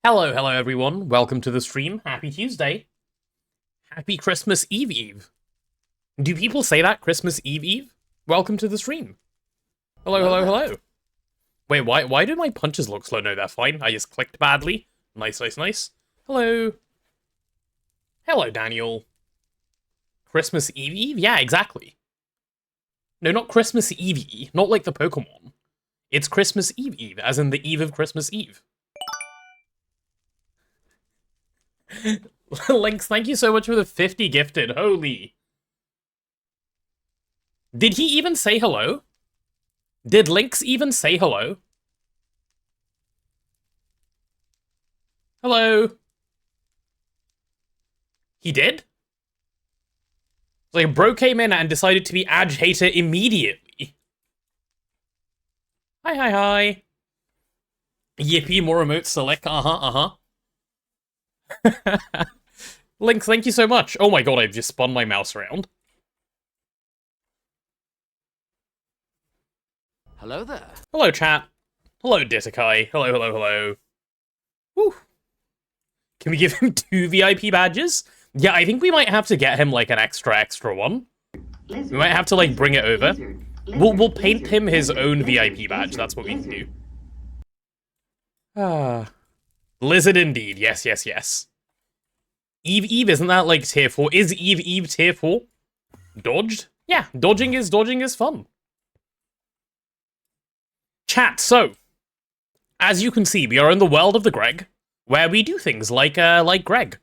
Hello everyone. Welcome to the stream. Happy Tuesday. Happy Christmas Eve Eve. Do people say that? Christmas Eve Eve? Welcome to the stream. Hello. Wait, why do my punches look slow? No, they're fine. I just clicked badly. Nice. Hello. Hello, Daniel. Christmas Eve Eve? Yeah, exactly. No, not Christmas Eve Eve. Not like the Pokemon. It's Christmas Eve Eve, as in the eve of Christmas Eve. Lynx, thank you so much for the 50 gifted. Holy. Did he even say hello? Did Lynx even say hello? Hello? He did? Like, bro came in and decided to be agitator immediately. Hi. Yippee, more emotes select. Lynx, thank you so much. Oh my god, I've just spun my mouse around. Hello there. Hello, chat. Hello, Ditakai. Hello. Woo. Can we give him 2 VIP badges? Yeah, I think we might have to get him, like, an extra one. We might have to, like, bring it over. We'll paint him his own VIP badge. That's what we can do. Lizard indeed. Yes. Eve, isn't that, like, tier 4? Is Eve tier 4? Dodged? Yeah, dodging is fun. Chat, so, as you can see, we are in the world of the Greg, where we do things like Greg.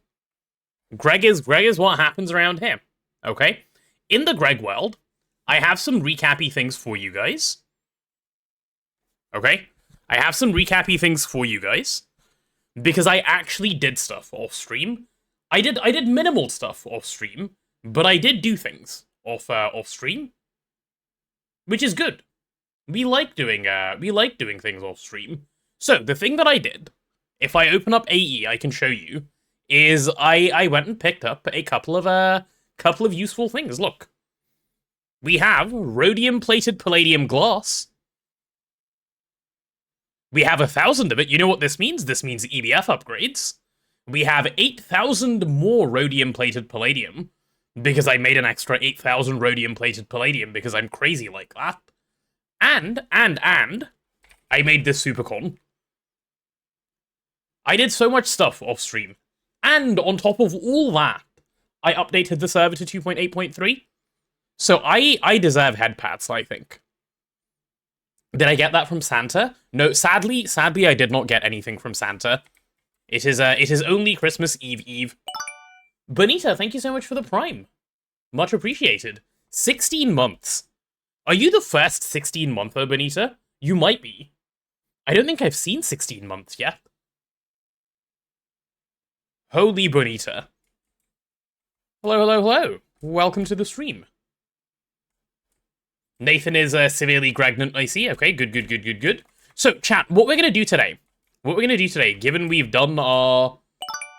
Greg is what happens around here, okay? In the Greg world, I have some recappy things for you guys. Okay? I have some recappy things for you guys, because I actually did stuff off stream. I did minimal stuff off stream, but I did do things off stream, which is good. We like doing things off stream. So the thing that I did, if I open up AE, I can show you, is I went and picked up a couple of useful things. Look, we have rhodium plated palladium glass. We have 1,000 of it. You know what this means? This means EBF upgrades. We have 8,000 more rhodium plated palladium, because I made an extra 8,000 rhodium plated palladium because I'm crazy like that. And I made this supercon. I did so much stuff off stream. And on top of all that, I updated the server to 2.8.3. So I deserve head pats, I think. Did I get that from Santa? No, sadly I did not get anything from Santa. It is only Christmas Eve. Bonita, thank you so much for the Prime. Much appreciated. 16 months. Are you the first 16-monther, Bonita? You might be. I don't think I've seen 16 months yet. Holy Bonita. Hello. Welcome to the stream. Nathan is severely pregnant, I see. Okay, good. So, chat, what we're going to do today, given we've done our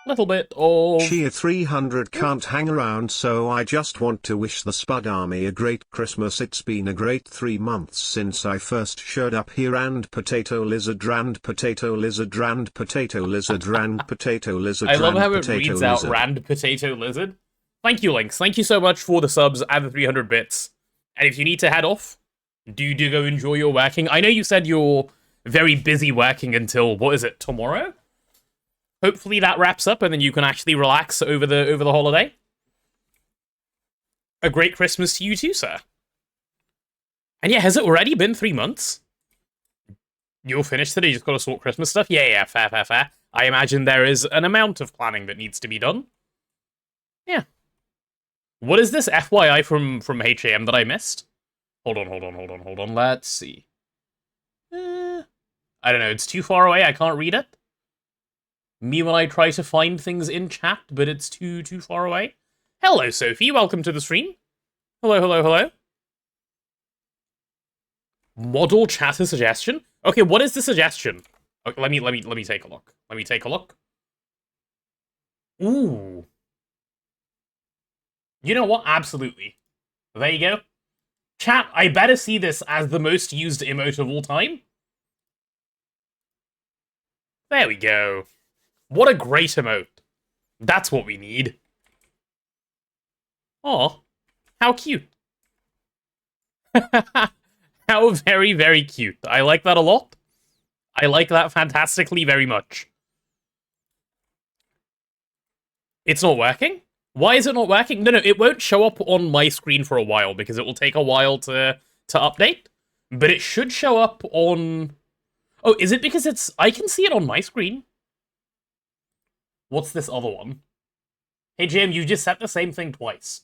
little bit of... Chia 300 can't hang around, so I just want to wish the Spud Army a great Christmas. It's been a great 3 months since I first showed up here, and potato lizard rand potato lizard rand potato lizard rand potato lizard. I love how it reads out rand potato lizard. Thank you, Lynx. Thank you so much for the subs and the 300 bits. And if you need to head off, do go enjoy your working. I know you said you're very busy working until, what is it, tomorrow? Hopefully that wraps up and then you can actually relax over the holiday. A great Christmas to you too, sir. And yeah, has it already been 3 months? You're finished today, you just gotta sort Christmas stuff? Yeah, fair. I imagine there is an amount of planning that needs to be done. Yeah. What is this FYI from HAM that I missed? Hold on. Let's see. I don't know, it's too far away, I can't read it. Me when I try to find things in chat, but it's too far away. Hello, Sophie. Welcome to the stream. Hello. Model chatter suggestion? Okay, what is the suggestion? Okay, let me take a look. Ooh. You know what? Absolutely. There you go. Chat, I better see this as the most used emote of all time. There we go. What a great emote. That's what we need. Aw, how cute. How very, very cute. I like that a lot. I like that fantastically very much. It's not working? Why is it not working? No, it won't show up on my screen for a while because it will take a while to update. But it should show up on... Oh, is it because it's... I can see it on my screen. What's this other one? Hey, Jim, you just sent the same thing twice.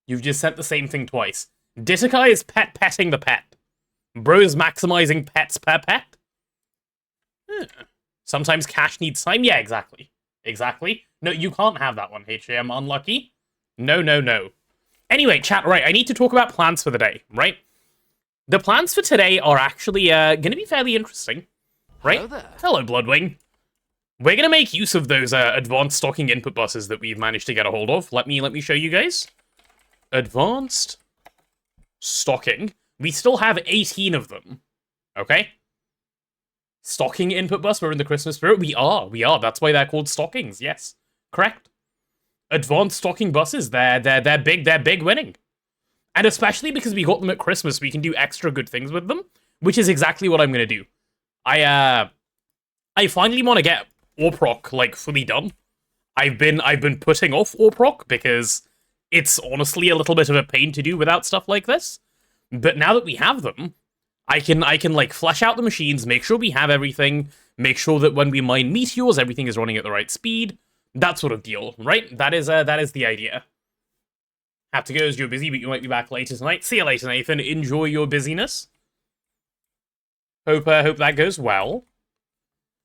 You've just sent the same thing twice. Ditika is petting the pet. Bro's maximizing pets per pet. Sometimes cash needs time. Yeah, exactly. Exactly. No, you can't have that one, HM. Unlucky. No, no, no. Anyway, chat, right, I need to talk about plans for the day, right? The plans for today are actually going to be fairly interesting, right? Hello there. Hello, Bloodwing. We're going to make use of those advanced stocking input buses that we've managed to get a hold of. Let me show you guys. Advanced stocking. We still have 18 of them, okay? Stocking input bus, we're in the Christmas spirit. We are. That's why they're called stockings, yes. Correct. Advanced stocking buses, they're big winning. And especially because we got them at Christmas, we can do extra good things with them, which is exactly what I'm gonna do. I finally want to get Orproc, like, fully done. I've been putting off Orproc because it's honestly a little bit of a pain to do without stuff like this. But now that we have them, I can like flesh out the machines, make sure we have everything, make sure that when we mine meteors, everything is running at the right speed, that sort of deal, right? That is the idea. Have to go as you're busy, but you might be back later tonight. See you later, Nathan. Enjoy your busyness. Hope that goes well.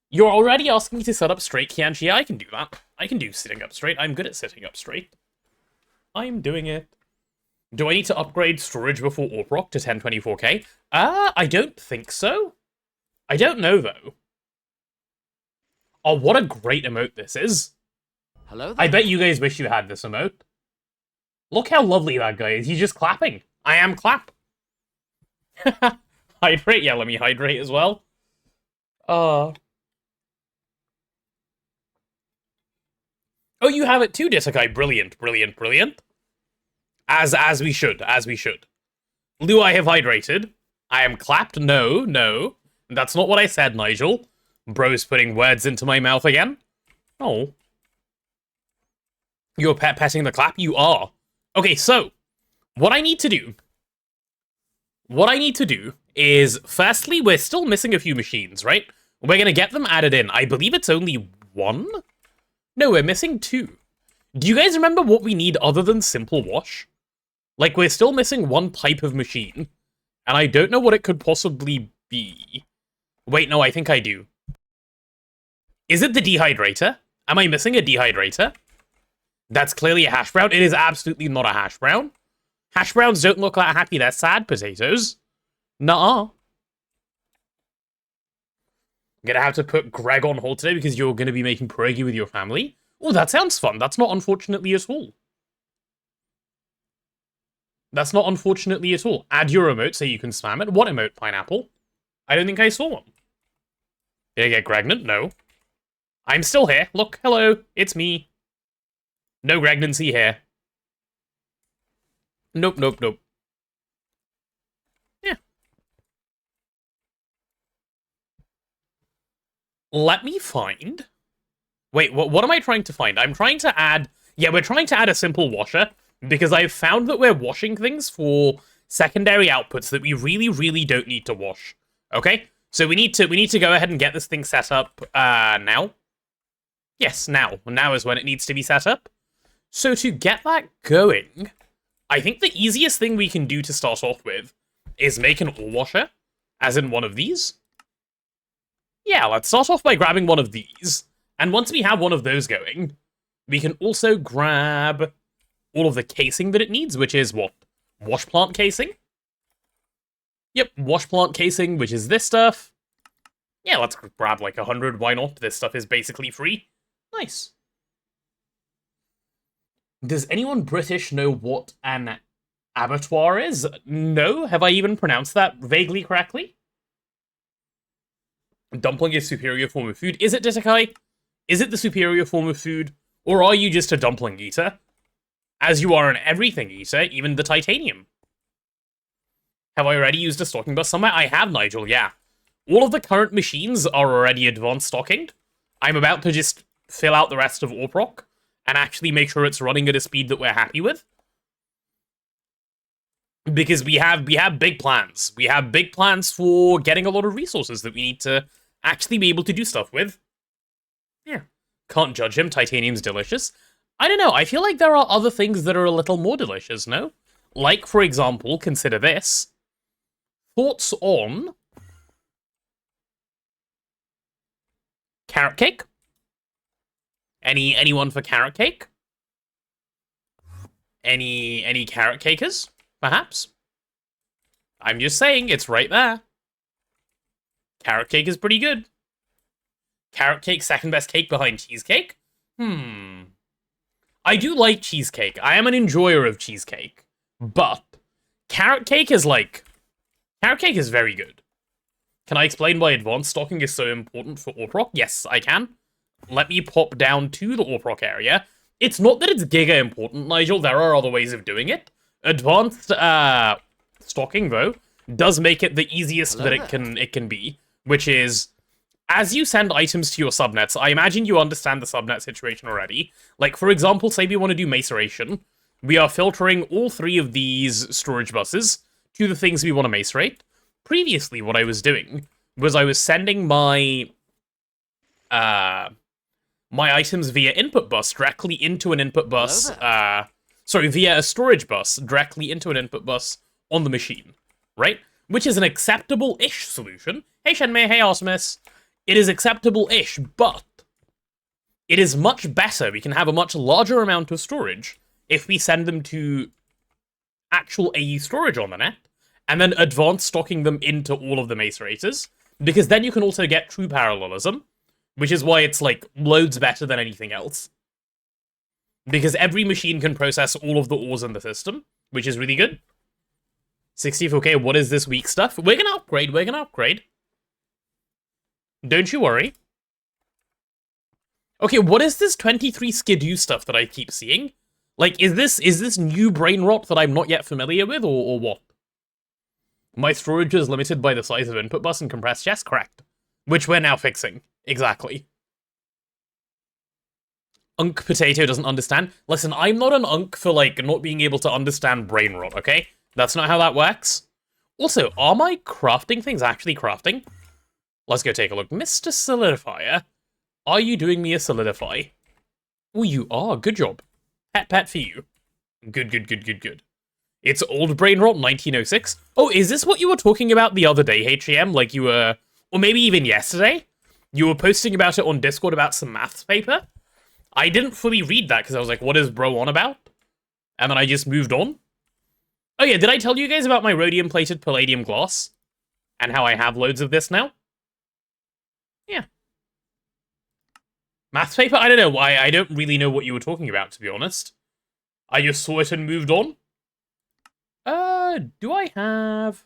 You're already asking me to sit up straight, Kianchi. Yeah, I can do that. I can do sitting up straight. I'm good at sitting up straight. I'm doing it. Do I need to upgrade storage before Orproc to 1024K? I don't think so. I don't know, though. Oh, what a great emote this is. Hello there. I bet you guys wish you had this emote. Look how lovely that guy is. He's just clapping. I am clap. Hydrate? Yeah, let me hydrate as well. Oh, you have it too, Disakai. Brilliant, brilliant, brilliant. As we should, as we should. Lu, I have hydrated. I am clapped. No, no. That's not what I said, Nigel. Bro's putting words into my mouth again. Oh. You're petting the clap? You are. Okay, so, what I need to do is, firstly, we're still missing a few machines, right? We're gonna get them added in. I believe it's only one? No, we're missing two. Do you guys remember what we need other than simple wash? Like, we're still missing one type of machine, and I don't know what it could possibly be. Wait, no, I think I do. Is it the dehydrator? Am I missing a dehydrator? That's clearly a hash brown. It is absolutely not a hash brown. Hash browns don't look that happy, they're sad potatoes. Nuh-uh. I'm gonna have to put Greg on hold today because you're gonna be making pierogi with your family. Oh, that sounds fun. That's not unfortunately at all. That's not unfortunately at all. Add your emote so you can spam it. What emote, Pineapple? I don't think I saw one. Did I get Gragnant? No. I'm still here. Look, hello. It's me. No Gragnancy here. Nope, nope, nope. Yeah. Let me find... Wait, what am I trying to find? I'm trying to add... Yeah, we're trying to add a simple washer, because I've found that we're washing things for secondary outputs that we really, really don't need to wash. Okay? So we need to go ahead and get this thing set up, now. Yes, now. Now is when it needs to be set up. So to get that going, I think the easiest thing we can do to start off with is make an ore washer, as in one of these. Yeah, let's start off by grabbing one of these. And once we have one of those going, we can also grab all of the casing that it needs, which is what? Wash plant casing? Yep, wash plant casing, which is this stuff. Yeah, let's grab like 100, why not? This stuff is basically free. Nice. Does anyone British know what an abattoir is? No? Have I even pronounced that vaguely correctly? Dumpling is superior form of food. Is it, Ditakai? Is it the superior form of food? Or are you just a dumpling eater? As you are an everything eater, even the titanium. Have I already used a stocking bus somewhere? I have, Nigel, yeah. All of the current machines are already advanced stocking. I'm about to just fill out the rest of Orproc and actually make sure it's running at a speed that we're happy with. Because we have big plans. We have big plans for getting a lot of resources that we need to actually be able to do stuff with. Yeah. Can't judge him. Titanium's delicious. I don't know. I feel like there are other things that are a little more delicious, no? Like, for example, consider this. Thoughts on carrot cake? Anyone for carrot cake? Any carrot cakers? Perhaps? I'm just saying, it's right there. Carrot cake is pretty good. Carrot cake, second best cake behind cheesecake? I do like cheesecake. I am an enjoyer of cheesecake. But carrot cake is like... Carrot cake is very good. Can I explain why advanced stocking is so important for Orproc? Yes, I can. Let me pop down to the Orproc area. It's not that it's giga important, Nigel. There are other ways of doing it. Advanced stocking, though, does make it the easiest that it can be, which is, as you send items to your subnets, I imagine you understand the subnet situation already. Like, for example, say we want to do maceration. We are filtering all 3 of these storage buses to the things we want to macerate. Previously, what I was doing was I was sending my my items via input bus directly into an input bus, via a storage bus directly into an input bus on the machine, right? Which is an acceptable-ish solution. Hey Shenmei, hey Artemis. It is acceptable-ish, but it is much better. We can have a much larger amount of storage if we send them to actual AE storage on the net, and then advance stocking them into all of the macerators, because then you can also get true parallelism, which is why it's, like, loads better than anything else. Because every machine can process all of the ores in the system, which is really good. 64k, what is this week stuff? We're gonna upgrade, Don't you worry. Okay, what is this 23 skidoo stuff that I keep seeing? Like, is this new brain rot that I'm not yet familiar with, or what? My storage is limited by the size of input bus and compressed chest, correct. Which we're now fixing. Exactly. Unk Potato doesn't understand. Listen, I'm not an unk for, like, not being able to understand brain rot, okay? That's not how that works. Also, are my crafting things actually crafting? Let's go take a look. Mr. Solidifier, are you doing me a solidify? Oh, you are. Good job. Pat for you. Good. It's old brain rot 1906. Oh, is this what you were talking about the other day, HEM? Like you were, or maybe even yesterday? You were posting about it on Discord about some maths paper? I didn't fully read that because I was like, what is bro on about? And then I just moved on. Oh yeah, did I tell you guys about my rhodium-plated palladium glass? And how I have loads of this now? Yeah. Maths paper? I don't know. I don't really know what you were talking about, to be honest. I just saw it and moved on. Do I have...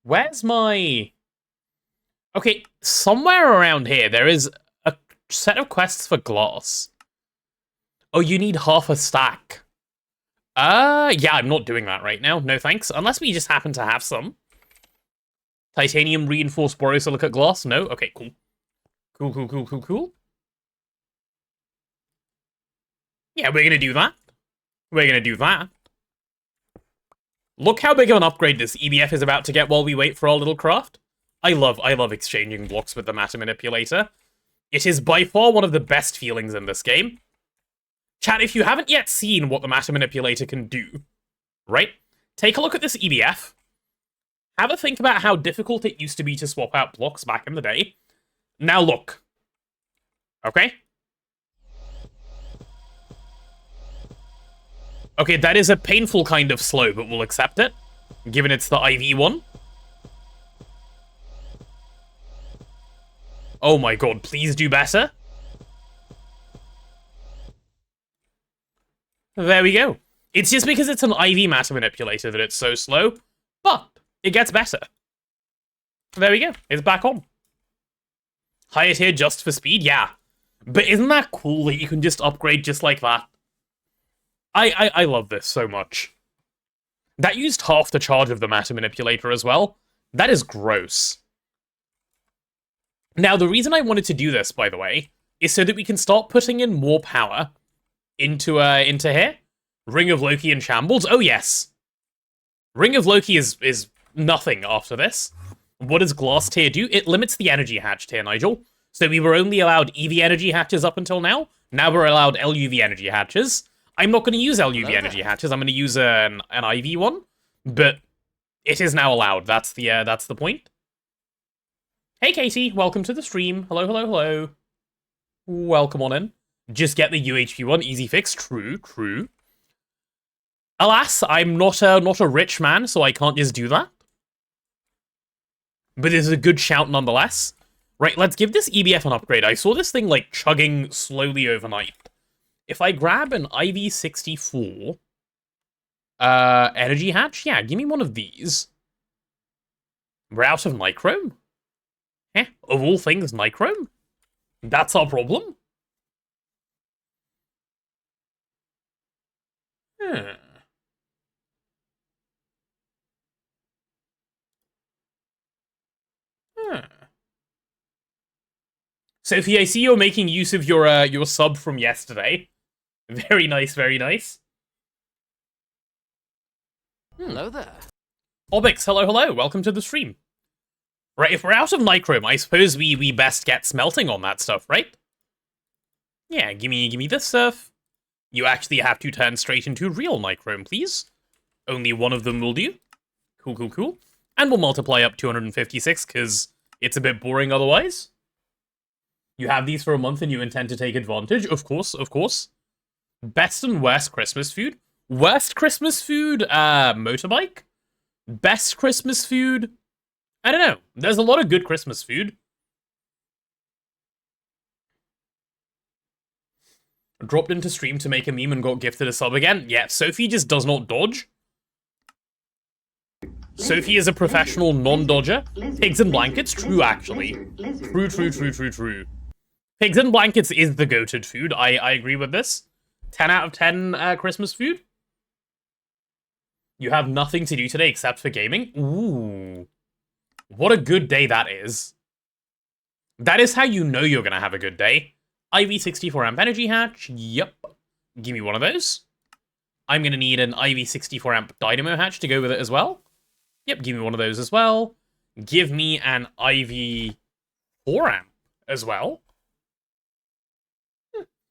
Where's my... Okay, somewhere around here, there is a set of quests for glass. Oh, you need half a stack. Yeah, I'm not doing that right now. No thanks. Unless we just happen to have some. Titanium reinforced borosilicate glass? No? Okay, cool. Cool. Yeah, we're gonna do that. Look how big of an upgrade this EBF is about to get while we wait for our little craft. I love exchanging blocks with the matter manipulator. It is by far one of the best feelings in this game. Chat, if you haven't yet seen what the matter manipulator can do, right? Take a look at this EBF. Have a think about how difficult it used to be to swap out blocks back in the day. Now look. Okay? Okay, that is a painful kind of slow, but we'll accept it, given it's the IV one. Oh my god, please do better. There we go. It's just because it's an IV matter manipulator that it's so slow, but it gets better. There we go. It's back on. Higher tier just for speed? Yeah. But isn't that cool that you can just upgrade just like that? I love this so much. That used half the charge of the matter manipulator as well. That is gross. Now, the reason I wanted to do this, by the way, is so that we can start putting in more power into here. Ring of Loki and Shambles. Oh, yes. Ring of Loki is nothing after this. What does Glass tier do? It limits the energy hatch tier, Nigel. So we were only allowed EV energy hatches up until now. Now we're allowed LuV energy hatches. I'm not going to use LuV energy hatches. I'm going to use an IV one. But it is now allowed. That's the point. Hey, Katie. Welcome to the stream. Hello, hello, hello. Welcome on in. Just get the UHP one. Easy fix. True, true. Alas, I'm not a rich man, so I can't just do that. But it's a good shout nonetheless. Right, let's give this EBF an upgrade. I saw this thing, like, chugging slowly overnight. If I grab an IV64 energy hatch, yeah, give me one of these. We're out of nichrome? Eh, of all things, nichrome? That's our problem? Huh. Huh. Sophie, I see you're making use of your sub from yesterday. Very nice, very nice. Hello there. Obix, hello, hello. Welcome to the stream. Right, if we're out of nichrome, I suppose we best get smelting on that stuff, right? Yeah, gimme this stuff. You actually have to turn straight into real nichrome, please. Only one of them will do. Cool, cool, cool. And we'll multiply up 256, because it's a bit boring otherwise. You have these for a month and you intend to take advantage? Of course, of course. Best and worst Christmas food? Worst Christmas food, motorbike? Best Christmas food? I don't know. There's a lot of good Christmas food. Dropped into stream to make a meme and got gifted a sub again? Yeah, Sophie just does not dodge. Sophie is a professional non-dodger. Pigs and blankets? True, actually. True, true, true, true, true. Pigs and blankets is the goated food. I agree with this. 10 out of 10 Christmas food. You have nothing to do today except for gaming? Ooh. What a good day that is. That is how you know you're going to have a good day. IV64 amp energy hatch. Yep. Give me one of those. I'm going to need an IV64 amp dynamo hatch to go with it as well. Yep, give me one of those as well. Give me an IV4 amp as well.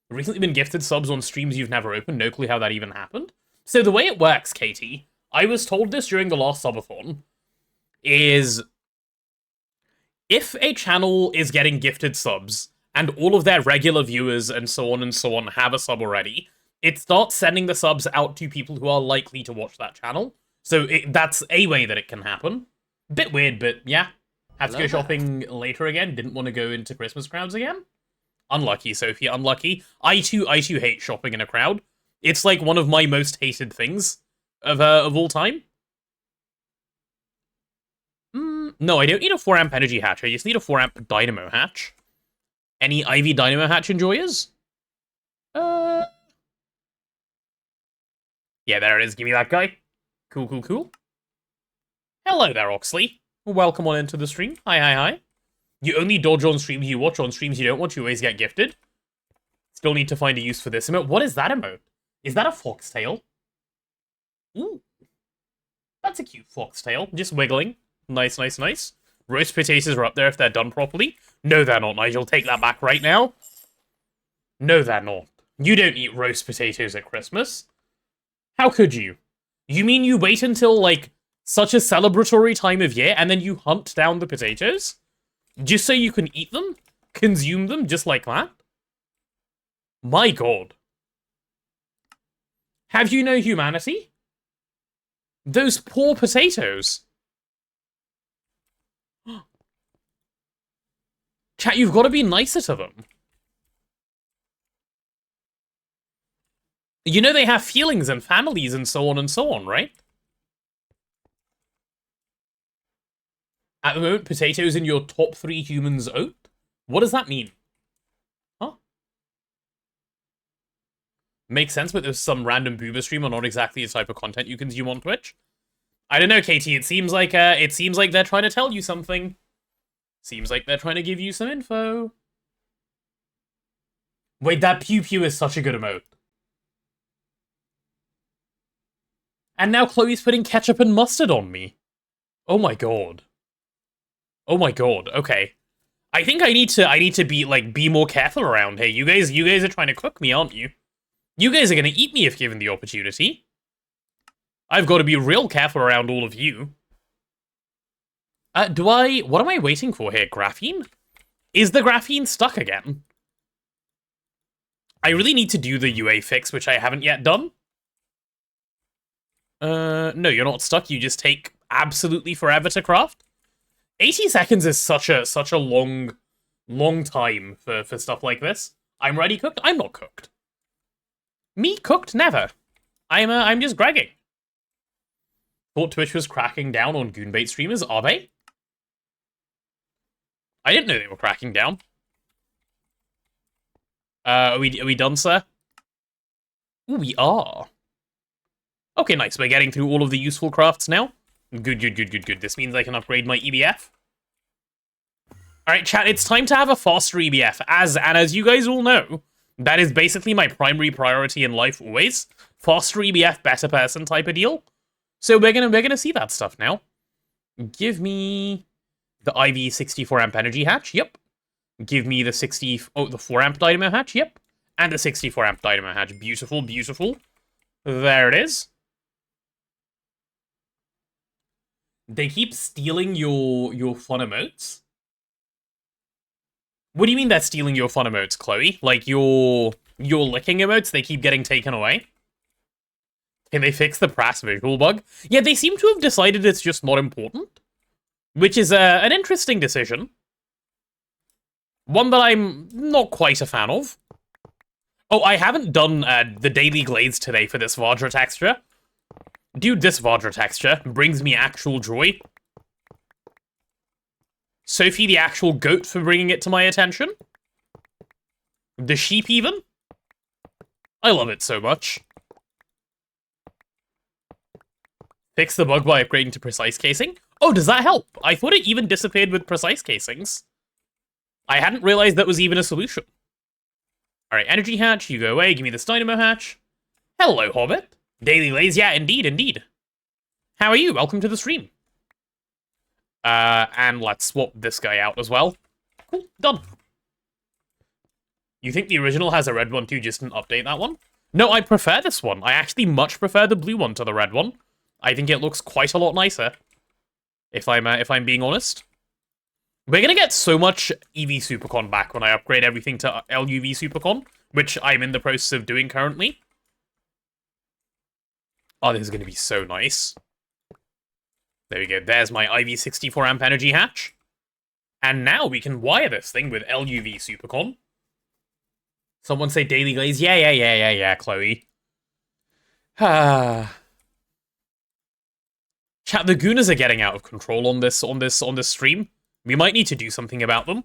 Recently been gifted subs on streams you've never opened. No clue how that even happened. So the way it works, Katie, I was told this during the last subathon, is if a channel is getting gifted subs, and all of their regular viewers and so on have a sub already, it starts sending the subs out to people who are likely to watch that channel. So that's a way that it can happen. Bit weird, but yeah. Have to go shopping later again. Didn't want to go into Christmas crowds again. Unlucky, Sophie, unlucky. I too hate shopping in a crowd. It's like one of my most hated things of all time. No, I don't need a 4 amp energy hatch. I just need a 4 amp dynamo hatch. Any IV dynamo hatch enjoyers? Yeah, there it is. Give me that guy. Cool, cool, cool. Hello there, Oxley. Welcome on into the stream. Hi, hi, hi. You only dodge on streams you watch. On streams you don't watch, you always get gifted. Still need to find a use for this emote. What is that emote? Is that a foxtail? Ooh. That's a cute foxtail. Just wiggling. Nice, nice, nice. Roast potatoes are up there if they're done properly. No, they're not, Nigel. Take that back right now. No, they're not. You don't eat roast potatoes at Christmas. How could you? You mean you wait until, like, such a celebratory time of year and then you hunt down the potatoes? Just so you can eat them? Consume them just like that? My god. Have you no humanity? Those poor potatoes. Chat, you've got to be nicer to them. You know they have feelings and families and so on, right? At the moment, potatoes in your top 3 humans oat? What does that mean? Huh? Makes sense, but there's some random boober stream or not exactly the type of content you consume on Twitch. I don't know, Katie. It seems like they're trying to tell you something. Seems like they're trying to give you some info. Wait, that pew pew is such a good emote. And now Chloe's putting ketchup and mustard on me. Oh my god. Oh my god. Okay. I think I need to be more careful around here. You guys are trying to cook me, aren't you? You guys are gonna eat me if given the opportunity. I've got to be real careful around all of you. What am I waiting for here? Graphene? Is the graphene stuck again? I really need to do the UA fix, which I haven't yet done. No, you're not stuck. You just take absolutely forever to craft. 80 seconds is such a long time for stuff like this. I'm ready cooked? I'm not cooked. Me cooked? Never. I'm just bragging. Thought Twitch was cracking down on goonbait streamers. Are they? I didn't know they were cracking down. Are we done, sir? Ooh, we are. Okay, nice. We're getting through all of the useful crafts now. Good. This means I can upgrade my EBF. Alright, chat, it's time to have a faster EBF. As you guys all know, that is basically my primary priority in life always. Faster EBF, better person type of deal. So we're gonna see that stuff now. Give me the IV 64 amp energy hatch. Yep. Give me the 4 amp dynamo hatch. Yep. And the 64 amp dynamo hatch. Beautiful. There it is. They keep stealing your fun emotes. What do you mean they're stealing your fun emotes, Chloe? Like your licking emotes, they keep getting taken away? Can they fix the Prass visual bug? Yeah, they seem to have decided it's just not important. Which is an interesting decision. One that I'm not quite a fan of. Oh, I haven't done the daily glades today for this Vajra texture. Dude, this Vajra texture brings me actual joy. Sophie, the actual goat, for bringing it to my attention. The sheep, even. I love it so much. Fix the bug by upgrading to precise casing. Oh, does that help? I thought it even disappeared with precise casings. I hadn't realized that was even a solution. Alright, energy hatch, you go away. Give me this dynamo hatch. Hello, Hobbit. Daily Lays, yeah, indeed. How are you? Welcome to the stream. And let's swap this guy out as well. Cool, done. You think the original has a red one too, just didn't update that one? No, I prefer this one. I actually much prefer the blue one to the red one. I think it looks quite a lot nicer. If I'm being honest. We're gonna get so much EV Supercon back when I upgrade everything to LuV Supercon, which I'm in the process of doing currently. Oh, this is gonna be so nice. There we go. There's my IV 64 amp energy hatch. And now we can wire this thing with LuV Supercon. Someone say Daily Glaze. Yeah, Chloe. Chat, the Gooners are getting out of control on this stream. We might need to do something about them.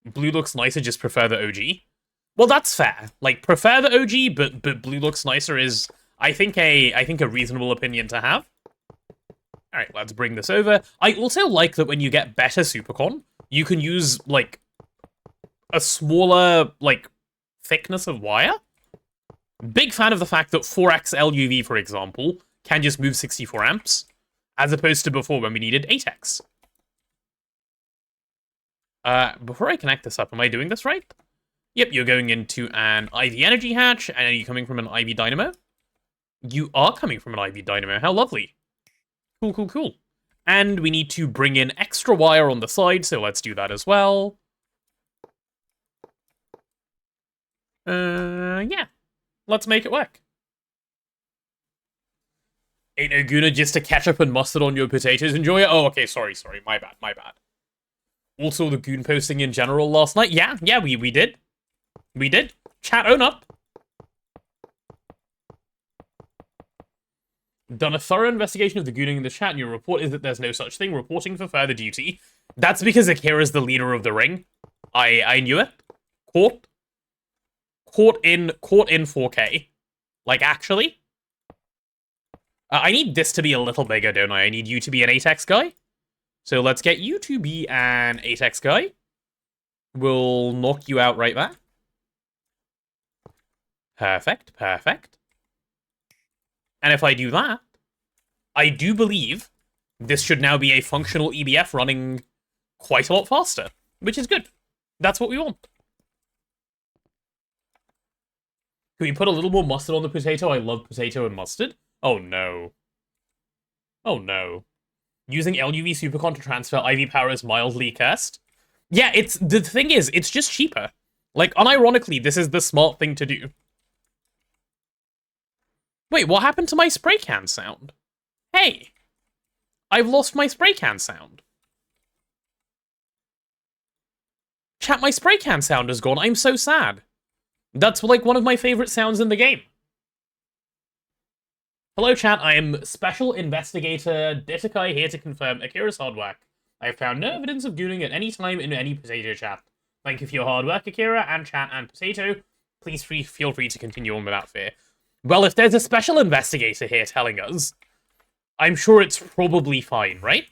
Blue looks nicer, just prefer the OG. Well, that's fair. Like, prefer the OG, but blue looks nicer is, I think a reasonable opinion to have. Alright, let's bring this over. I also like that when you get better Supercon, you can use, like, a smaller, like, thickness of wire. Big fan of the fact that 4x LuV, for example, can just move 64 amps, as opposed to before when we needed 8x. Before I connect this up, am I doing this right? Yep, you're going into an IV energy hatch, and are you coming from an IV dynamo? You are coming from an IV dynamo, how lovely. Cool. And we need to bring in extra wire on the side, so let's do that as well. Yeah. Let's make it work. Ain't no guna just to ketchup and mustard on your potatoes. Enjoy it? Oh, okay, sorry. My bad. Also, the goon posting in general last night. Yeah, we did. We did. Chat, own up. Done a thorough investigation of the gooning in the chat, and your report is that there's no such thing. Reporting for further duty. That's because Akira's the leader of the ring. I knew it. Caught in 4K. Like, actually. I need this to be a little bigger, don't I? I need you to be an 8x guy. So let's get you to be an 8x guy. We'll knock you out right there. Perfect, perfect. And if I do that, I do believe this should now be a functional EBF running quite a lot faster, which is good. That's what we want. Can we put a little more mustard on the potato? I love potato and mustard. Oh no. Oh no. Using LuV Supercon to transfer IV power is mildly cursed. Yeah, the thing is, it's just cheaper. Like, unironically, this is the smart thing to do. Wait, what happened to my spray can sound? Hey! I've lost my spray can sound. Chat, my spray can sound is gone. I'm so sad. That's, like, one of my favorite sounds in the game. Hello, chat. I am Special Investigator Ditakai here to confirm Akira's hard work. I have found no evidence of gooning at any time in any potato chat. Thank you for your hard work, Akira, and chat and potato. Please feel free to continue on without fear. Well, if there's a special investigator here telling us, I'm sure it's probably fine, right?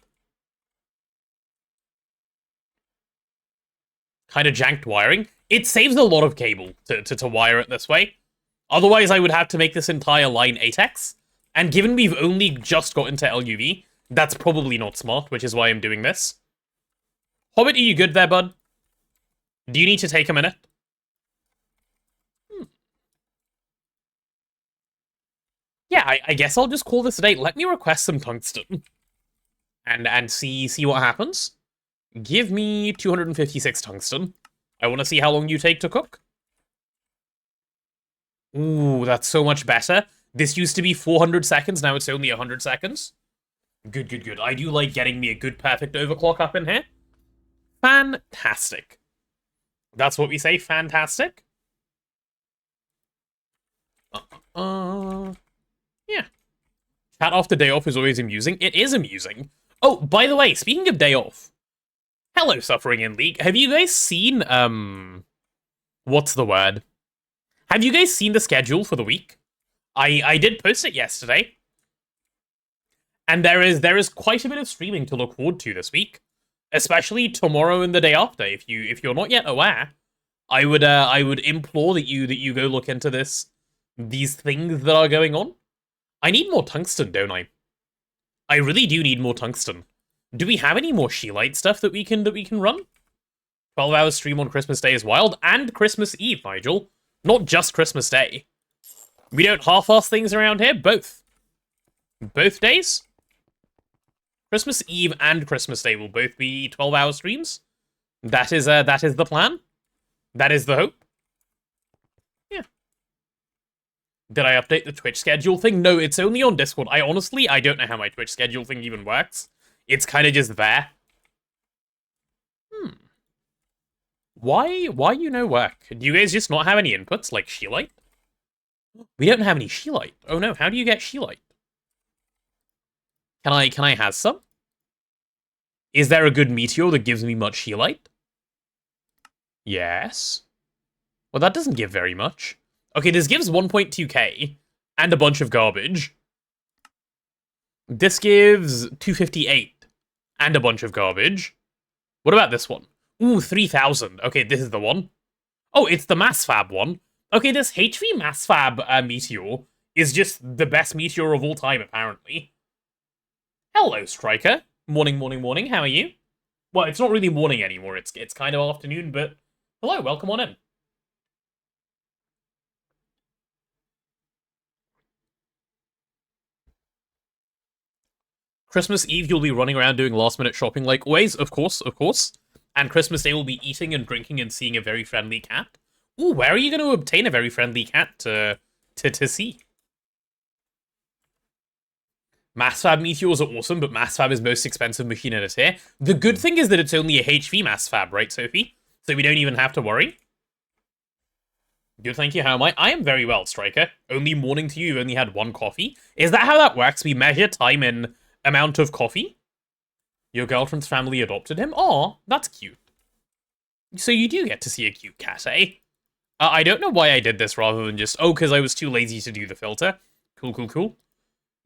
Kind of janked wiring. It saves a lot of cable to wire it this way. Otherwise, I would have to make this entire line 8x. And given we've only just got into LuV, that's probably not smart, which is why I'm doing this. Hobbit, are you good there, bud? Do you need to take a minute? Yeah, I guess I'll just call this a day. Let me request some tungsten. And see what happens. Give me 256 tungsten. I want to see how long you take to cook. Ooh, that's so much better. This used to be 400 seconds, now it's only 100 seconds. Good, good, good. I do like getting me a good perfect overclock up in here. Fantastic. That's what we say, fantastic. Yeah. Chat after day off is always amusing. It is amusing. Oh, by the way, speaking of day off. Hello, Suffering in League. Have you guys seen, what's the word? Have you guys seen the schedule for the week? I did post it yesterday. And there is quite a bit of streaming to look forward to this week. Especially tomorrow and the day after. If you're not yet aware, I would implore that you go look into these things that are going on. I need more tungsten, don't I? I really do need more tungsten. Do we have any more Sheelite stuff that we can run? 12 hours stream on Christmas Day is wild, and Christmas Eve, Nigel. Not just Christmas Day. We don't half-ass things around here, both. Both days? Christmas Eve and Christmas Day will both be 12-hour streams. That is the plan. That is the hope. Yeah. Did I update the Twitch schedule thing? No, it's only on Discord. I don't know how my Twitch schedule thing even works. It's kind of just there. Why work? Do you guys just not have any inputs, like Sheelite? We don't have any Sheelite. Oh no, how do you get Sheelite? Can I have some? Is there a good Meteor that gives me much Sheelite? Yes. Well, that doesn't give very much. Okay, this gives 1.2k and a bunch of garbage. This gives 258 and a bunch of garbage. What about this one? Ooh, 3,000. Okay, this is the one. Oh, it's the MassFab one. Okay, this HV MassFab Meteor is just the best Meteor of all time, apparently. Hello, Striker. Morning, morning, morning. How are you? Well, it's not really morning anymore. It's kind of afternoon, but hello, welcome on in. Christmas Eve, you'll be running around doing last-minute shopping like always, of course, of course. And Christmas Day will be eating and drinking and seeing a very friendly cat. Ooh, where are you going to obtain a very friendly cat to see? MassFab Meteors are awesome, but MassFab is most expensive machine in a tier. The good thing is that it's only a HV MassFab, right, Sophie? So we don't even have to worry. Good, thank you. How am I? I am very well, Striker. Only morning to you, you've only had one coffee. Is that how that works? We measure time in amount of coffee? Your girlfriend's family adopted him? Aw, that's cute. So you do get to see a cute cat, eh? I don't know why I did this rather than just... Oh, because I was too lazy to do the filter. Cool, cool, cool.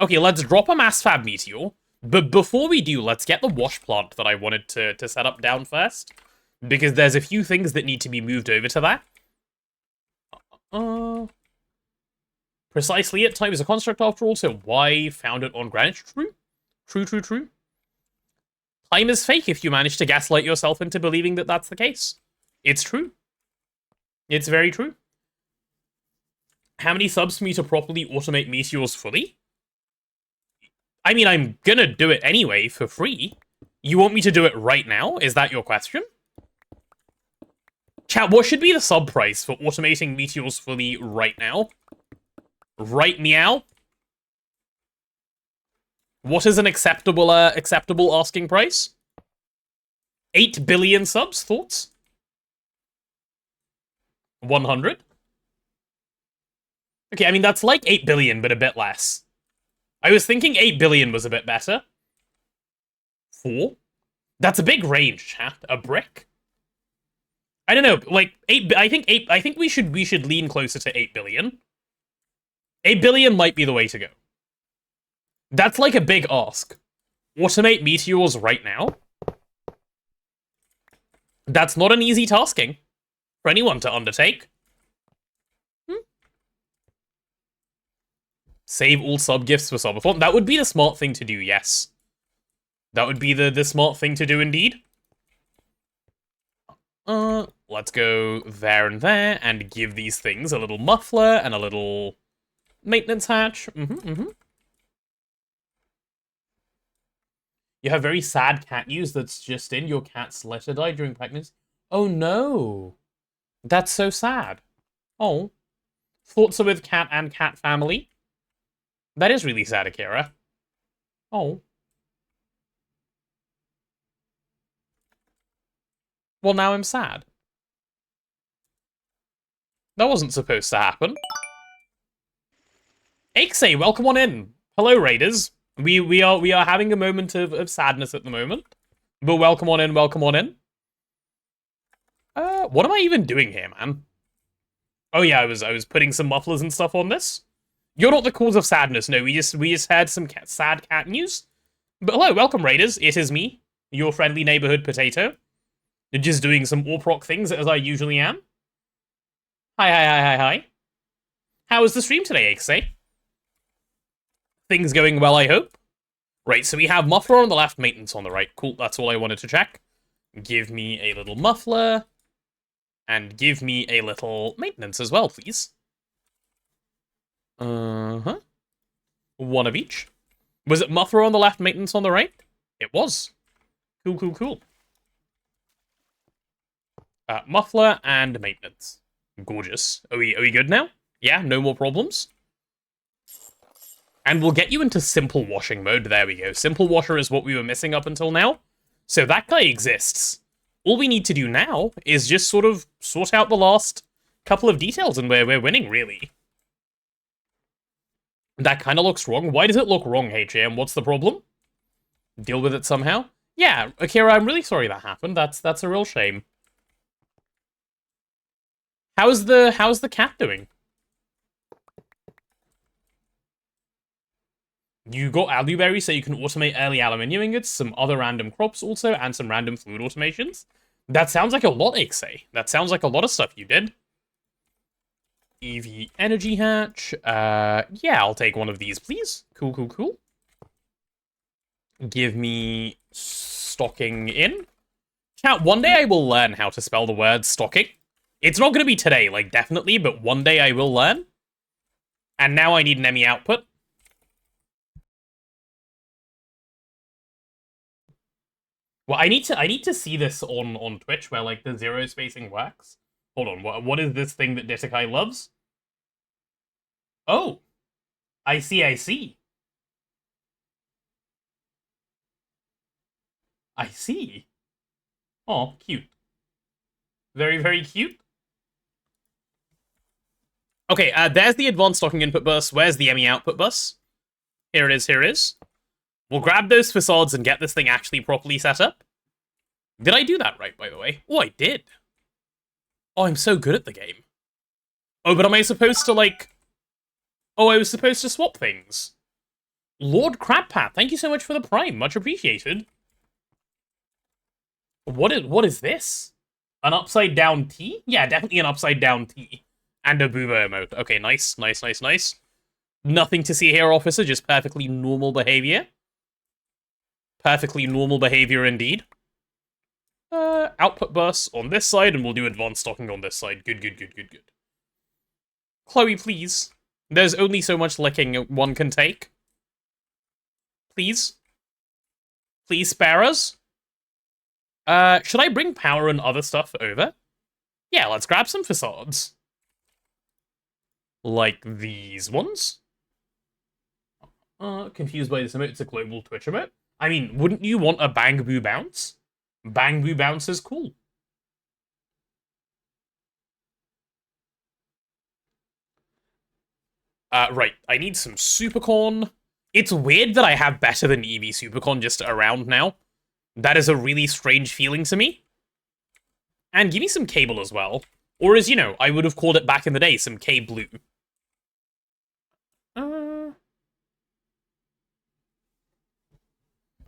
Okay, let's drop a mass fab meteor. But before we do, let's get the wash plant that I wanted to set up down first. Because there's a few things that need to be moved over to that. Precisely it. Time is a construct after all, so why found it on Greenwich? True. True, true, true. Time is fake if you manage to gaslight yourself into believing that that's the case. It's true. It's very true. How many subs for me to properly automate meteors fully? I mean, I'm gonna do it anyway for free. You want me to do it right now? Is that your question? Chat, what should be the sub price for automating meteors fully right now? Right meow? What is an acceptable asking price? 8 billion subs, thoughts? 100? Okay, I mean, that's like 8 billion, but a bit less. I was thinking 8 billion was a bit better. 4? That's a big range, chat. A brick? I don't know, like, 8, I think we should lean closer to 8 billion. 8 billion might be the way to go. That's like a big ask. Automate meteors right now? That's not an easy tasking for anyone to undertake. Save all sub-gifts for subathon. That would be the smart thing to do, yes. That would be the smart thing to do indeed. Let's go there and there and give these things a little muffler and a little maintenance hatch. You have very sad cat news that's just in. Your cat's letter died during pregnancy. Oh no. That's so sad. Oh. Thoughts are with cat and cat family. That is really sad, Akira. Oh. Well, now I'm sad. That wasn't supposed to happen. Ixay, welcome on in. Hello, Raiders. We are having a moment of sadness at the moment. But welcome on in, welcome on in. What am I even doing here, man? Oh yeah, I was putting some mufflers and stuff on this. You're not the cause of sadness, no, we just had some sad cat news. But hello, welcome, Raiders. It is me, your friendly neighborhood potato. Just doing some AWPROC things as I usually am. Hi. How was the stream today, Ixay? Things going well, I hope. Right, so we have muffler on the left, maintenance on the right. Cool, that's all I wanted to check. Give me a little muffler. And give me a little maintenance as well, please. One of each. Was it muffler on the left, maintenance on the right? It was. Cool. Muffler and maintenance. Gorgeous. Are we good now? Yeah, no more problems? And we'll get you into simple washing mode. There we go. Simple washer is what we were missing up until now. So that guy exists. All we need to do now is just sort of sort out the last couple of details and we're winning, really. That kind of looks wrong. Why does it look wrong, HM? What's the problem? Deal with it somehow? Yeah, Akira, I'm really sorry that happened. That's a real shame. How's the cat doing? You got Aluberry, so you can automate early aluminium ingots, some other random crops also, and some random fluid automations. That sounds like a lot, Ixay. That sounds like a lot of stuff you did. EV energy hatch. Yeah, I'll take one of these, please. Cool. Give me stocking in. Chat, one day I will learn how to spell the word stocking. It's not going to be today, like, definitely, but one day I will learn. And now I need an ME output. Well, I need to see this on Twitch where, like, the zero spacing works. Hold on, what is this thing that Ditakai loves? Oh! I see. I see. Oh, cute. Very, very cute. Okay, there's the advanced stocking input bus. Where's the ME output bus? Here it is, here it is. We'll grab those facades and get this thing actually properly set up. Did I do that right, by the way? Oh, I did. Oh, I'm so good at the game. Oh, but am I supposed to, like... Oh, I was supposed to swap things. Lord Crabpat, thank you so much for the prime. Much appreciated. What is this? An upside down T? Yeah, definitely an upside down T. And a boomer emote. Okay, nice, nice, nice, nice. Nothing to see here, officer, just perfectly normal behavior. Perfectly normal behavior indeed. Output bus on this side, and we'll do advanced stocking on this side. Good, good, good, good, good. Chloe, please. There's only so much licking one can take. Please. Please spare us. Should I bring power and other stuff over? Yeah, let's grab some facades. Like these ones. Confused by this emote, it's a global Twitch emote. I mean, wouldn't you want a Bang Boo bounce? Bang Boo bounce is cool. Right, I need some Supercorn. It's weird that I have better than EV Supercorn just around now. That is a really strange feeling to me. And give me some cable as well. Or as, you know, I would have called it back in the day, some K-Blue.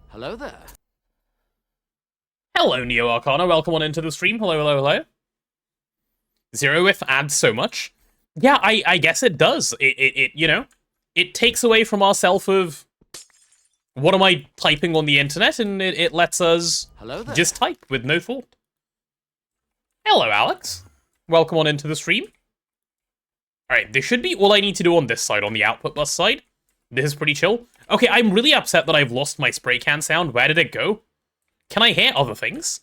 Hello there. Hello, Neo Arcana. Welcome on into the stream. Hello, hello, hello. Zero if adds so much. Yeah, I guess it does. It you know, it takes away from our self of what am I typing on the internet, and it lets us just type with no thought. Hello, Alex. Welcome on into the stream. Alright, this should be all I need to do on this side, on the output bus side. This is pretty chill. Okay, I'm really upset that I've lost my spray can sound. Where did it go? Can I hear other things?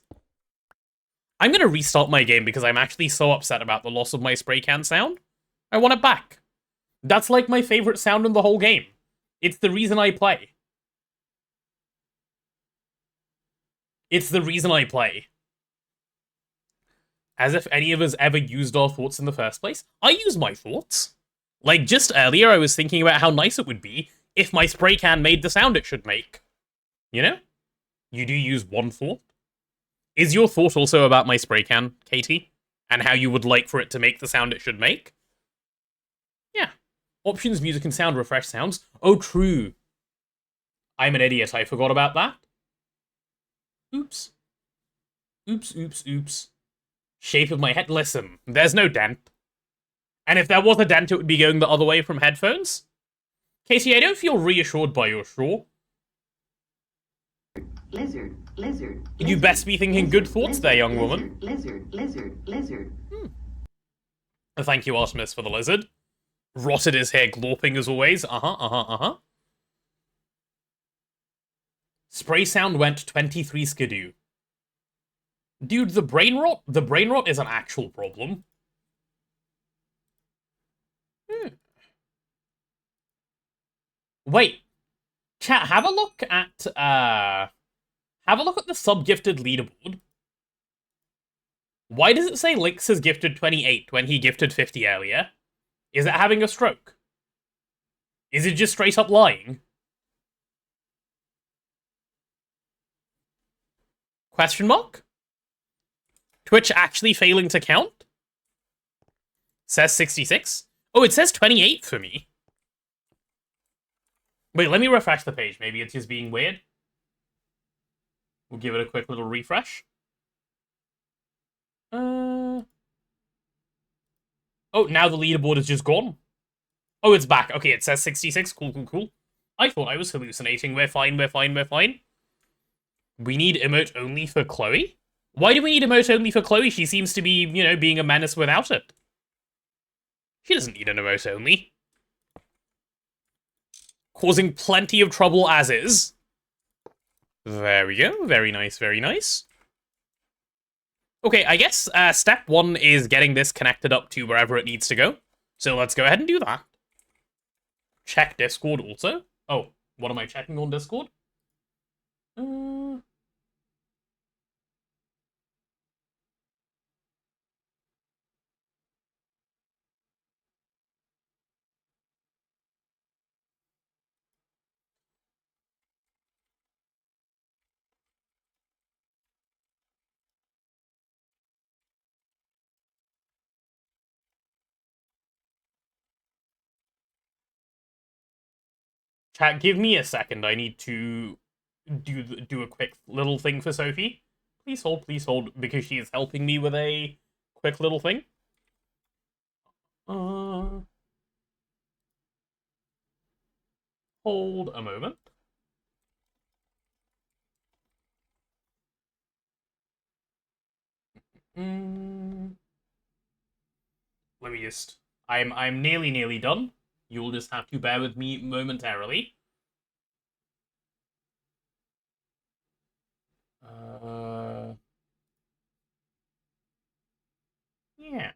I'm gonna restart my game because I'm actually so upset about the loss of my spray can sound. I want it back. That's like my favorite sound in the whole game. It's the reason I play. It's the reason I play. As if any of us ever used our thoughts in the first place. I use my thoughts. Like, just earlier I was thinking about how nice it would be if my spray can made the sound it should make. You know? You do use one thought. Is your thought also about my spray can, Katie? And how you would like for it to make the sound it should make? Yeah. Options, music, and sound, refresh sounds. Oh, true. I'm an idiot, I forgot about that. Oops. Oops, oops, oops. Shape of my head. Listen, there's no dent. And if there was a dent, it would be going the other way from headphones. Casey, I don't feel reassured by your sure. Lizard, lizard. You best be thinking good thoughts there, young woman. Lizard. Thank you, Artemis, for the lizard. Rotted his hair glorping as always. Spray sound went 23 skidoo. Dude, the brain rot is an actual problem. Wait. Chat, have a look at the sub-gifted leaderboard. Why does it say Lix has gifted 28 when he gifted 50 earlier? Is it having a stroke? Is it just straight up lying? Question mark? Twitch actually failing to count? Says 66. Oh, it says 28 for me. Wait, let me refresh the page. Maybe it's just being weird. We'll give it a quick little refresh. Oh, now the leaderboard is just gone. Oh, it's back. Okay, it says 66. Cool. I thought I was hallucinating. We're fine. We need emote only for Chloe? Why do we need emote only for Chloe? She seems to be, you know, being a menace without it. She doesn't need an emote only. Causing plenty of trouble as is. There we go. Very nice. Okay, I guess step 1 is getting this connected up to wherever it needs to go. So let's go ahead and do that. Check Discord also. Oh, what am I checking on Discord? Chat, give me a second. I need to do a quick little thing for Sophie. Please hold, because she is helping me with a quick little thing. Hold a moment. Let me just... I'm nearly done. You'll just have to bear with me momentarily. Yeah.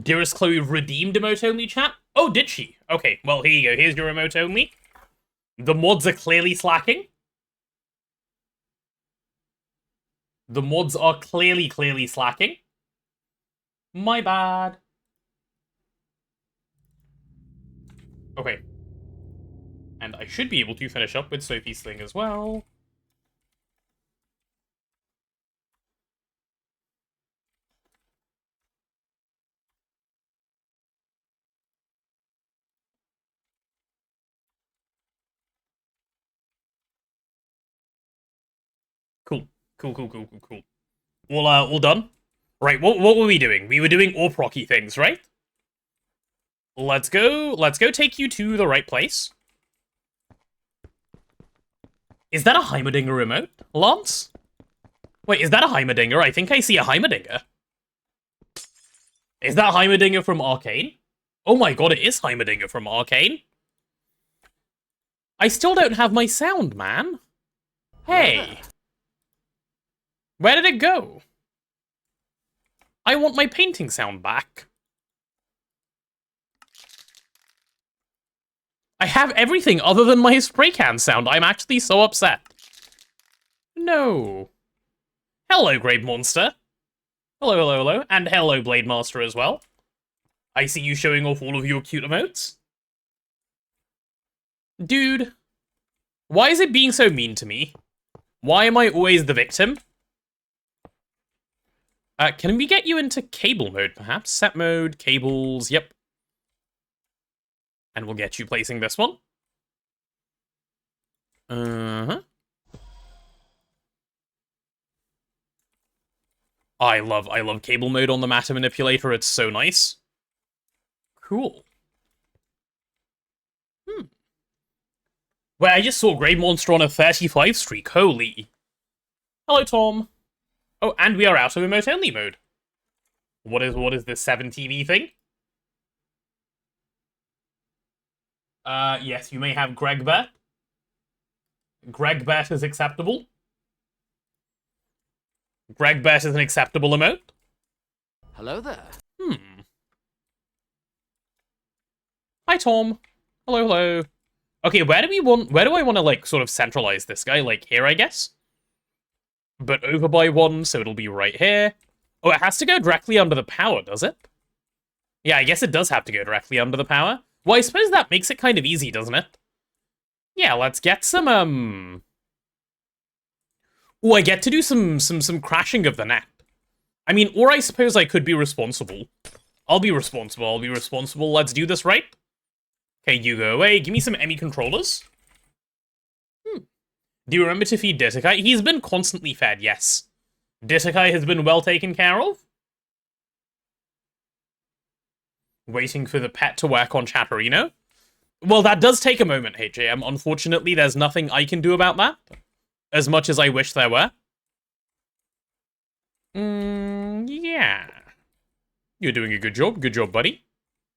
Dearest Chloe redeemed emote only, chat? Oh, did she? Okay, well, here you go. Here's your emote only. The mods are clearly slacking. The mods are clearly slacking. My bad. Okay. And I should be able to finish up with Sophie's thing as well. Cool. Cool. All done? Right, what were we doing? We were doing AWP Rocky things, right? Let's go take you to the right place. Is that a Heimerdinger remote, Lance? Wait, is that a Heimerdinger? I think I see a Heimerdinger. Is that Heimerdinger from Arcane? Oh my god, it is Heimerdinger from Arcane. I still don't have my sound, man. Hey. Where did it go? I want my painting sound back. I have everything other than my spray can sound. I'm actually so upset. No. Hello, Grave Monster. Hello. And hello, Blade Master as well. I see you showing off all of your cute emotes. Dude. Why is it being so mean to me? Why am I always the victim? Can we get you into cable mode, perhaps? Set mode, cables, yep. And we'll get you placing this one. Uh-huh. I love cable mode on the matter manipulator. It's so nice. Cool. Wait, I just saw Grey Monster on a 35 streak. Holy. Hello, Tom. Oh, and we are out of emote only mode. What is this 7TV thing? Yes, you may have Gregbert. Gregbert is acceptable. Gregbert is an acceptable emote. Hello there. Hi, Tom. Hello. Okay, where do I want to, like, sort of centralize this guy? Like, here, I guess? But over by one, so it'll be right here. Oh, it has to go directly under the power, does it? Yeah, I guess it does have to go directly under the power. Well, I suppose that makes it kind of easy, doesn't it? Yeah, let's get some, Oh, I get to do some crashing of the net. I mean, or I suppose I could be responsible. I'll be responsible. Let's do this right. Okay, you go away. Give me some Emmy controllers. Do you remember to feed Ditakai? He's been constantly fed, yes. Ditakai has been well taken care of. Waiting for the pet to work on Chatterino. Well, that does take a moment, HJM. Unfortunately, there's nothing I can do about that. As much as I wish there were. Yeah. You're doing a good job. Good job, buddy.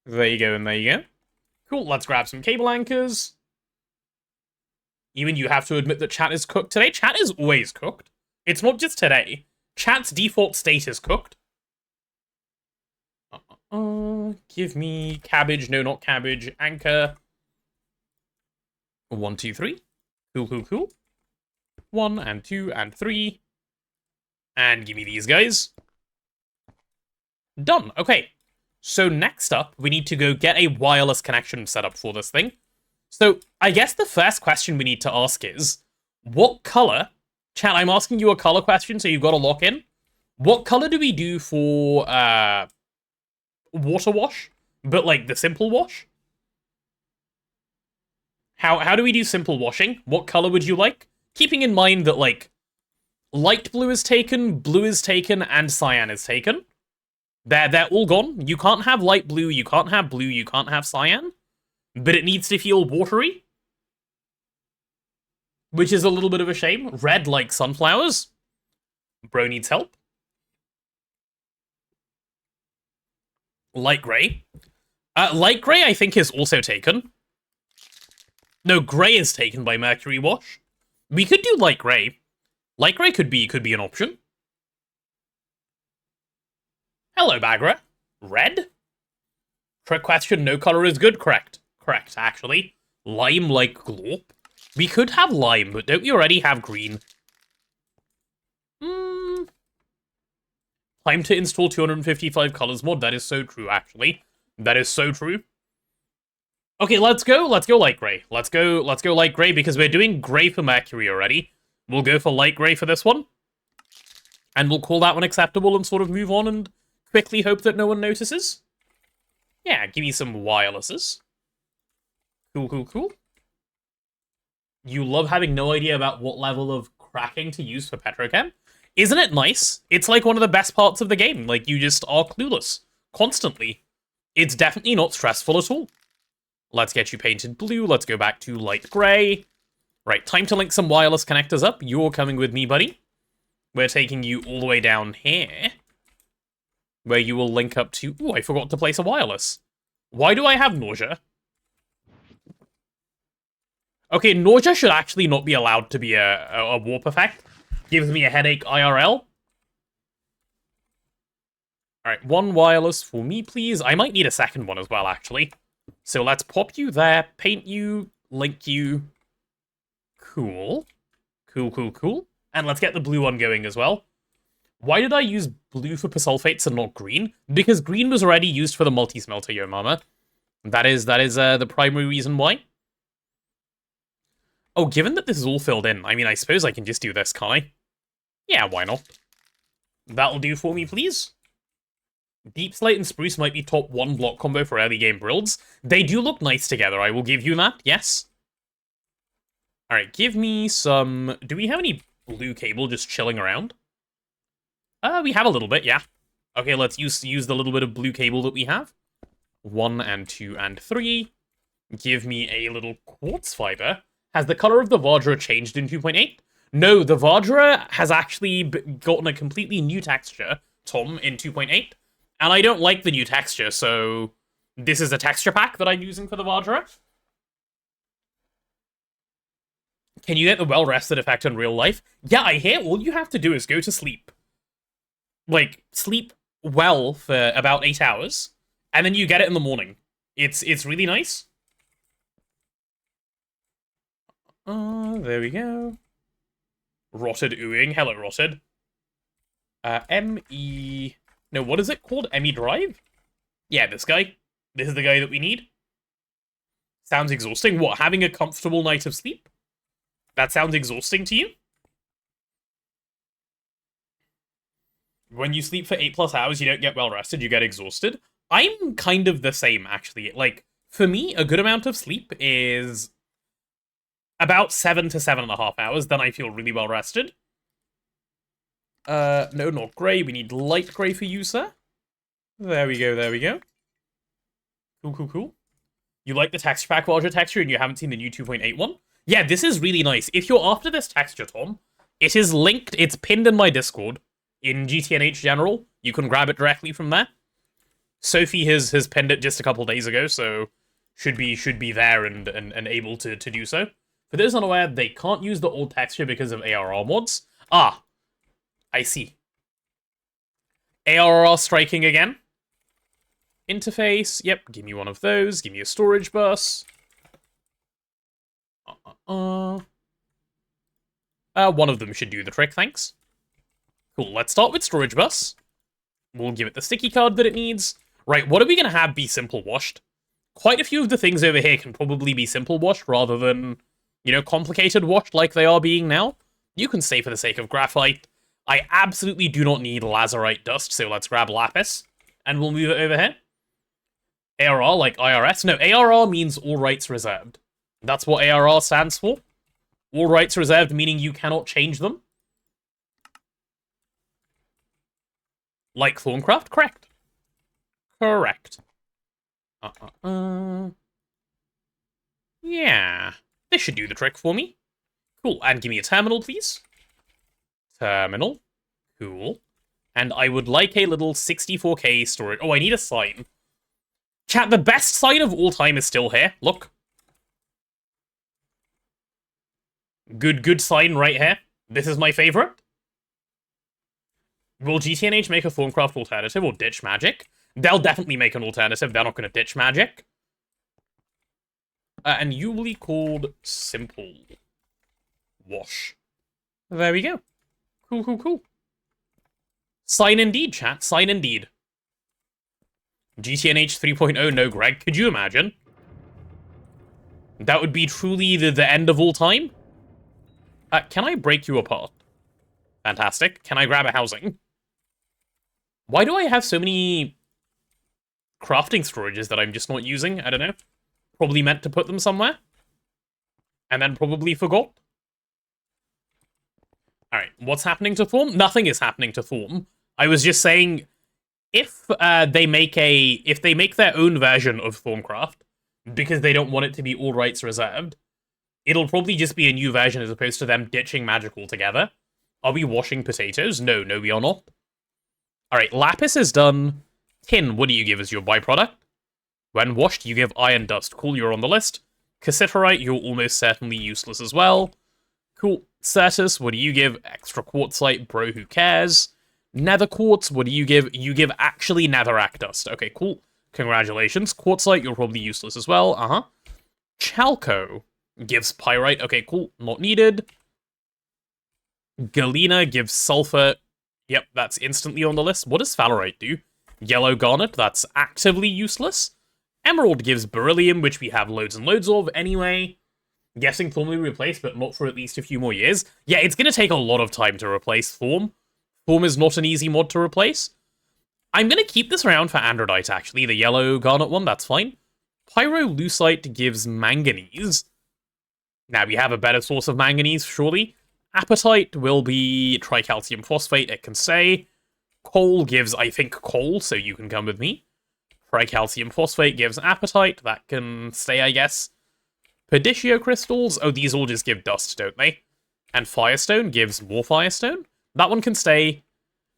There you go, and there you go. Cool, let's grab some cable anchors. Even you have to admit that chat is cooked today. Chat is always cooked. It's not just today. Chat's default state is cooked. Give me cabbage. No, not cabbage. Anchor. 1, 2, 3. Cool. 1 and 2 and 3. And give me these guys. Done. Okay. So next up, we need to go get a wireless connection set up for this thing. So I guess the first question we need to ask is, what color Chat, I'm asking you a color question, so you've got to lock in. What color do we do for water wash? But like the simple wash? How do we do simple washing? What color would you like? Keeping in mind that like light blue is taken, and cyan is taken. They're all gone. You can't have light blue, you can't have blue, you can't have cyan. But it needs to feel watery. Which is a little bit of a shame. Red like sunflowers. Bro needs help. Light grey. Light grey I think is also taken. No, grey is taken by Mercury Wash. We could do light grey. Light grey could be an option. Hello, Bagra. Red? Trick question, no color is good. Correct. Correct, actually. Lime like glorp. We could have lime, but don't we already have green? Time to install 255 colors mod. That is so true, actually. That is so true. Okay, let's go light grey. Let's go light grey, because we're doing grey for Mercury already. We'll go for light grey for this one. And we'll call that one acceptable and sort of move on and quickly hope that no one notices. Yeah, give me some wirelesses. Cool. You love having no idea about what level of cracking to use for Petrochem? Isn't it nice? It's like one of the best parts of the game. Like, you just are clueless. Constantly. It's definitely not stressful at all. Let's get you painted blue. Let's go back to light grey. Right, time to link some wireless connectors up. You're coming with me, buddy. We're taking you all the way down here, where you will link up to... Ooh, I forgot to place a wireless. Why do I have nausea? Okay, nausea should actually not be allowed to be a warp effect. Gives me a headache IRL. Alright, one wireless for me, please. I might need a second one as well, actually. So let's pop you there, paint you, link you. Cool. Cool. And let's get the blue one going as well. Why did I use blue for persulfates and not green? Because green was already used for the multi-smelter, yo mama. That is the primary reason why. Oh, given that this is all filled in, I mean, I suppose I can just do this, can't I? Yeah, why not? That'll do for me, please. Deep Slate and Spruce might be top 1 block combo for early game builds. They do look nice together, I will give you that, yes. Alright, give me some... Do we have any blue cable just chilling around? We have a little bit, yeah. Okay, let's use the little bit of blue cable that we have. 1 and 2 and 3. Give me a little quartz fiber. Has the color of the Vajra changed in 2.8? No, the Vajra has actually gotten a completely new texture, Tom, in 2.8. And I don't like the new texture, so this is a texture pack that I'm using for the Vajra. Can you get the well-rested effect in real life? Yeah, I hear all you have to do is go to sleep. Like, sleep well for about 8 hours, and then you get it in the morning. It's really nice. There we go. Rotted ooing. Hello, Rotted. M-E... No, what is it called? ME Drive? Yeah, this guy. This is the guy that we need. Sounds exhausting. What, having a comfortable night of sleep? That sounds exhausting to you? When you sleep for 8+ hours, you don't get well rested, you get exhausted. I'm kind of the same, actually. Like, for me, a good amount of sleep is about 7 to 7.5 hours, then I feel really well rested. No, not grey. We need light grey for you, sir. There we go. Cool. You like the texture pack Vajra texture and you haven't seen the new 2.8 one? Yeah, this is really nice. If you're after this texture, Tom, it is linked, it's pinned in my Discord, in GTNH General. You can grab it directly from there. Sophie has pinned it just a couple days ago, so should be there and able to do so. For those unaware, they can't use the old texture because of ARR mods. Ah, I see. ARR striking again. Interface, yep, give me one of those. Give me a storage bus. One of them should do the trick, thanks. Cool, let's start with storage bus. We'll give it the sticky card that it needs. Right, what are we going to have be simple washed? Quite a few of the things over here can probably be simple washed rather than, you know, complicated washed like they are being now. You can stay for the sake of graphite. I absolutely do not need lazurite dust, so let's grab lapis, and we'll move it over here. ARR, like IRS? No, ARR means all rights reserved. That's what ARR stands for. All rights reserved, meaning you cannot change them. Like Thorncraft? Correct. Correct. Yeah. This should do the trick for me. Cool, and give me a terminal, please. Terminal. Cool. And I would like a little 64k storage. Oh, I need a sign. Chat, the best sign of all time is still here. Look. Good sign right here. This is my favorite. Will GTNH make a Thorncraft alternative or ditch magic? They'll definitely make an alternative. They're not going to ditch magic. And usually called Simple Wash. There we go. Cool. Sign indeed, chat. Sign indeed. GTNH 3.0, no Greg. Could you imagine? That would be truly the end of all time? Can I break you apart? Fantastic. Can I grab a housing? Why do I have so many crafting storages that I'm just not using? I don't know. Probably meant to put them somewhere. And then probably forgot. Alright, what's happening to Thorm? Nothing is happening to Thorm. I was just saying, if they make their own version of Thormcraft, because they don't want it to be all rights reserved, it'll probably just be a new version as opposed to them ditching magic altogether. Are we washing potatoes? No, we are not. Alright, lapis is done. Tin, what do you give as your byproduct? When washed, you give iron dust. Cool, you're on the list. Cassiterite, you're almost certainly useless as well. Cool. Certus, what do you give? Extra quartzite, bro, who cares? Nether quartz, what do you give? You give actually netherrack dust. Okay, cool. Congratulations. Quartzite, you're probably useless as well. Chalco gives pyrite. Okay, cool. Not needed. Galena gives sulfur. Yep, that's instantly on the list. What does Phalorite do? Yellow garnet, that's actively useless. Emerald gives beryllium, which we have loads and loads of anyway. Guessing Thorm will be replaced, but not for at least a few more years. Yeah, it's going to take a lot of time to replace Thorm. Thorm is not an easy mod to replace. I'm going to keep this around for androdite, actually. The yellow garnet one, that's fine. Pyrolusite gives manganese. Now, we have a better source of manganese, surely. Apatite will be tricalcium phosphate, it can say. Coal gives, I think, coal, so you can come with me. Tricalcium phosphate gives apatite, that can stay, I guess. Perdicio crystals, oh, these all just give dust, don't they? And Firestone gives more Firestone. That one can stay.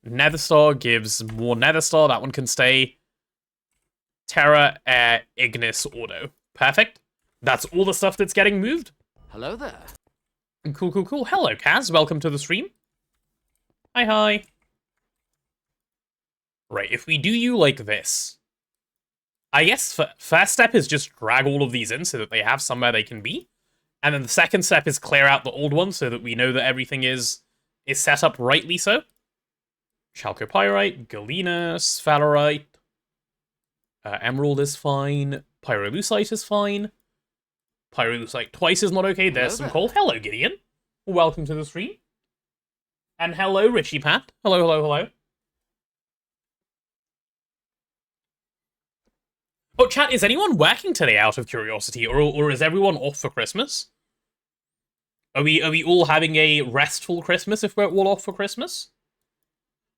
Netherstar gives more Netherstar, that one can stay. Terra, Air, Ignis, Auto. Perfect. That's all the stuff that's getting moved. Hello there. Cool. Hello, Kaz. Welcome to the stream. Hi. Right, if we do you like this, I guess first step is just drag all of these in so that they have somewhere they can be. And then the second step is clear out the old ones so that we know that everything is set up rightly so. Chalcopyrite, Galena, Sphalerite, Emerald is fine, Pyrolusite is fine. Pyrolusite twice is not okay, there's some coal. Hello, Gideon. Welcome to the stream. And hello, Richie Pat. Hello. Oh, chat, is anyone working today out of curiosity, or is everyone off for Christmas? Are we all having a restful Christmas if we're all off for Christmas?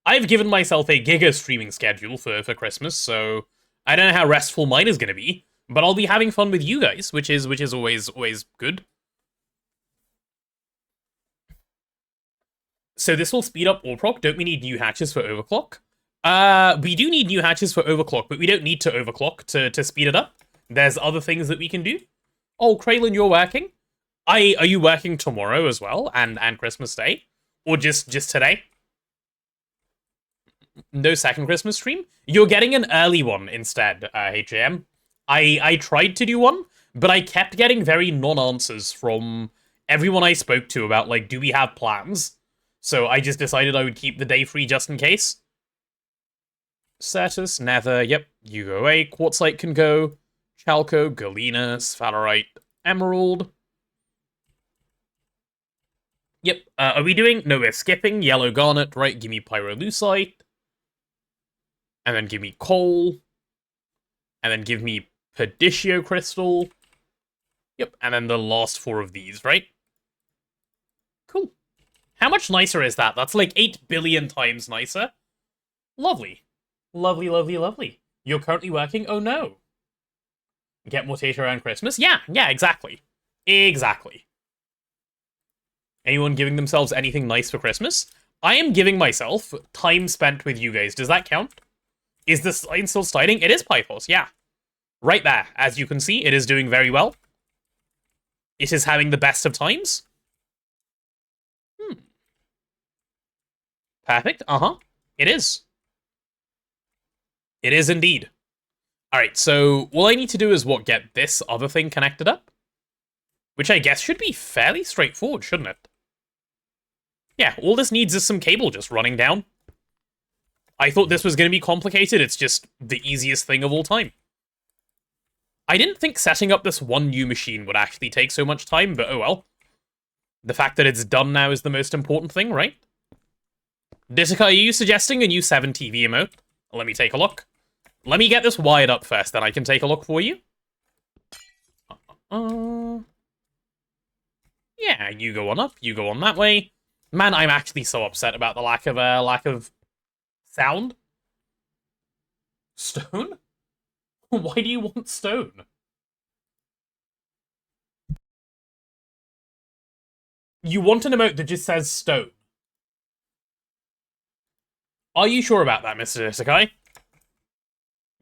I've given myself a giga streaming schedule for Christmas, so I don't know how restful mine is going to be, but I'll be having fun with you guys, which is always good. So this will speed up Orproc. Don't we need new hatches for overclock? We do need new hatches for overclock, but we don't need to overclock to speed it up. There's other things that we can do. Oh, Kraylin, you're working? Are you working tomorrow as well, and Christmas Day? Or just today? No second Christmas stream? You're getting an early one instead, HAM. I tried to do one, but I kept getting very non-answers from everyone I spoke to about, like, do we have plans? So I just decided I would keep the day free just in case. Certus, Nether, yep, you go away. Quartzite can go. Chalco, Galena, Sphalerite, Emerald. Yep. Are we doing... No, we're skipping yellow garnet, right? Give me pyrolusite. And then give me coal. And then give me Perditio crystal. Yep, and then the last 4 of these, right? Cool. How much nicer is that? That's like 8 billion times nicer. Lovely. Lovely, lovely, lovely. You're currently working? Oh no. Get more data around Christmas? Yeah, exactly. Exactly. Anyone giving themselves anything nice for Christmas? I am giving myself time spent with you guys. Does that count? Is the sign still sliding? It is Pythos, yeah. Right there. As you can see, it is doing very well. It is having the best of times. Perfect. It is. It is indeed. Alright, so all I need to do is get this other thing connected up. Which I guess should be fairly straightforward, shouldn't it? Yeah, all this needs is some cable just running down. I thought this was going to be complicated, it's just the easiest thing of all time. I didn't think setting up this one new machine would actually take so much time, but oh well. The fact that it's done now is the most important thing, right? Ditika, are you suggesting a new 7 TV emote? Let me take a look. Let me get this wired up first, then I can take a look for you. Yeah, you go on up, you go on that way. Man, I'm actually so upset about the lack of sound. Stone? Why do you want stone? You want an emote that just says stone. Are you sure about that, Mr. Sakai?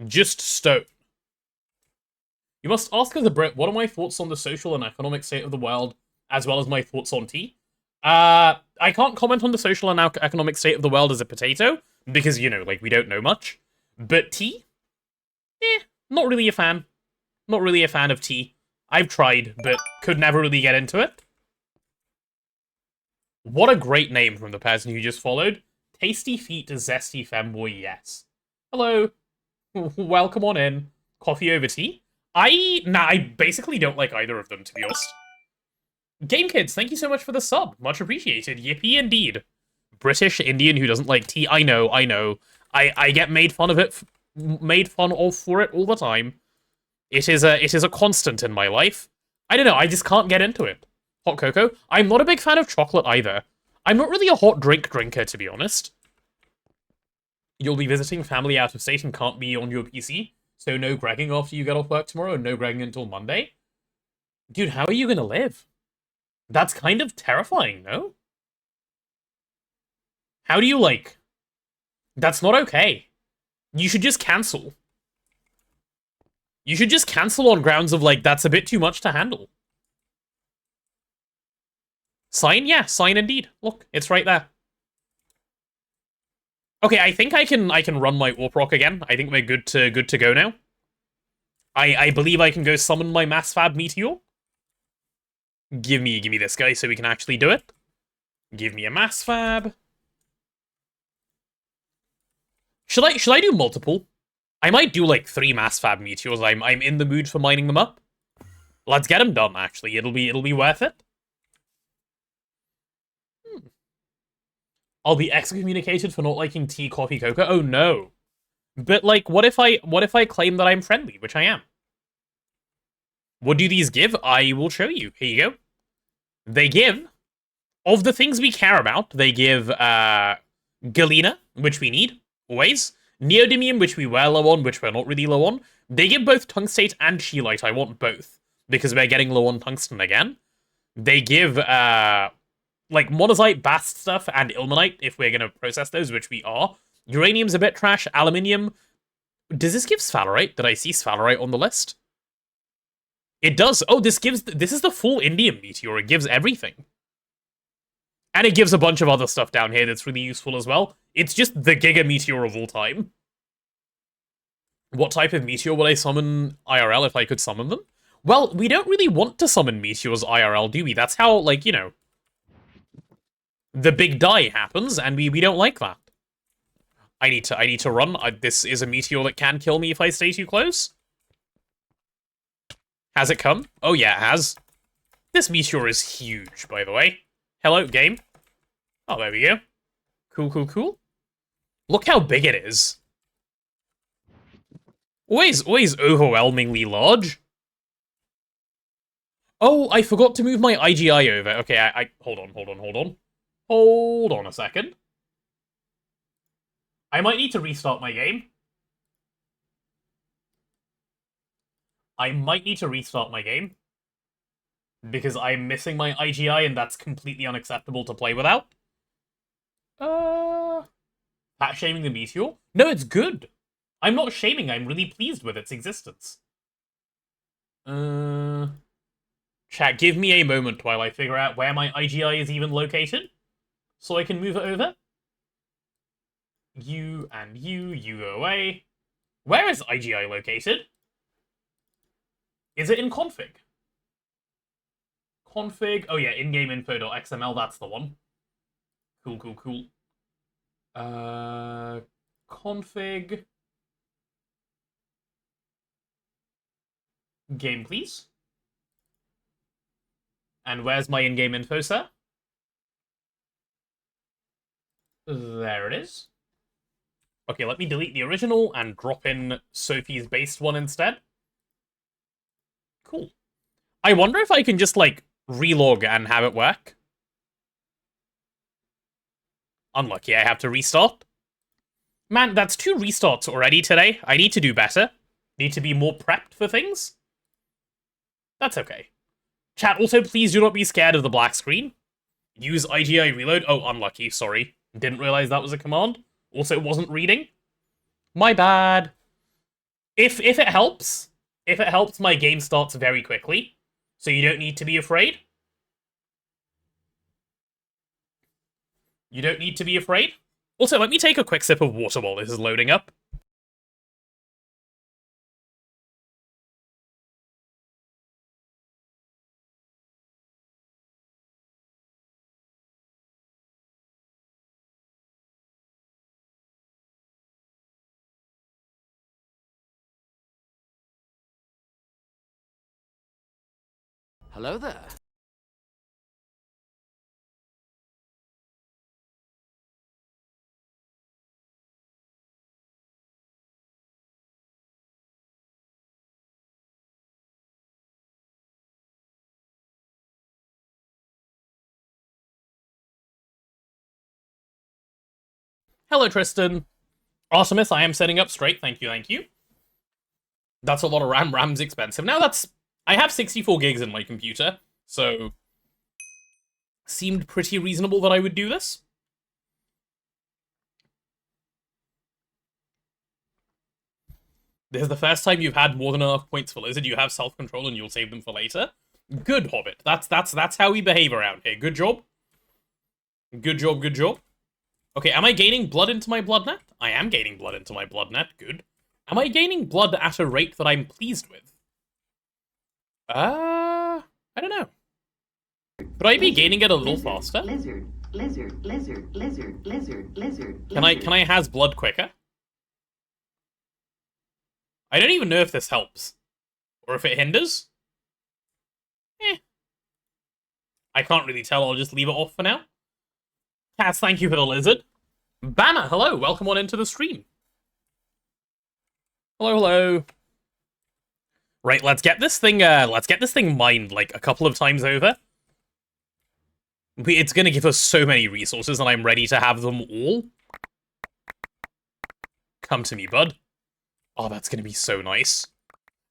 Just stone. You must ask as a Brit, what are my thoughts on the social and economic state of the world, as well as my thoughts on tea? I can't comment on the social and economic state of the world as a potato, because, you know, like, we don't know much. But tea? Not really a fan. Not really a fan of tea. I've tried, but could never really get into it. What a great name from the person who just followed. Tasty feet, zesty femboy, yes. Hello. Welcome on in. Coffee over tea? I basically don't like either of them, to be honest. Game Kids, thank you so much for the sub. Much appreciated. Yippee indeed. British Indian who doesn't like tea. I know. I get made fun of it, for it all the time. It is a constant in my life. I don't know, I just can't get into it. Hot cocoa? I'm not a big fan of chocolate either. I'm not really a hot drink drinker, to be honest. You'll be visiting family out of state and can't be on your PC, so no gregging after you get off work tomorrow and no gregging until Monday? Dude, how are you gonna live? That's kind of terrifying, no? How do you, like... That's not okay. You should just cancel. You should just cancel on grounds of, like, that's a bit too much to handle. Sign? Yeah, sign indeed. Look, it's right there. Okay, I think I can run my Orproc again. I think we're good to go now. I believe I can go summon my mass fab Meteor. Give me this guy so we can actually do it. Give me a mass fab. Should I do multiple? I might do like 3 mass fab meteors. I'm in the mood for mining them up. Let's get them done. Actually, it'll be worth it. I'll be excommunicated for not liking tea, coffee, cocoa. Oh no! But like, what if I claim that I'm friendly, which I am? What do these give? I will show you. Here you go. They give, of the things we care about, they give galena, which we need always. Neodymium, which we were low on, which we're not really low on. They give both tungstate and scheelite. I want both, because we're getting low on tungsten again. They give, like, monazite, bast stuff, and ilmenite, if we're gonna process those, which we are. Uranium's a bit trash. Aluminium. Does this give sphalerite? Did I see sphalerite on the list? It does. Oh, this is the full indium meteor. It gives everything. And it gives a bunch of other stuff down here that's really useful as well. It's just the Giga Meteor of all time. What type of meteor would I summon IRL if I could summon them? Well, we don't really want to summon meteors IRL, do we? That's how, like, you know, the big die happens, and we don't like that. I need to run. This is a meteor that can kill me if I stay too close. Has it come? Oh yeah, it has. This meteor is huge, by the way. Hello, game. Oh, there we go. Cool, cool, cool. Look how big it is. Always overwhelmingly large. Oh, I forgot to move my IGI over. Okay, hold on. Hold on a second. I might need to restart my game. Because I'm missing my IGI and that's completely unacceptable to play without. Fat shaming the Meteor? No, it's good. I'm not shaming, I'm really pleased with its existence. Chat, give me a moment while I figure out where my IGI is even located, so I can move it over. You and you go away. Where is IGI located? Is it in config? Config, oh yeah, in-game info.xml, that's the one. Cool, cool, cool. Config. Game, please. And where's my in-game info, sir? There it is. Okay, let me delete the original and drop in Sophie's based one instead. Cool. I wonder if I can just, like, relog and have it work. Unlucky, I have to restart. Man, that's 2 restarts already today. I need to do better. Need to be more prepped for things. That's okay. Chat, also, please do not be scared of the black screen. Use IGI reload. Oh, unlucky, sorry. Didn't realize that was a command. Also, it wasn't reading. My bad. If it helps, my game starts very quickly, so you don't need to be afraid. You don't need to be afraid. Also, let me take a quick sip of water while this is loading up. Hello there. Hello, Tristan. Artemis, I am setting up straight. Thank you, thank you. That's a lot of RAM. RAM's expensive. Now I have 64 gigs in my computer, so seemed pretty reasonable that I would do this. This is the first time you've had more than enough points for Lizard. You have self-control and you'll save them for later. Good, Hobbit. That's how we behave around here. Good job. Good job, good job. Okay, am I gaining blood into my blood net? I am gaining blood into my blood net. Good. Am I gaining blood at a rate that I'm pleased with? I don't know. Could I be gaining it a little faster? Lizard. Can I has blood quicker? I don't even know if this helps. Or if it hinders. I can't really tell, I'll just leave it off for now. Cats, thank you for the lizard. Banner, hello, welcome on into the stream. Hello, hello. Right, let's get this thing mined like a couple of times over. It's gonna give us so many resources and I'm ready to have them all. Come to me, bud. Oh, that's gonna be so nice.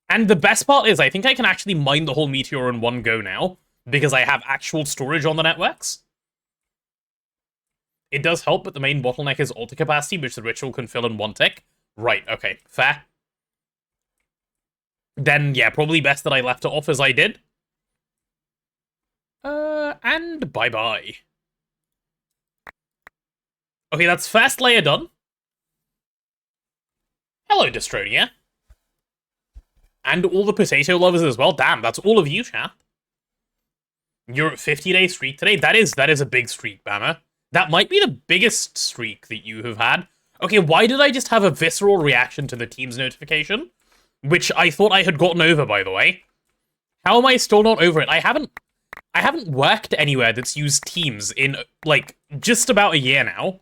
And the best part is, I think I can actually mine the whole Meteor in one go now, because I have actual storage on the networks. It does help, but the main bottleneck is altar capacity, which the ritual can fill in one tick. Right, okay, fair. Then, yeah, probably best that I left it off as I did. And bye-bye. Okay, that's first layer done. Hello, Destronia. And all the potato lovers as well. Damn, that's all of you, chat. You're at 50-day streak today. That is a big streak, Bammer. That might be the biggest streak that you have had. Okay, why did I just have a visceral reaction to the Teams notification? Which I thought I had gotten over, by the way. How am I still not over it? I I haven't worked anywhere that's used Teams in, like, just about a year now.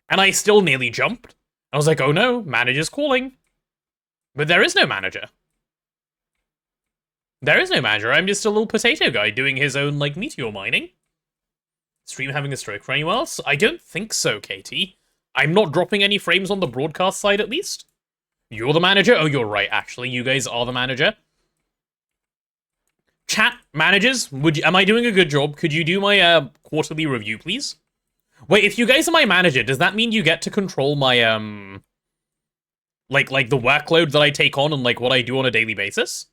And I still nearly jumped. I was like, oh no, manager's calling. But there is no manager. There is no manager. I'm just a little potato guy doing his own, like, Meteor mining. Stream having a stroke for anyone else? I don't think so, Katie. I'm not dropping any frames on the broadcast side, at least. You're the manager? Oh, you're right, actually. You guys are the manager. Chat, managers, am I doing a good job? Could you do my quarterly review, please? Wait, if you guys are my manager, does that mean you get to control my, like the workload that I take on and, like, what I do on a daily basis?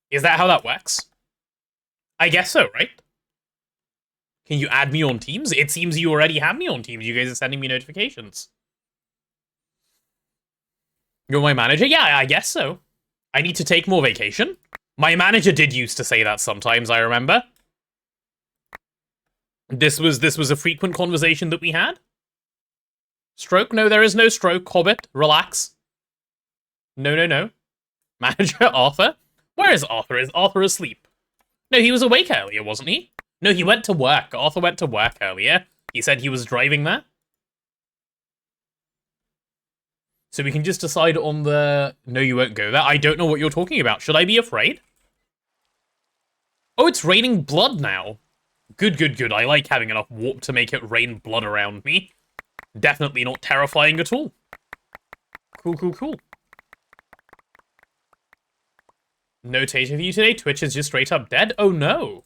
Is that how that works? I guess so, right? Can you add me on Teams? It seems you already have me on Teams. You guys are sending me notifications. You're my manager? Yeah, I guess so. I need to take more vacation. My manager did used to say that sometimes, I remember. This was a frequent conversation that we had. Stroke? No, there is no stroke, Hobbit. Relax. No, no, no. Manager Arthur? Where is Arthur? Is Arthur asleep? No, he was awake earlier, wasn't he? No, he went to work. Arthur went to work earlier. He said he was driving there. So we can just decide on the... No, you won't go there. I don't know what you're talking about. Should I be afraid? Oh, it's raining blood now. Good, good, good. I like having enough warp to make it rain blood around me. Definitely not terrifying at all. Cool, cool, cool. No Tate of you today? Twitch is just straight up dead? Oh no.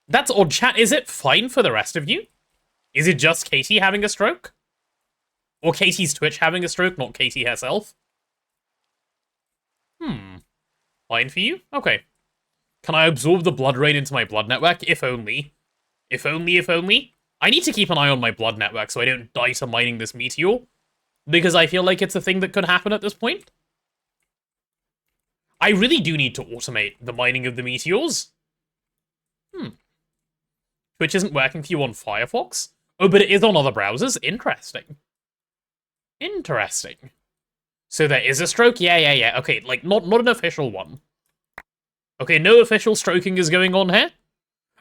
That's odd, chat. Is it fine for the rest of you? Is it just Katie having a stroke? Or Katie's Twitch having a stroke, not Katie herself? Fine for you? Okay. Can I absorb the blood rain into my blood network? If only. If only, if only. I need to keep an eye on my blood network so I don't die to mining this meteor. Because I feel like it's a thing that could happen at this point. I really do need to automate the mining of the meteors. Twitch isn't working for you on Firefox? Oh, but it is on other browsers? Interesting. Interesting. So there is a stroke? Yeah. Okay, like, not an official one. Okay, no official stroking is going on here.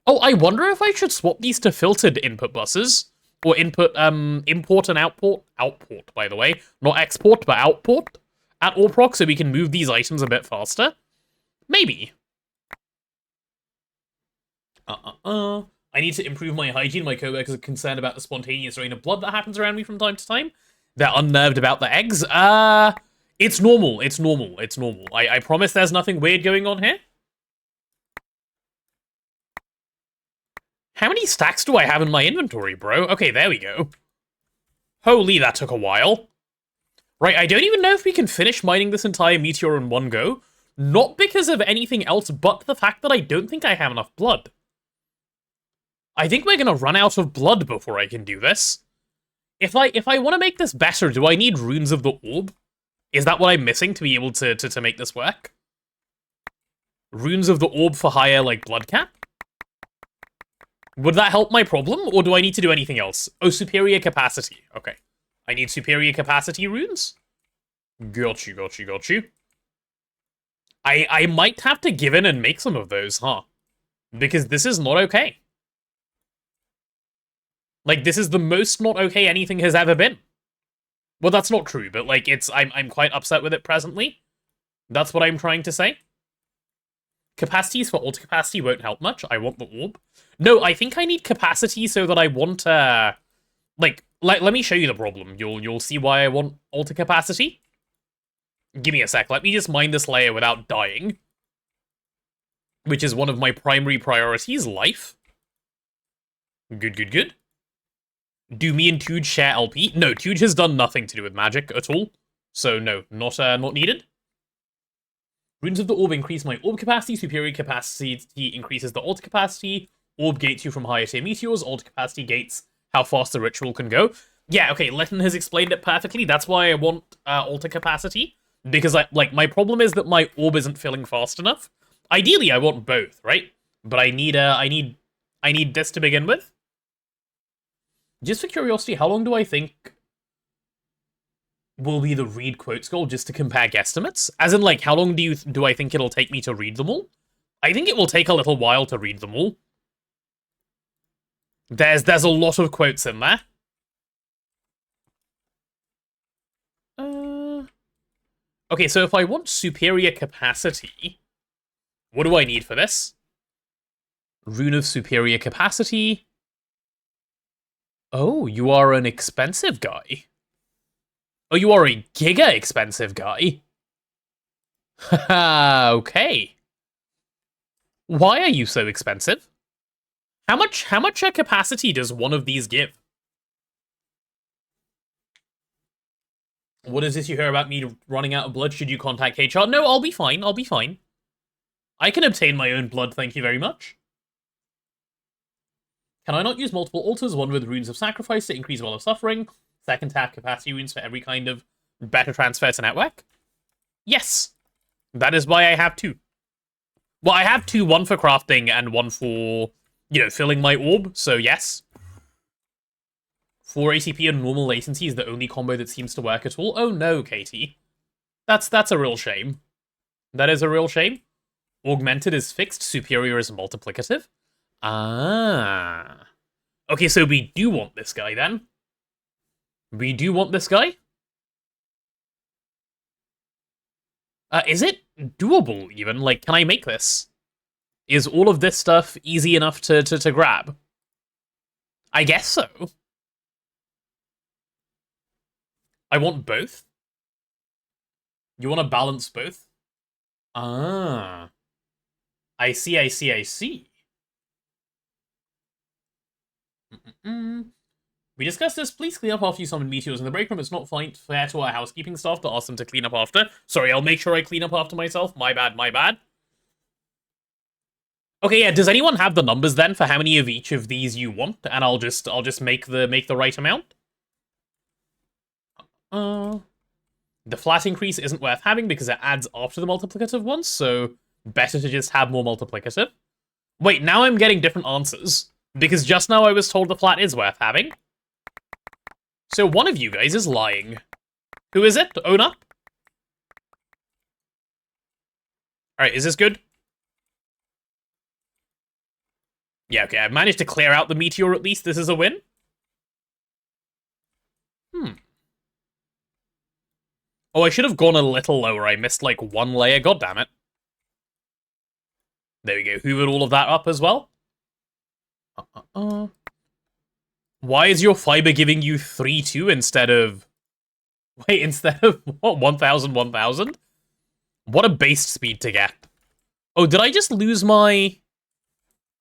Oh, I wonder if I should swap these to filtered input buses. Or input, import and output. Output, by the way. Not export, but output. At all proc, so we can move these items a bit faster. Maybe. I need to improve my hygiene. My coworkers are concerned about the spontaneous rain of blood that happens around me from time to time. They're unnerved about the eggs. It's normal. It's normal. It's normal. I promise there's nothing weird going on here. How many stacks do I have in my inventory, bro? Okay, there we go. Holy, that took a while. Right, I don't even know if we can finish mining this entire meteor in one go. Not because of anything else, but the fact that I don't think I have enough blood. I think we're gonna run out of blood before I can do this. If I want to make this better, do I need runes of the orb? Is that what I'm missing to be able to make this work? Runes of the orb for higher, like, blood cap? Would that help my problem, or do I need to do anything else? Oh, superior capacity. Okay. I need superior capacity runes? Got you. I might have to give in and make some of those, huh? Because this is not okay. Like, this is the most not okay anything has ever been. Well, that's not true, but, like, I'm quite upset with it presently. That's what I'm trying to say. Capacities for alter capacity won't help much. I want the orb. No, I think I need capacity so that I want, like, let me show you the problem. You'll see why I want alter capacity. Give me a sec. Let me just mine this layer without dying. Which is one of my primary priorities, life. Good. Do me and Tuge share LP? No, Tuge has done nothing to do with magic at all. So no, not needed. Runes of the orb increase my orb capacity. Superior capacity increases the alter capacity. Orb gates you from higher tier meteors. Alter capacity gates how fast the ritual can go. Yeah, okay, Letton has explained it perfectly. That's why I want alter capacity. Because, my problem is that my orb isn't filling fast enough. Ideally, I want both, right? But I need this to begin with. Just for curiosity, how long do I think will be the read quotes goal just to compare guesstimates? As in, like, how long do I think it'll take me to read them all? I think it will take a little while to read them all. There's a lot of quotes in there. Okay, so if I want superior capacity, what do I need for this? Rune of superior capacity. Oh, you are an expensive guy. Oh, you are a giga expensive guy. Haha, okay. Why are you so expensive? How much capacity does one of these give? What is this you hear about me running out of blood? Should you contact HR? No, I'll be fine. I'll be fine. I can obtain my own blood, thank you very much. Can I not use multiple altars? One with runes of sacrifice to increase well of suffering. Second to have capacity runes for every kind of better transfer to network. Yes. That is why I have two. Well, I have two, one for crafting and one for, you know, filling my orb, so yes. 4 ATP and normal latency is the only combo that seems to work at all. Oh no, Katie. That's a real shame. That is a real shame. Augmented is fixed, superior is multiplicative. Ah. Okay, so we do want this guy then. We do want this guy. Is it doable even? Like, can I make this? Is all of this stuff easy enough to grab? I guess so. I want both. You want to balance both? Ah. I see. We discussed this. Please clean up after you summon meteors in the break room. It's not fair to our housekeeping staff to ask them to clean up after. Sorry, I'll make sure I clean up after myself. My bad. Okay, yeah, does anyone have the numbers then for how many of each of these you want? And I'll just make the right amount. The flat increase isn't worth having because it adds after the multiplicative ones, so better to just have more multiplicative. Wait, now I'm getting different answers. Because just now I was told the flat is worth having. So one of you guys is lying. Who is it? Own up? Alright, is this good? Yeah, okay, I've managed to clear out the meteor at least. This is a win. Oh, I should have gone a little lower. I missed like one layer. God damn it. There we go. Hoovered all of that up as well. Why is your fiber giving you 3-2 instead of... Wait, instead of what? 1,000, 1,000? What a base speed to get. Oh, did I just lose my...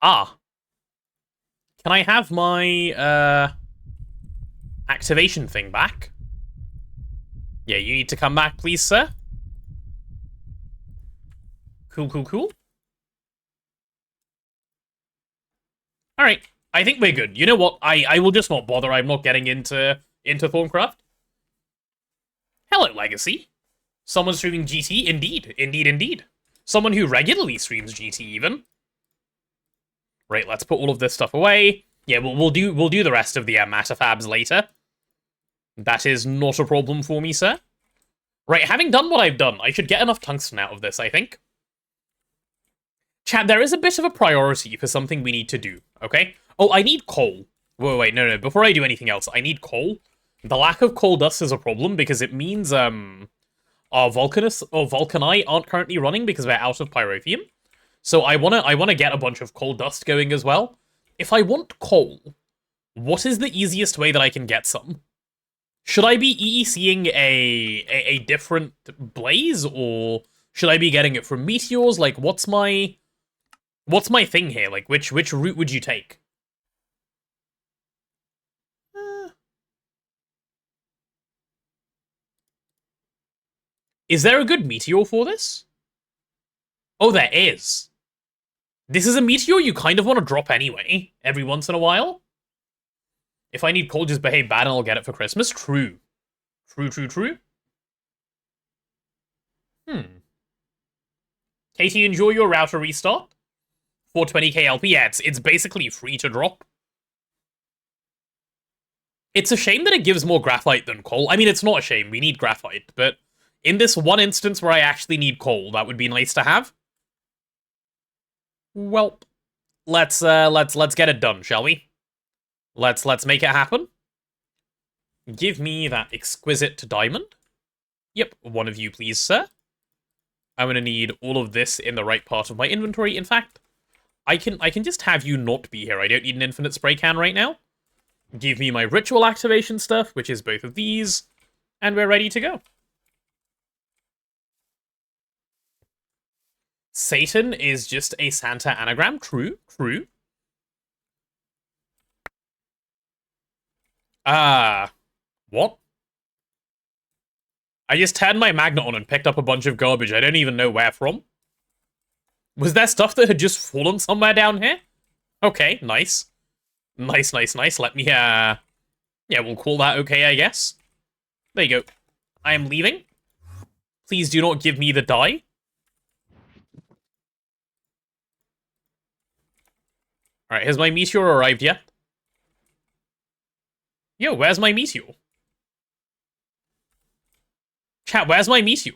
Ah. Can I have my, activation thing back? Yeah, you need to come back, please, sir. Cool. Alright, I think we're good. You know what? I will just not bother. I'm not getting into Thorncraft. Hello, Legacy. Someone streaming GT? Indeed. Someone who regularly streams GT, even. Right, let's put all of this stuff away. Yeah, we'll do the rest of the Matafabs later. That is not a problem for me, sir. Right, having done what I've done, I should get enough tungsten out of this, I think. Chat, there is a bit of a priority for something we need to do, okay? Oh, I need coal. Wait, no, before I do anything else, I need coal. The lack of coal dust is a problem because it means, our Vulcanus or Vulcani aren't currently running because we're out of pyrotheum. So I wanna get a bunch of coal dust going as well. If I want coal, what is the easiest way that I can get some? Should I be EECing a different blaze, or should I be getting it from meteors? Like, what's my thing here? Like, which route would you take? Is there a good meteor for this? Oh, there is. This is a meteor you kind of want to drop anyway, every once in a while. If I need coal, just behave bad and I'll get it for Christmas. True. Katie, enjoy your router restart. 420k LP. Yeah, it's basically free to drop. It's a shame that it gives more graphite than coal. I mean, it's not a shame. We need graphite. But in this one instance where I actually need coal, that would be nice to have. Well, let's get it done, shall we? Let's make it happen. Give me that exquisite diamond. Yep, one of you, please, sir. I'm gonna need all of this in the right part of my inventory. In fact, I can just have you not be here. I don't need an infinite spray can right now. Give me my ritual activation stuff, which is both of these, and we're ready to go. Satan is just a Santa anagram. True, true. What? I just turned my magnet on and picked up a bunch of garbage. I don't even know where from. Was there stuff that had just fallen somewhere down here? Okay, nice. Nice, nice, nice. Let me, yeah, we'll call that okay, I guess. There you go. I am leaving. Please do not give me the die. Alright, has my Meteor arrived yet? Yo, where's my Meteor? Chat, where's my Meteor?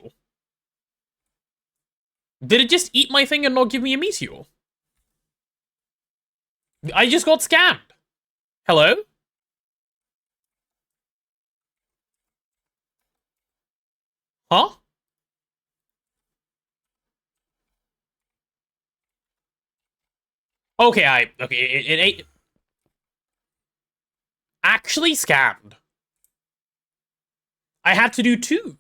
Did it just eat my thing and not give me a Meteor? I just got scammed. Hello? Huh? Okay, it ate. Actually scammed. I had to do 2.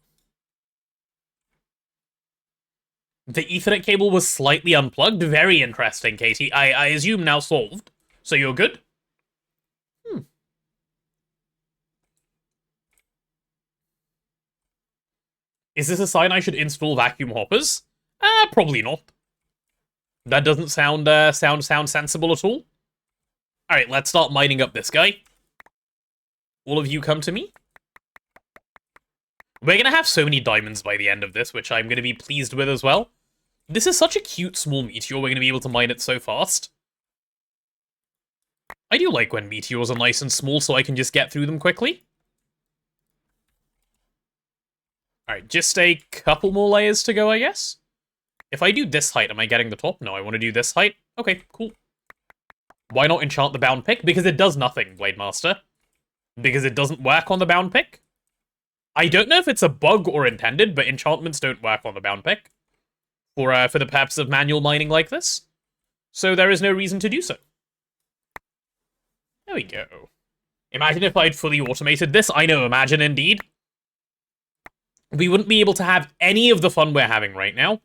The Ethernet cable was slightly unplugged. Very interesting, Katie. I assume now solved. So you're good? Is this a sign I should install vacuum hoppers? Probably not. That doesn't sound sensible at all. Alright, let's start mining up this guy. All of you come to me. We're gonna have so many diamonds by the end of this, which I'm gonna be pleased with as well. This is such a cute small meteor, we're gonna be able to mine it so fast. I do like when meteors are nice and small so I can just get through them quickly. Alright, just a couple more layers to go, I guess. If I do this height, am I getting the top? No, I want to do this height. Okay, cool. Why not enchant the bound pick? Because it does nothing, Blade Master. Because it doesn't work on the bound pick. I don't know if it's a bug or intended, but enchantments don't work on the bound pick. For the purpose of manual mining like this. So there is no reason to do so. There we go. Imagine if I'd fully automated this. I know, imagine indeed. We wouldn't be able to have any of the fun we're having right now.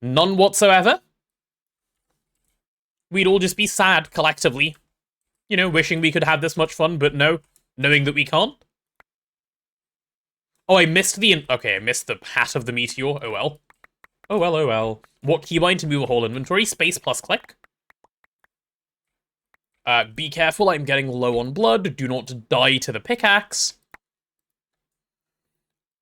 None whatsoever. We'd all just be sad, collectively. You know, wishing we could have this much fun, but no. Knowing that we can't. Oh, I missed the... Okay, I missed the hat of the meteor. Oh well. Oh well, oh well. What keybind to move a whole inventory? Space plus click. Be careful, I'm getting low on blood. Do not die to the pickaxe.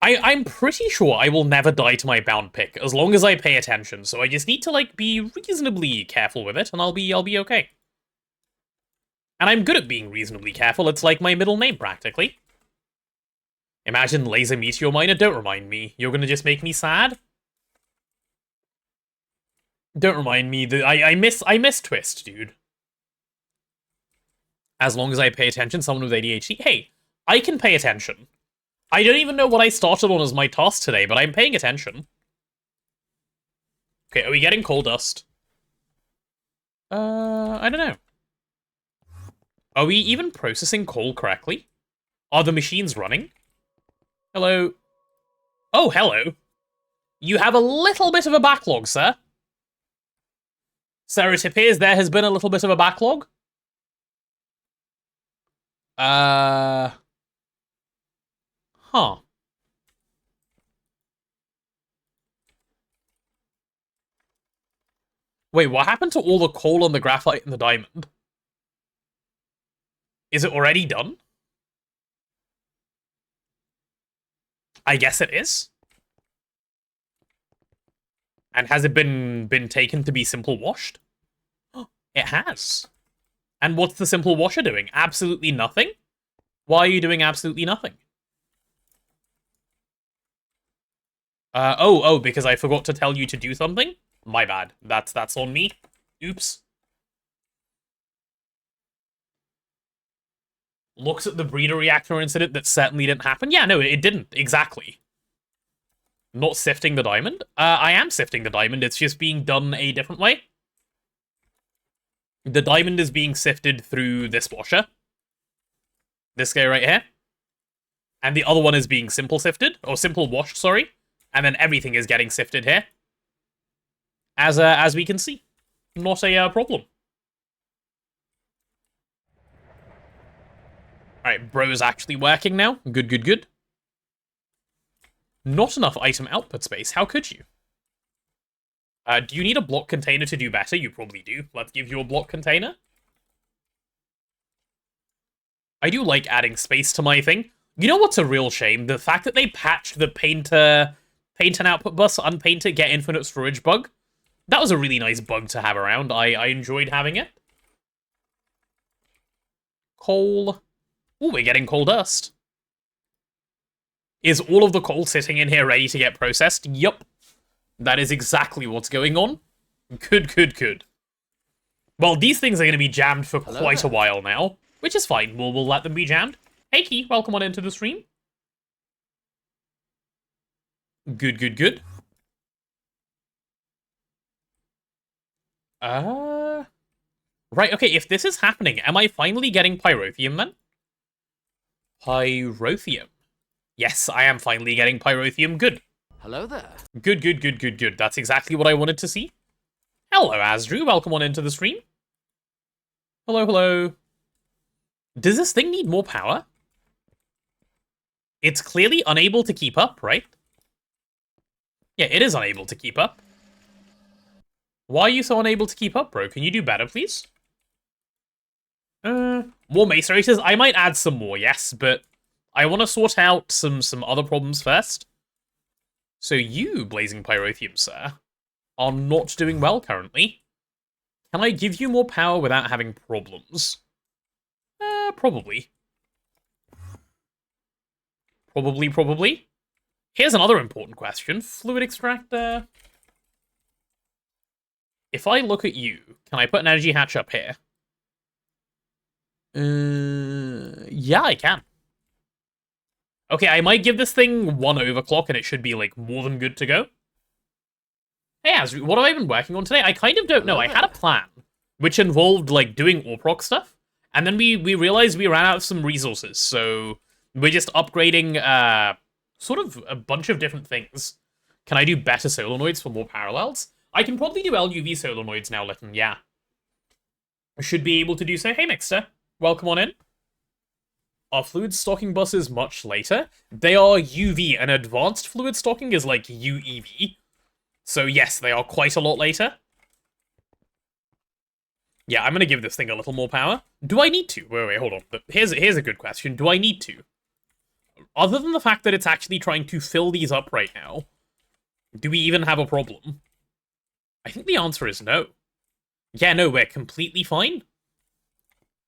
I'm pretty sure I will never die to my bound pick, as long as I pay attention, so I just need to, like, be reasonably careful with it, and I'll be okay. And I'm good at being reasonably careful, it's like my middle name, practically. Imagine Laser Meteor Miner, don't remind me. You're gonna just make me sad? Don't remind me that I miss Twist, dude. As long as I pay attention, someone with ADHD. Hey, I can pay attention. I don't even know what I started on as my task today, but I'm paying attention. Okay, are we getting coal dust? I don't know. Are we even processing coal correctly? Are the machines running? Hello? Oh, hello. You have a little bit of a backlog, sir. Sir, it appears there has been a little bit of a backlog. Huh. Wait, what happened to all the coal and the graphite and the diamond? Is it already done? I guess it is. And has it been taken to be simple washed? It has. And what's the simple washer doing? Absolutely nothing? Why are you doing absolutely nothing? Oh, because I forgot to tell you to do something? My bad. That's on me. Oops. Looks at the breeder reactor incident that certainly didn't happen. Yeah, no, it didn't. Exactly. Not sifting the diamond? I am sifting the diamond. It's just being done a different way. The diamond is being sifted through this washer. This guy right here. And the other one is being simple sifted. Or simple washed, sorry. And then everything is getting sifted here. As we can see. Not a problem. Alright, bro's actually working now. Good, good, good. Not enough item output space. How could you? Do you need a block container to do better? You probably do. Let's give you a block container. I do like adding space to my thing. You know what's a real shame? The fact that they patched the paint an output bus, unpaint it, get infinite storage bug. That was a really nice bug to have around. I enjoyed having it. Coal. Ooh, we're getting coal dust. Is all of the coal sitting in here ready to get processed? Yup. That is exactly what's going on. Good, good, good. Well, these things are going to be jammed for quite a while now, which is fine. We'll let them be jammed. Hey, Key, welcome on into the stream. Good, good, good. Right, okay, if this is happening, am I finally getting pyrotheum then? Pyrotheum. Yes, I am finally getting pyrotheum. Good. Hello there. Good, good, good, good, good. That's exactly what I wanted to see. Hello, HypeSrv. Welcome on into the stream. Hello, hello. Does this thing need more power? It's clearly unable to keep up, right? Yeah, it is unable to keep up. Why are you so unable to keep up, bro? Can you do better, please? More mace races? I might add some more, yes, but I want to sort out some other problems first. So you, Blazing Pyrotheum, sir, are not doing well currently. Can I give you more power without having problems? Probably. Probably. Here's another important question. Fluid extractor. If I look at you, can I put an energy hatch up here? Yeah, I can. Okay, I might give this thing 1 overclock and it should be, like, more than good to go. Hey, HypeSrv, what have I been working on today? I kind of don't know. I had a plan, which involved, like, doing AWPROC stuff, and then we realized we ran out of some resources, so we're just upgrading, sort of a bunch of different things. Can I do better solenoids for more parallels? I can probably do LuV solenoids now, Lytton, yeah. I should be able to do so. Hey, Mixter, welcome on in. Are fluid stocking buses much later? They are UV, and advanced fluid stocking is like UEV. So yes, they are quite a lot later. Yeah, I'm gonna give this thing a little more power. Do I need to? Wait, hold on. But here's a good question. Do I need to? Other than the fact that it's actually trying to fill these up right now, do we even have a problem? I think the answer is no. Yeah, no, we're completely fine.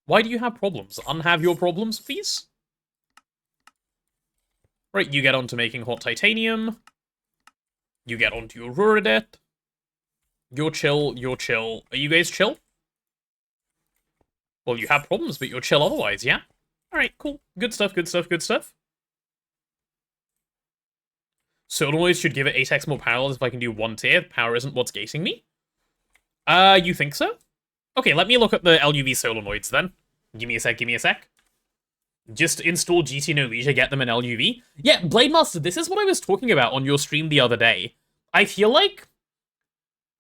Why do you have problems? Unhave your problems, please. Right, you get on to making hot titanium. You get onto your Ruridit. You're chill, you're chill. Are you guys chill? Well, you have problems, but you're chill otherwise, yeah? Alright, cool. Good stuff, good stuff, good stuff. Solenoids should give it 8x more parallels if I can do 1 tier. Power isn't what's gating me. You think so? Okay, let me look at the LuV solenoids then. Give me a sec, give me a sec. Just install GTNH, get them in LuV. Yeah, Blademaster, this is what I was talking about on your stream the other day. I feel like...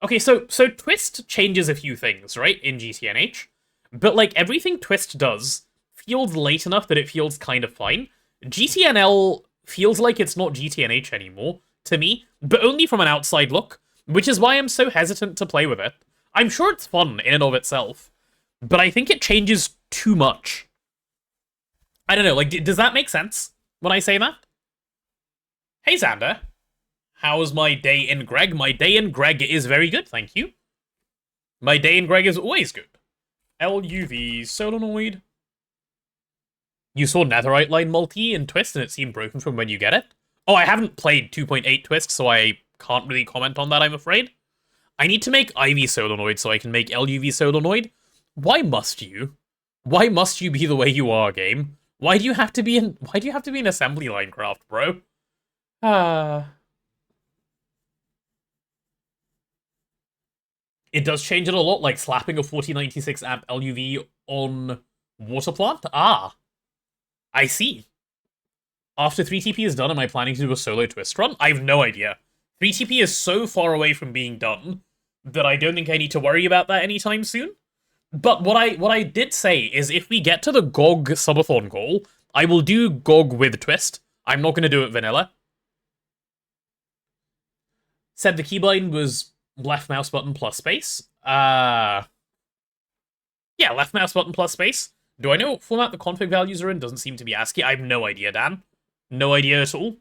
Okay, so Twist changes a few things, right, in GTNH. But, like, everything Twist does feels late enough that it feels kind of fine. GTNL feels like it's not GTNH anymore, to me, but only from an outside look, which is why I'm so hesitant to play with it. I'm sure it's fun in and of itself, but I think it changes too much. I don't know, like, does that make sense when I say that? Hey, Xander. How's my day in Greg? My day in Greg is very good, thank you. My day in Greg is always good. LuV solenoid. You saw Netherite line multi in Twist and it seemed broken from when you get it? Oh, I haven't played 2.8 Twist, so I can't really comment on that, I'm afraid. I need to make IV solenoid so I can make LuV solenoid. Why must you? Why must you be the way you are, game? Why do you have to be an assembly line craft, bro? It does change it a lot, like slapping a 4096 amp LuV on water plant. Ah, I see. After 3TP is done, am I planning to do a solo twist run? I have no idea. 3TP is so far away from being done that I don't think I need to worry about that anytime soon. But what I did say is if we get to the GOG subathon goal, I will do GOG with twist. I'm not going to do it vanilla. Said the keybind was left mouse button plus space. Yeah, left mouse button plus space. Do I know what format the config values are in? Doesn't seem to be ASCII. I have no idea, Dan. No idea at all.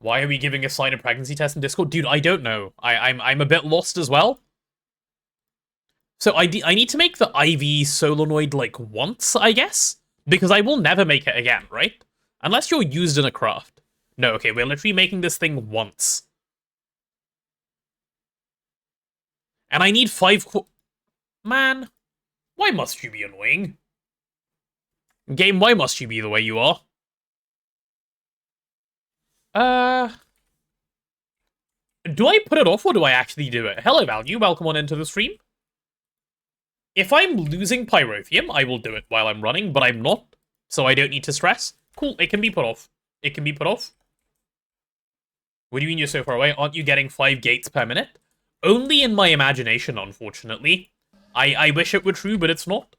Why are we giving a sign of pregnancy test in Discord? Dude, I don't know. I'm a bit lost as well. So I need to make the IV solenoid, like, once, I guess? Because I will never make it again, right? Unless you're used in a craft. No, okay, we're literally making this thing once. And I need 5 Man, why must you be annoying? Game, why must you be the way you are? Do I put it off or do I actually do it? Hello, Value, welcome on into the stream. If I'm losing Pyrotheum, I will do it while I'm running, but I'm not, so I don't need to stress. Cool, it can be put off. It can be put off. What do you mean you're so far away? Aren't you getting 5 gates per minute? Only in my imagination, unfortunately. I wish it were true, but it's not.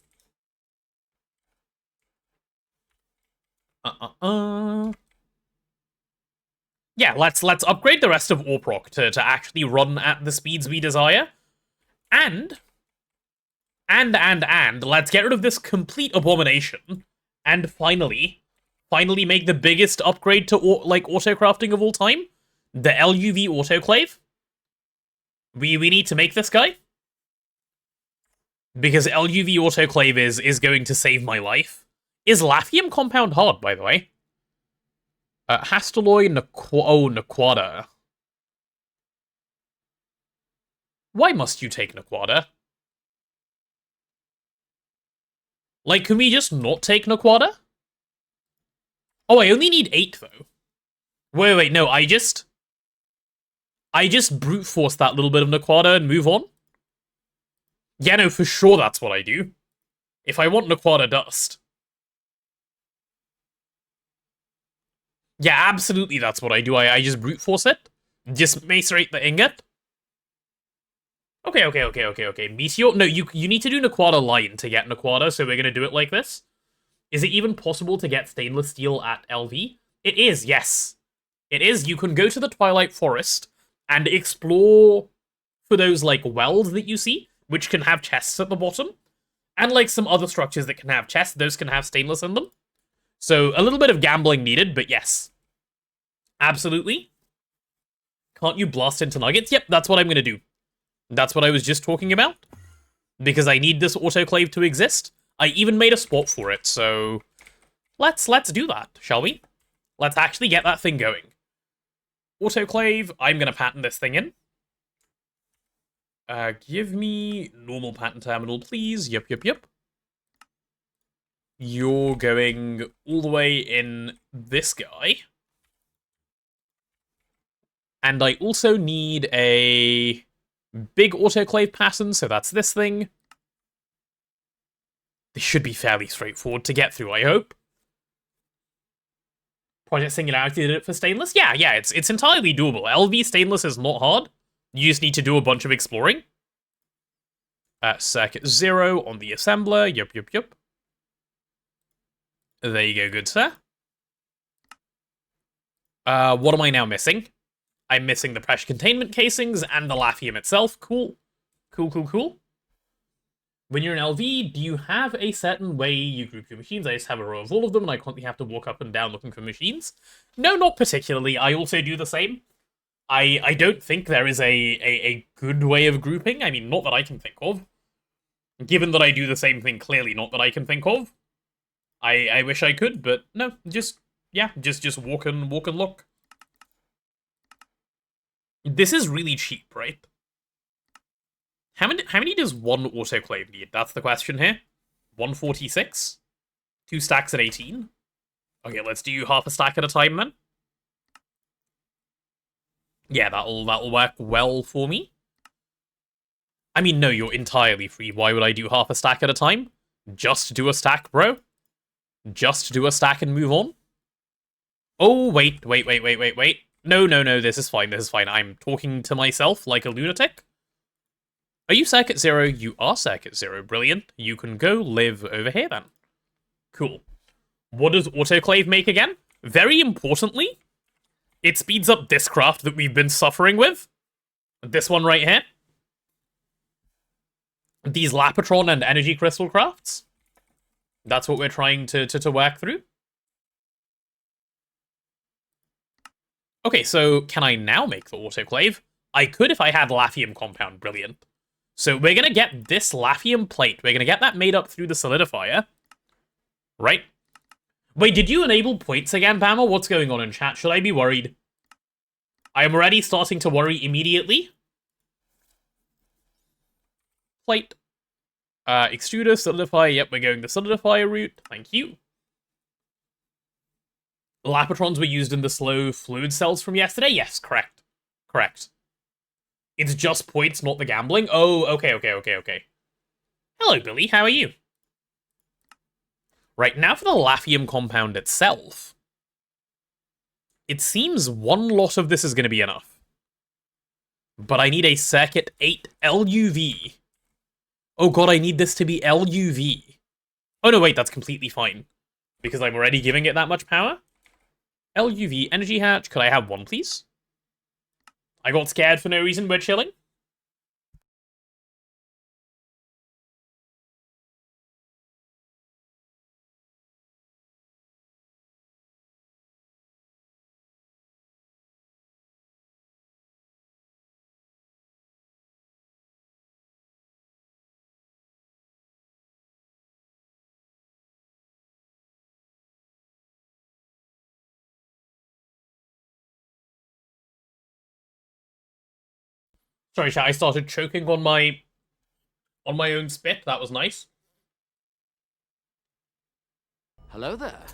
Yeah, let's upgrade the rest of Orproc to actually run at the speeds we desire. And let's get rid of this complete abomination. And finally make the biggest upgrade to auto-crafting of all time. The LuV autoclave. We need to make this guy. Because LuV autoclave is going to save my life. Is Laphium compound hard, by the way? Hastaloy Naquada. Why must you take Naquada? Like, can we just not take Naquada? Oh, I only need 8, though. Wait, no, I just brute force that little bit of Naquada and move on? Yeah, no, for sure that's what I do. If I want Naquada dust. Yeah, absolutely that's what I do. I just brute force it. Just macerate the ingot. Okay. Meteor? No, you need to do Naquada line to get Naquada, so we're gonna do it like this. Is it even possible to get stainless steel at LV? It is, yes. It is. You can go to the Twilight Forest and explore for those, like, wells that you see, which can have chests at the bottom, and, like, some other structures that can have chests. Those can have stainless in them. So, a little bit of gambling needed, but yes. Absolutely. Can't you blast into nuggets? Yep, that's what I'm gonna do. That's what I was just talking about. Because I need this autoclave to exist. I even made a spot for it, so... Let's do that, shall we? Let's actually get that thing going. Autoclave, I'm gonna patent this thing in. Give me normal patent terminal, please. Yep. You're going all the way in this guy. And I also need a big autoclave pattern, so that's this thing. This should be fairly straightforward to get through, I hope. Project Singularity did it for stainless? Yeah, it's entirely doable. LV stainless is not hard. You just need to do a bunch of exploring. Circuit 0 on the assembler. Yep. There you go, good sir. What am I now missing? I'm missing the pressure containment casings and the Laphium itself. Cool. When you're in LV, do you have a certain way you group your machines? I just have a row of all of them, and I constantly have to walk up and down looking for machines. No, not particularly. I also do the same. I don't think there is a good way of grouping. I mean, not that I can think of. Given that I do the same thing, clearly not that I can think of. I wish I could, but no, just walk and look. This is really cheap, right? How many does one autoclave need? That's the question here. 146? 2 stacks at 18? Okay, let's do half a stack at a time then. Yeah, that'll work well for me. I mean, no, you're entirely free. Why would I do half a stack at a time? Just do a stack, bro. Just do a stack and move on. Oh, wait. No, this is fine, I'm talking to myself like a lunatic. Are you circuit 0? You are circuit 0. Brilliant. You can go live over here then. Cool. What does autoclave make again? Very importantly, it speeds up this craft that we've been suffering with. This one right here. These Lapatron and Energy Crystal crafts. That's what we're trying to work through. Okay, so can I now make the autoclave? I could if I had Laphium compound. Brilliant. So we're going to get this Laphium plate. We're going to get that made up through the solidifier. Right? Wait, did you enable points again, Bama? What's going on in chat? Should I be worried? I am already starting to worry immediately. Plate. Extruder, solidifier. Yep, we're going the solidifier route. Thank you. Lapatrons were used in the slow fluid cells from yesterday? Yes, correct. Correct. It's just points, not the gambling? Oh, okay. Hello, Billy. How are you? Right, now for the Laphium compound itself. It seems one lot of this is going to be enough. But I need a circuit 8 LuV. Oh god, I need this to be LuV. Oh no, wait, that's completely fine. Because I'm already giving it that much power. LuV energy hatch. Could I have one, please? I got scared for no reason. We're chilling. Sorry, chat, I started choking on my own spit. That was nice. Hello there.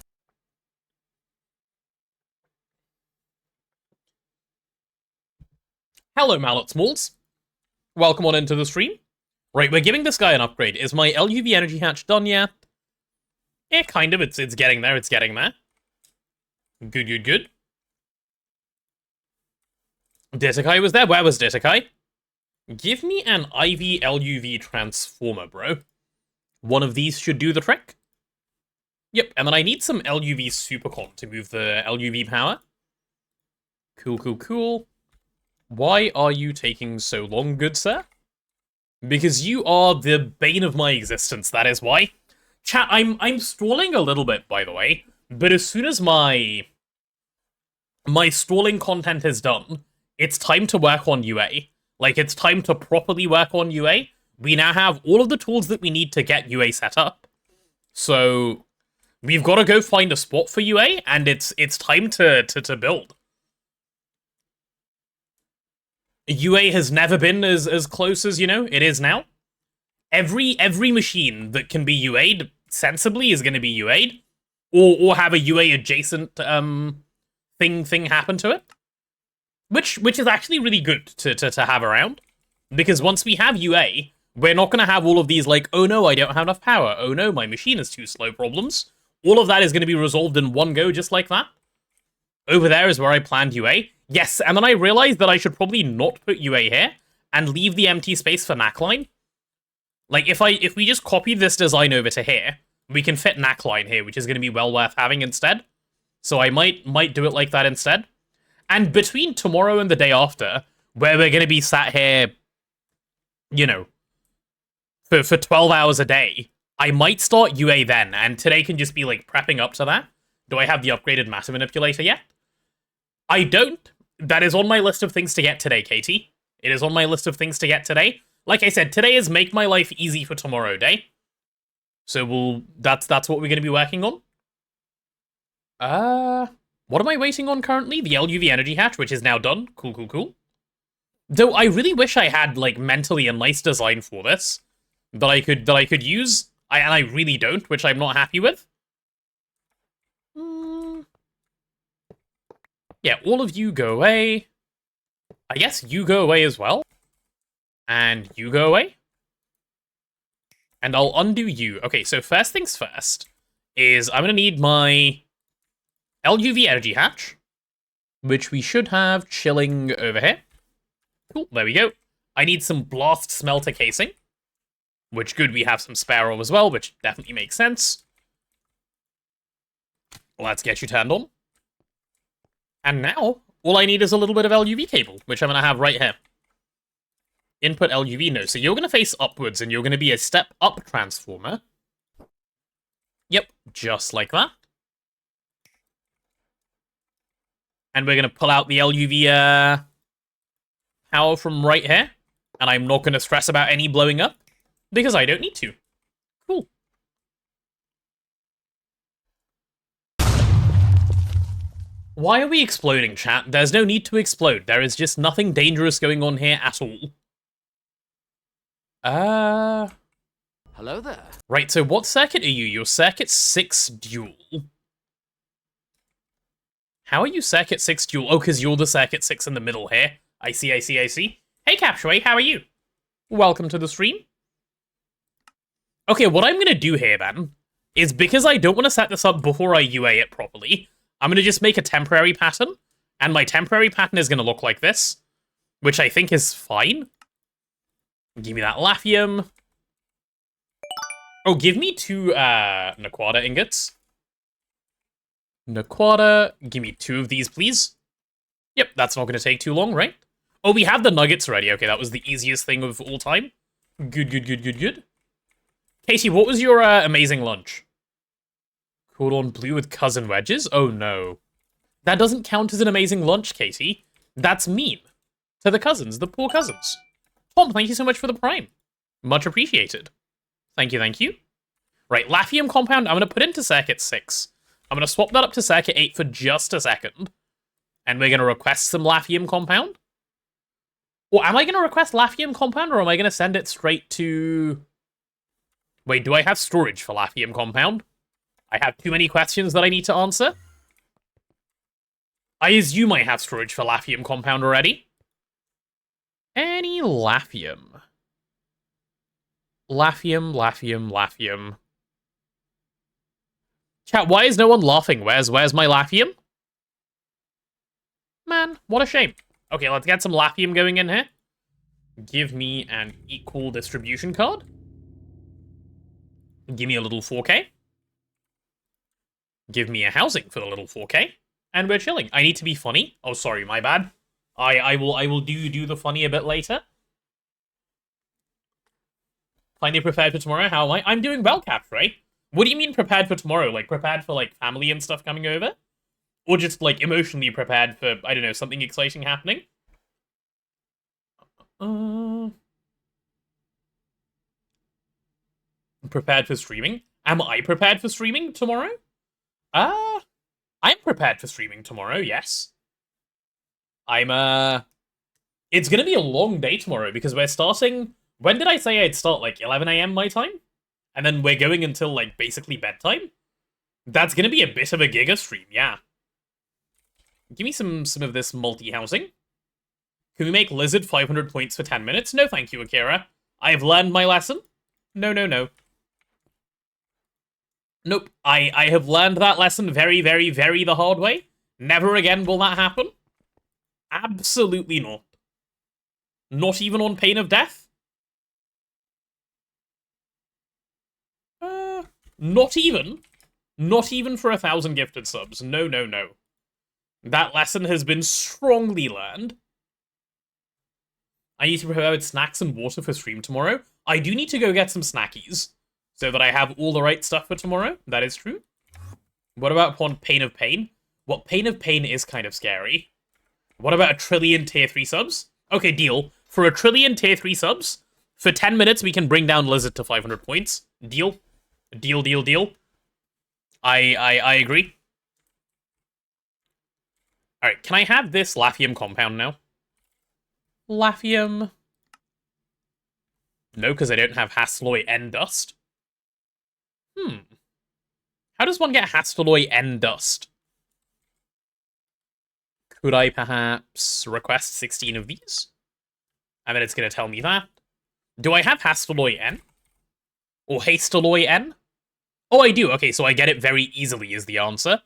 Hello, Mallet Smalls. Welcome on into the stream. Right, we're giving this guy an upgrade. Is my LuV energy hatch done yet? Yeah, kind of. It's getting there. It's getting there. Good. Ditakai was there. Where was Ditakai? Give me an IV LuV transformer, bro. One of these should do the trick. Yep, and then I need some LuV supercon to move the LuV power. Cool. Why are you taking so long, good sir? Because you are the bane of my existence, that is why. Chat, I'm stalling a little bit, by the way, but as soon as my stalling content is done, it's time to work on UA. Like, it's time to properly work on UA. We now have all of the tools that we need to get UA set up. So, we've got to go find a spot for UA, and it's time to build. UA has never been as close as, it is now. Every machine that can be UA'd sensibly is going to be UA'd. Or have a UA adjacent thing happen to it. Which is actually really good to have around. Because once we have UA, we're not going to have all of these like, oh no, I don't have enough power. Oh no, my machine is too slow problems. All of that is going to be resolved in one go just like that. Over there is where I planned UA. Yes, and then I realized that I should probably not put UA here and leave the empty space for Knackline. Like, if we just copy this design over to here, we can fit Knackline here, which is going to be well worth having instead. So I might do it like that instead. And between tomorrow and the day after, where we're going to be sat here, for 12 hours a day, I might start UA then, and today can just be, like, prepping up to that. Do I have the upgraded matter manipulator yet? I don't. That is on my list of things to get today, Katie. It is on my list of things to get today. Like I said, today is make my life easy for tomorrow day. So that's what we're going to be working on. What am I waiting on currently? The LuV energy hatch, which is now done. Cool. Though I really wish I had, like, mentally a nice design for this that I could use, and I really don't, which I'm not happy with. Yeah, all of you go away. I guess you go away as well. And you go away. And I'll undo you. Okay, so first things first is I'm going to need my LuV energy hatch, which we should have chilling over here. Cool, there we go. I need some blast smelter casing, which good, we have some spare of as well, which definitely makes sense. Let's get you turned on. And now, all I need is a little bit of LuV cable, which I'm going to have right here. Input LuV, no. So you're going to face upwards, and you're going to be a step-up transformer. Yep, just like that. And we're going to pull out the LuV power from right here. And I'm not going to stress about any blowing up, because I don't need to. Cool. Why are we exploding, chat? There's no need to explode. There is just nothing dangerous going on here at all. Hello there. Right, so what circuit are you? You're circuit 6 dual. How are you circuit 6 dual? Oh, because you're the circuit 6 in the middle here. I see. Hey, Capshuay, how are you? Welcome to the stream. Okay, what I'm going to do here, then, is because I don't want to set this up before I UA it properly, I'm going to just make a temporary pattern, and my temporary pattern is going to look like this, which I think is fine. Give me that Laphium. Oh, give me 2 Naquata ingots. Naquata, give me 2 of these, please. Yep, that's not going to take too long, right? Oh, we have the nuggets ready. Okay, that was the easiest thing of all time. Good. Katie, what was your amazing lunch? Cordon bleu with cousin wedges? Oh, no. That doesn't count as an amazing lunch, Katie. That's mean. To the cousins, the poor cousins. Tom, thank you so much for the prime. Much appreciated. Thank you. Right, Laphium compound, I'm going to put into circuit 6. I'm going to swap that up to circuit 8 for just a second. And we're going to request some Laphium compound. Or am I going to request Laphium compound, or am I going to send it straight to... Wait, do I have storage for Laphium compound? I have too many questions that I need to answer. I assume I have storage for Laphium compound already. Any Laphium? Laphium. Chat, why is no one laughing? Where's my Laphium? Man, what a shame. Okay, let's get some Laphium going in here. Give me an equal distribution card. Give me a little 4K. Give me a housing for the little 4K. And we're chilling. I need to be funny. Oh, sorry, my bad. I will do the funny a bit later. Finally prepared for tomorrow. How am I? I'm doing well, Capray. What do you mean prepared for tomorrow? Like, prepared for, like, family and stuff coming over? Or just, like, emotionally prepared for, I don't know, something exciting happening? Prepared for streaming? Am I prepared for streaming tomorrow? I'm prepared for streaming tomorrow, yes. It's gonna be a long day tomorrow, because we're starting... When did I say I'd start? Like, 11 AM my time? And then we're going until, like, basically bedtime? That's gonna be a bit of a giga stream, yeah. Give me some of this multi-housing. Can we make Lizard 500 points for 10 minutes? No thank you, Akira. I have learned my lesson. No. Nope, I have learned that lesson very the hard way. Never again will that happen. Absolutely not. Not even on pain of death? Not even. Not even for 1,000 gifted subs. No. That lesson has been strongly learned. I need to prepare with snacks and water for stream tomorrow. I do need to go get some snackies, so that I have all the right stuff for tomorrow. That is true. What about Pain of Pain? Well, Pain of Pain is kind of scary. What about a trillion tier 3 subs? Okay, deal. For a trillion tier 3 subs, for 10 minutes we can bring down Lizard to 500 points. Deal. Deal. I agree. Alright, can I have this Laphium compound now? Laphium. No, because I don't have Hastelloy N dust. How does one get Hastelloy N dust? Could I perhaps request 16 of these? And then it's going to tell me that. Do I have Hastelloy N? Or Hastelloy N? Oh, I do. Okay, so I get it very easily is the answer.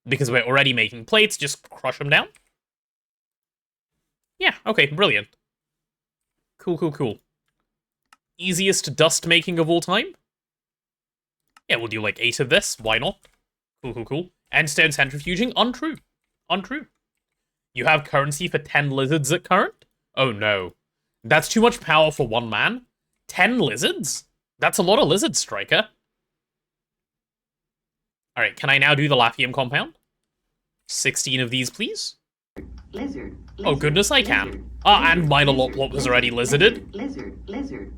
Because we're already making plates, just crush them down. Yeah, okay, brilliant. Cool, cool, cool. Easiest dust making of all time? Yeah, we'll do like 8 of this. Why not? Cool, cool, cool. Endstone centrifuging? Untrue. Untrue. You have currency for 10 lizards at current? Oh no. That's too much power for one man. 10 lizards? That's a lot of lizards, Striker. Alright, can I now do the Laphium compound? 16 of these, please. Lizard. Oh goodness, I can. Ah, and Minor Loplop was already lizarded. Lizard.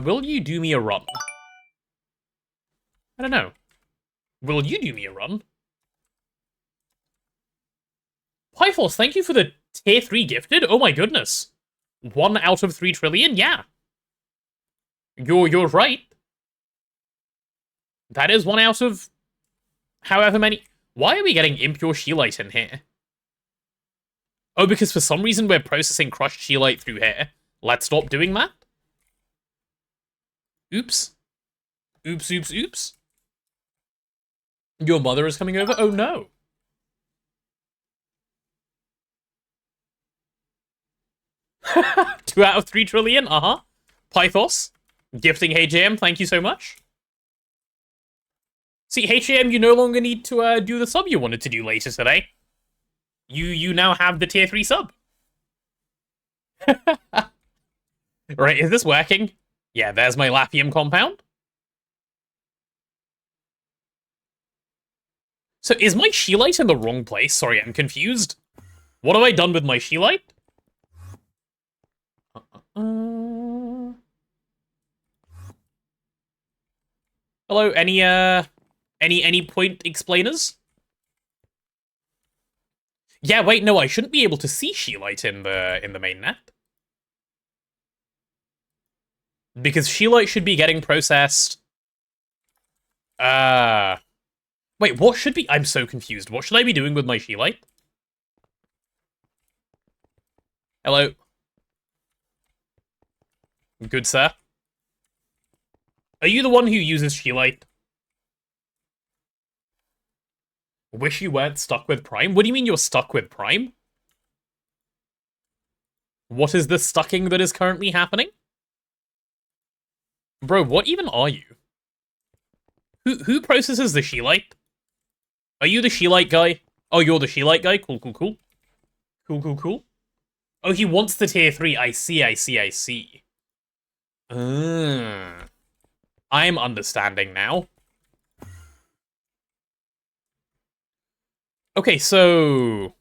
Will you do me a run? I don't know. Will you do me a run? Pythos, thank you for the tier 3 gifted. Oh my goodness. 1 out of 3 trillion? Yeah. You're right. That is 1 out of however many. Why are we getting impure Sheelite in here? Oh, because for some reason we're processing crushed Sheelite through here. Let's stop doing that. Oops. Oops, oops, oops. Your mother is coming over? Oh no. Two out of 3 trillion? Uh-huh. Pythos. Gifting HJM, thank you so much. See, HJM, you no longer need to do the sub you wanted to do later today. You now have the tier 3 sub. Right, is this working? Yeah, there's my Laphium compound. So is my Sheelite in the wrong place? Sorry, I'm confused. What have I done with my Sheelite? Hello, any point explainers? Yeah, wait, no, I shouldn't be able to see Sheelite in the mainnet. Because Sheelite should be getting processed. Wait, what should be? I'm so confused. What should I be doing with my Sheelite? Hello. Good sir. Are you the one who uses Sheelite? Wish you weren't stuck with Prime? What do you mean you're stuck with Prime? What is the stucking that is currently happening? Bro, what even are you? Who processes the Sheelite? Are you the Sheelite guy? Oh, you're the Sheelite guy? Cool, cool, cool. Cool, cool, cool. Oh, he wants the tier 3. I see, I see, I see. I'm understanding now. Okay, so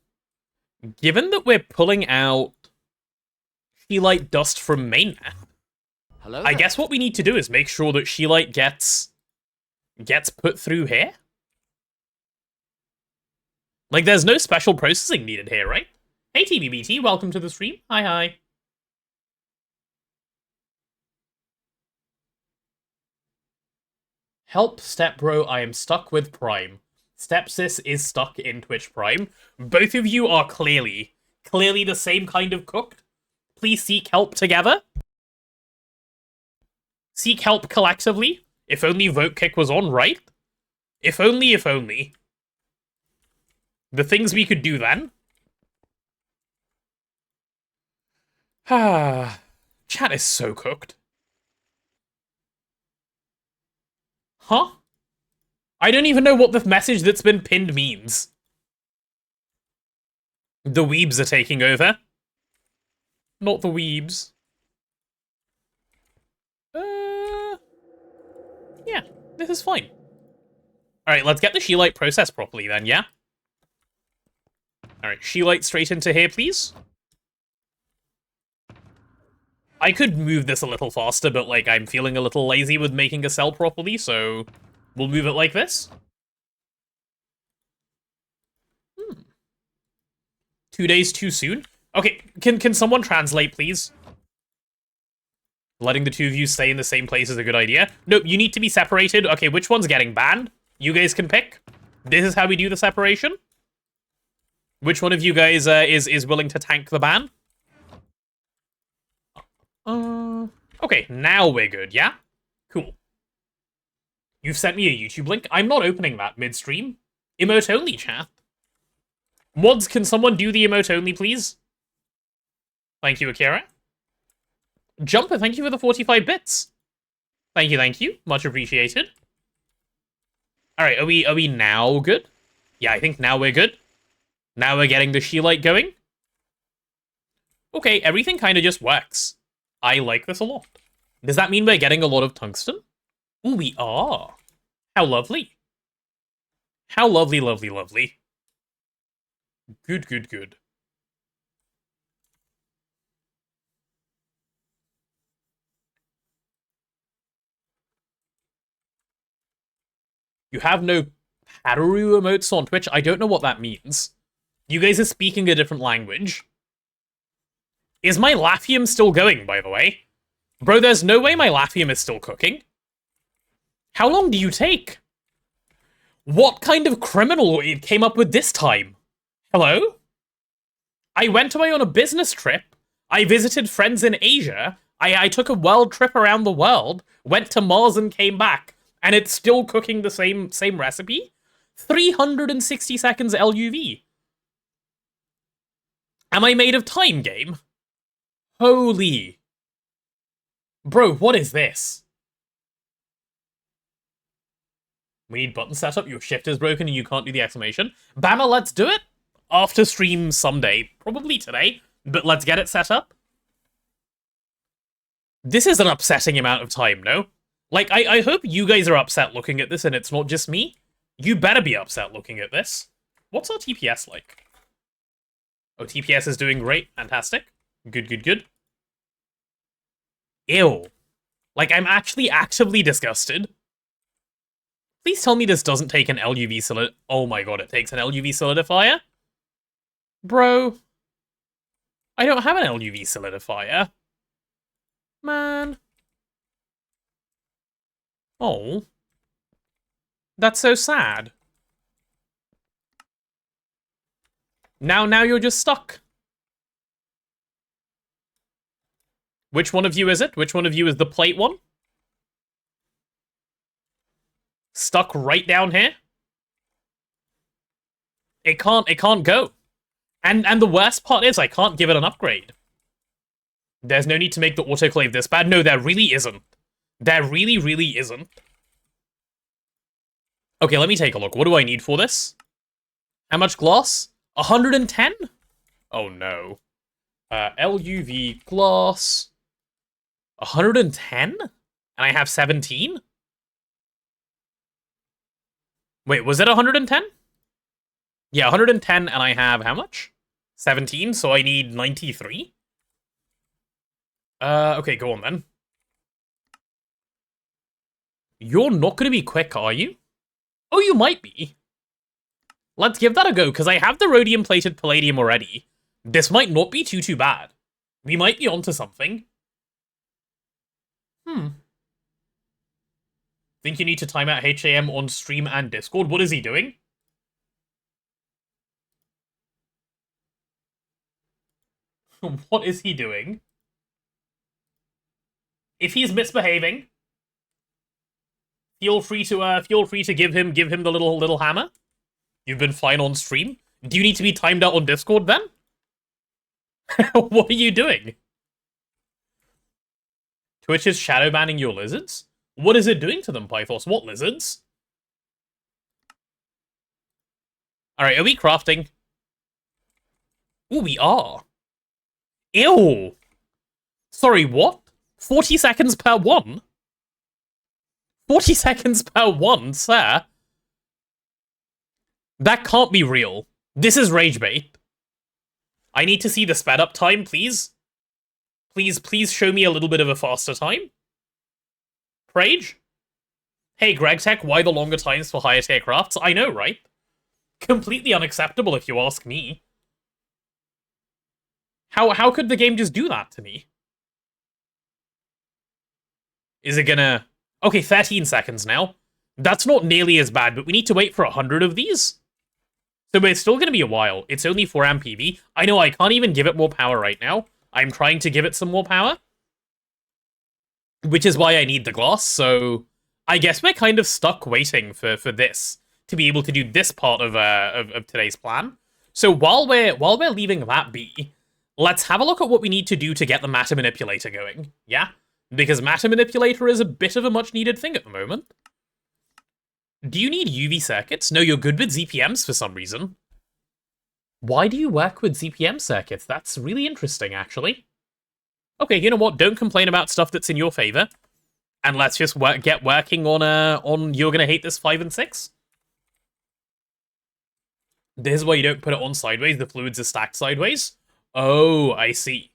given that we're pulling out Sheelite dust from mainnet, Hello I there. guess what we need to do is make sure that Sheelite gets put through here. Like, there's no special processing needed here, right? Hey, TBBT, welcome to the stream. Hi, hi. Help, stepbro, I am stuck with Prime. Stepsis is stuck in Twitch Prime. Both of you are clearly the same kind of cooked. Please seek help together. Seek help collectively. If only Vote Kick was on, right? If only, if only. The things we could do then. Ah, chat is so cooked. Huh? I don't even know what the message that's been pinned means. The weebs are taking over. Not the weebs. Yeah, this is fine. Alright, let's get the Sheelite processed properly then, yeah? Alright, Sheelite straight into here, please. I could move this a little faster, but, like, I'm feeling a little lazy with making a cell properly, so we'll move it like this. 2 days too soon? Okay, can someone translate, please? Letting the two of you stay in the same place is a good idea. Nope, you need to be separated. Okay, which one's getting banned? You guys can pick. This is how we do the separation. Which one of you guys is willing to tank the ban? Okay, now we're good, yeah? Cool. You've sent me a YouTube link. I'm not opening that midstream. Emote only, chat. Mods, can someone do the emote only, please? Thank you, Akira. Jumper, thank you for the 45 bits. Thank you. Much appreciated. Alright, are we now good? Yeah, I think now we're good. Now we're getting the She-Light going. Okay, everything kind of just works. I like this a lot. Does that mean we're getting a lot of tungsten? Ooh, we are. How lovely. How lovely, lovely, lovely. Good. You have no Padaru emotes on Twitch? I don't know what that means. You guys are speaking a different language. Is my Laphium still going, by the way? Bro, there's no way my Laphium is still cooking. How long do you take? What kind of criminal came up with this time? Hello? I went away on a business trip. I visited friends in Asia. I took a world trip around the world, went to Mars and came back, and it's still cooking the same recipe? 360 seconds LUV. Am I made of time, game? Holy. Bro, what is this? We need button setup, your shift is broken and you can't do the exclamation. Bama, let's do it! After stream someday. Probably today, but let's get it set up. This is an upsetting amount of time, no? Like, I hope you guys are upset looking at this and it's not just me. You better be upset looking at this. What's our TPS like? Oh, TPS is doing great. Fantastic. Good. Ew. Like, I'm actually actively disgusted. Please tell me this doesn't take an LUV solid. Oh my god, it takes an LUV solidifier? Bro. I don't have an LUV solidifier. Man. Oh. That's so sad. Now you're just stuck. Which one of you is it? Which one of you is the plate one? Stuck right down here? It can't go. And the worst part is I can't give it an upgrade. There's no need to make the autoclave this bad. No, there really isn't. There really isn't. Okay, let me take a look. What do I need for this? How much glass? 110? Oh no. LUV glass. 110? And I have 17? Wait, was it 110? Yeah, 110 and I have how much? 17, so I need 93? Okay, go on then. You're not gonna be quick, are you? Oh, you might be. Let's give that a go, because I have the rhodium-plated palladium already. This might not be too bad. We might be onto something. Think you need to time out HAM on stream and Discord? What is he doing? What is he doing? If he's misbehaving, feel free to give him the little hammer. You've been fine on stream. Do you need to be timed out on Discord then? What are you doing? Twitch is shadow banning your lizards? What is it doing to them, Pythos? What lizards? Alright, are we crafting? Ooh, we are. Ew! Sorry, what? 40 seconds per one? 40 seconds per one, sir? That can't be real. This is rage bait. I need to see the sped up time, please. Please show me a little bit of a faster time. Prage? Hey, GregTech, why the longer times for higher tier crafts? I know, right? Completely unacceptable if you ask me. How could the game just do that to me? Is it gonna... Okay, 13 seconds now. That's not nearly as bad, but we need to wait for 100 of these. So it's still gonna be a while. It's only 4 amp PV. I know I can't even give it more power right now. I'm trying to give it some more power. Which is why I need the glass, so... I guess we're kind of stuck waiting for this to be able to do this part of today's plan. So while we're leaving that be, let's have a look at what we need to do to get the matter manipulator going. Yeah? Because matter manipulator is a bit of a much needed thing at the moment. Do you need UV circuits? No, you're good with ZPMs for some reason. Why do you work with ZPM circuits? That's really interesting, actually. Okay, you know what? Don't complain about stuff that's in your favor. And let's just get working on You're Gonna Hate This 5 and 6. This is why you don't put it on sideways. The fluids are stacked sideways. Oh, I see.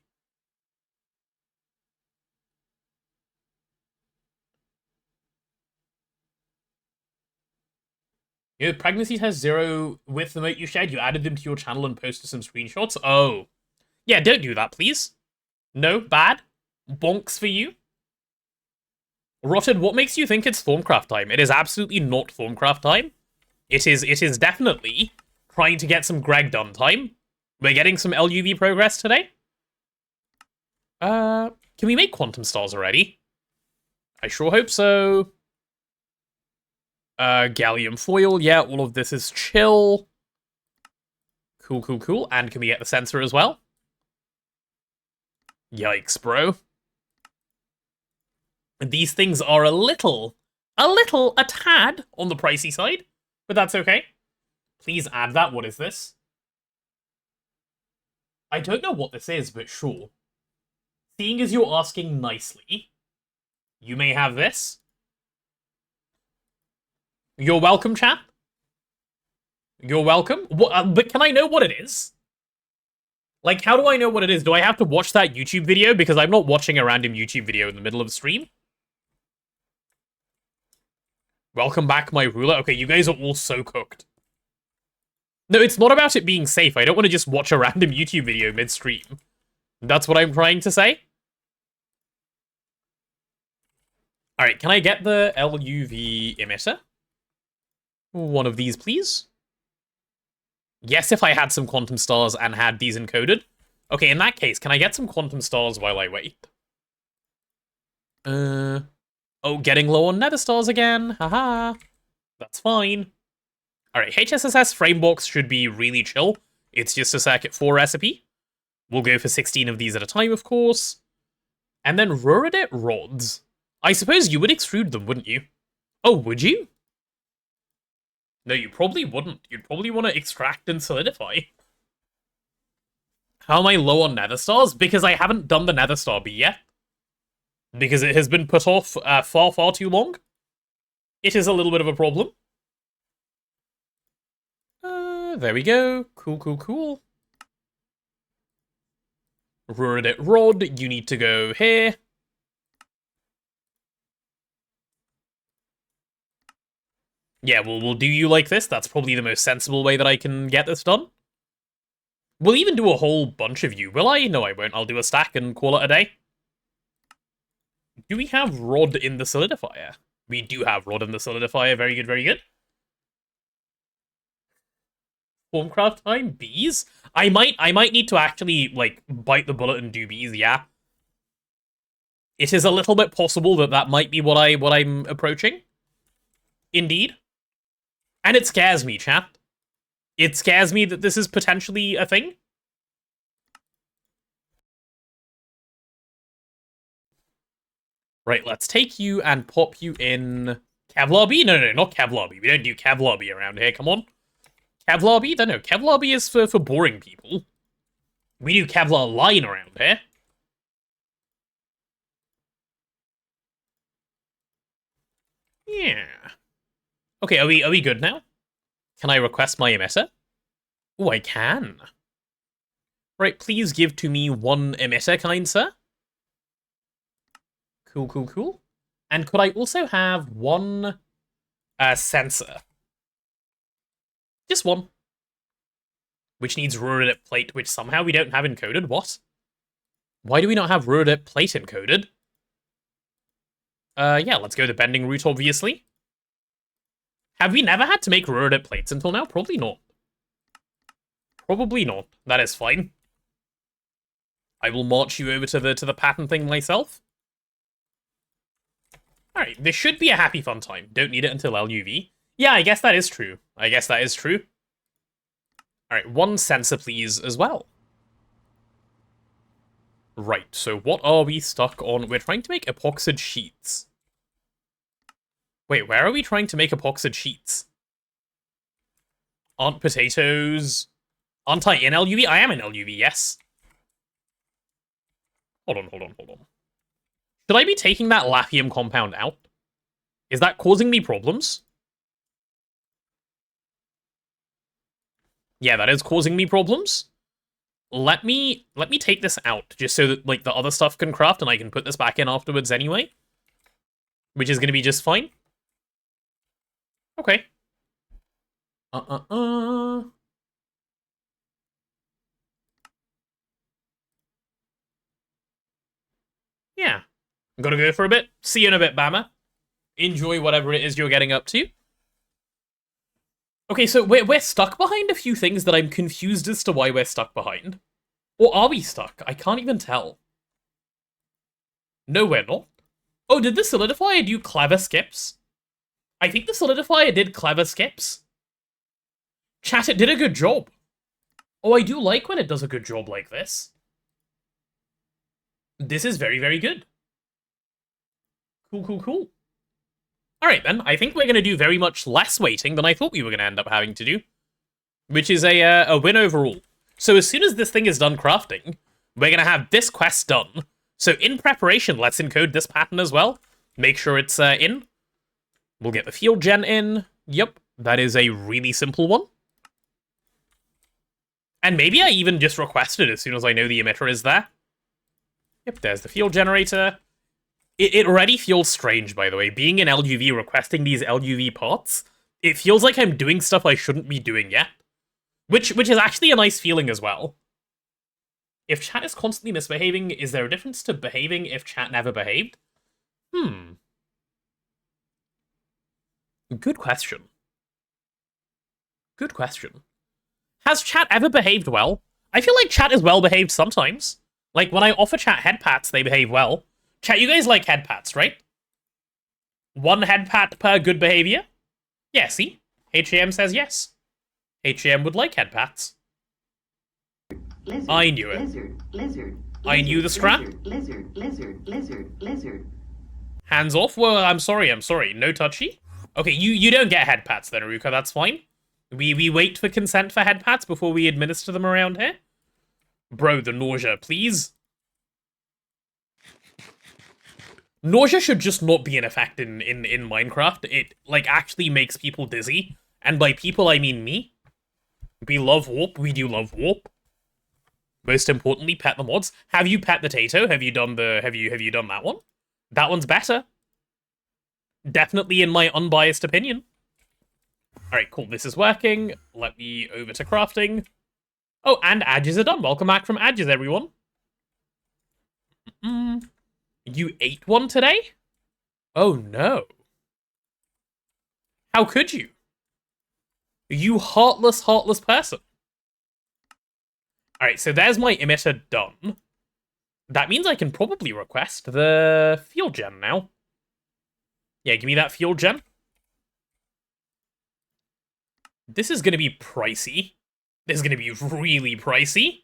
You know, pregnancy test 0 with the note you shared. You added them to your channel and posted some screenshots. Oh. Yeah, don't do that, please. No, bad. Bonks for you. Rotted, what makes you think it's Thorncraft time? It is absolutely not Thorncraft time. It is definitely trying to get some Greg done time. We're getting some LuV progress today. Can we make quantum stars already? I sure hope so. Gallium foil, yeah, all of this is chill. Cool, cool, cool. And can we get the sensor as well? Yikes, bro. These things are a tad on the pricey side, but that's okay. Please add that. What is this? I don't know what this is, but sure. Seeing as you're asking nicely, you may have this. You're welcome, chat. You're welcome. What, but can I know what it is? Like, how do I know what it is? Do I have to watch that YouTube video? Because I'm not watching a random YouTube video in the middle of stream. Welcome back, my ruler. Okay, you guys are all so cooked. No, it's not about it being safe. I don't want to just watch a random YouTube video mid-stream. That's what I'm trying to say. Alright, can I get the LuV emitter? One of these, please. Yes, if I had some quantum stars and had these encoded. Okay, in that case, can I get some quantum stars while I wait? Oh, getting low on nether stars again. Haha. That's fine. Alright, HSSS framebox should be really chill. It's just a circuit 4 recipe. We'll go for 16 of these at a time, of course. And then Ruridit rods. I suppose you would extrude them, wouldn't you? Oh, would you? No, you probably wouldn't. You'd probably want to extract and solidify. How am I low on nether stars? Because I haven't done the nether star bee yet. Because it has been put off far, far too long. It is a little bit of a problem. There we go. Cool, cool, cool. Ruridit rod, you need to go here. Yeah, we'll do you like this. That's probably the most sensible way that I can get this done. We'll even do a whole bunch of you, will I? No, I won't. I'll do a stack and call it a day. Do we have rod in the solidifier? We do have rod in the solidifier. Very good, very good. Formcraft time? Bees? I might need to actually, like, bite the bullet and do bees, yeah. It is a little bit possible that that might be what I'm approaching. Indeed. And it scares me, chat. It scares me that this is potentially a thing. Right, let's take you and pop you in Kevlar B? No, not Kevlar B. We don't do Kevlar B around here, come on. Kevlar B? No, Kevlar B is for boring people. We do Kevlar line around here. Yeah. Okay, are we good now? Can I request my emitter? Oh, I can. Right, please give to me one emitter, kind sir. Cool, cool, cool. And could I also have one sensor? Just one. Which needs Ruridit plate, which somehow we don't have encoded. What? Why do we not have Rudit plate encoded? Yeah, let's go the bending route, obviously. Have we never had to make Rudit plates until now? Probably not. Probably not. That is fine. I will march you over to the pattern thing myself. Alright, this should be a happy fun time. Don't need it until LuV. Yeah, I guess that is true. Alright, one sensor please as well. Right, so what are we stuck on? We're trying to make epoxid sheets. Wait, where are we trying to make epoxid sheets? Aren't potatoes... Aren't I in LuV? I am in LuV, yes. Hold on. Should I be taking that lithium compound out? Is that causing me problems? Yeah, that is causing me problems. Let me take this out, just so that, like, the other stuff can craft, and I can put this back in afterwards anyway. Which is gonna be just fine. Okay. Yeah. I'm gonna go for a bit. See you in a bit, Bama. Enjoy whatever it is you're getting up to. Okay, so we're stuck behind a few things that I'm confused as to why we're stuck behind. Or are we stuck? I can't even tell. No, we're not. Oh, did the solidifier do clever skips? I think the solidifier did clever skips. Chat, it did a good job. Oh, I do like when it does a good job like this. This is very, very good. Cool. Alright then, I think we're going to do very much less waiting than I thought we were going to end up having to do. Which is a win overall. So as soon as this thing is done crafting, we're going to have this quest done. So in preparation, let's encode this pattern as well. Make sure it's in. We'll get the field gen in. Yep, that is a really simple one. And maybe I even just request it as soon as I know the emitter is there. Yep, there's the field generator. It already feels strange, by the way. Being in LuV, requesting these LuV parts, it feels like I'm doing stuff I shouldn't be doing yet. Which is actually a nice feeling as well. If chat is constantly misbehaving, is there a difference to behaving if chat never behaved? Good question. Has chat ever behaved well? I feel like chat is well behaved sometimes. Like, when I offer chat head pats, they behave well. Chat, you guys like head pats, right? One head pat per good behavior? Yeah, see? HAM says yes. HAM would like head pats. Lizard, I knew it. Lizard. I knew the strap. Lizard. Hands off? Well, I'm sorry. No touchy? Okay, you don't get head pats then, Aruka, that's fine. We wait for consent for head pats before we administer them around here? Bro, the nausea, please? Nausea should just not be an effect in Minecraft. It, like, actually makes people dizzy. And by people, I mean me. We love warp. We do love warp. Most importantly, pet the mods. Have you pet the Tato? Have you done that one? That one's better. Definitely in my unbiased opinion. Alright, cool. This is working. Let me over to crafting. Oh, and Adges are done. Welcome back from Adges, everyone. You ate one today? Oh no. How could you? You heartless person. Alright, so there's my emitter done. That means I can probably request the field gen now. Yeah, give me that field gen. This is going to be pricey. This is going to be really pricey.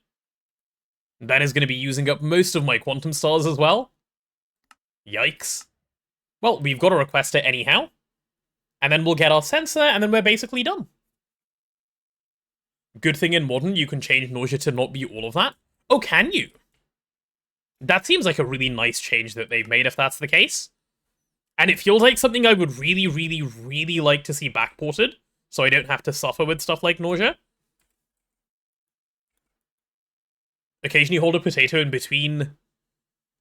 That is going to be using up most of my quantum stars as well. Yikes. Well, we've got to request it anyhow. And then we'll get our sensor, and then we're basically done. Good thing in Modern, you can change nausea to not be all of that. Oh, can you? That seems like a really nice change that they've made if that's the case. And it feels like something I would really like to see backported, so I don't have to suffer with stuff like nausea. Occasionally hold a potato in between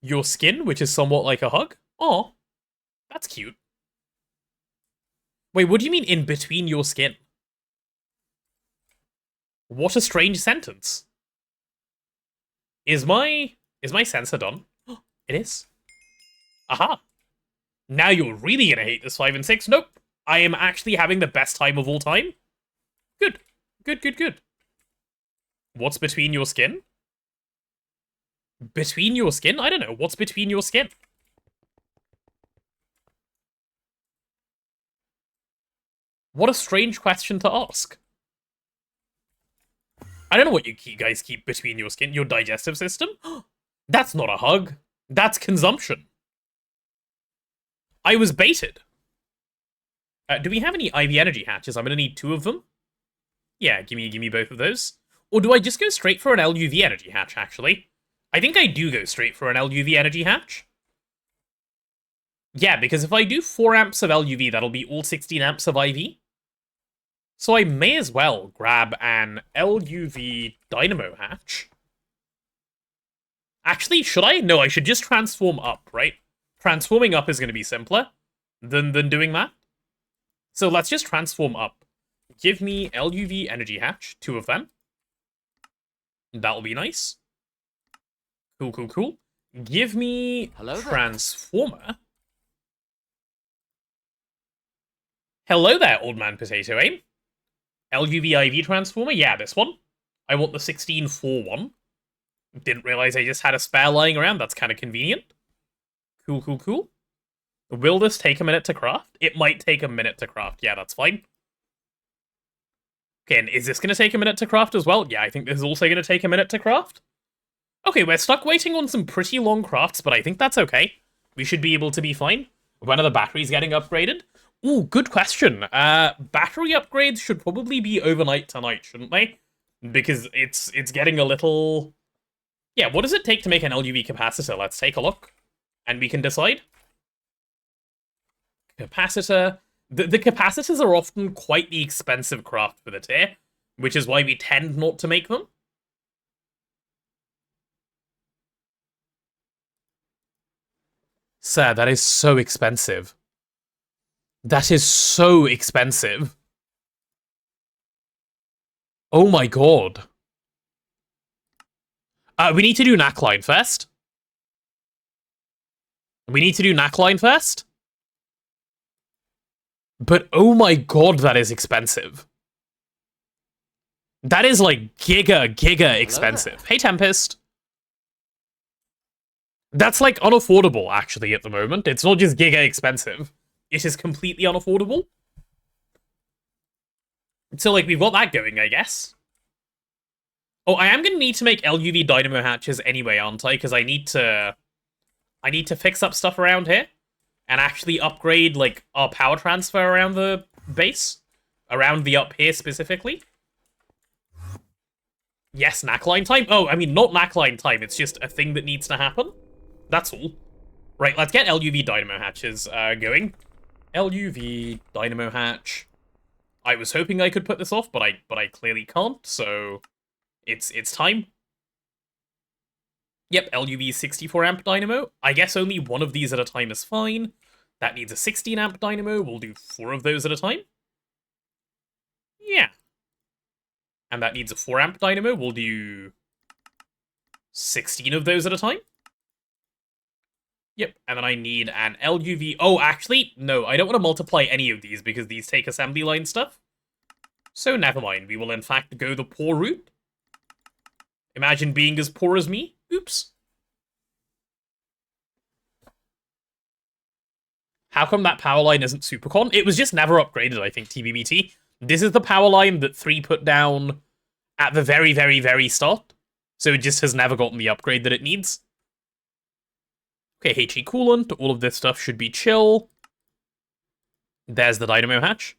your skin, which is somewhat like a hug. Aw, that's cute. Wait, what do you mean in between your skin? What a strange sentence. Is my Is my sensor done? It is. Aha. Now you're really gonna hate this 5 and 6. Nope. I am actually having the best time of all time. Good. Good. What's between your skin? Between your skin? I don't know. What's between your skin? What a strange question to ask. I don't know what you guys keep between your skin. Your digestive system? That's not a hug. That's consumption. I was baited. Do we have any IV energy hatches? I'm gonna need 2 of them. Yeah, give me both of those. Or do I just go straight for an LuV energy hatch, actually? I think I do go straight for an LuV energy hatch. Yeah, because if I do 4 amps of LuV, that'll be all 16 amps of IV. So I may as well grab an LuV dynamo hatch. Actually, should I? No, I should just transform up, right? Transforming up is going to be simpler than doing that. So let's just transform up. Give me LuV energy hatch, 2 of them. That'll be nice. Cool. Give me transformer. Hello there, old man potato, eh? LuV IV transformer? Yeah, this one. I want the 16.4 one. Didn't realize I just had a spare lying around. That's kind of convenient. Cool. Will this take a minute to craft? It might take a minute to craft. Yeah, that's fine. Okay, and is this going to take a minute to craft as well? Yeah, I think this is also going to take a minute to craft. Okay, we're stuck waiting on some pretty long crafts, but I think that's okay. We should be able to be fine. When are the batteries getting upgraded? Ooh, good question. Battery upgrades should probably be overnight tonight, shouldn't they? Because it's getting a little... Yeah, what does it take to make an LuV capacitor? Let's take a look. And we can decide. Capacitor. The capacitors are often quite the expensive craft for the tier, which is why we tend not to make them. Sir, that is so expensive. That is so expensive. Oh my god. We need to do neckline first. But oh my god, that is expensive. That is like giga expensive. Hey, Tempest. That's like unaffordable, actually, at the moment. It's not just giga expensive. It is completely unaffordable. So, like, we've got that going, I guess. Oh, I am going to need to make LuV dynamo hatches anyway, aren't I? Because I need to fix up stuff around here. And actually upgrade, like, our power transfer around the base. Around the up here, specifically. Yes, neckline time. Oh, I mean, not neckline time. It's just a thing that needs to happen. That's all. Right, let's get LuV dynamo hatches going. LuV dynamo hatch. I was hoping I could put this off, but I clearly can't, so it's time. Yep, LuV 64 amp dynamo. I guess only one of these at a time is fine. That needs a 16 amp dynamo. We'll do 4 of those at a time. Yeah. And that needs a 4 amp dynamo. We'll do 16 of those at a time. Yep, and then I need an LuV... Oh, actually, no, I don't want to multiply any of these because these take assembly line stuff. So never mind, we will in fact go the poor route. Imagine being as poor as me. Oops. How come that power line isn't Supercon? It was just never upgraded, I think, TBBT. This is the power line that 3 put down at the very start. So it just has never gotten the upgrade that it needs. Okay, HE coolant, all of this stuff should be chill. There's the dynamo hatch.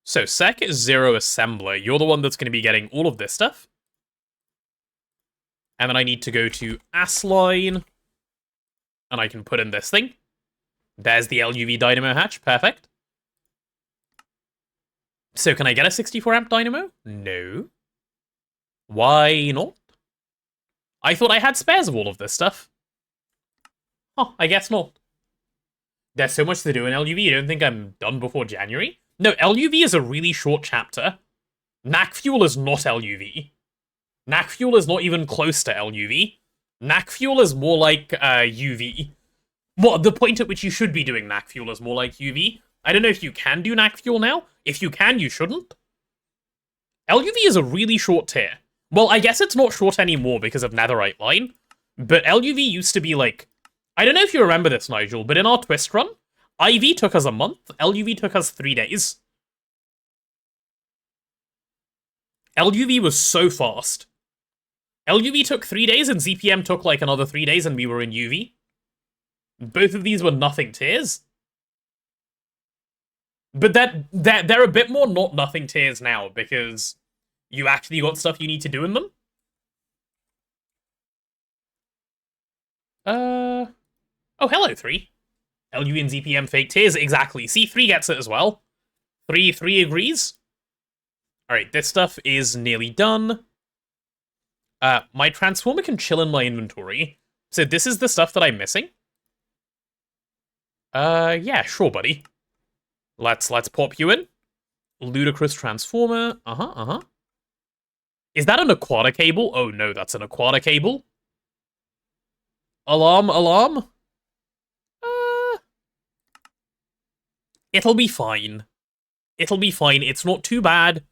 So, Circuit 0 assembler, you're the one that's going to be getting all of this stuff. And then I need to go to AS line, and I can put in this thing. There's the LuV dynamo hatch, perfect. So, can I get a 64 amp dynamo? No. Why not? I thought I had spares of all of this stuff. Oh, I guess not. There's so much to do in LuV, you don't think I'm done before January? No, LuV is a really short chapter. NAC Fuel is not LuV. NAC Fuel is not even close to LuV. NAC fuel is more like UV. Well, the point at which you should be doing NAC fuel is more like UV. I don't know if you can do NAC fuel now. If you can, you shouldn't. LuV is a really short tier. Well, I guess it's not short anymore because of Netherite line, but LuV used to be like... I don't know if you remember this, Nigel, but in our twist run, IV took us a month, LuV took us 3 days. LuV was so fast. LuV took 3 days and ZPM took like another 3 days and we were in UV. Both of these were nothing tiers. But they're a bit more not nothing tiers now because you actually got stuff you need to do in them. Oh, hello, 3. LU and ZPM fake tiers, exactly. See, 3 gets it as well. 3 agrees. Alright, this stuff is nearly done. My transformer can chill in my inventory. So this is the stuff that I'm missing. Yeah, sure, buddy. Let's pop you in. Ludicrous transformer. Is that an Aquata cable? Oh no, that's an Aquata cable. Alarm. It'll be fine. It's not too bad.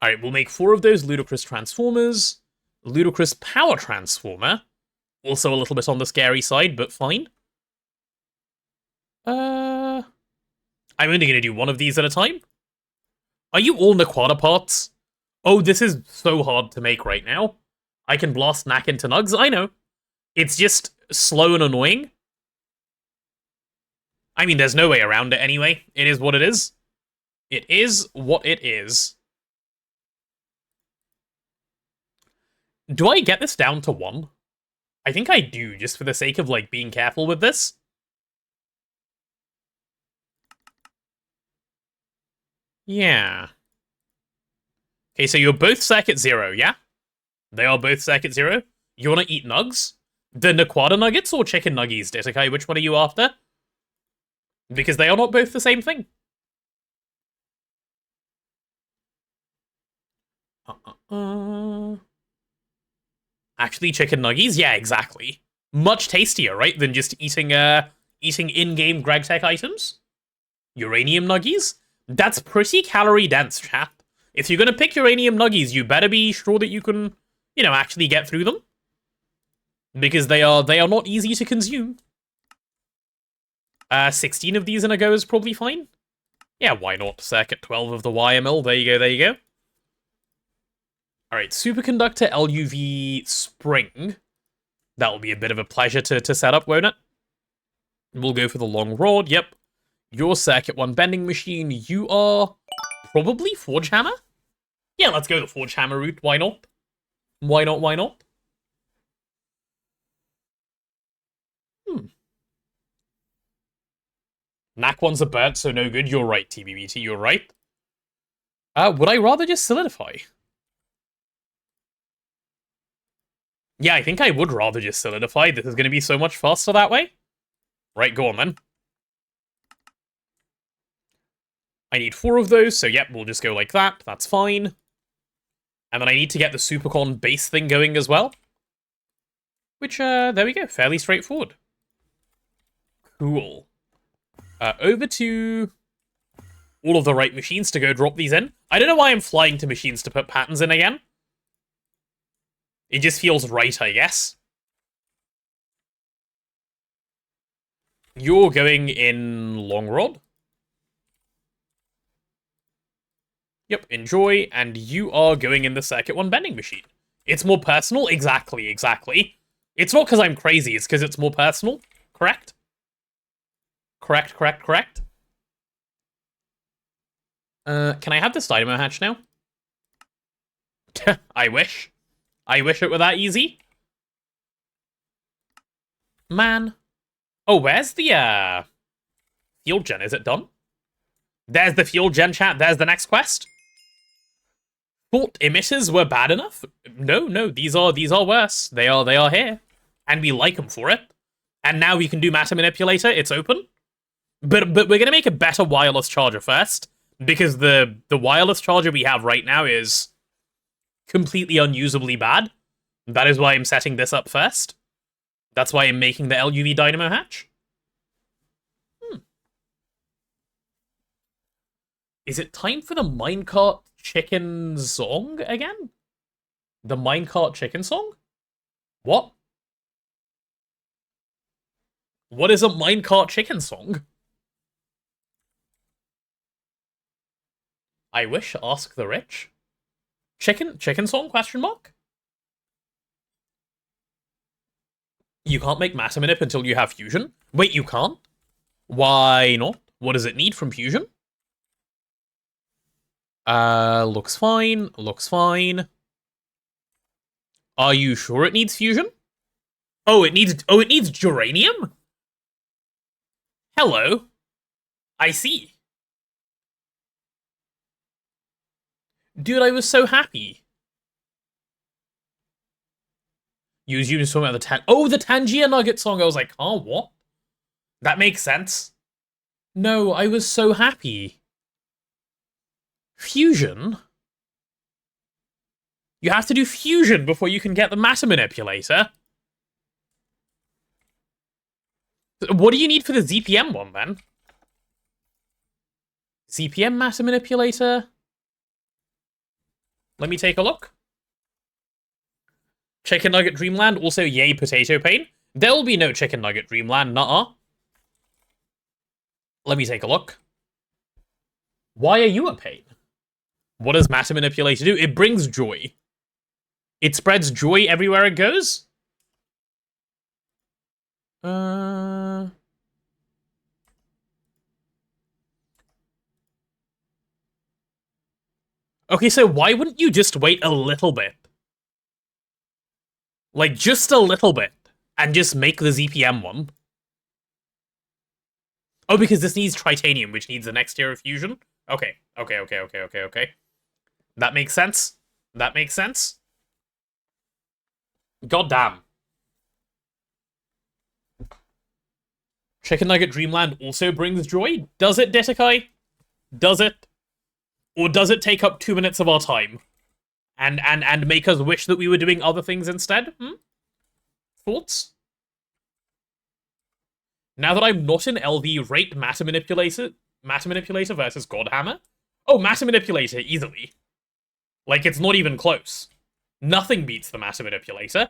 Alright, we'll make 4 of those ludicrous transformers. Ludicrous power transformer. Also a little bit on the scary side, but fine. I'm only going to do 1 of these at a time. Are you all Naquata parts? Oh, this is so hard to make right now. I can blast Knack into nugs, I know. It's just slow and annoying. I mean, there's no way around it anyway. It is what it is. It is what it is. Do I get this down to 1? I think I do, just for the sake of, like, being careful with this. Yeah. Okay, so you're both circuit 0, yeah? They are both circuit 0. You want to eat nugs? The Naquata nuggets or chicken nuggies, Ditakai? Which one are you after? Because they are not both the same thing. Actually, chicken nuggies? Yeah, exactly. Much tastier, right, than just eating in-game GregTech items? Uranium nuggies? That's pretty calorie-dense, chat. If you're gonna pick uranium nuggies, you better be sure that you can, you know, actually get through them. Because they are not easy to consume. 16 of these in a go is probably fine. Yeah, why not? Circuit 12 of the YML. There you go. Alright, superconductor LuV spring. That'll be a bit of a pleasure to set up, won't it? We'll go for the long rod, yep. Your circuit 1 bending machine, you are probably Forge Hammer? Yeah, let's go the Forge Hammer route, why not? Why not? Knack one's a bird, so no good. You're right, TBBT, you're right. Would I rather just solidify? Yeah, I think I would rather just solidify. This is going to be so much faster that way. Right, go on then. I need 4 of those, so yep, we'll just go like that. That's fine. And then I need to get the Supercon base thing going as well. Which, there we go. Fairly straightforward. Cool. Over to all of the right machines to go drop these in. I don't know why I'm flying to machines to put patterns in again. It just feels right, I guess. You're going in long rod. Yep, enjoy. And you are going in the circuit 1 bending machine. It's more personal? Exactly. It's not because I'm crazy, it's because it's more personal. Correct? Correct. Can I have this dynamo hatch now? I wish. I wish it were that easy. Man. Oh, where's the, field gen? Is it done? There's the field gen, chat. There's the next quest. Thought emitters were bad enough? No, these are worse. They are here. And we like them for it. And now we can do matter manipulator. It's open. But we're gonna make a better wireless charger first. Because the wireless charger we have right now is completely unusably bad. That is why I'm setting this up first. That's why I'm making the LuV dynamo hatch. Is it time for the minecart chicken song again? The minecart chicken song? What? What is a minecart chicken song? I wish, ask the rich. Chicken song, question mark? You can't make matter manip until you have fusion? Wait, you can't? Why not? What does it need from fusion? Looks fine, looks fine. Are you sure it needs fusion? Oh, it needs geranium? Hello. I see. Dude, I was so happy. You was talking about the Tangier Nugget song. I was like, oh, what? That makes sense. No, I was so happy. Fusion? You have to do fusion before you can get the matter manipulator. What do you need for the ZPM one, then? ZPM matter manipulator? Let me take a look. Chicken Nugget Dreamland, also yay potato pain. There will be no Chicken Nugget Dreamland, nuh-uh. Let me take a look. Why are you a pain? What does matter manipulator do? It brings joy. It spreads joy everywhere it goes? Okay, so why wouldn't you just wait a little bit? Like, just a little bit. And just make the ZPM one. Oh, because this needs tritanium, which needs the next tier of fusion? Okay. That makes sense. That makes sense. God damn. Chicken Nugget Dreamland also brings joy? Does it, Ditakai? Does it? Or does it take up 2 minutes of our time? And make us wish that we were doing other things instead? Thoughts? Now that I'm not in LV, rate Matter Manipulator versus Godhammer? Oh, Matter Manipulator, easily. Like, it's not even close. Nothing beats the Matter Manipulator.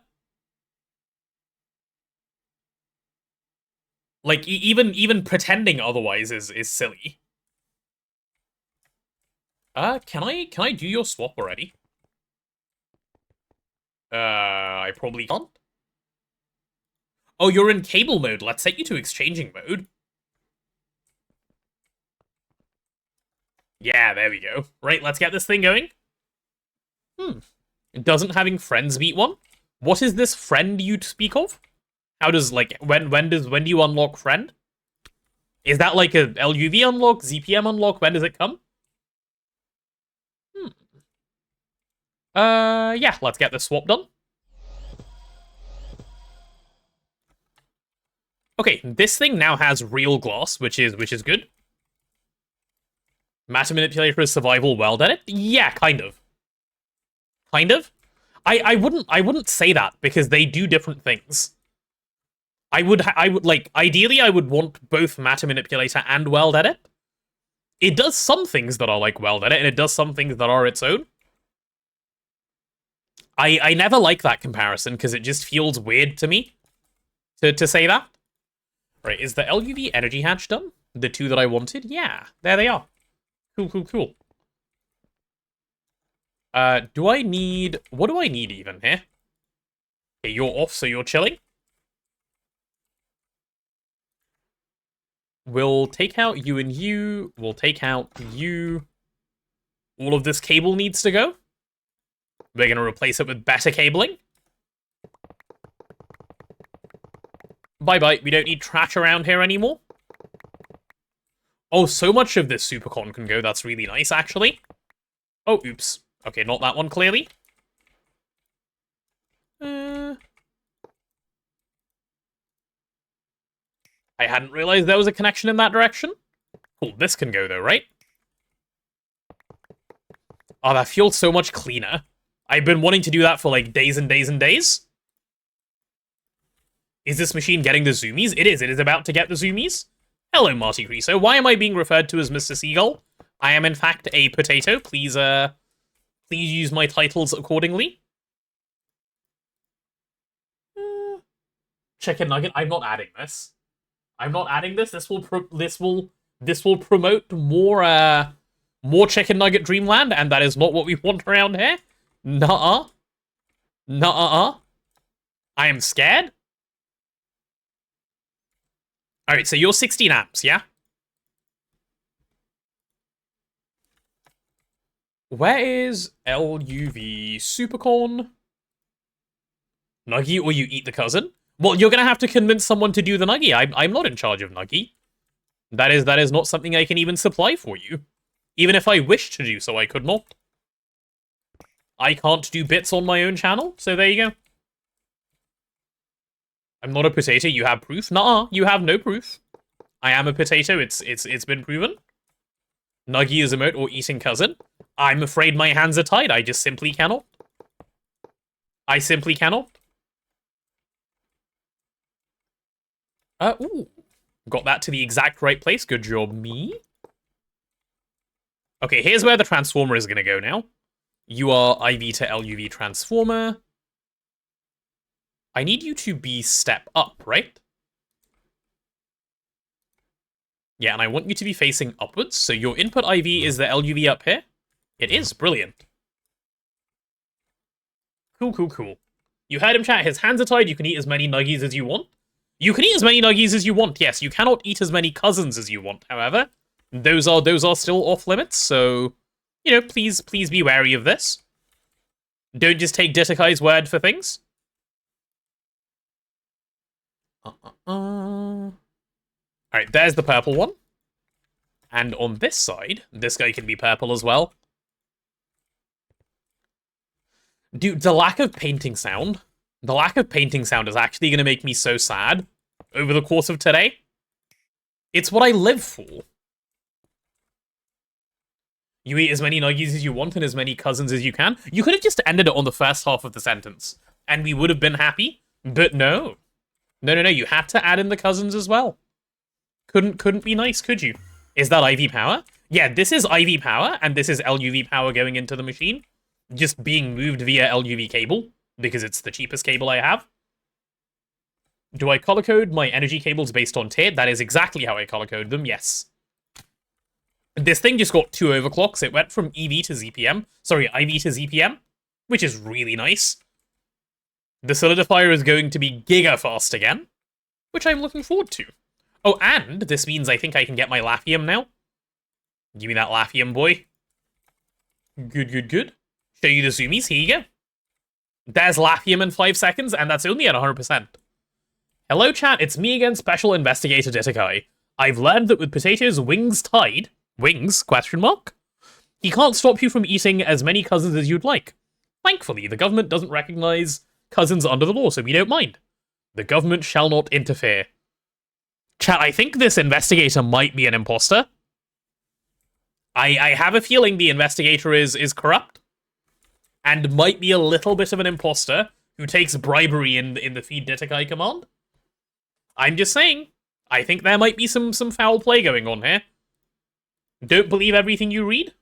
Like, even pretending otherwise is silly. Can I do your swap already? I probably can't. Oh, you're in cable mode. Let's set you to exchanging mode. Yeah, there we go. Right, let's get this thing going. Doesn't having friends beat one? What is this friend you speak of? How does, like, when do you unlock friend? Is that like a LuV unlock, ZPM unlock? When does it come? Yeah, let's get this swap done. Okay, this thing now has real glass, which is good. Matter manipulator is survival world edit? Yeah, kind of. Kind of. I wouldn't say that because they do different things. I would like, ideally I would want both matter manipulator and world edit. It does some things that are like world edit, and it does some things that are its own. I never like that comparison because it just feels weird to me to say that. Right, is the LuV energy hatch done? The two that I wanted? Yeah, there they are. Cool. What do I need even here? Okay, you're off, so you're chilling. We'll take out you and you. We'll take out you. All of this cable needs to go. We're going to replace it with better cabling. Bye-bye. We don't need trash around here anymore. Oh, so much of this supercon can go. That's really nice, actually. Oh, oops. Okay, not that one, clearly. I hadn't realized there was a connection in that direction. Cool, this can go, though, right? Oh, that feels so much cleaner. I've been wanting to do that for like days and days and days. Is this machine getting the zoomies? It is. It is about to get the zoomies. Hello, Marty Creaso. Why am I being referred to as Mr. Seagull? I am, in fact, a potato. Please use my titles accordingly. Chicken nugget. I'm not adding this. I'm not adding this. This will promote more chicken nugget dreamland, and that is not what we want around here. Nuh-uh. Nuh-uh. I am scared. Alright, so you're 16 amps, yeah? Where is LuV Supercorn? Nuggy, or you eat the cousin? Well, you're gonna have to convince someone to do the Nuggy. I'm not in charge of Nuggy. That is not something I can even supply for you. Even if I wished to do so, I could not. I can't do bits on my own channel, so there you go. I'm not a potato, you have proof? Nuh-uh, you have no proof. I am a potato, it's been proven. Nuggy is emote or eating cousin. I'm afraid my hands are tied, I just simply cannot. I simply cannot. Ooh. Got that to the exact right place, good job, me. Okay, here's where the transformer is gonna go now. You are IV to LuV transformer. I need you to be step up, right? Yeah, and I want you to be facing upwards, so your input IV is the LuV up here? It is, brilliant. Cool, cool, cool. You heard him chat, his hands are tied, you can eat as many nuggies as you want. You can eat as many nuggies as you want, yes. You cannot eat as many cousins as you want, however. Those are still off limits, so, you know, please be wary of this. Don't just take Ditakai's word for things. Alright, there's the purple one. And on this side, this guy can be purple as well. Dude, the lack of painting sound is actually going to make me so sad over the course of today. It's what I live for. You eat as many nuggies as you want and as many cousins as you can. You could have just ended it on the first half of the sentence, and we would have been happy, but no. No, you have to add in the cousins as well. Couldn't be nice, could you? Is that IV power? Yeah, this is IV power, and this is LuV power going into the machine. Just being moved via LuV cable, because it's the cheapest cable I have. Do I color code my energy cables based on tier? That is exactly how I color code them, yes. This thing just got 2 overclocks. It went from EV to ZPM. Sorry, IV to ZPM, which is really nice. The solidifier is going to be giga fast again, which I'm looking forward to. Oh, and this means I think I can get my Laphium now. Give me that Laphium, boy. Good. Show you the zoomies. Here you go. There's Laphium in 5 seconds, and that's only at 100%. Hello, chat. It's me again, Special Investigator Ditakai. I've learned that with potatoes' wings tied... Wings? ? He can't stop you from eating as many cousins as you'd like. Thankfully, the government doesn't recognize cousins under the law, so we don't mind. The government shall not interfere. Chat, I think this investigator might be an imposter. I have a feeling the investigator is corrupt. And might be a little bit of an imposter who takes bribery in the Feed Ditakai command. I'm just saying. I think there might be some foul play going on here. Don't believe everything you read?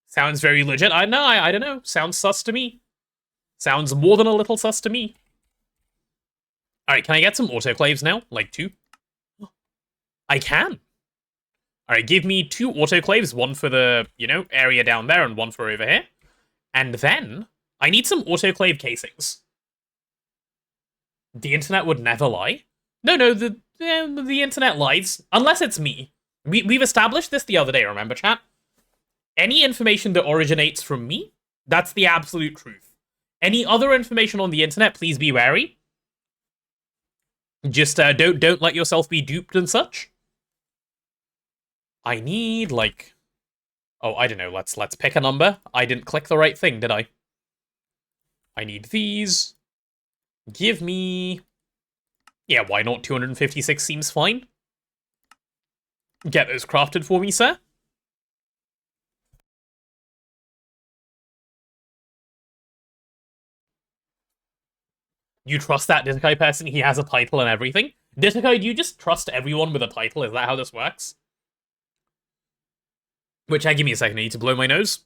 Sounds very legit. I don't know. Sounds sus to me. Sounds more than a little sus to me. Alright, can I get some autoclaves now? Like 2? I can. Alright, give me 2 autoclaves. One for the, area down there and one for over here. And then, I need some autoclave casings. The internet would never lie. No, the internet lies. Unless it's me. We've established this the other day, remember, chat? Any information that originates from me, that's the absolute truth. Any other information on the internet, please be wary. Just don't let yourself be duped and such. I need, like... Oh, I don't know, let's pick a number. I didn't click the right thing, did I? I need these. Give me... Yeah, why not? 256 seems fine. Get those crafted for me, sir. You trust that Ditakai person? He has a title and everything? Ditakai, do you just trust everyone with a title? Is that how this works? Which, give me a second, I need to blow my nose.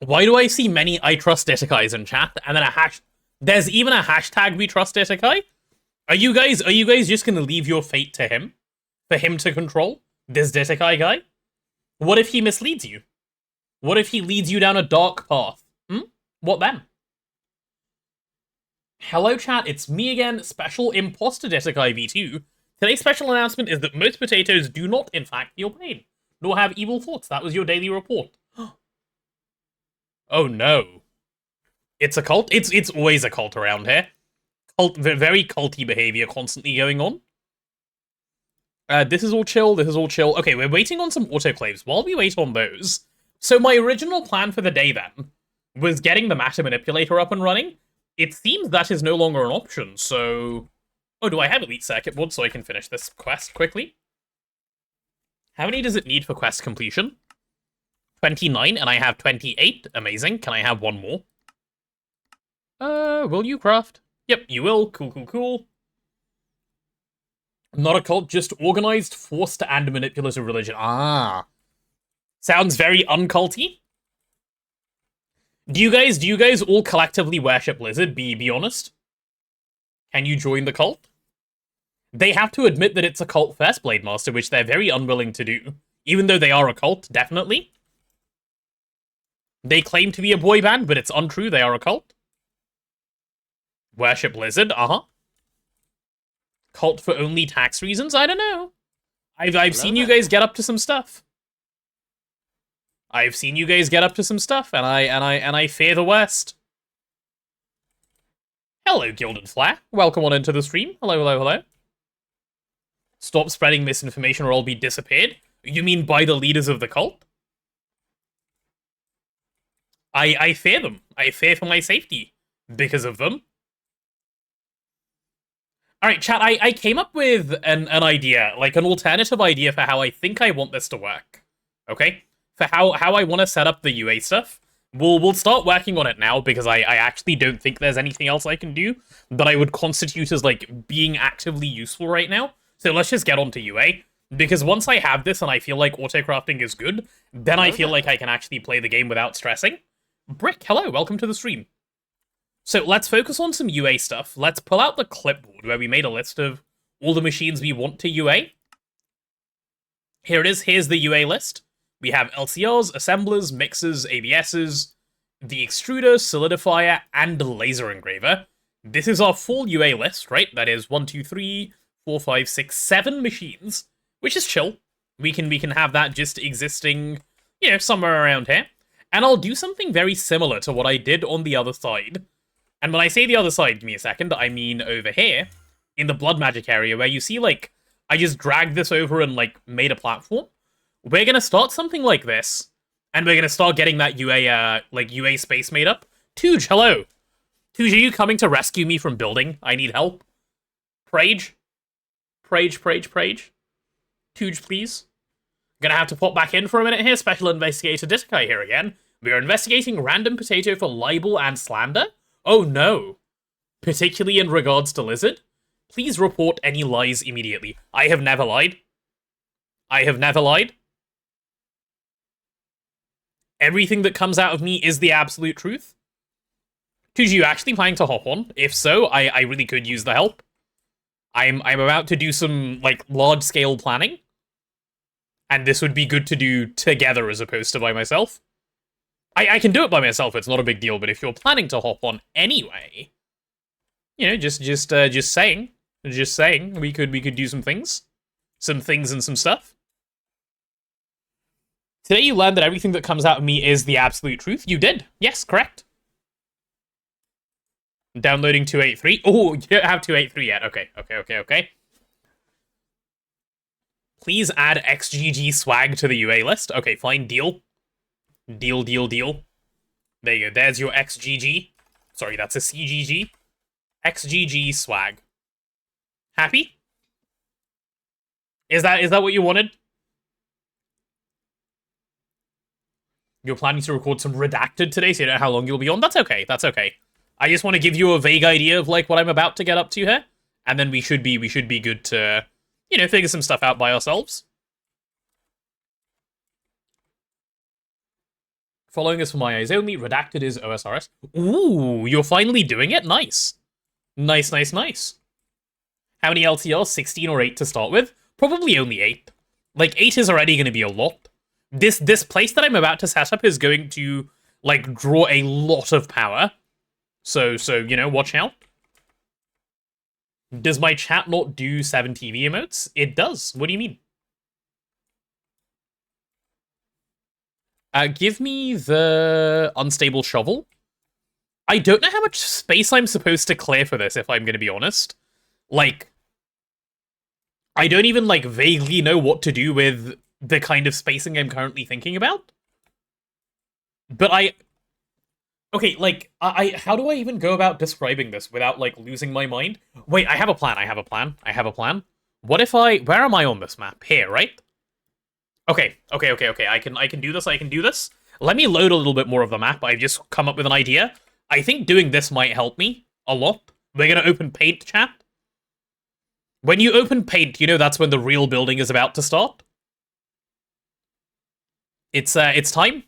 Why do I see many I trust Itakais in chat, and then there's even a hashtag we trust Itakai? Are you guys just gonna leave your fate to him? For him to control? This Ditakai guy? What if he misleads you? What if he leads you down a dark path? What then? Hello chat, it's me again, Special Imposter Ditakai V2. Today's special announcement is that most potatoes do not, in fact, feel pain, nor have evil thoughts. That was your daily report. Oh no. It's a cult? It's always a cult around here. Very culty behavior constantly going on. This is all chill, this is all chill. Okay, we're waiting on some autoclaves. While we wait on those, so my original plan for the day then was getting the matter manipulator up and running. It seems that is no longer an option, so... Oh, do I have elite circuit board so I can finish this quest quickly? How many does it need for quest completion? 29, and I have 28. Amazing. Can I have one more? Will you craft? Yep, you will. Cool, cool, cool. Not a cult, just organized, forced, and manipulative religion. Ah. Sounds very unculty. Do you guys all collectively worship Blizzard? Be honest. Can you join the cult? They have to admit that it's a cult first, Blade Master, which they're very unwilling to do. Even though they are a cult, definitely. They claim to be a boy band, but it's untrue, they are a cult. Worship Blizzard, Cult for only tax reasons? I don't know. I've seen you guys get up to some stuff. I've seen you guys get up to some stuff, and I fear the worst. Hello, Gilded Flare. Welcome on into the stream. Hello, hello, hello. Stop spreading misinformation or I'll be disappeared. You mean by the leaders of the cult? I fear them. I fear for my safety because of them. Alright, chat, I came up with an idea, like an alternative idea for how I think I want this to work. Okay? For how I want to set up the UA stuff. We'll start working on it now, because I actually don't think there's anything else I can do that I would constitute as, like, being actively useful right now. So let's just get on to UA. Because once I have this and I feel like autocrafting is good, then I feel like I can actually play the game without stressing. Brick, hello, welcome to the stream. So let's focus on some UA stuff. Let's pull out the clipboard where we made a list of all the machines we want to UA. Here it is, here's the UA list. We have LCRs, assemblers, mixers, ABSs, the extruder, solidifier, and laser engraver. This is our full UA list, right? That is 1, 2, 3, 4, 5, 6, 7 machines, which is chill. We can have that just existing, you know, somewhere around here. And I'll do something very similar to what I did on the other side. And when I say the other side, give me a second, I mean over here, in the blood magic area, where you see, like, I just dragged this over and, like, made a platform. We're gonna start something like this, and we're gonna start getting that UA, UA space made up. Tooge, hello! Tooge, are you coming to rescue me from building? I need help. Prage? Prage. Tooge, please. Gonna have to pop back in for a minute here. Special Investigator Ditakai here again. We are investigating Random Potato for libel and slander. Oh no. Particularly in regards to Lizard. Please report any lies immediately. I have never lied. I have never lied. everything that comes out of me is the absolute truth? Are you actually planning to hop on? If so, I really could use the help. I'm about to do some, like, large-scale planning. And this would be good to do together as opposed to by myself. I can do it by myself, it's not a big deal, but if you're planning to hop on anyway, you know, just saying. Just saying, we could do some things. Some things and some stuff. Today you learned that everything that comes out of me is the absolute truth. You did. Yes, correct. Downloading 283. Oh, you don't have 283 yet. Okay. Please add XGG swag to the UA list. Okay, fine, deal. Deal. There you go, there's your XGG. Sorry, that's a CGG. XGG swag. Happy? Is that what you wanted? You're planning to record some redacted today, so you don't know how long you'll be on? That's okay. I just want to give you a vague idea of, like, what I'm about to get up to here. And then we should be good to, you know, figure some stuff out by ourselves. Following us for my eyes only, redacted is OSRS. Ooh, you're finally doing it? Nice. Nice. How many LTRs? 16 or 8 to start with? Probably only 8. Like, 8 is already going to be a lot. This place that I'm about to set up is going to, like, draw a lot of power. So, you know, watch out. Does my chat not do 7 TV emotes? It does. What do you mean? Give me the unstable shovel. I don't know how much space I'm supposed to clear for this, if I'm going to be honest. Like, I don't even, like, vaguely know what to do with the kind of spacing I'm currently thinking about. But okay, like, how do I even go about describing this without, like, losing my mind? Wait, I have a plan. What if where am I on this map? Here, right? Okay. I can do this. Let me load a little bit more of the map. I've just come up with an idea. I think doing this might help me a lot. We're gonna open Paint, chat. When you open Paint, you know that's when the real building is about to start. It's time.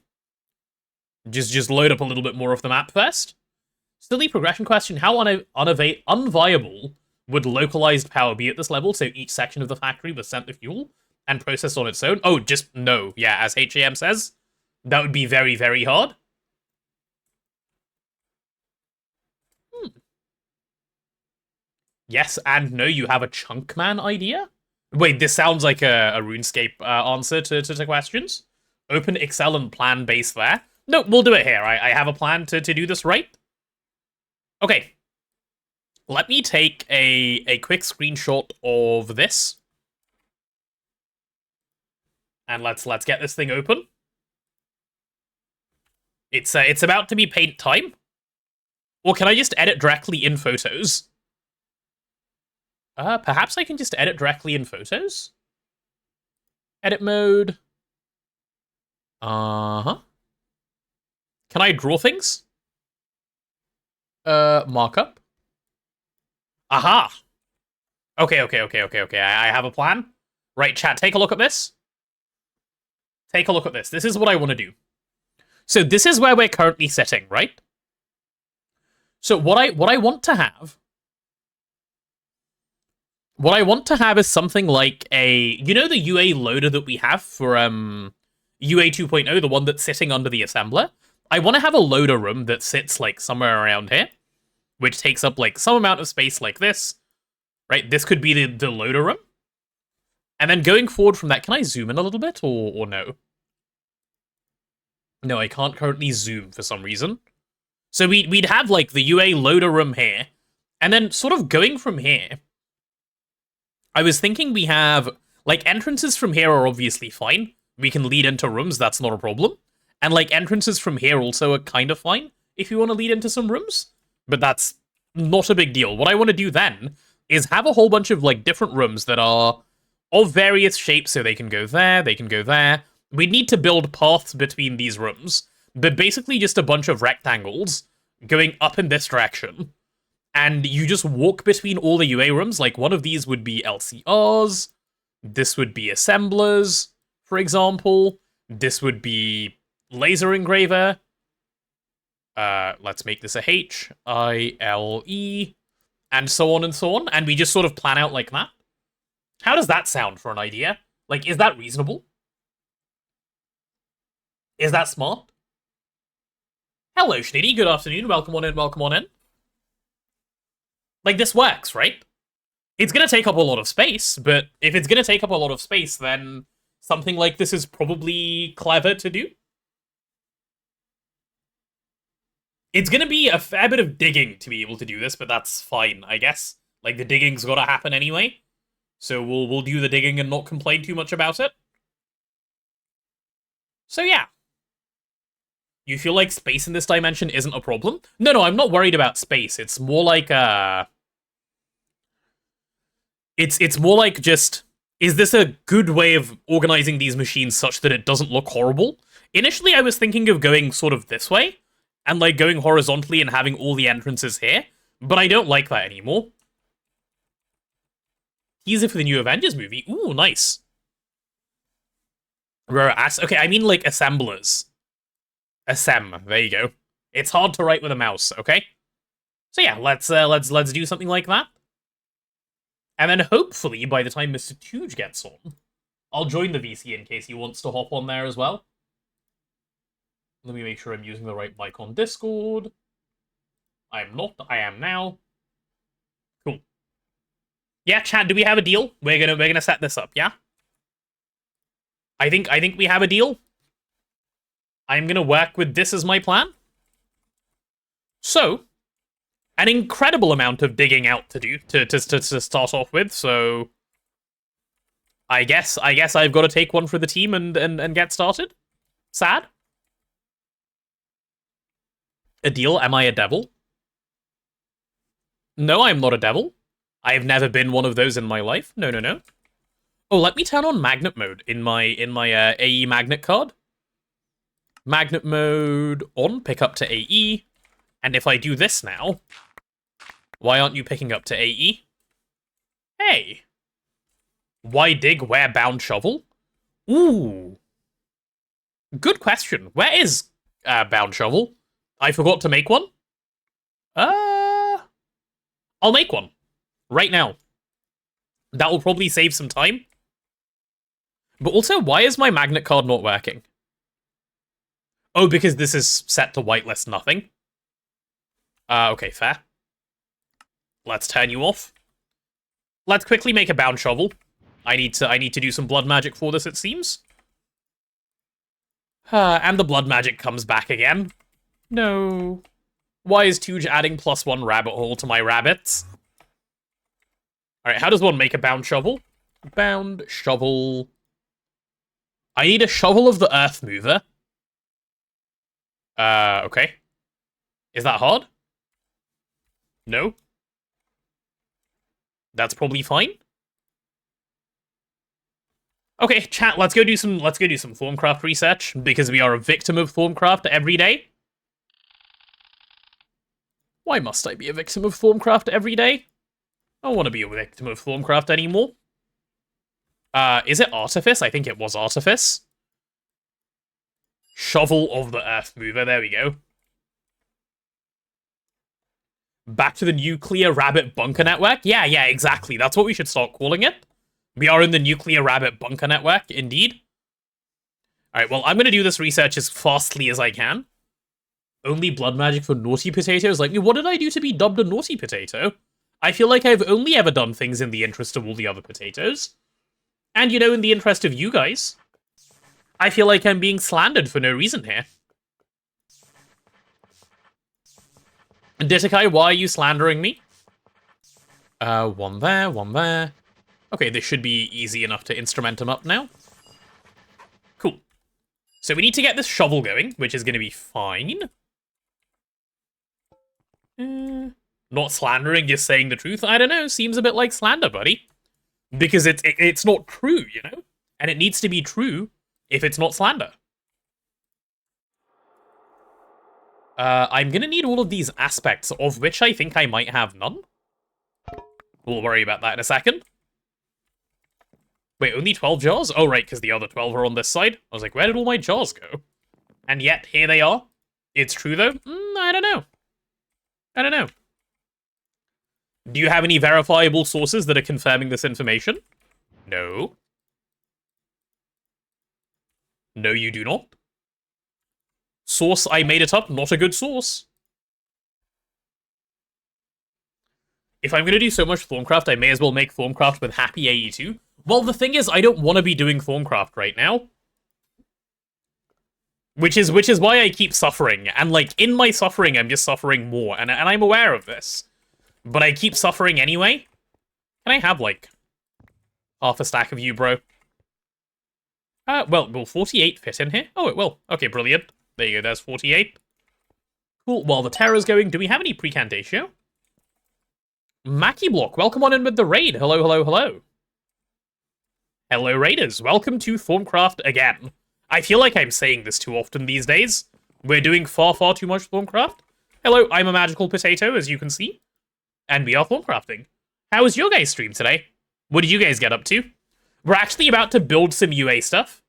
Just load up a little bit more of the map first. Silly progression question: how unviable would localized power be at this level? So each section of the factory was sent the fuel and processed on its own. Oh, just no. Yeah, as HAM says, that would be very, very hard. Yes and no, you have a Chunkman idea? Wait, this sounds like a RuneScape answer to questions. Open Excel and plan base there. No, we'll do it here. I have a plan to do this right. Okay. Let me take a quick screenshot of this. And let's get this thing open. It's about to be paint time. Or can I just edit directly in photos? Perhaps I can just edit directly in photos? Edit mode. Uh-huh. Can I draw things? Markup. Aha! Okay. I have a plan. Right, chat, take a look at this. Take a look at this. This is what I want to do. So this is where we're currently sitting, right? So what I want to have... What I want to have is something like you know the UA loader that we have for UA 2.0, the one that's sitting under the assembler? I want to have a loader room that sits, like, somewhere around here, which takes up, like, some amount of space like this, right? This could be the loader room. And then going forward from that, can I zoom in a little bit, or no? No, I can't currently zoom for some reason. So we'd have, like, the UA loader room here, and then sort of going from here, I was thinking we have, like, entrances from here are obviously fine. We can lead into rooms, that's not a problem. And, like, entrances from here also are kind of fine if you want to lead into some rooms. But that's not a big deal. What I want to do then is have a whole bunch of, like, different rooms that are of various shapes, so they can go there, they can go there. We need to build paths between these rooms, but basically just a bunch of rectangles going up in this direction. And you just walk between all the UA rooms. Like, one of these would be LCRs. This would be assemblers, for example. This would be laser engraver. Let's make this a H, I, L, E, and so on and so on. And we just sort of plan out like that. How does that sound for an idea? Like, is that reasonable? Is that smart? Hello, Schnitty. Good afternoon. Welcome on in, welcome on in. Like, this works, right? It's gonna take up a lot of space, but if it's gonna take up a lot of space, then something like this is probably clever to do. It's gonna be a fair bit of digging to be able to do this, but that's fine, I guess. Like, the digging's gotta happen anyway. So we'll do the digging and not complain too much about it. So yeah. You feel like space in this dimension isn't a problem? No, I'm not worried about space. It's more like, It's more like just, is this a good way of organizing these machines such that it doesn't look horrible? Initially, I was thinking of going sort of this way, and like going horizontally and having all the entrances here, but I don't like that anymore. Teaser for the new Avengers movie. Ooh, nice. Okay, I mean like assemblers. Assem, there you go. It's hard to write with a mouse, okay? So yeah, let's do something like that. And then hopefully by the time Mr. Tooge gets on, I'll join the VC in case he wants to hop on there as well. Let me make sure I'm using the right mic on Discord. I'm not, I am now. Cool. Yeah, chat, do we have a deal? We're gonna set this up, yeah? I think we have a deal. I'm gonna work with this as my plan. So, an incredible amount of digging out to do to start off with, so I guess I've got to take one for the team and get started. Sad. A deal? Am I a devil? No, I'm not a devil. I have never been one of those in my life. No. Oh, let me turn on magnet mode in my AE magnet card. Magnet mode on, pick up to AE. And if I do this now, why aren't you picking up to AE? Hey. Why dig where bound shovel? Ooh. Good question. Where is bound shovel? I forgot to make one. I'll make one. Right now. That will probably save some time. But also, why is my magnet card not working? Oh, because this is set to whitelist nothing. Okay, fair. Let's turn you off. Let's quickly make a bound shovel. I need to do some blood magic for this, it seems. And the blood magic comes back again. No. Why is Tooge adding +1 rabbit hole to my rabbits? Alright, how does one make a bound shovel? Bound shovel. I need a shovel of the earth mover. Okay. Is that hard? No. That's probably fine. Okay, chat, let's go do some Thorncraft research, because we are a victim of Thorncraft every day. Why must I be a victim of Thorncraft every day? I don't want to be a victim of Thorncraft anymore. Is it Artifice? I think it was Artifice. Shovel of the Earth Mover, there we go. Back to the Nuclear Rabbit Bunker Network? Yeah, exactly. That's what we should start calling it. We are in the Nuclear Rabbit Bunker Network, indeed. Alright, well, I'm gonna do this research as fastly as I can. Only blood magic for naughty potatoes? Like, what did I do to be dubbed a naughty potato? I feel like I've only ever done things in the interest of all the other potatoes. And, you know, in the interest of you guys. I feel like I'm being slandered for no reason here. Ditakai, why are you slandering me? One there, one there. Okay, this should be easy enough to instrument them up now. Cool. So we need to get this shovel going, which is going to be fine. Not slandering, just saying the truth. I don't know, seems a bit like slander, buddy. Because it's not true, you know? And it needs to be true if it's not slander. I'm gonna need all of these aspects, of which I think I might have none. We'll worry about that in a second. Wait, only 12 jars? Oh, right, because the other 12 are on this side. I was like, where did all my jars go? And yet, here they are. It's true, though? I don't know. I don't know. Do you have any verifiable sources that are confirming this information? No. No, you do not. Source, I made it up, not a good source. If I'm going to do so much Thorncraft, I may as well make Thorncraft with Happy AE2. Well, the thing is, I don't want to be doing Thorncraft right now. Which is why I keep suffering. And, like, in my suffering, I'm just suffering more. And I'm aware of this. But I keep suffering anyway. Can I have, like, half a stack of you, bro? Well, will 48 fit in here? Oh, it will. Okay, brilliant. There you go, there's 48. Cool, while the terror's going, do we have any precantatio? Mackie Block, welcome on in with the raid. Hello, hello, hello. Hello, raiders. Welcome to Thorncraft again. I feel like I'm saying this too often these days. We're doing far, far too much Thorncraft. Hello, I'm a magical potato, as you can see. And we are Thorncrafting. How was your guys' stream today? What did you guys get up to? We're actually about to build some UA stuff.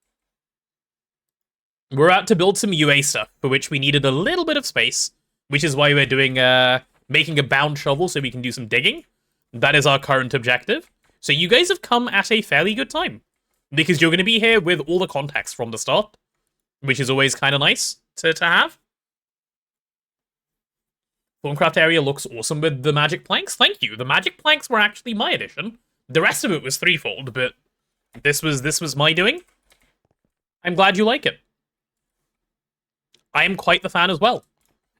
We're about to build some UA stuff, for which we needed a little bit of space, which is why we're doing, making a bound shovel so we can do some digging. That is our current objective. So you guys have come at a fairly good time, because you're going to be here with all the context from the start, which is always kind of nice to have. Thorncraft area looks awesome with the magic planks. Thank you. The magic planks were actually my addition. The rest of it was threefold, but this was my doing. I'm glad you like it. I am quite the fan as well.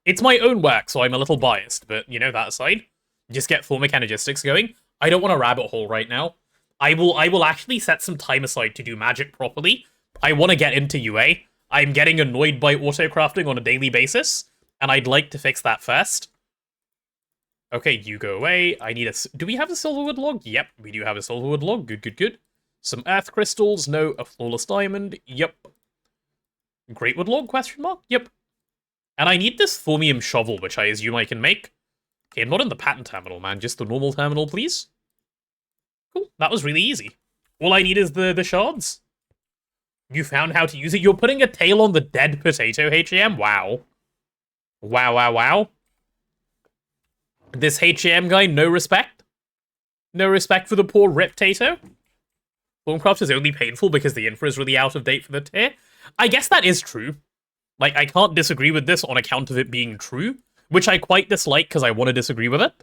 It's my own work, so I'm a little biased, but, you know, that aside, just get full mechanogistics going. I don't want a rabbit hole right now. I will actually set some time aside to do magic properly. I want to get into UA. I'm getting annoyed by auto-crafting on a daily basis, and I'd like to fix that first. Okay, you go away. I need a... Do we have a silverwood log? Yep, we do have a silverwood log. Good, good, good. Some earth crystals. No, a flawless diamond. Yep. Greatwood log? Question mark? Yep. And I need this Thormium shovel, which I assume I can make. Okay, I'm not in the patent terminal, man. Just the normal terminal, please. Cool. That was really easy. All I need is the shards. You found how to use it? You're putting a tail on the dead potato, HAM? Wow. Wow, wow, wow. This HAM guy, no respect? No respect for the poor Riptato? Thorncraft is only painful because the infra is really out of date for the tier? I guess that is true. Like, I can't disagree with this on account of it being true, which I quite dislike because I want to disagree with it.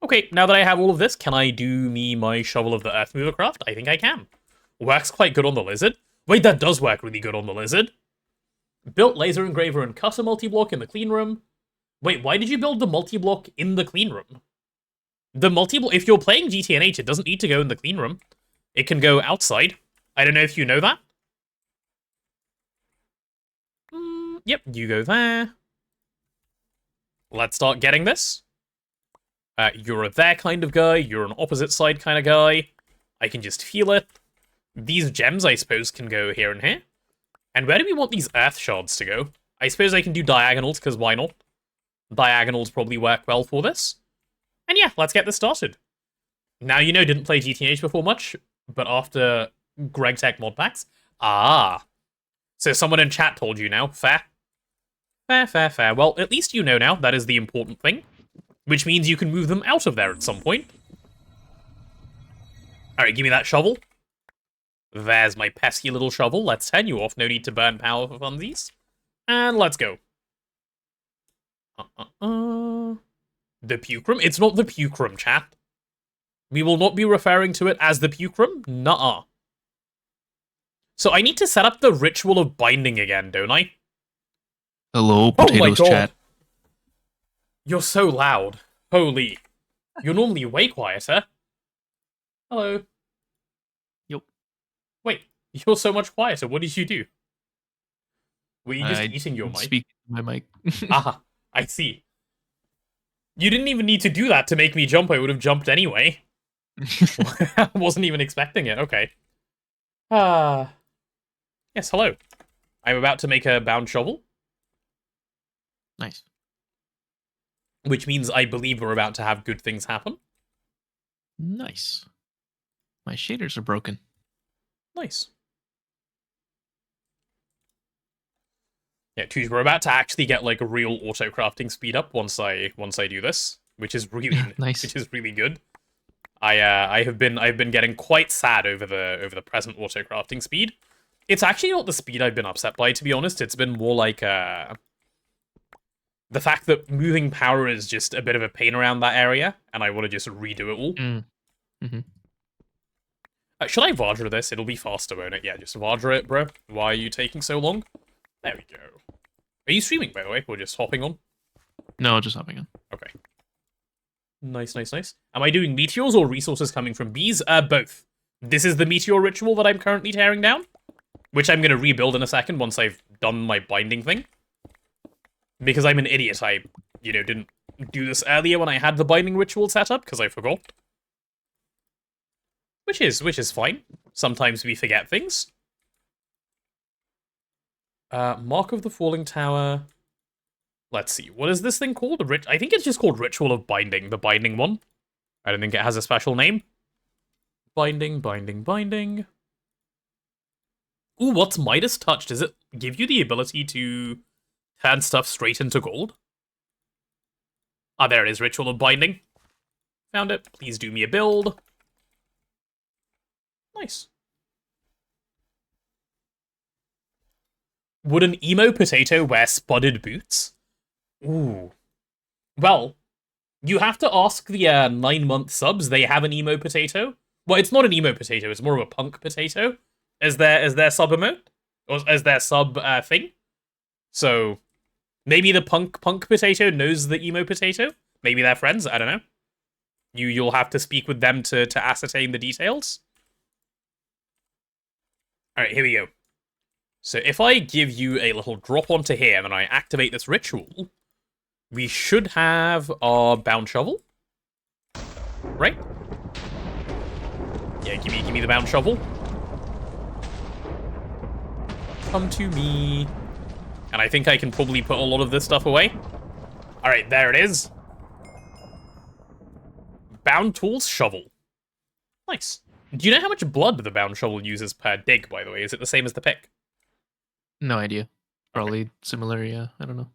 Okay, now that I have all of this, can I do me my Shovel of the Earth Mover craft? I think I can. Works quite good on the lizard. Wait, that does work really good on the lizard. Built laser engraver and cutter multi-block in the clean room. Wait, why did you build the multi-block in the clean room? The multi-block, if you're playing GTNH, it doesn't need to go in the clean room. It can go outside. I don't know if you know that. Yep, you go there. Let's start getting this. You're a there kind of guy. You're an opposite side kind of guy. I can just feel it. These gems, I suppose, can go here and here. And where do we want these earth shards to go? I suppose I can do diagonals, because why not? Diagonals probably work well for this. And yeah, let's get this started. Now, you know, didn't play GTNH before much, but after Greg Tech mod packs. Ah. So someone in chat told you now. Fair. Fair, fair, fair. Well, at least you know now. That is the important thing. Which means you can move them out of there at some point. Alright, give me that shovel. There's my pesky little shovel. Let's turn you off. No need to burn power for funsies. And let's go. The Pucrum? It's not the Pucrum, chat. We will not be referring to it as the Pucrum. Nuh-uh. So I need to set up the ritual of binding again, don't I? Hello, potatoes chat. You're so loud. Holy. You're normally way quieter. Hello. Yep. Wait, you're so much quieter. What did you do? Were you just eating your mic? Speaking to my mic. Ah, I see. You didn't even need to do that to make me jump. I would have jumped anyway. I wasn't even expecting it. Okay. Yes, hello. I'm about to make a bound shovel. Nice. Which means I believe we're about to have good things happen. Nice. My shaders are broken. Nice. Yeah, Tuj, we're about to actually get like a real auto crafting speed up once I do this, which is really Nice. which is really good. I've been getting quite sad over the present auto crafting speed. It's actually not the speed I've been upset by, to be honest. It's been more like the fact that moving power is just a bit of a pain around that area, and I want to just redo it all. Mm-hmm. Should I Vajra this? It'll be faster, won't it? Yeah, just Vajra it, bro. Why are you taking so long? There we go. Are you streaming, by the way, or just hopping on? No, just hopping on. Okay. Nice, nice, nice. Am I doing meteors or resources coming from bees? Both. This is the meteor ritual that I'm currently tearing down, which I'm going to rebuild in a second once I've done my binding thing. Because I'm an idiot. I, didn't do this earlier when I had the binding ritual set up, because I forgot. Which is fine. Sometimes we forget things. Mark of the Falling Tower. Let's see. What is this thing called? I think it's just called Ritual of Binding, the binding one. I don't think it has a special name. Binding, binding, binding. Ooh, what's Midas Touch? Does it give you the ability to turn stuff straight into gold? Ah, there it is. Ritual of Binding. Found it. Please do me a build. Nice. Would an emo potato wear spudded boots? Ooh. Well, you have to ask the 9-month subs. They have an emo potato. Well, it's not an emo potato. It's more of a punk potato. As their sub emote? Or as their sub thing? So, maybe the punk potato knows the emo potato? Maybe they're friends? I don't know. You'll have to speak with them to ascertain the details. Alright, here we go. So if I give you a little drop onto here and then I activate this ritual, we should have our bound shovel. Right? Yeah, give me the bound shovel. Come to me. And I think I can probably put a lot of this stuff away. Alright, there it is. Bound tools, shovel. Nice. Do you know how much blood the bound shovel uses per dig, by the way? Is it the same as the pick? No idea. Probably similar, yeah. I don't know.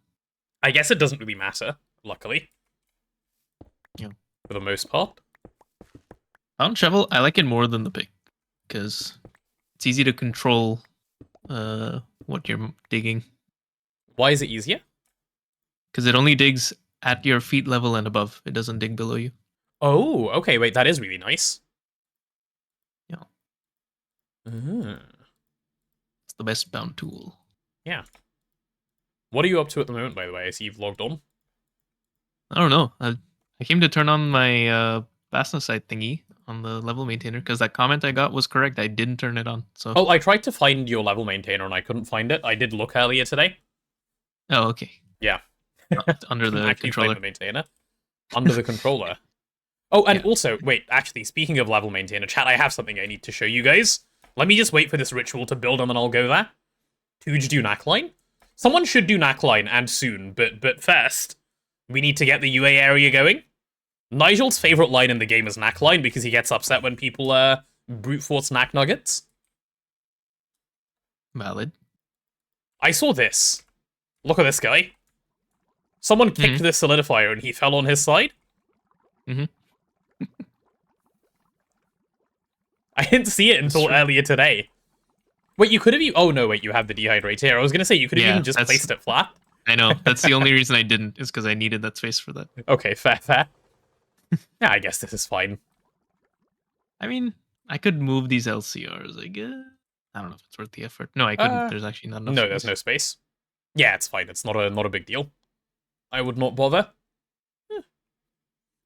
I guess it doesn't really matter, luckily. Yeah. For the most part. Bound shovel, I like it more than the pick. Because it's easy to control what you're digging. Why is it easier? Because it only digs at your feet level and above. It doesn't dig below you. Oh, okay, wait, that is really nice. Yeah. Uh-huh. It's the best bound tool. Yeah. What are you up to at the moment, by the way? I see you've logged on. I don't know. I came to turn on my Basna site thingy on the level maintainer because that comment I got was correct. I didn't turn it on. So. Oh, I tried to find your level maintainer and I couldn't find it. I did look earlier today. Oh, okay. Yeah. Under the actually controller. Find the maintainer. Under the controller. Oh, and also, wait, actually, speaking of level maintainer, chat, I have something I need to show you guys. Let me just wait for this ritual to build and then I'll go there. Tuj do Knackline? Someone should do Knackline, and soon, but first, we need to get the UA area going. Nigel's favorite line in the game is Knackline because he gets upset when people brute force knack nuggets. Valid. I saw this. Look at this guy. Someone kicked this solidifier and he fell on his side. Mm-hmm. I didn't see it until earlier today. Wait, you could have... Oh, no, wait, you have the dehydrate here. I was going to say, you could have even just placed it flat. I know. That's the only reason I didn't, is because I needed that space for that. Okay, fair. Yeah, I guess this is fine. I mean, I could move these LCRs, I guess. I don't know if it's worth the effort. No, I couldn't. There's actually not enough No, space. there's no space. Yeah, it's fine. It's not a big deal. I would not bother.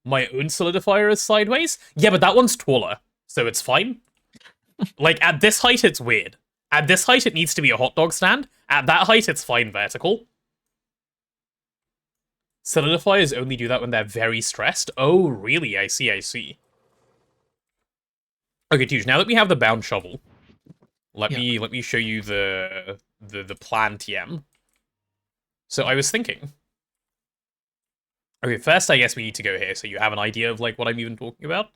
My own solidifier is sideways? Yeah, but that one's taller, so it's fine. Like, at this height, it's weird. At this height, it needs to be a hot dog stand. At that height, it's fine vertical. Solidifiers only do that when they're very stressed. Oh, really? I see. Okay, Tuj, now that we have the bound shovel, let me show you the plan TM. So I was thinking. Okay, first I guess we need to go here so you have an idea of like what I'm even talking about.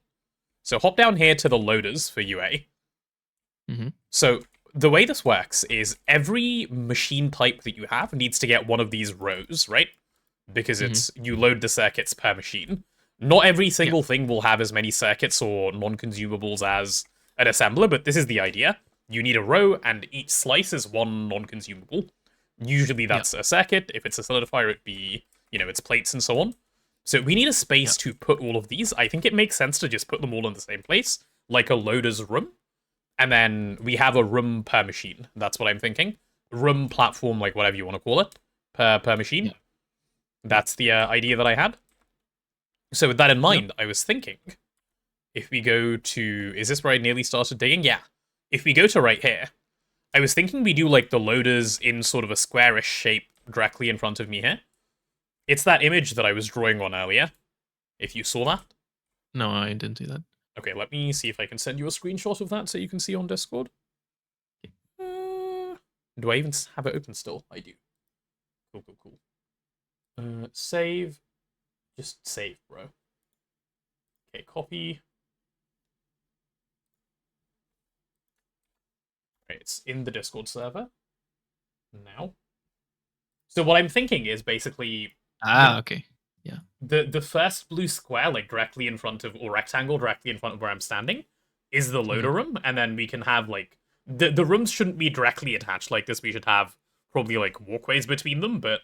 So hop down here to the loaders for UA. Mm-hmm. So the way this works is every machine type that you have needs to get one of these rows, right? Because it's you load the circuits per machine. Not every single thing will have as many circuits or non-consumables as an assembler, but this is the idea. You need a row, and each slice is one non-consumable. Usually that's a circuit. If it's a solidifier, it'd be, its plates and so on. So we need a space to put all of these. I think it makes sense to just put them all in the same place, like a loader's room. And then we have a room per machine. That's what I'm thinking. Room, platform, like whatever you want to call it, per machine. That's the idea that I had. So with that in mind, I was thinking, if we go to... Is this where I nearly started digging? Yeah. If we go to right here, I was thinking we do like the loaders in sort of a squarish shape directly in front of me here. It's that image that I was drawing on earlier, if you saw that. No, I didn't do that. Okay, let me see if I can send you a screenshot of that so you can see on Discord. Do I even have it open still? I do. Cool. Save. Just save, bro. Okay, copy. Right, it's in the Discord server now. So what I'm thinking is basically... okay. Yeah. The first blue square, like directly in front of, or rectangle directly in front of where I'm standing, is the loader room, and then we can have like the rooms shouldn't be directly attached like this. We should have probably like walkways between them, but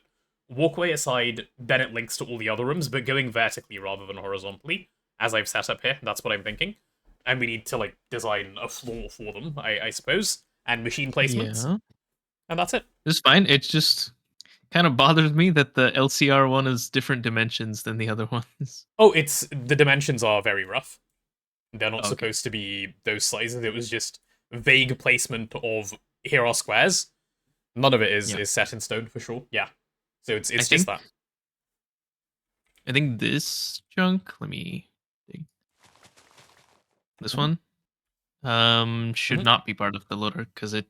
walkway aside, then it links to all the other rooms, but going vertically rather than horizontally, as I've set up here. That's what I'm thinking. And we need to like design a floor for them, I suppose, and machine placements. Yeah. And that's it. It's fine. It just kind of bothers me that the LCR one is different dimensions than the other ones. Oh, the dimensions are very rough. They're not supposed to be those sizes. It was just vague placement of here are squares. None of it is set in stone for sure. Yeah. So it's just that. I think this chunk, let me think. This one should not be part of the loader because it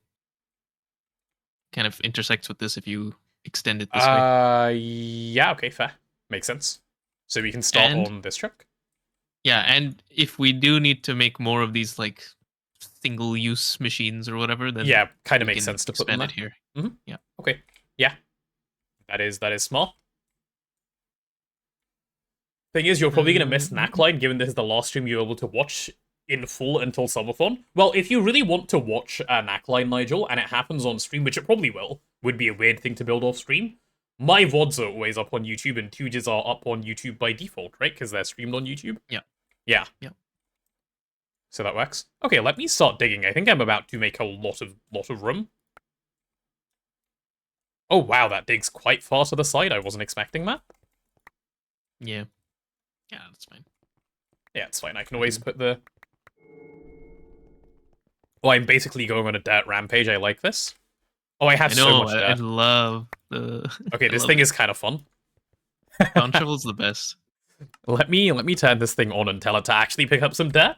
kind of intersects with this if you extend it this way. Yeah, okay, fair. Makes sense. So we can start on this truck. Yeah, and if we do need to make more of these like single-use machines or whatever, then kind of makes sense to put them there. Here. Yeah. Okay. Yeah. That is smart. Thing is, you're probably gonna miss Knackline, given this is the last stream you're able to watch in full until Summerthon. Well, if you really want to watch Knackline, Nigel, and it happens on stream, which it probably will, would be a weird thing to build off stream. My VODs are always up on YouTube, and Tuges are up on YouTube by default, right? Because they're streamed on YouTube. Yeah. So that works. Okay, let me start digging. I think I'm about to make a lot of room. Oh wow, that digs quite far to the side. I wasn't expecting that. Yeah, that's fine. Yeah, it's fine. I can always put the... Oh, I'm basically going on a dirt rampage. I like this. Oh, I have so much dirt. I love the... Okay, this thing is kind of fun. Ground shovel's the best. Let me turn this thing on and tell it to actually pick up some dirt.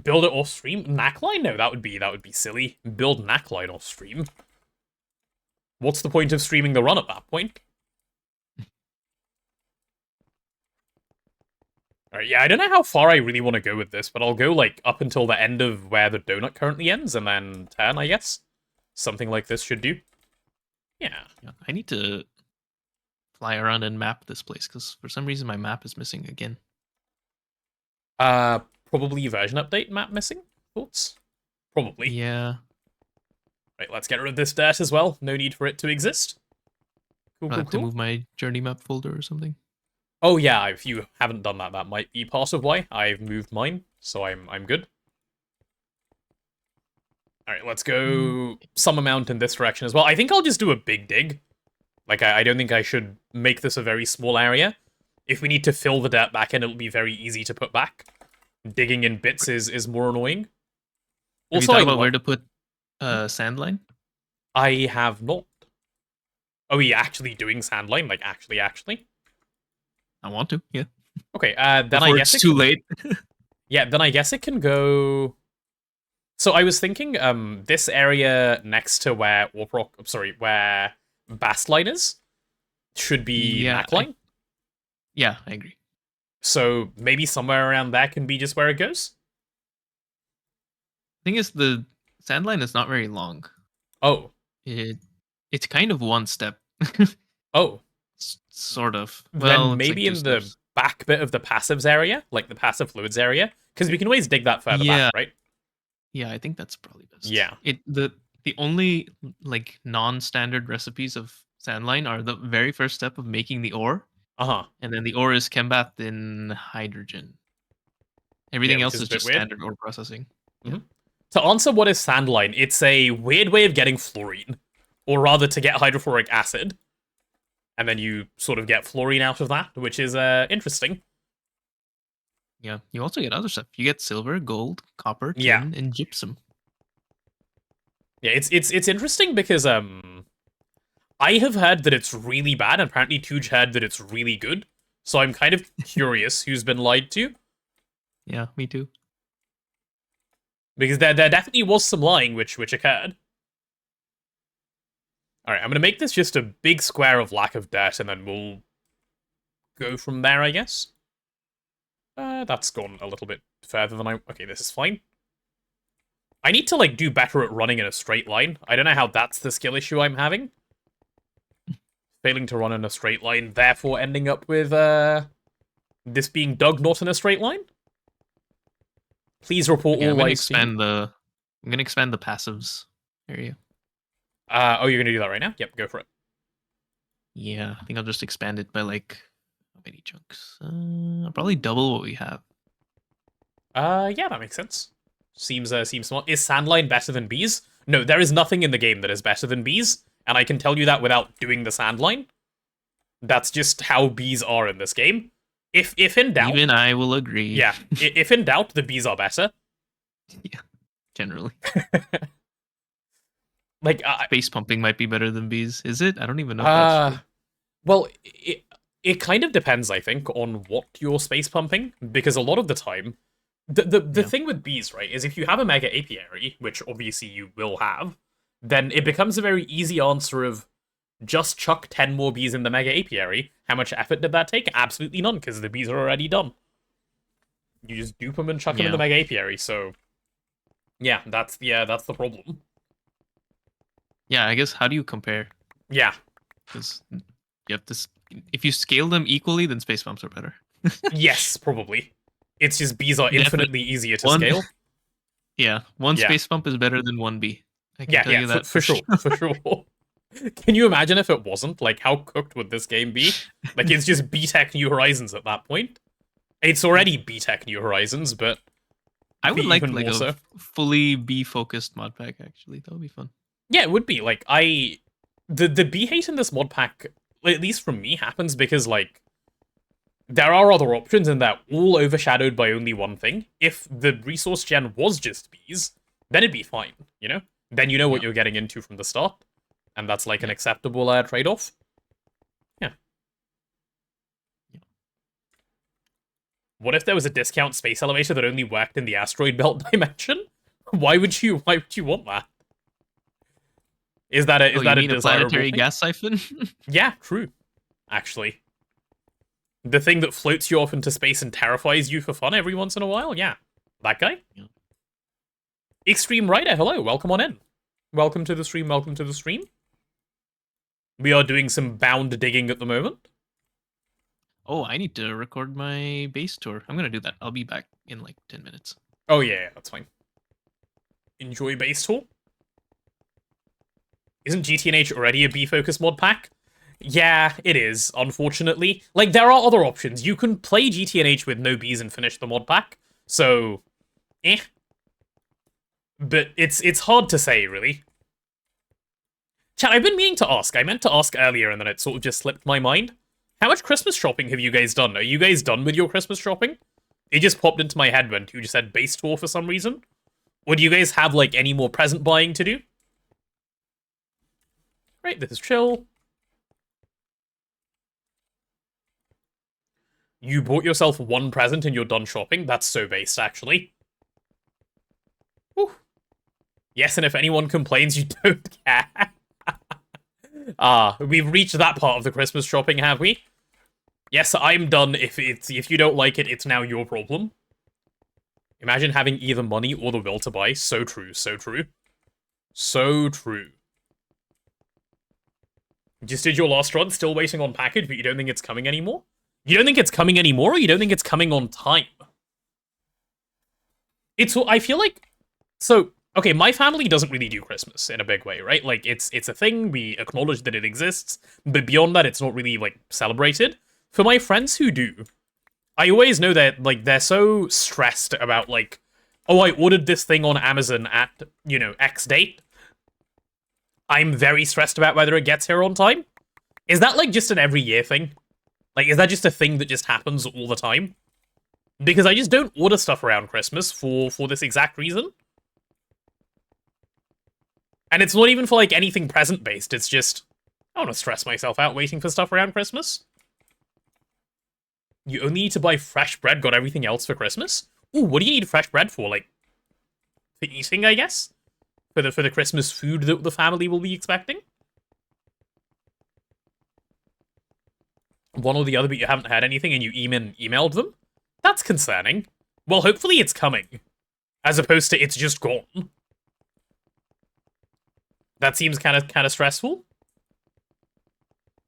Build it off stream. Knackline? No, that would be silly. Build Knackline off stream. What's the point of streaming the run at that point? Alright, yeah, I don't know how far I really want to go with this, but I'll go, like, up until the end of where the donut currently ends, and then turn, I guess. Something like this should do. Yeah. I need to fly around and map this place, because for some reason my map is missing again. Probably version update map missing? Thoughts? Probably. Yeah. Right, let's get rid of this dirt as well. No need for it to exist. Cool. To move my journey map folder or something. Oh yeah, if you haven't done that, that might be part of why I've moved mine, so I'm good. Alright, let's go some amount in this direction as well. I think I'll just do a big dig. Like, I don't think I should make this a very small area. If we need to fill the dirt back in, it'll be very easy to put back. Digging in bits is more annoying. Have you thought about where to put sand line? I have not. Are we actually doing sand line? Like, actually? I want to, yeah. Okay, then Before I guess it's too late. Yeah, then I guess it can go... So I was thinking, this area next to where where Bastline is, should be Knackline. Yeah, I agree. So maybe somewhere around there can be just where it goes? Thing is, the Sandline is not very long. Oh. It's kind of one step. Oh. Sort of. Then It's maybe like in the steps. back bit of the passives area, like the passive fluids area, because we can always dig that further Yeah. back, right? Yeah, I think that's probably best. Yeah. The only like non-standard recipes of sandline are the very first step of making the ore, Uh-huh. and then the ore is chem-bathed in hydrogen. Everything which else is a is bit just weird. standard ore processing. Yeah. To answer what is sandline, it's a weird way of getting fluorine. Or rather, to get hydrofluoric acid. And then you sort of get fluorine out of that, which is interesting. Yeah. You also get other stuff. You get silver, gold, copper, tin, Yeah. and gypsum. Yeah, it's interesting because I have heard that it's really bad, and apparently Tuj heard that it's really good. So I'm kind of curious who's been lied to. Yeah, me too. Because there definitely was some lying which occurred. Alright, I'm gonna make this just a big square of lack of dirt, and then we'll go from there, I guess. That's gone a little bit further than I... Okay, this is fine. I need to, like, do better at running in a straight line. I don't know how that's the skill issue I'm having. Failing to run in a straight line, therefore ending up with, this being dug not in a straight line? Please report Okay, all I'm gonna live stream. I'm gonna expand the passives area. Oh, you're gonna do that right now? Yep, go for it. Yeah, I think I'll just expand it by like how many chunks? I'll probably double what we have. Yeah, that makes sense. Seems smart. Is Sandline better than bees? No, there is nothing in the game that is better than bees, and I can tell you that without doing the Sandline. That's just how bees are in this game. If in doubt, Even I will agree. yeah, if in doubt, the bees are better. Yeah, generally. Like, Space pumping might be better than bees. Is it? I don't even know if that's true. well, it kind of depends, I think, on what you're space pumping, because a lot of the time, the thing with bees, right, is if you have a mega apiary, which obviously you will have, then it becomes a very easy answer of just chuck 10 more bees in the mega apiary. How much effort did that take? Absolutely none, because the bees are already done. You just dupe them and chuck them in the mega apiary, so... Yeah, that's the problem. Yeah, I guess how do you compare? Yeah. Because you have to... If you scale them equally, then space pumps are better. Yes, probably. It's just bees are infinitely easier to scale. Yeah, one space pump is better than one bee. I can tell you that for sure, for sure. Can you imagine if it wasn't? Like, how cooked would this game be? Like, it's just B-Tech New Horizons at that point. It's already B-Tech New Horizons, but I would like even a more so. fully bee-focused mod pack, actually. That would be fun. Yeah, it would be. Like, the bee hate in this mod pack, at least from me, happens because, like, there are other options and they're all overshadowed by only one thing. If the resource gen was just bees, then it'd be fine, you know? Then you know what you're getting into from the start. And that's like an acceptable trade-off. Yeah. What if there was a discount space elevator that only worked in the asteroid belt dimension? Why would you want that? Is that a desirable planetary thing? gas siphon? Yeah, true. Actually. The thing that floats you off into space and terrifies you for fun every once in a while? Yeah. That guy? Yeah. Extreme Rider, hello, welcome on in. Welcome to the stream, welcome to the stream. We are doing some bound digging at the moment. Oh, I need to record my base tour. I'm going to do that. I'll be back in like 10 minutes. Oh, yeah, that's fine. Enjoy base tour. Isn't GTNH already a B-focused mod pack? Yeah, it is, unfortunately. Like, there are other options. You can play GTNH with no bees and finish the mod pack. So, But it's hard to say, really. Chat, I've been meaning to ask. I meant to ask earlier, and then it sort of just slipped my mind. How much Christmas shopping have you guys done? Are you guys done with your Christmas shopping? It just popped into my head when you just said base tour for some reason. Or do you guys have, like, any more present buying to do? Right, this is chill. You bought yourself one present and you're done shopping? That's so based, actually. Whew. Yes, and if anyone complains, you don't care. We've reached that part of the Christmas shopping, have we? Yes, I'm done. If you don't like it, it's now your problem. Imagine having either money or the will to buy. So true, so true. So true. Just did your last run, still waiting on package, but you don't think it's coming anymore? You don't think it's coming anymore, or you don't think it's coming on time? I feel like... So, okay, my family doesn't really do Christmas in a big way, right? Like, it's a thing, we acknowledge that it exists, but beyond that, it's not really, like, celebrated. For my friends who do, I always know that, like, they're so stressed about, like, oh, I ordered this thing on Amazon at, you know, X date. I'm very stressed about whether it gets here on time. Is that, like, just an every year thing? Like, is that just a thing that just happens all the time? Because I just don't order stuff around Christmas for this exact reason. And it's not even for, like, anything present-based. It's just, I don't want to stress myself out waiting for stuff around Christmas. You only need to buy fresh bread, got everything else for Christmas? Ooh, what do you need fresh bread for? Like, for eating, I guess? For the Christmas food that the family will be expecting? One or the other, but you haven't had anything and you emailed them? That's concerning. Well, hopefully it's coming. As opposed to it's just gone. That seems kind of stressful.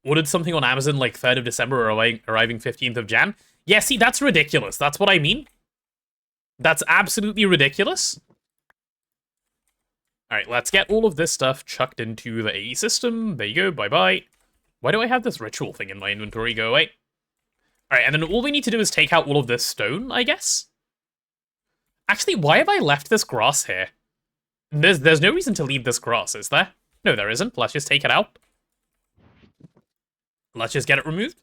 Ordered something on Amazon like 3rd of December, arriving 15th of Jan. Yeah, see, that's ridiculous. That's what I mean. That's absolutely ridiculous. Alright, let's get all of this stuff chucked into the AE system. There you go, bye-bye. Why do I have this ritual thing in my inventory? Go away. Alright, and then all we need to do is take out all of this stone, I guess? Actually, why have I left this grass here? There's no reason to leave this grass, is there? No, there isn't. Let's just take it out. Let's just get it removed.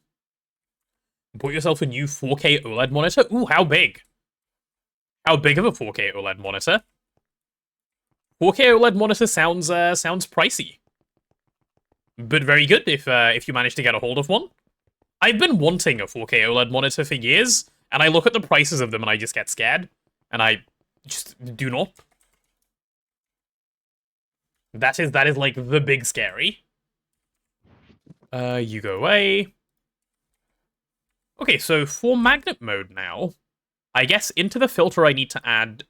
Bought yourself a new 4K OLED monitor. Ooh, how big? How big of a 4K OLED monitor? 4K OLED monitor sounds pricey. But very good if you manage to get a hold of one. I've been wanting a 4K OLED monitor for years, and I look at the prices of them and I just get scared. And I just do not. That is like the big scary. You go away. Okay, so for magnet mode now, I guess into the filter I need to add...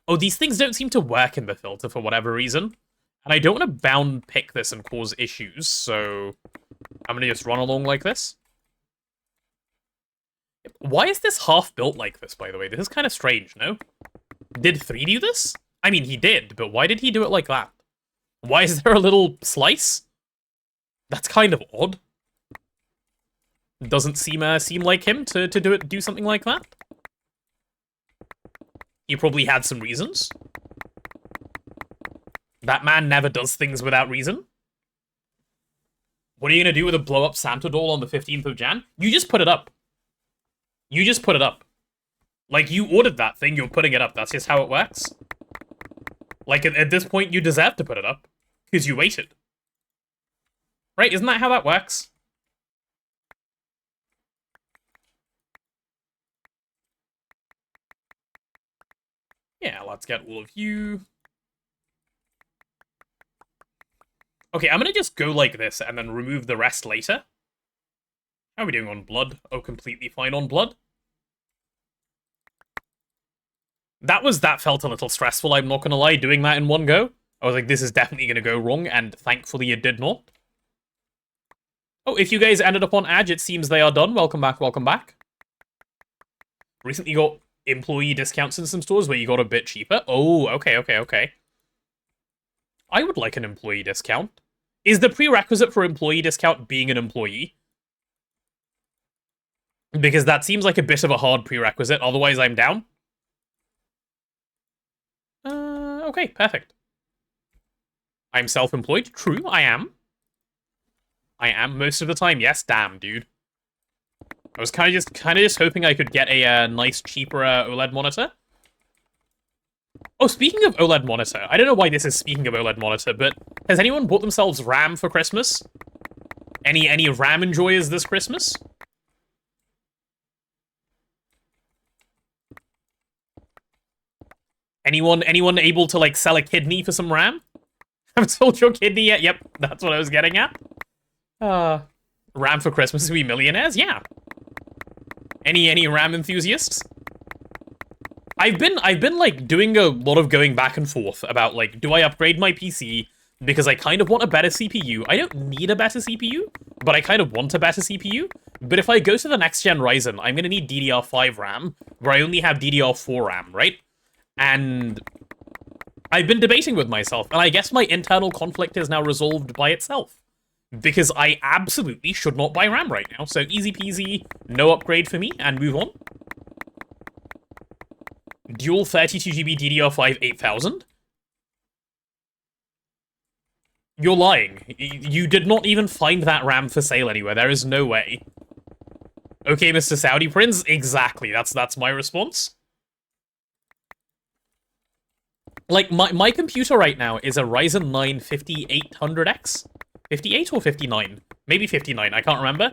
Oh, these things don't seem to work in the filter for whatever reason. And I don't want to bound pick this and cause issues, so I'm going to just run along like this. Why is this half built like this, by the way? This is kind of strange, no? Did 3 do this? I mean, he did, but why did he do it like that? Why is there a little slice? That's kind of odd. Doesn't seem like him to do something like that. He probably had some reasons. That man never does things without reason. What are you gonna do with a blow-up Santa doll on the 15th of Jan? You just put it up. You just put it up. Like, you ordered that thing, you're putting it up. That's just how it works. Like, at this point, you deserve to put it up. Because you waited. Right? Isn't that how that works? Yeah, let's get all of you. Okay, I'm gonna just go like this and then remove the rest later. How are we doing on blood? Oh, completely fine on blood. That felt a little stressful, I'm not gonna lie, doing that in one go. I was like, this is definitely gonna go wrong, and thankfully it did not. Oh, if you guys ended up on Edge, it seems they are done. Welcome back, welcome back. Recently got employee discounts in some stores where you got a bit cheaper. Oh, okay. I would like an employee discount. Is the prerequisite for employee discount being an employee? Because that seems like a bit of a hard prerequisite, otherwise I'm down. Okay, perfect. I'm self-employed. True, I am. I am most of the time. Yes, damn, dude. I was kind of just hoping I could get a nice, cheaper OLED monitor. Oh, speaking of OLED monitor, I don't know why this is speaking of OLED monitor, but has anyone bought themselves RAM for Christmas? Any RAM enjoyers this Christmas? Anyone able to, like, sell a kidney for some RAM? Haven't sold your kidney yet? Yep, that's what I was getting at. RAM for Christmas to be millionaires? Yeah. Any RAM enthusiasts? I've been like doing a lot of going back and forth about like, do I upgrade my PC because I kind of want a better CPU? I don't need a better CPU, but I kind of want a better CPU. But if I go to the next gen Ryzen, I'm gonna need DDR5 RAM, where I only have DDR4 RAM, right? And I've been debating with myself, and I guess my internal conflict is now resolved by itself. Because I absolutely should not buy RAM right now, so easy peasy, no upgrade for me, and move on. Dual 32GB DDR5 8000? You're lying. You did not even find that RAM for sale anywhere, there is no way. Okay, Mr. Saudi Prince, exactly, that's my response. Like, my computer right now is a Ryzen 9 5800X? 58 or 59? Maybe 59, I can't remember.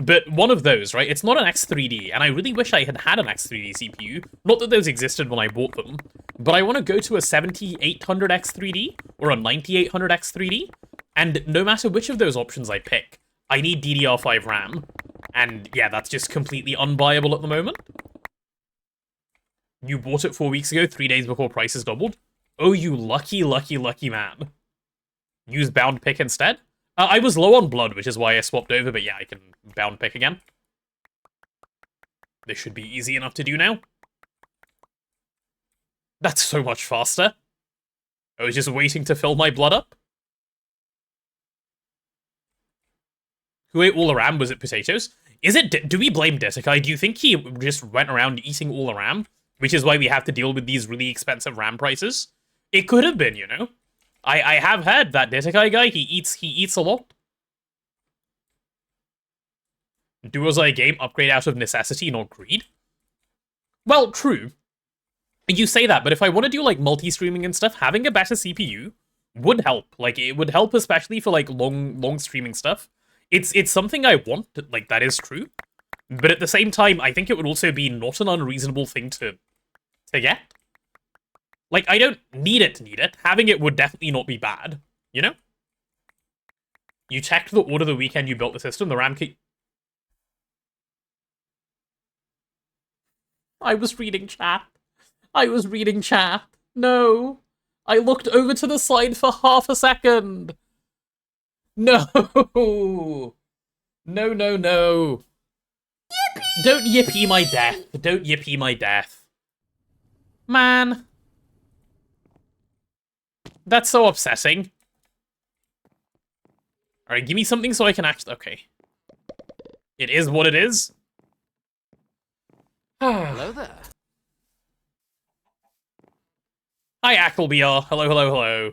But one of those, right? It's not an X3D, and I really wish I had an X3D CPU. Not that those existed when I bought them. But I want to go to a 7800 X3D, or a 9800 X3D, and no matter which of those options I pick, I need DDR5 RAM. And yeah, that's just completely unbuyable at the moment. You bought it 4 weeks ago, 3 days before prices doubled? Oh, you lucky, lucky, lucky man. Use bound pick instead? I was low on blood, which is why I swapped over, but yeah, I can bound pick again. This should be easy enough to do now. That's so much faster. I was just waiting to fill my blood up. Who ate all the RAM? Was it potatoes? Is it? Do we blame Desikai? Do you think he just went around eating all the RAM? Which is why we have to deal with these really expensive RAM prices? It could have been, you know? I have heard that Desikai guy, he eats a lot. Duos I game upgrade out of necessity, not greed. Well, true. You say that, but if I want to do like multi-streaming and stuff, having a better CPU would help. Like, it would help especially for like long streaming stuff. It's something I want, like, that is true. But at the same time, I think it would also be not an unreasonable thing to get. Like, I don't need it. Having it would definitely not be bad, you know? You checked the order the weekend you built the system, the RAM key... I was reading chat. No. I looked over to the side for half a second. No. No. Yippee! Don't yippee my death. Man. That's so upsetting. Alright, give me something so I can actually... Okay. It is what it is. Hello there. Hi, Acklebr. Hello.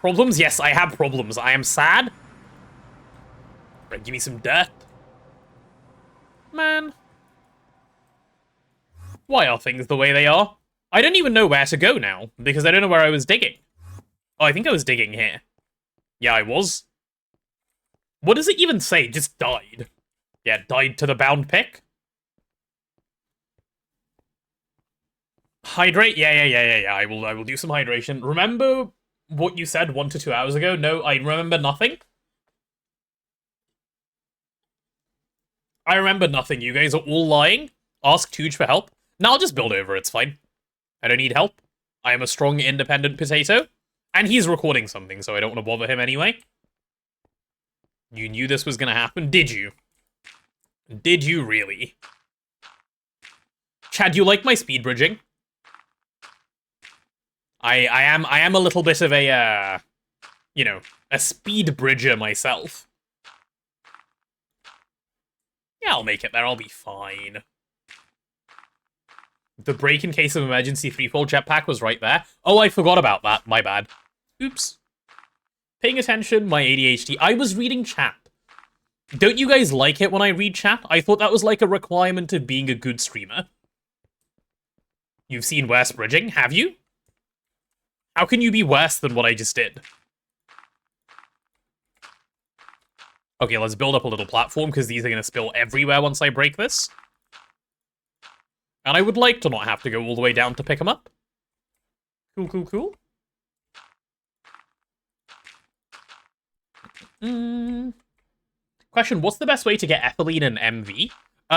Problems? Yes, I have problems. I am sad. Right, give me some dirt. Man. Why are things the way they are? I don't even know where to go now, because I don't know where I was digging. Oh, I think I was digging here. Yeah, I was. What does it even say? Just died. Yeah, died to the bound pick. Hydrate? Yeah. I will do some hydration. Remember what you said 1 to 2 hours ago? No, I remember nothing. I remember nothing. You guys are all lying. Ask Tooge for help. Now I'll just build over. It's fine. I don't need help. I am a strong, independent potato. And he's recording something, so I don't want to bother him anyway. You knew this was going to happen, did you? Did you really? Chad, do you like my speed bridging? I am a little bit of a, you know, a speed bridger myself. Yeah, I'll make it there. I'll be fine. The break in case of emergency threefold jetpack was right there. Oh, I forgot about that. My bad. Oops. Paying attention, my ADHD. I was reading chat. Don't you guys like it when I read chat? I thought that was like a requirement of being a good streamer. You've seen worse bridging, have you? How can you be worse than what I just did? Okay, let's build up a little platform, because these are going to spill everywhere once I break this. And I would like to not have to go all the way down to pick them up. Cool. Question, what's the best way to get ethylene and MV?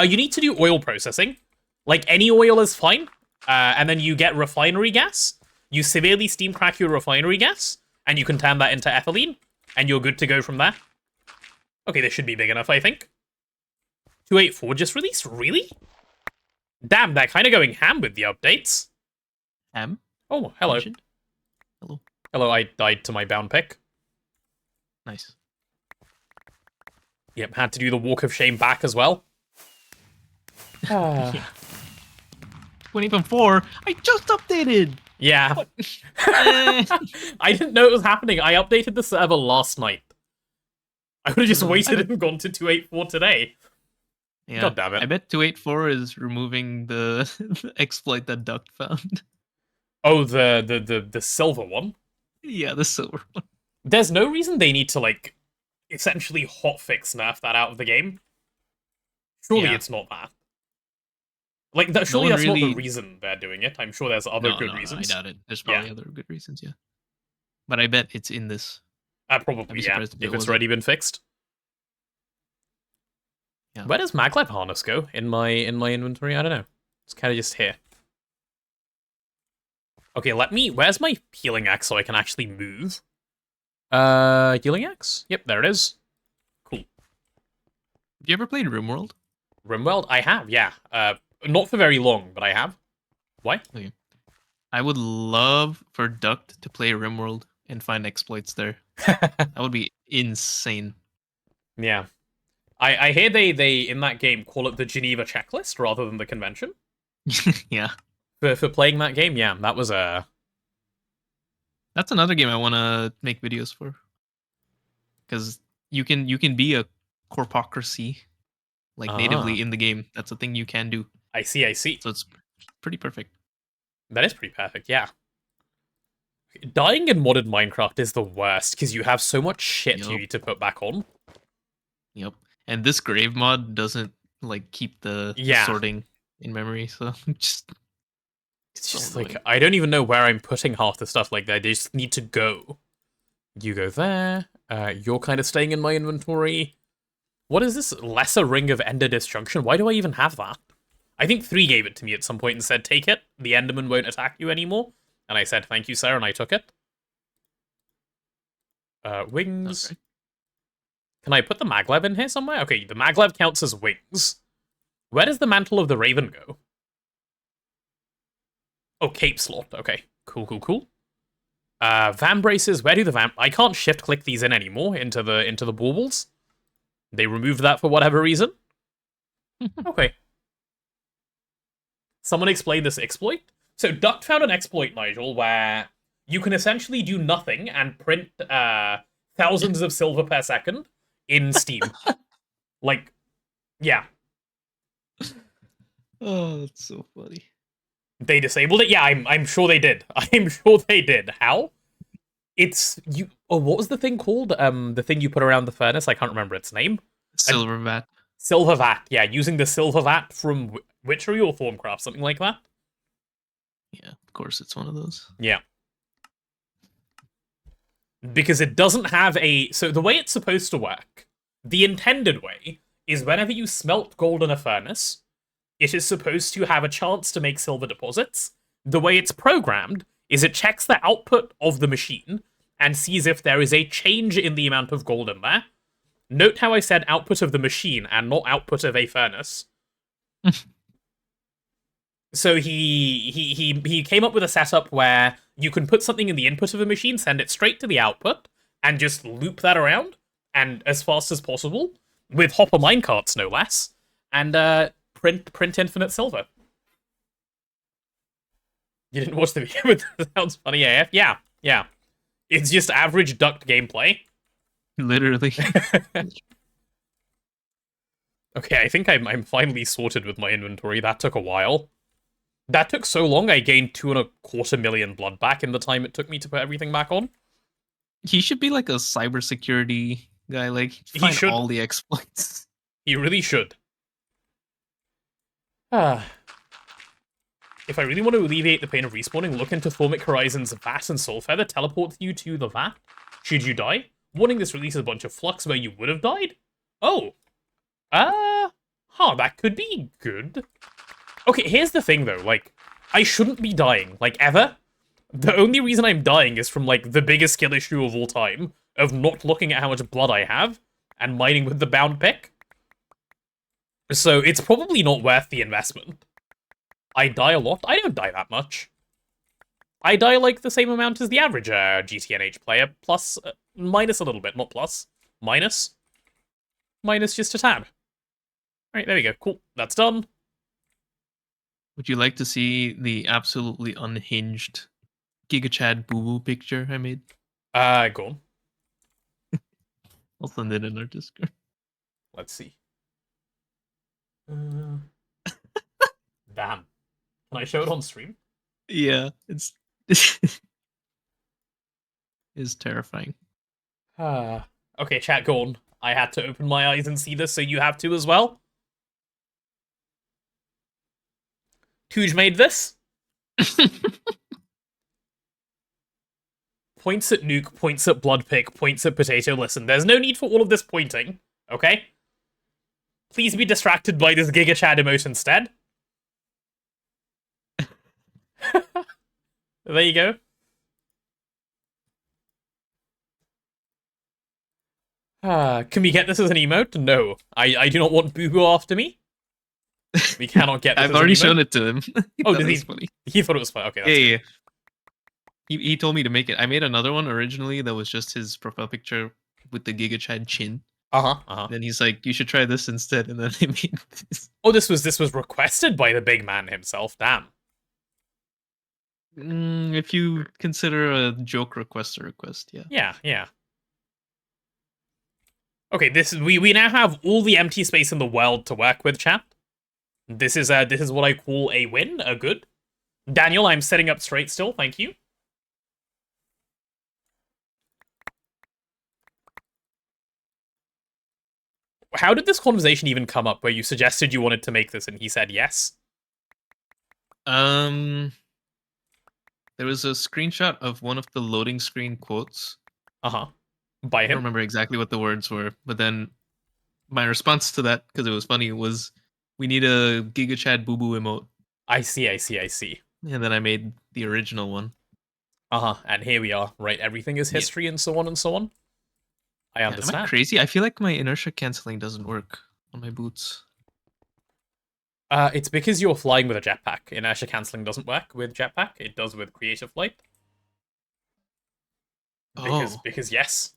You need to do oil processing. Like, any oil is fine. and then you get refinery gas. You severely steam crack your refinery gas, and you can turn that into ethylene, and you're good to go from there. Okay, this should be big enough, I think. 284 just released? Really? Damn, they're kind of going ham with the updates. Ham? Oh, hello. Mentioned? Hello. Hello, I died to my bound pick. Nice. Yep, had to do the walk of shame back as well. 20.4? I just updated! Yeah. Eh. I didn't know it was happening. I updated the server last night. I would have just waited and gone to 284 today. Yeah, God damn it. I bet 284 is removing the, the exploit that Duct found. Oh, the silver one? Yeah, the silver one. There's no reason they need to, like, essentially hotfix nerf that out of the game. Surely Yeah. it's not that. Like, surely one that's not really- the reason they're doing it. I'm sure there's other good reasons. I doubt it. There's probably other good reasons, yeah. But I bet it's in this. I'd Probably, be yeah, surprised if it if it's wasn't. already been fixed. Yeah. Where does maglev harness go in my inventory? I don't know. It's kind of just here. Okay, where's my healing axe so I can actually move? Healing axe? Yep, there it is. Cool. Have you ever played RimWorld? RimWorld? I have, yeah. Not for very long, but I have. Why? Okay. I would love for Duct to play RimWorld and find exploits there. That would be insane. Yeah. I hear they in that game call it the Geneva checklist rather than the convention. Yeah. For playing that game, yeah, that was a... That's another game I want to make videos for. Because you can be a corpocracy like natively in the game. That's a thing you can do. I see. So it's pretty perfect. That is pretty perfect, yeah. Dying in modded Minecraft is the worst, because you have so much shit you Yup. need to put back on. Yep. And this grave mod doesn't like keep the sorting in memory, so just It's just so like, annoying. I don't even know where I'm putting half the stuff like that. They just need to go. You go there. You're kind of staying in my inventory. What is this? Lesser Ring of Ender Disjunction? Why do I even have that? I think 3 gave it to me at some point and said, take it. The Enderman won't attack you anymore. And I said, thank you, sir, and I took it. Wings. Okay. Can I put the maglev in here somewhere? Okay, the maglev counts as wings. Where does the Mantle of the Raven go? Oh, cape slot. Okay, cool. Vam braces. Where do the vam? I can't shift click these in anymore into the baubles. They removed that for whatever reason. Okay. Someone explain this exploit. So Duct found an exploit, Nigel, where you can essentially do nothing and print thousands of silver per second in Steam. Like, yeah. Oh, that's so funny. They disabled it? Yeah, I'm sure they did. I'm sure they did. How? It's you. Oh, what was the thing called? The thing you put around the furnace. I can't remember its name. Silver vat. Silver vat. Yeah, using the silver vat from Witchery or Formcraft, something like that. Yeah, of course it's one of those. Yeah. Because it doesn't have a... So the way it's supposed to work, the intended way, is whenever you smelt gold in a furnace, it is supposed to have a chance to make silver deposits. The way it's programmed is it checks the output of the machine and sees if there is a change in the amount of gold in there. Note how I said output of the machine and not output of a furnace. So he came up with a setup where you can put something in the input of a machine, send it straight to the output, and just loop that around, and as fast as possible, with hopper minecarts no less, and print infinite silver. You didn't watch the video, but that sounds funny AF. Yeah. It's just average Duct gameplay. Literally. Okay, I think I'm finally sorted with my inventory. That took a while. That took so long, I gained 2.25 million blood back in the time it took me to put everything back on. He should be like a cybersecurity guy. Like, He find should. all the exploits. He really should. If I really want to alleviate the pain of respawning, look into Thormic Horizon's VAT and Soulfeather teleports you to the VAT. Should you die? Warning, this releases a bunch of flux where you would have died? Oh. That could be good. Okay, here's the thing, though. Like, I shouldn't be dying, like, ever. The only reason I'm dying is from, like, the biggest skill issue of all time, of not looking at how much blood I have, and mining with the bound pick. So it's probably not worth the investment. I die a lot. I don't die that much. I die, like, the same amount as the average GTNH player, plus, minus a little bit, not plus. Minus. Minus just a tad. Alright, there we go. Cool. That's done. Would you like to see the absolutely unhinged GigaChad Boo Boo picture I made? Go on. I'll send it in our Discord. Let's see. Damn. Can I show it on stream? Yeah, it's is terrifying. Okay, chat, go on. I had to open my eyes and see this, so you have to as well. Tuj made this. Points at nuke, points at bloodpick, points at potato. Listen, there's no need for all of this pointing, okay? Please be distracted by this Giga Chad emote instead. There you go. Can we get this as an emote? No. I do not want Boo Boo after me. We cannot get this I've as already an emote. shown it to him. Oh, did he? Funny. He thought it was fun. Okay, that's Yeah. He told me to make it. I made another one originally that was just his profile picture with the GigaChad chin. Then he's like, "You should try this instead," and then I made this. Oh, this was requested by the big man himself. Damn. If you consider a joke request a request, yeah. Yeah. Okay, we now have all the empty space in the world to work with, chat. This is what I call a win, a good. Daniel, I'm sitting up straight still. Thank you. How did this conversation even come up where you suggested you wanted to make this and he said yes? There was a screenshot of one of the loading screen quotes. By I don't him? remember exactly what the words were, but then my response to that, because it was funny, was, "We need a GigaChad Boo Boo emote." I see. And then I made the original one. And here we are. Right, everything is history and so on and so on. I Am understand. I crazy? I feel like my inertia canceling doesn't work on my boots. It's because you're flying with a jetpack. Inertia cancelling doesn't work with jetpack. It does with creative flight. Because yes.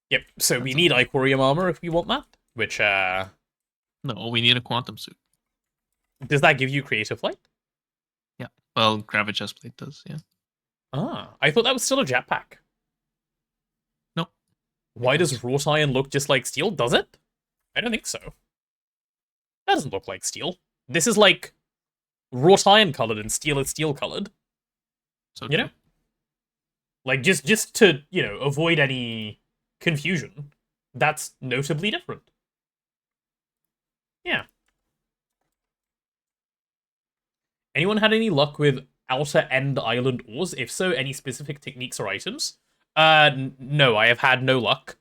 Yep, so we need Icorium armor if we want that. Which, No, we need a quantum suit. does that give you creative flight? Yeah. Well, Gravit Chestplate does, yeah. I thought that was still a jetpack. Nope. Why does wrought iron look just like steel? Does it? I don't think so. That doesn't look like steel. This is like wrought iron colored and steel is steel colored. So You know? Like, just to, avoid any confusion, that's notably different. Yeah. Anyone had any luck with Outer End Island ores? If so, any specific techniques or items? No, I have had no luck.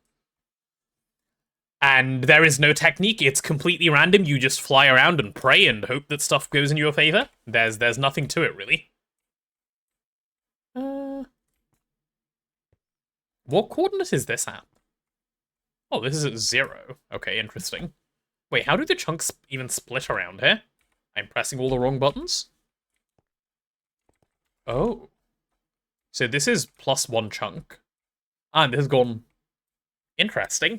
And there is no technique, it's completely random, you just fly around and pray and hope that stuff goes in your favor. There's nothing to it, really. What coordinate is this at? Oh, this is at 0. Okay, interesting. Wait, how do the chunks even split around here? I'm pressing all the wrong buttons? Oh. So this is +1 chunk. And this has gone... Interesting.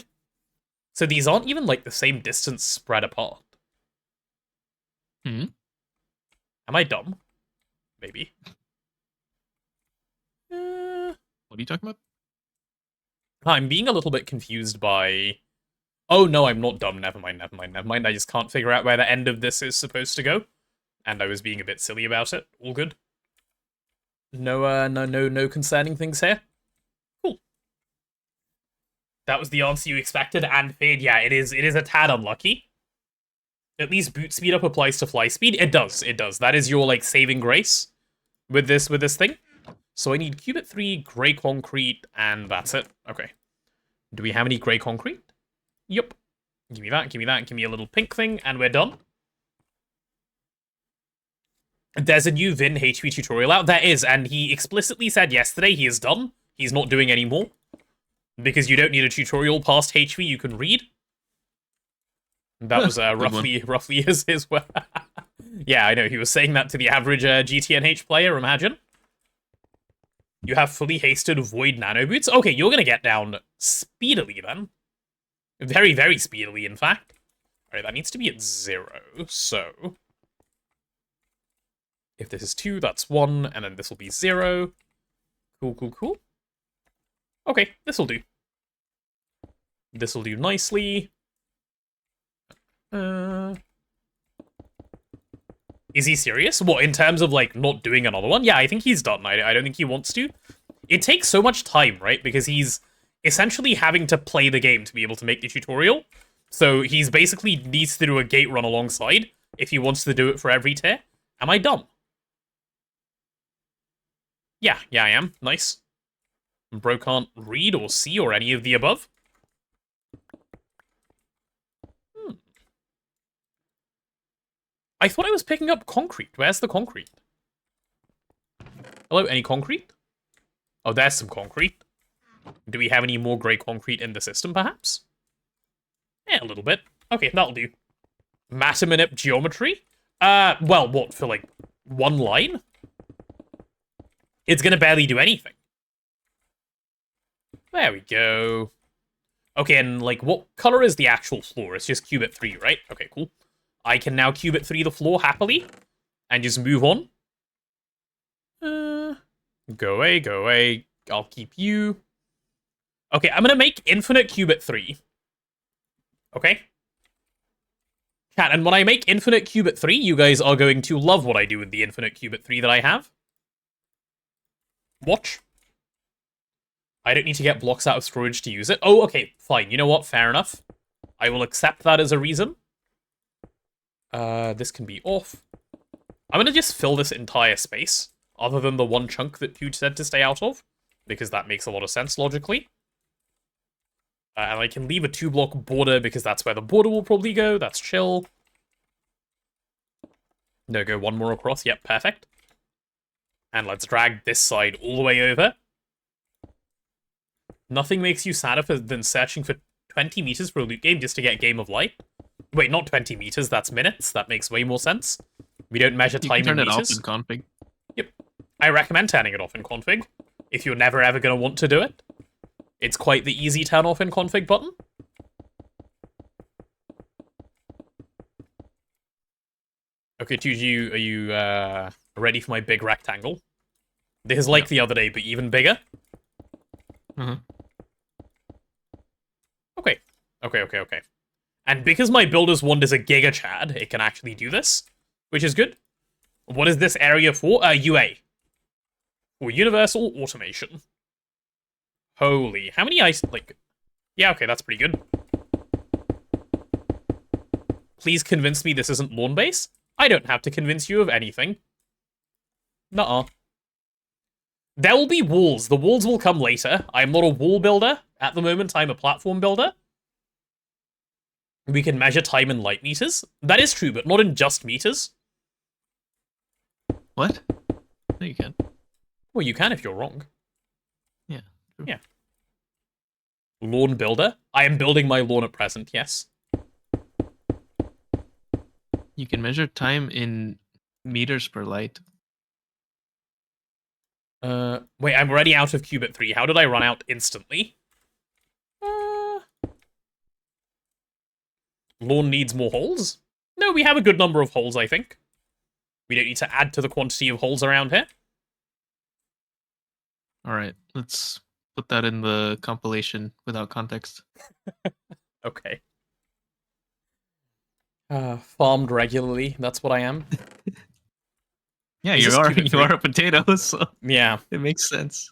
So these aren't even, like, the same distance spread apart. Hmm? Am I dumb? Maybe. What are you talking about? I'm being a little bit confused by... Oh, no, I'm not dumb. Never mind. I just can't figure out where the end of this is supposed to go. And I was being a bit silly about it. All good. No concerning things here. Cool. That was the answer you expected and feared. Yeah, it is a tad unlucky. At least boot speed up applies to fly speed. It does. That is your, like, saving grace with this thing. So I need Qubit 3, grey concrete, and that's it. Okay. Do we have any grey concrete? Yup. Give me that, give me a little pink thing, and we're done. There's a new Vin HP tutorial out. There is, and he explicitly said yesterday he is done. He's not doing any more. Because you don't need a tutorial past HV you can read. That was roughly his way. Yeah, I know, he was saying that to the average GTNH player, imagine. You have fully hasted void nano boots. Okay, you're gonna get down speedily then. Very, very speedily, in fact. Alright, that needs to be at 0, so... If this is 2, that's 1, and then this will be 0. Cool, cool, cool. Okay, this'll do. This'll do nicely. Is he serious? What, in terms of, like, not doing another one? Yeah, I think he's done. I don't think he wants to. It takes so much time, right? Because he's essentially having to play the game to be able to make the tutorial. So he's basically needs to do a gate run alongside if he wants to do it for every tier. Am I dumb? Yeah, I am. Nice. Bro can't read or see or any of the above. I thought I was picking up concrete. Where's the concrete? Hello, any concrete? Oh, there's some concrete. Do we have any more grey concrete in the system, perhaps? Yeah, a little bit. Okay, that'll do. Matamanip geometry? Well, what, for like one line? It's gonna barely do anything. There we go. Okay, and like, what color is the actual floor? It's just Qubit 3, right? Okay, cool. I can now Qubit 3 the floor happily, and just move on. Go away, go away. I'll keep you. Okay, I'm gonna make infinite Qubit 3. Okay? Chat, and when I make infinite Qubit 3, you guys are going to love what I do with the infinite Qubit 3 that I have. Watch. I don't need to get blocks out of storage to use it. Oh, okay, fine. You know what? Fair enough. I will accept that as a reason. This can be off. I'm gonna just fill this entire space, other than the one chunk that Huge said to stay out of, because that makes a lot of sense logically. And I can leave a 2-block border, because that's where the border will probably go. That's chill. No, go one more across. Yep, perfect. And let's drag this side all the way over. Nothing makes you sadder than searching for 20 meters for a loot game just to get Game of Light. Wait, not 20 meters, that's minutes. That makes way more sense. We don't measure time in meters. You can turn it off in config. Yep. I recommend turning it off in config, if you're never ever going to want to do it. It's quite the easy turn off in config button. Okay, Tuju, are you ready for my big rectangle? This is like the other day, but even bigger. Okay. And because my builder's wand is a Giga Chad, it can actually do this, which is good. What is this area for? UA. For Universal Automation. Holy, how many ice, like... Yeah, okay, that's pretty good. Please convince me this isn't lawn base. I don't have to convince you of anything. Nuh-uh. There will be walls. The walls will come later. I'm not a wall builder. At the moment, I'm a platform builder. We can measure time in light meters. That is true, but not in just meters. What? No, you can. Well, you can if you're wrong. Yeah. True. Yeah. Lawn builder. I am building my lawn at present, yes. You can measure time in meters per light. Wait, I'm already out of Qubit 3. How did I run out instantly? Lawn needs more holes? No, we have a good number of holes, I think. We don't need to add to the quantity of holes around here. Alright, let's put that in the compilation without context. Okay. Farmed regularly, that's what I am. Yeah, you are a potato, so yeah, it makes sense.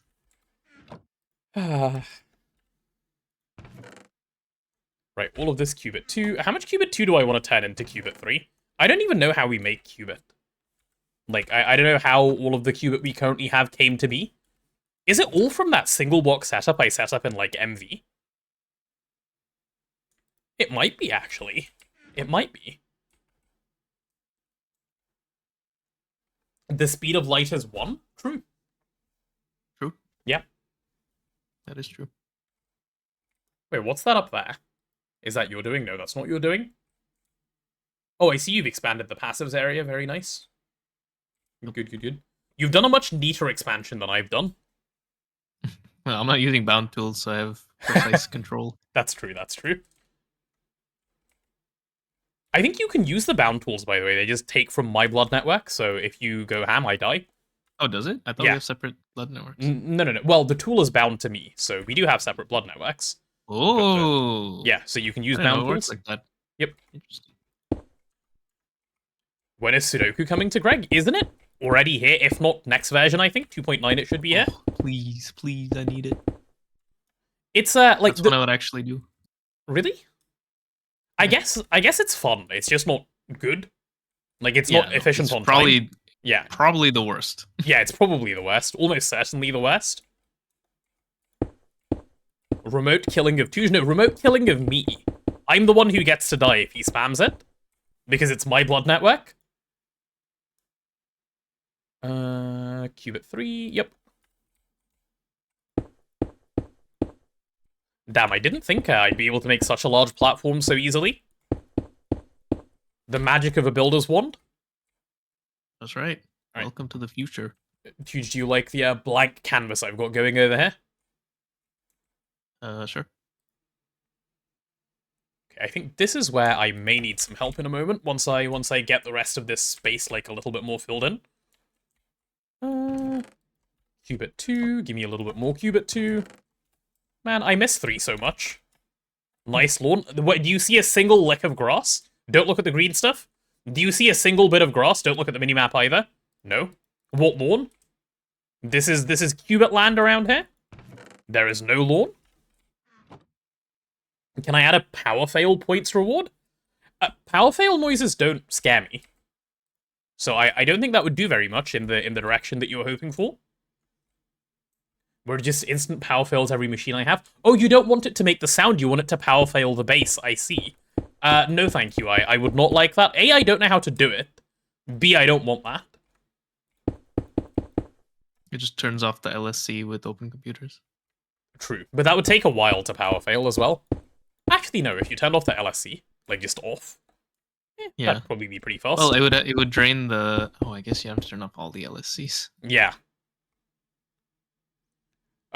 Right, all of this Qubit 2. How much Qubit 2 do I want to turn into Qubit 3? I don't even know how we make Qubit. Like, I don't know how all of the Qubit we currently have came to be. Is it all from that single block setup I set up in, like, MV? It might be, actually. It might be. The speed of light is 1? True. True. Yeah. That is true. Wait, what's that up there? Is that you're doing? No, that's not you're doing. Oh, I see you've expanded the passives area. Very nice. Good, good, good. You've done a much neater expansion than I've done. Well, I'm not using bound tools, so I have precise control. That's true, that's true. I think you can use the bound tools, by the way. They just take from my blood network, so if you go ham, I die. Oh, does it? I thought Yeah. we have separate blood networks. No, no, no. Well, the tool is bound to me, so we do have separate blood networks. Oh. Yeah, so you can use I didn't know bound it works tools. like that. Yep. Interesting. When is Sudoku coming to Greg? Isn't it already here? If not, next version, I think. 2.9 it should be here. Oh, please, please, I need it. It's, like... That's what I would actually do. Really? I guess it's fun. It's just not good. Like, it's Yeah, not efficient it's on probably, time. Yeah. Probably the worst. Yeah, it's probably the worst. Almost certainly the worst. Remote killing of Tusion. No, remote killing of me. I'm the one who gets to die if he spams it. Because it's my blood network. Qubit 3. Yep. Damn, I didn't think I'd be able to make such a large platform so easily. The magic of a builder's wand. That's right. Right. Welcome to the future. Huge, do you like the blank canvas I've got going over here? Sure. Okay, I think this is where I may need some help in a moment once I get the rest of this space like a little bit more filled in. Qubit 2, give me a little bit more Qubit 2. Man, I miss 3 so much. Nice lawn. What, do you see a single lick of grass? Don't look at the green stuff. Do you see a single bit of grass? Don't look at the minimap either. No. What lawn? This is Qubit land around here. There is no lawn. Can I add a power fail points reward? Power fail noises don't scare me. So I don't think that would do very much in the direction that you were hoping for. Where it just instant power fails every machine I have. Oh, you don't want it to make the sound, you want it to power fail the base, I see. No thank you, I would not like that. A, I don't know how to do it. B, I don't want that. It just turns off the LSC with open computers. True, but that would take a while to power fail as well. Actually, no, if you turned off the LSC, like just off, Yeah. that'd probably be pretty fast. Well, it would drain the... Oh, I guess you have to turn off all the LSCs. Yeah.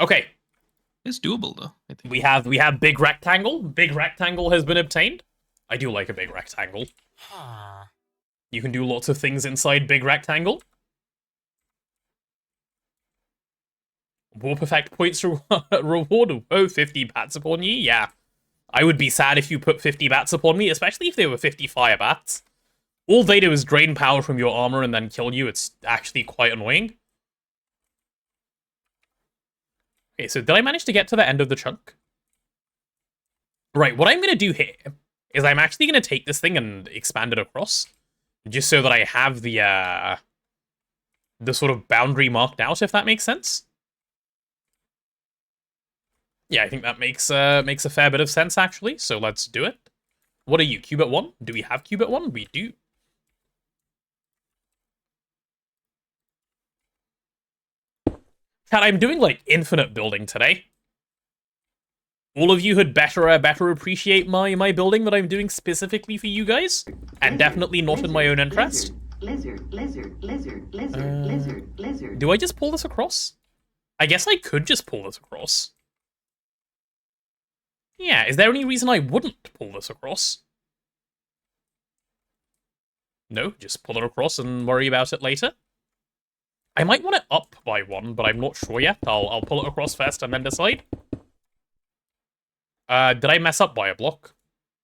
Okay, It's doable, though, I think. we have big rectangle. Big rectangle has been obtained. I do like a big rectangle. You can do lots of things inside big rectangle. Warp effect points reward. Oh, 50 bats upon ye? Yeah. I would be sad if you put 50 bats upon me, especially if they were 50 fire bats. All they do is drain power from your armor and then kill you. It's actually quite annoying. Okay, so did I manage to get to the end of the chunk? Right, what I'm going to do here is I'm actually going to take this thing and expand it across. Just so that I have the sort of boundary marked out, if that makes sense. Yeah, I think that makes a fair bit of sense, actually. So let's do it. What are you, Qubit 1? Do we have Qubit 1? We do. Chat, I'm doing, like, infinite building today. All of you had better appreciate my building that I'm doing specifically for you guys. And definitely not in my own interest. Lizard. Do I just pull this across? I guess I could just pull this across. Yeah, is there any reason I wouldn't pull this across? No, just pull it across and worry about it later. I might want it up by 1, but I'm not sure yet. I'll pull it across first and then decide. Did I mess up by a block?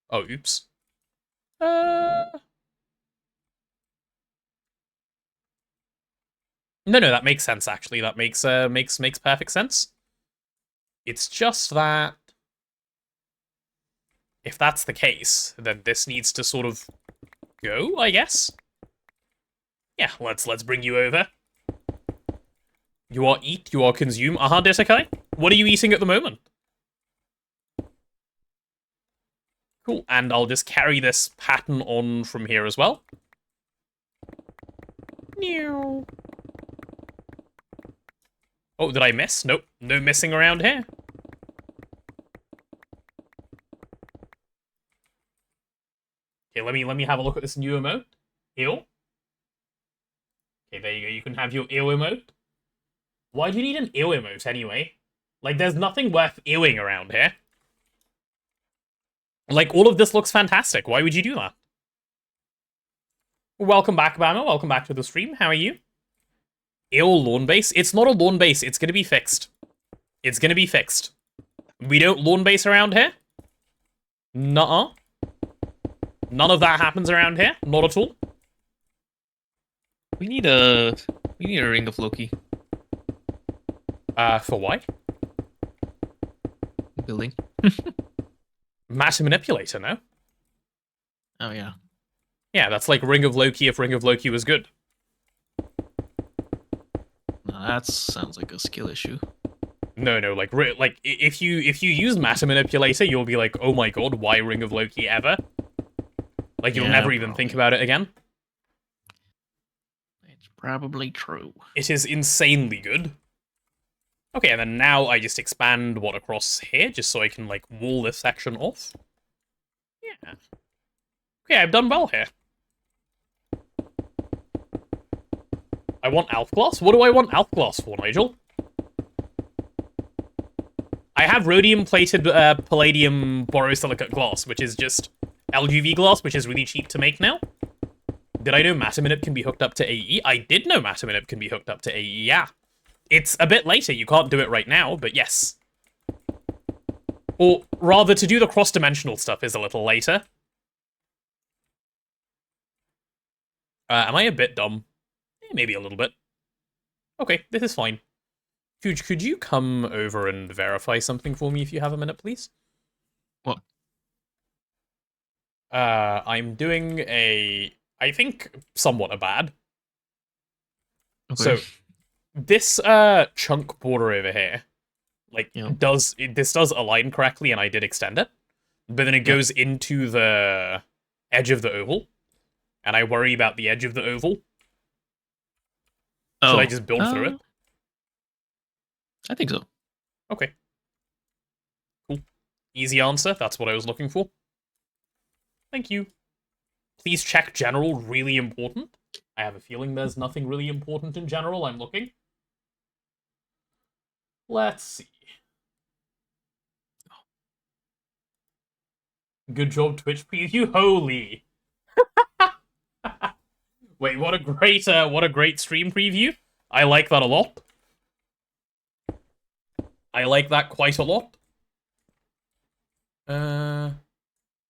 Oh, oops. No, that makes sense, actually. That makes perfect sense. It's just that if that's the case, then this needs to sort of go, I guess. Yeah, let's bring you over. You are eat, you are consume. Desekai. What are you eating at the moment? Cool, and I'll just carry this pattern on from here as well. Oh, did I miss? Nope. No missing around here. Okay, let me have a look at this new emote. Eel. Okay, there you go. You can have your eel emote. Why do you need an eel emote anyway? Like, there's nothing worth eeling around here. Like, all of this looks fantastic. Why would you do that? Welcome back, Bama. Welcome back to the stream. How are you? Eel lawn base? It's not a lawn base. It's gonna be fixed. It's gonna be fixed. We don't lawn base around here. Nuh-uh. None of that happens around here. Not at all. We need a ring of Loki For why? building. Matter manipulator, no? Oh yeah. Yeah, that's like Ring of Loki if Ring of Loki was good. No, that sounds like a skill issue. No, like if you use Matter Manipulator, you'll be like, oh my god, why Ring of Loki ever? Like you'll never even think about it again. It's probably true. It is insanely good. Okay, and then now I just expand what across here, just so I can like wall this section off. Yeah. Okay, I've done well here. I want Alf Glass? What do I want Alf Glass for, Nigel? I have rhodium-plated palladium borosilicate glass, which is just LuV glass, which is really cheap to make now. Did I know Mataminip can be hooked up to AE? I did know Mataminip can be hooked up to AE, yeah. It's a bit later, you can't do it right now, but yes. Or rather, to do the cross-dimensional stuff is a little later. Am I a bit dumb? Maybe a little bit. Okay, this is fine. Could you come over and verify something for me if you have a minute, please? What? I'm doing I think, somewhat a bad. Okay. So, this chunk border over here, like, Yeah. this does align correctly, and I did extend it, but then it goes into the edge of the oval, and I worry about the edge of the oval. Oh. Should I just build through it? I think so. Okay. Cool. Easy answer. That's what I was looking for. Thank you. Please check general. Really important. I have a feeling there's nothing really important in general. I'm looking. Let's see. Good job, Twitch preview. Holy. Wait, what a great stream preview. I like that a lot. I like that quite a lot. And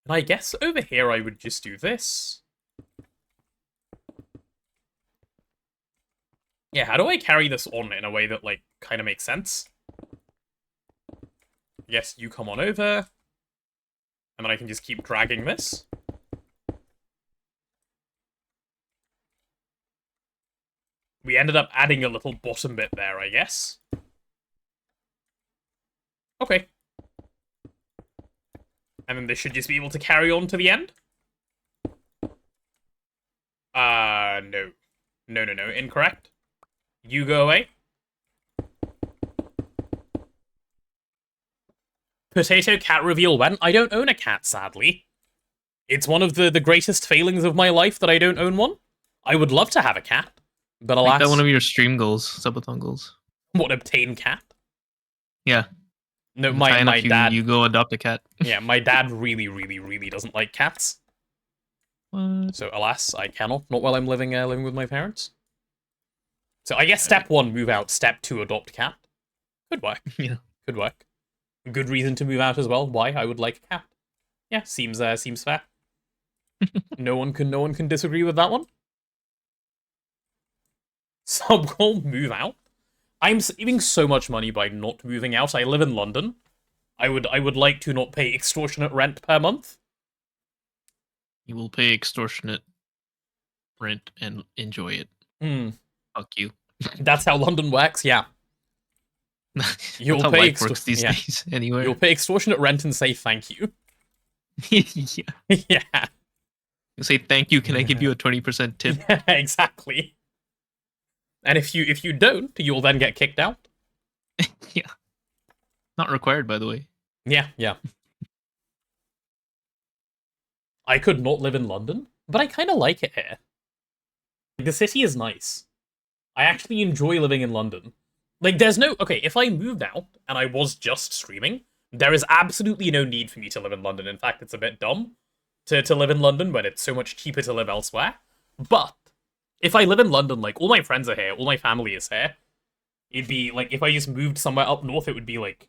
I guess over here I would just do this. Yeah, how do I carry this on in a way that, like, kind of makes sense? Yes, you come on over. And then I can just keep dragging this. We ended up adding a little bottom bit there, I guess. Okay. And then this should just be able to carry on to the end? No. No. Incorrect. You go away. Potato cat reveal when? I don't own a cat, sadly. It's one of the greatest failings of my life that I don't own one. I would love to have a cat, but alas... Make that one of your stream goals, subathon goals. What, obtain cat? Yeah. No, my dad... You go adopt a cat. Yeah, my dad really doesn't like cats. What? So, alas, I cannot. Not while I'm living with my parents. So, I guess step 1, move out. Step 2, adopt cat. Could work. Yeah. Could work. Good reason to move out as well. Why? I would like a cat. Yeah, seems fair. No one can disagree with that one. Sub goal, move out. I'm saving so much money by not moving out. I live in London. I would like to not pay extortionate rent per month. You will pay extortionate rent and enjoy it. Fuck you. That's how London works, yeah. You'll That's how pay life works these days anywhere. You'll pay extortionate rent and say thank you. Yeah. Yeah. You say thank you, can I give you a 20% tip? Yeah, exactly. And if you don't, you'll then get kicked out. Yeah. Not required, by the way. Yeah, yeah. I could not live in London, but I kind of like it here. The city is nice. I actually enjoy living in London. Like, there's no... Okay, if I moved out and I was just streaming, there is absolutely no need for me to live in London. In fact, it's a bit dumb to live in London when it's so much cheaper to live elsewhere. But if I live in London, like, all my friends are here, all my family is here, it'd be, like, if I just moved somewhere up north, it would be like,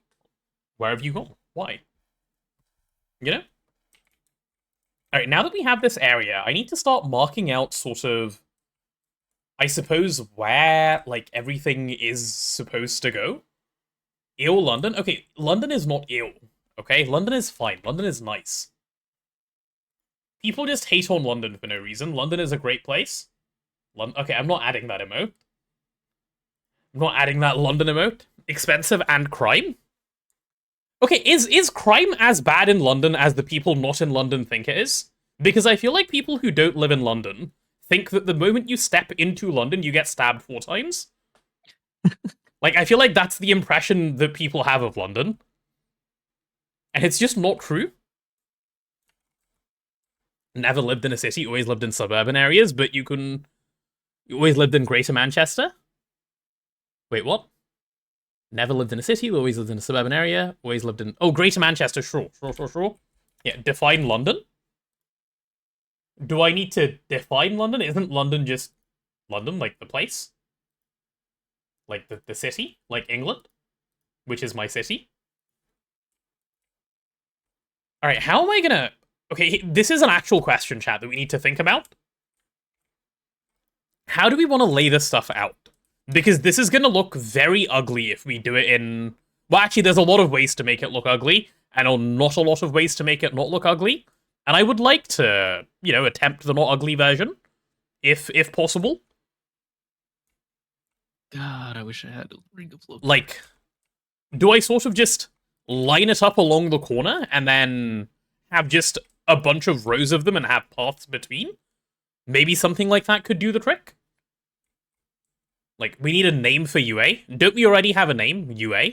where have you gone? Why? You know? Alright, now that we have this area, I need to start marking out sort of, I suppose, where, like, everything is supposed to go. Ill London? Okay, London is not ill, okay? London is fine. London is nice. People just hate on London for no reason. London is a great place. Okay, I'm not adding that emote. I'm not adding that London emote. Expensive and crime? Okay, is crime as bad in London as the people not in London think it is? Because I feel like people who don't live in London think that the moment you step into London, you get stabbed 4 times. Like, I feel like that's the impression that people have of London. And it's just not true. Never lived in a city, always lived in suburban areas, but you always lived in Greater Manchester? Wait, what? Never lived in a city, always lived in a suburban area, always lived in... Oh, Greater Manchester, sure. Yeah, define London? Do I need to define London? Isn't London just London, like the place? Like the city? Like England? Which is my city? Alright, how am I gonna... Okay, this is an actual question, chat, that we need to think about. How do we want to lay this stuff out? Because this is going to look very ugly if we do it in... Well, actually, there's a lot of ways to make it look ugly, and not a lot of ways to make it not look ugly. And I would like to, you know, attempt the not ugly version, if possible. God, I wish I had a ring of love. Like, do I sort of just line it up along the corner, and then have just a bunch of rows of them and have paths between? Maybe something like that could do the trick? Like, we need a name for UA. Don't we already have a name? UA?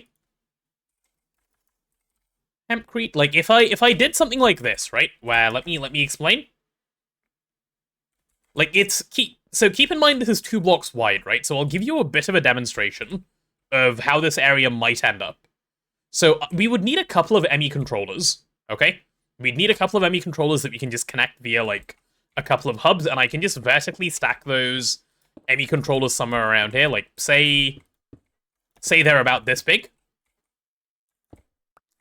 Hempcrete? Like, if I did something like this, right? Where, let me explain. Like, so keep in mind this is 2 blocks wide, right? So I'll give you a bit of a demonstration of how this area might end up. So we would need a couple of ME controllers, okay? We'd need a couple of ME controllers that we can just connect via, like, a couple of hubs, and I can just vertically stack those ME controllers somewhere around here. Like, say they're about this big.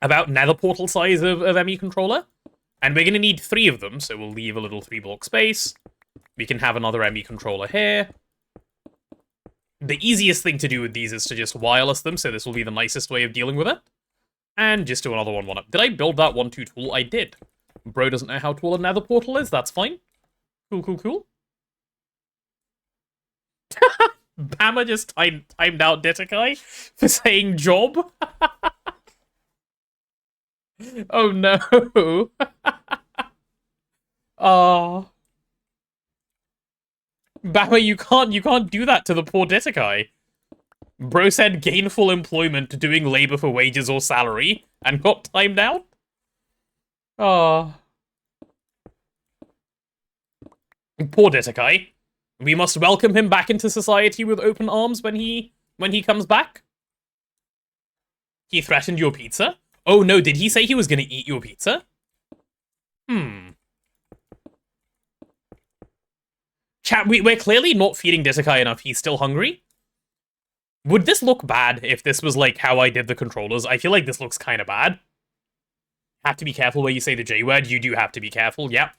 About nether portal size of ME controller. And we're going to need 3 of them, so we'll leave a little 3-block space. We can have another ME controller here. The easiest thing to do with these is to just wireless them, so this will be the nicest way of dealing with it. And just do another one up. Did I build that 1-2 tool? I did. Bro doesn't know how tall a nether portal is, that's fine. Cool. Bama just timed out Ditakai for saying job. Oh no. Oh. Bama, you can't do that to the poor Ditakai. Bro said gainful employment doing labor for wages or salary and got timed out? Oh. Poor Ditakai. We must welcome him back into society with open arms when he comes back. He threatened your pizza? Oh no, did he say he was gonna eat your pizza? Chat, we're clearly not feeding Ditakai enough. He's still hungry. Would this look bad if this was like how I did the controllers? I feel like this looks kind of bad. Have to be careful where you say the J word. You do have to be careful, yep.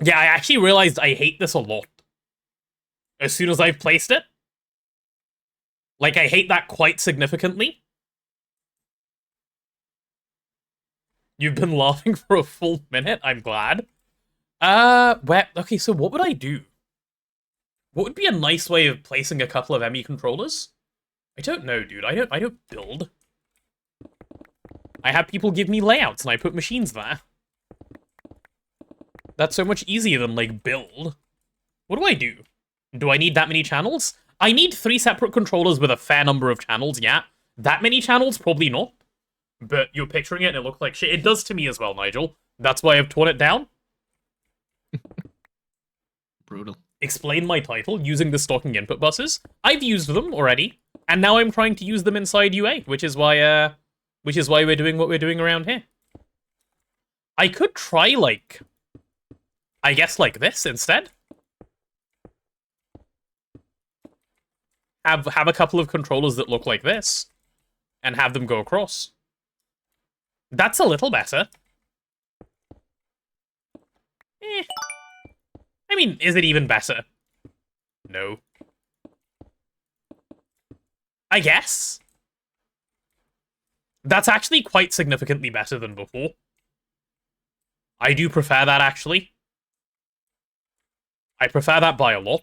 Yeah, I actually realized I hate this a lot. As soon as I've placed it. Like, I hate that quite significantly. You've been laughing for a full minute? I'm glad. Okay, so what would I do? What would be a nice way of placing a couple of ME controllers? I don't know, dude. I don't build. I have people give me layouts and I put machines there. That's so much easier than, like, build. What do I do? Do I need that many channels? I need 3 separate controllers with a fair number of channels, yeah. That many channels? Probably not. But you're picturing it and it looks like shit. It does to me as well, Nigel. That's why I've torn it down. Brutal. Explain my title using the stocking input buses. I've used them already, and now I'm trying to use them inside UA, which is why we're doing what we're doing around here. I could try, like, I guess like this instead. Have a couple of controllers that look like this, and have them go across. That's a little better. I mean, is it even better? No. I guess. That's actually quite significantly better than before. I do prefer that, actually. I prefer that by a lot.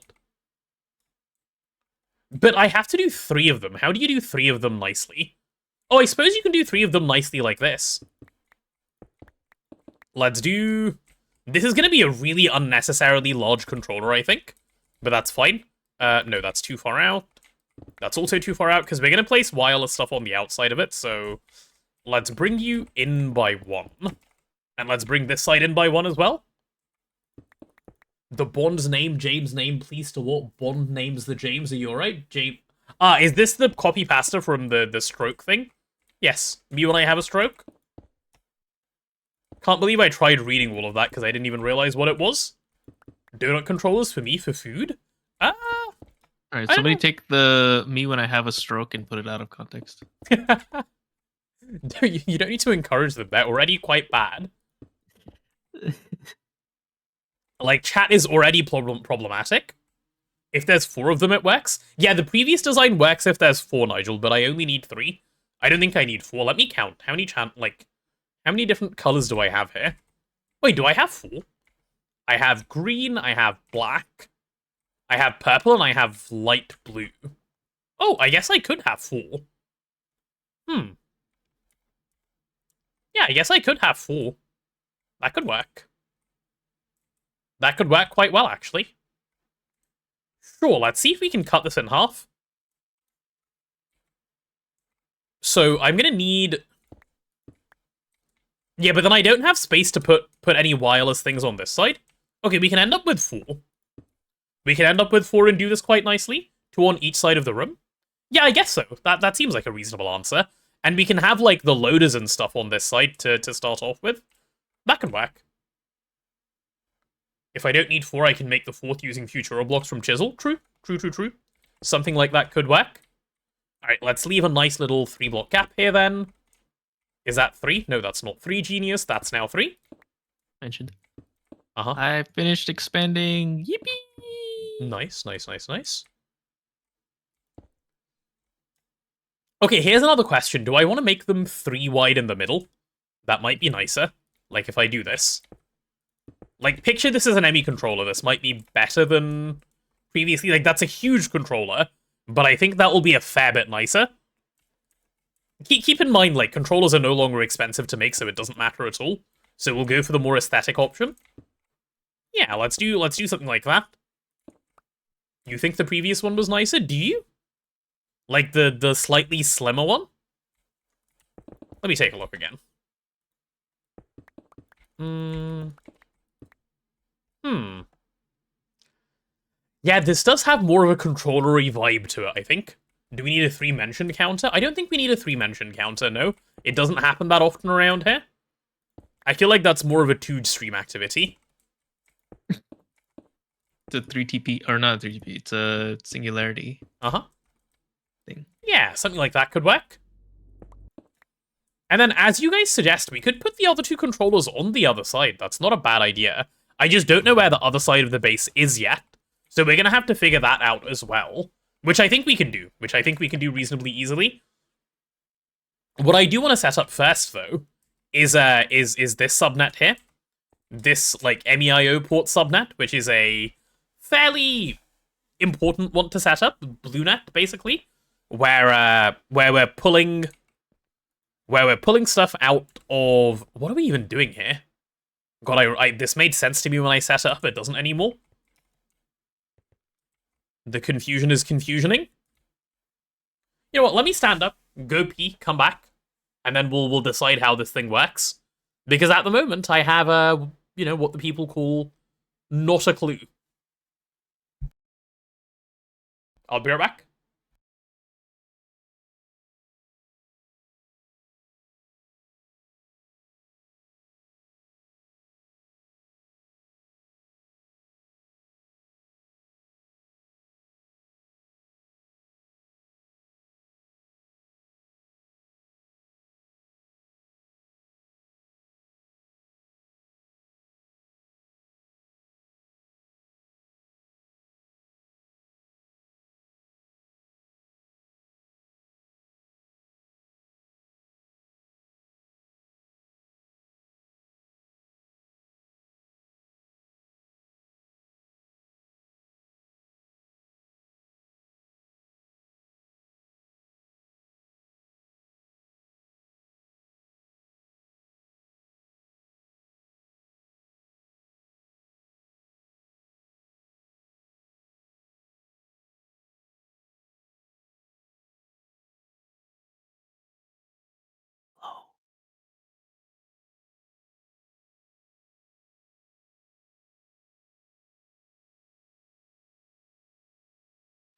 But I have to do 3 of them. How do you do 3 of them nicely? Oh, I suppose you can do 3 of them nicely like this. Let's do... This is going to be a really unnecessarily large controller, I think. But that's fine. No, that's too far out. That's also too far out, because we're going to place wireless stuff on the outside of it, so... Let's bring you in by 1. And let's bring this side in by 1 as well. The Bond's name, James' name, please to what Bond names the James. Are you alright? James... Ah, is this the copy-pasta from the stroke thing? Yes. Me when I have a stroke? Can't believe I tried reading all of that because I didn't even realize what it was. Donut controllers for me for food? Alright, somebody take the me when I have a stroke and put it out of context. You don't need to encourage them. They're already quite bad. Like, chat is already problematic. If there's 4 of them, it works. Yeah, the previous design works if there's 4, Nigel, but I only need 3. I don't think I need 4. Let me count. How many different colors do I have here? Wait, do I have 4? I have green, I have black, I have purple, and I have light blue. Oh, I guess I could have 4. Yeah, I guess I could have 4. That could work. That could work quite well, actually. Sure, let's see if we can cut this in half. So, I'm gonna need... Yeah, but then I don't have space to put any wireless things on this side. Okay, we can end up with 4. We can end up with 4 and do this quite nicely. 2 on each side of the room. Yeah, I guess so. That seems like a reasonable answer. And we can have, like, the loaders and stuff on this side to start off with. That can work. If I don't need 4, I can make the 4th using Futuro blocks from Chisel. True. Something like that could work. Alright, let's leave a nice little 3-block gap here, then. Is that 3? No, that's not 3, genius. That's now 3. Mentioned. Uh-huh. I finished expanding. Yippee! Nice. Okay, here's another question. Do I want to make them 3 wide in the middle? That might be nicer. Like, if I do this. Like, picture this as an Emmy controller. This might be better than previously. Like, that's a huge controller. But I think that will be a fair bit nicer. Keep in mind, like, controllers are no longer expensive to make, so it doesn't matter at all. So we'll go for the more aesthetic option. Yeah, let's do something like that. You think the previous one was nicer? Do you? Like the slightly slimmer one? Let me take a look again. Yeah, this does have more of a controllery vibe to it, I think. Do we need a 3-mention counter? I don't think we need a 3-mention counter, no. It doesn't happen that often around here. I feel like that's more of a 2-stream activity. It's a 3TP, or not a 3TP, it's a singularity. Uh-huh. Thing. Yeah, something like that could work. And then, as you guys suggest, we could put the other 2 controllers on the other side. That's not a bad idea. I just don't know where the other side of the base is yet. So we're going to have to figure that out as well. Which I think we can do. Which I think we can do reasonably easily. What I do want to set up first, though, is this subnet here. This, like, MEIO port subnet, which is a fairly important one to set up. BlueNet, basically. Where we're pulling stuff out of... What are we even doing here? God, this made sense to me when I set it up. It doesn't anymore. The confusion is confusioning. You know what? Let me stand up, go pee, come back, and then we'll decide how this thing works. Because at the moment, I have you know, what the people call not a clue. I'll be right back.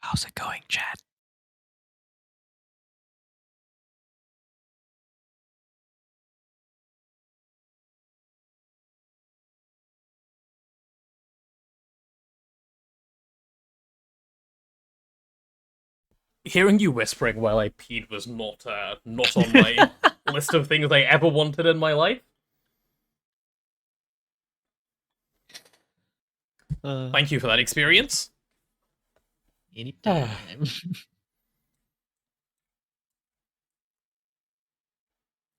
How's it going, chat? Hearing you whispering while I peed was not on my list of things I ever wanted in my life. Thank you for that experience. Anytime.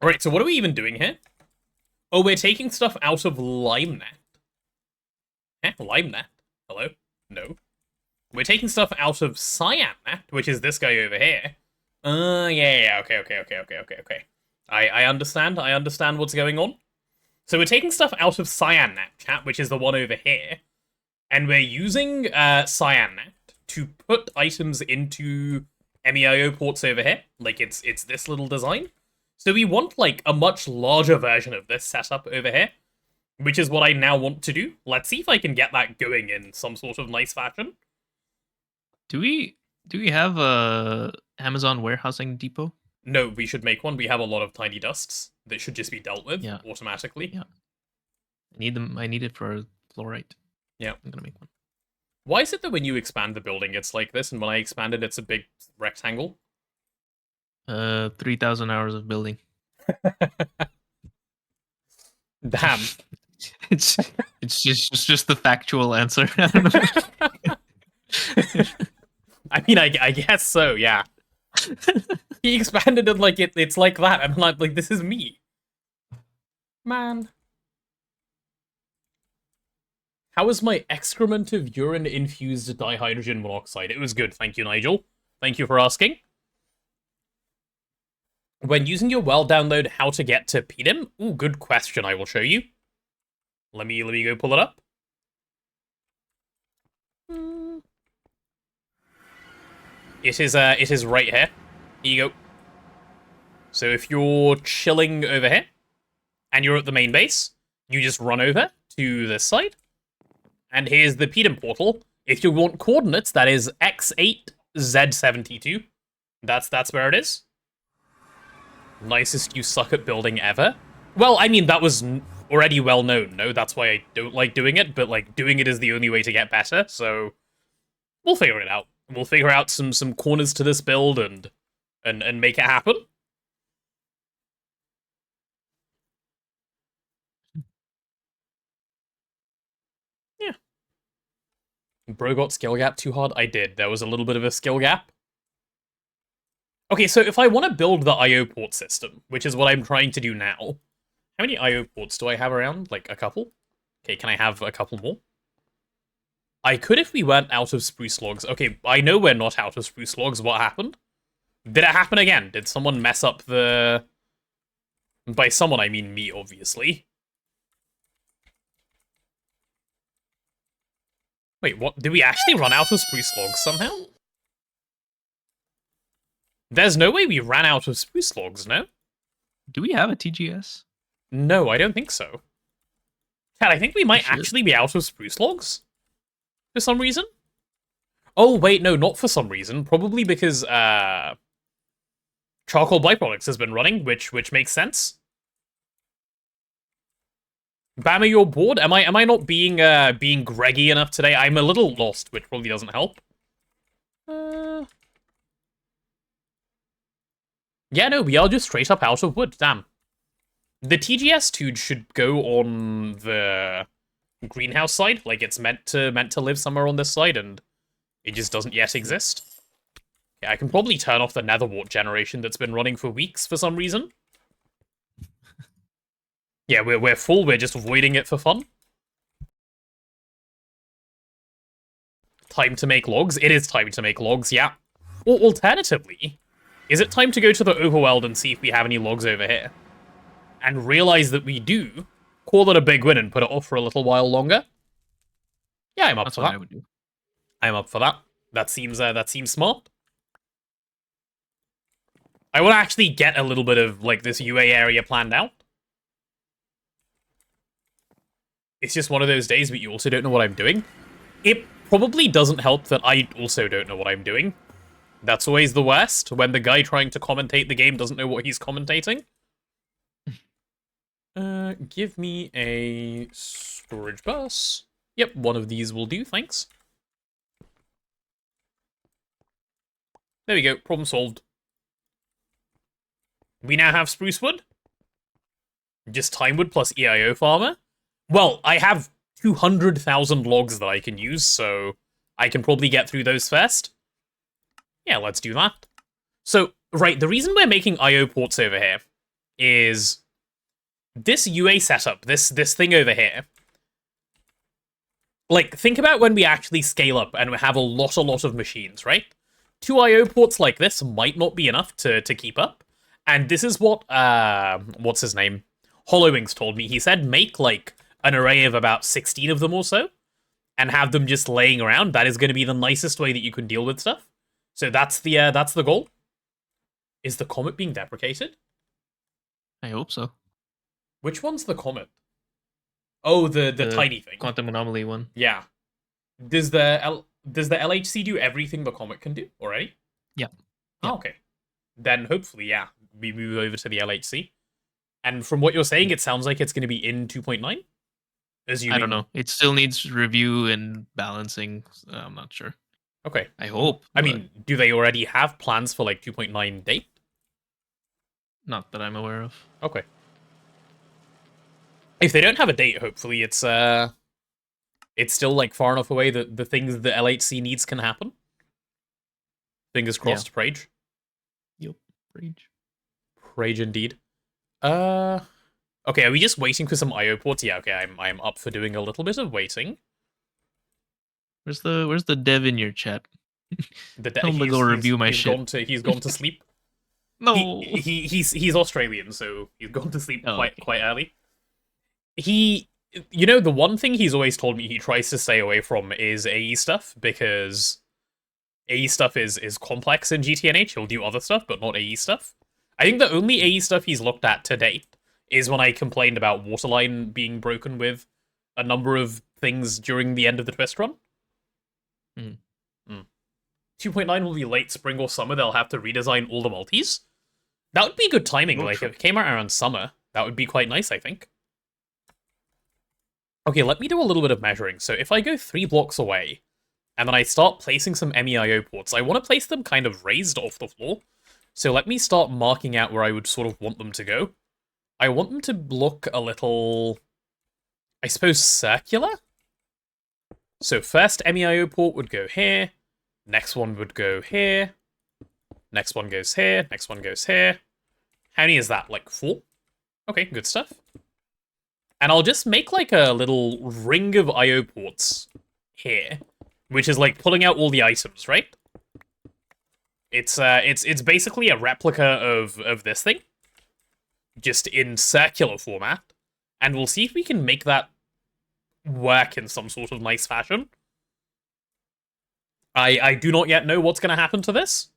Alright, so what are we even doing here? Oh, we're taking stuff out of LimeNet. Eh? LimeNet? Hello? No. We're taking stuff out of CyanNet, which is this guy over here. Yeah, okay. I understand what's going on. So we're taking stuff out of CyanNet, chat, which is the one over here. And we're using CyanNet to put items into MEIO ports over here. Like, it's this little design. So we want, like, a much larger version of this setup over here, which is what I now want to do. Let's see if I can get that going in some sort of nice fashion. Do we have a Amazon warehousing depot? No, we should make one. We have a lot of tiny dusts that should just be dealt with automatically. Yeah. I need them. I need it for fluorite. Yeah. I'm gonna make one. Why is it that when you expand the building, it's like this, and when I expand it, it's a big rectangle? 3,000 hours of building. Damn. It's just the factual answer. I don't know. I mean, I guess so, yeah. He expanded it like it's like that, and I'm like, this is me. Man. How was my excrement of urine-infused dihydrogen monoxide? It was good, thank you, Nigel. Thank you for asking. When using your well download, how to get to PDIM? Ooh, good question, I will show you. Let me go pull it up. It is right here. Here you go. So if you're chilling over here, and you're at the main base, you just run over to this side. And here's the PDIM portal. If you want coordinates, that is X8Z72. That's where it is. Nicest you suck at building ever. Well, I mean, that was already well known, no? That's why I don't like doing it, but, like, doing it is the only way to get better, so we'll figure it out. We'll figure out some corners to this build and make it happen. Yeah. Bro got skill gap too hard? I did. There was a little bit of a skill gap. Okay, so if I want to build the IO port system, which is what I'm trying to do now, how many IO ports do I have around? Like, a couple? Okay, can I have a couple more? I could if we weren't out of spruce logs. Okay, I know we're not out of spruce logs. What happened? Did it happen again? Did someone mess up the... By someone, I mean me, obviously. Wait, what? Did we actually run out of spruce logs somehow? There's no way we ran out of spruce logs, no? Do we have a TGS? No, I don't think so. Chad, I think we might should. actually be out of spruce logs. For some reason? Oh, wait, no, not for some reason. Probably because, charcoal byproducts has been running, which makes sense. Bammer, you're bored? Am I not being Greggy enough today? I'm a little lost, which probably doesn't help. Yeah, no, we are just straight up out of wood. Damn. The TGS dude should go on the greenhouse side, like it's meant to live somewhere on this side, and it just doesn't yet exist. Yeah, I can probably turn off the netherwart generation that's been running for weeks for some reason. Yeah, we're full, we're just avoiding it for fun. Time to make logs? It is time to make logs, yeah. Or alternatively, is it time to go to the overworld and see if we have any logs over here? And realize that we do, call it a big win and put it off for a little while longer? Yeah, I'm up That's for what that. I would do. I'm up for that. That seems smart. I want to actually get a little bit of, like, this UA area planned out. It's just one of those days where you also don't know what I'm doing. It probably doesn't help that I also don't know what I'm doing. That's always the worst, when the guy trying to commentate the game doesn't know what he's commentating. Give me a storage bus. Yep, one of these will do, thanks. There we go, problem solved. We now have spruce wood. Just time wood plus EIO farmer. Well, I have 200,000 logs that I can use, so I can probably get through those first. Yeah, let's do that. So, right, the reason we're making IO ports over here is this UA setup, this thing over here. Like, think about when we actually scale up and we have a lot of machines, right? 2 IO ports like this might not be enough to keep up. And this is what, what's his name? Hollowings told me. He said make, like, an array of about 16 of them or so, and have them just laying around. That is going to be the nicest way that you can deal with stuff. So that's the goal. Is the comet being deprecated? I hope so. Which one's the comet? Oh, the tiny thing. Quantum anomaly one. Yeah. Does the LHC do everything the comet can do already? Yeah. Oh, okay. Then hopefully, yeah, we move over to the LHC. And from what you're saying, it sounds like it's going to be in 2.9? I don't know. It still needs review and balancing. So I'm not sure. Okay. I hope. I mean, do they already have plans for, like, 2.9 date? Not that I'm aware of. Okay. If they don't have a date, hopefully it's still, like, far enough away that the things the LHC needs can happen. Fingers crossed, Yeah. Prage. Yep. Rage. Prage indeed. Okay, are we just waiting for some IO ports? Yeah, okay, I'm up for doing a little bit of waiting. Where's the dev in your chat? Tell him to go review my shit. He's gone to sleep. No. He's Australian, so he's gone to sleep Oh, quite early. You know, the one thing he's always told me he tries to stay away from is AE stuff, because AE stuff is complex in GTNH. He'll do other stuff, but not AE stuff. I think the only AE stuff he's looked at to date is when I complained about Waterline being broken with a number of things during the end of the twist run. 2.9 will be late spring or summer. They'll have to redesign all the multis. That would be good timing. Like, if it came out around summer, that would be quite nice, I think. Okay, let me do a little bit of measuring. So if I go 3 blocks away, and then I start placing some MEIO ports, I want to place them kind of raised off the floor. So let me start marking out where I would sort of want them to go. I want them to look a little, I suppose, circular? So first MEIO port would go here, next one would go here, next one goes here, next one goes here. How many is that, like 4? Okay, good stuff. And I'll just make like a little ring of IO ports here, which is like pulling out all the items, right? It's basically a replica of this thing, just in circular format, and we'll see if we can make that work in some sort of nice fashion. I do not yet know what's going to happen to this.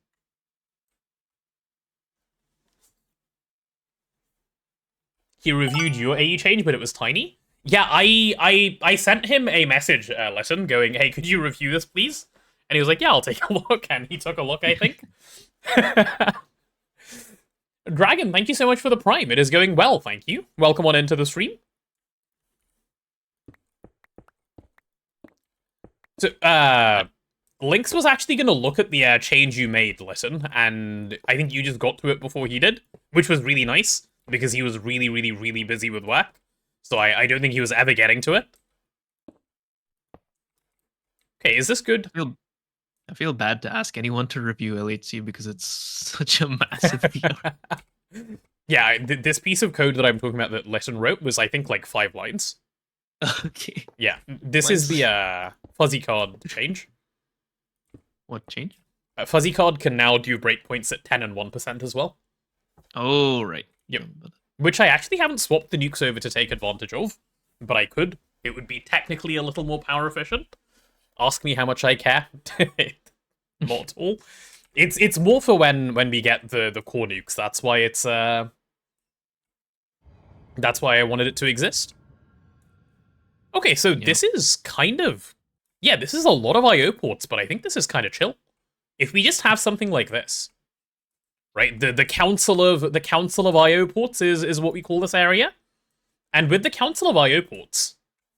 He reviewed your AE change, but it was tiny. Yeah, I sent him a message, listen, going, hey, could you review this, please? And he was like, yeah, I'll take a look. And he took a look, I think. Dragon, thank you so much for the Prime. It is going well, thank you. Welcome on into the stream. So, Lynx was actually going to look at the change you made, listen, and I think you just got to it before he did, which was really nice, because he was really, really, really busy with work. So I don't think he was ever getting to it. Okay, is this good? I feel bad to ask anyone to review LHC because it's such a massive PR. Yeah, this piece of code that I'm talking about that Listen wrote was, I think, like 5 lines. Okay. Yeah, this is the fuzzy card change. What change? Fuzzy card can now do breakpoints at 10 and 1% as well. Oh, right. Yep. Which I actually haven't swapped the nukes over to take advantage of, but I could. It would be technically a little more power efficient. Ask me how much I care. Not at all. It's more for when we get the core nukes. That's why it's that's why I wanted it to exist. Okay, so this is kind of, yeah, this is a lot of IO ports, but I think this is kind of chill. If we just have something like this, right? The council of IO ports is what we call this area, and with the council of IO ports,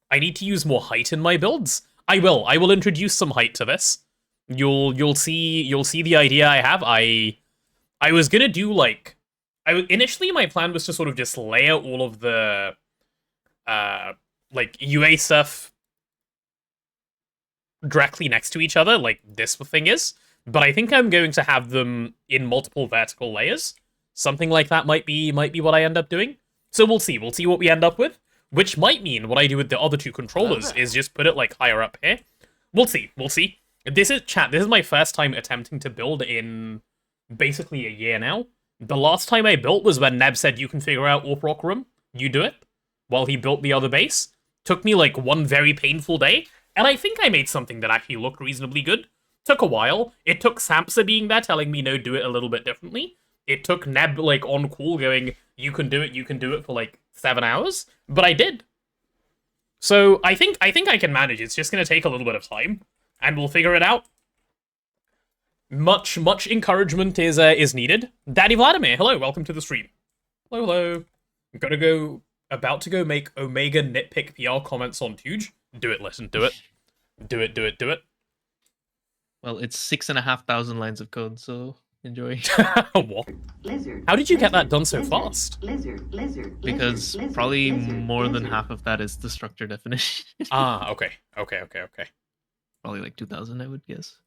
I need to use more height in my builds. I will introduce some height to this. You'll see the idea I have. I was gonna do like, initially my plan was to sort of just layer all of the like UA stuff directly next to each other, like this thing is. But I think I'm going to have them in multiple vertical layers. Something like that might be what I end up doing. So we'll see. We'll see what we end up with. Which might mean what I do with the other 2 controllers is just put it like higher up here. We'll see. We'll see. This is my first time attempting to build in basically a year now. The last time I built was when Neb said you can figure out Orp Rock Room. You do it. While he built the other base. Took me like 1 very painful day. And I think I made something that actually looked reasonably good. Took a while. It took Samsa being there telling me no, do it a little bit differently. It took Neb like on call going, you can do it for like 7 hours. But I did. So I think I can manage. It's just gonna take a little bit of time. And we'll figure it out. Much encouragement is needed. Daddy Vladimir, hello, welcome to the stream. Hello. I'm about to go make Omega nitpick PR comments on Tuge. Do it, listen, do it. Do it. Well, it's 6,500 lines of code, so enjoy. What? Lizard. How did you get that done so lizard, fast? Lizard. Because lizard, probably lizard, more than lizard. half of that is the structure definition. Ah, okay. Probably like 2,000, I would guess.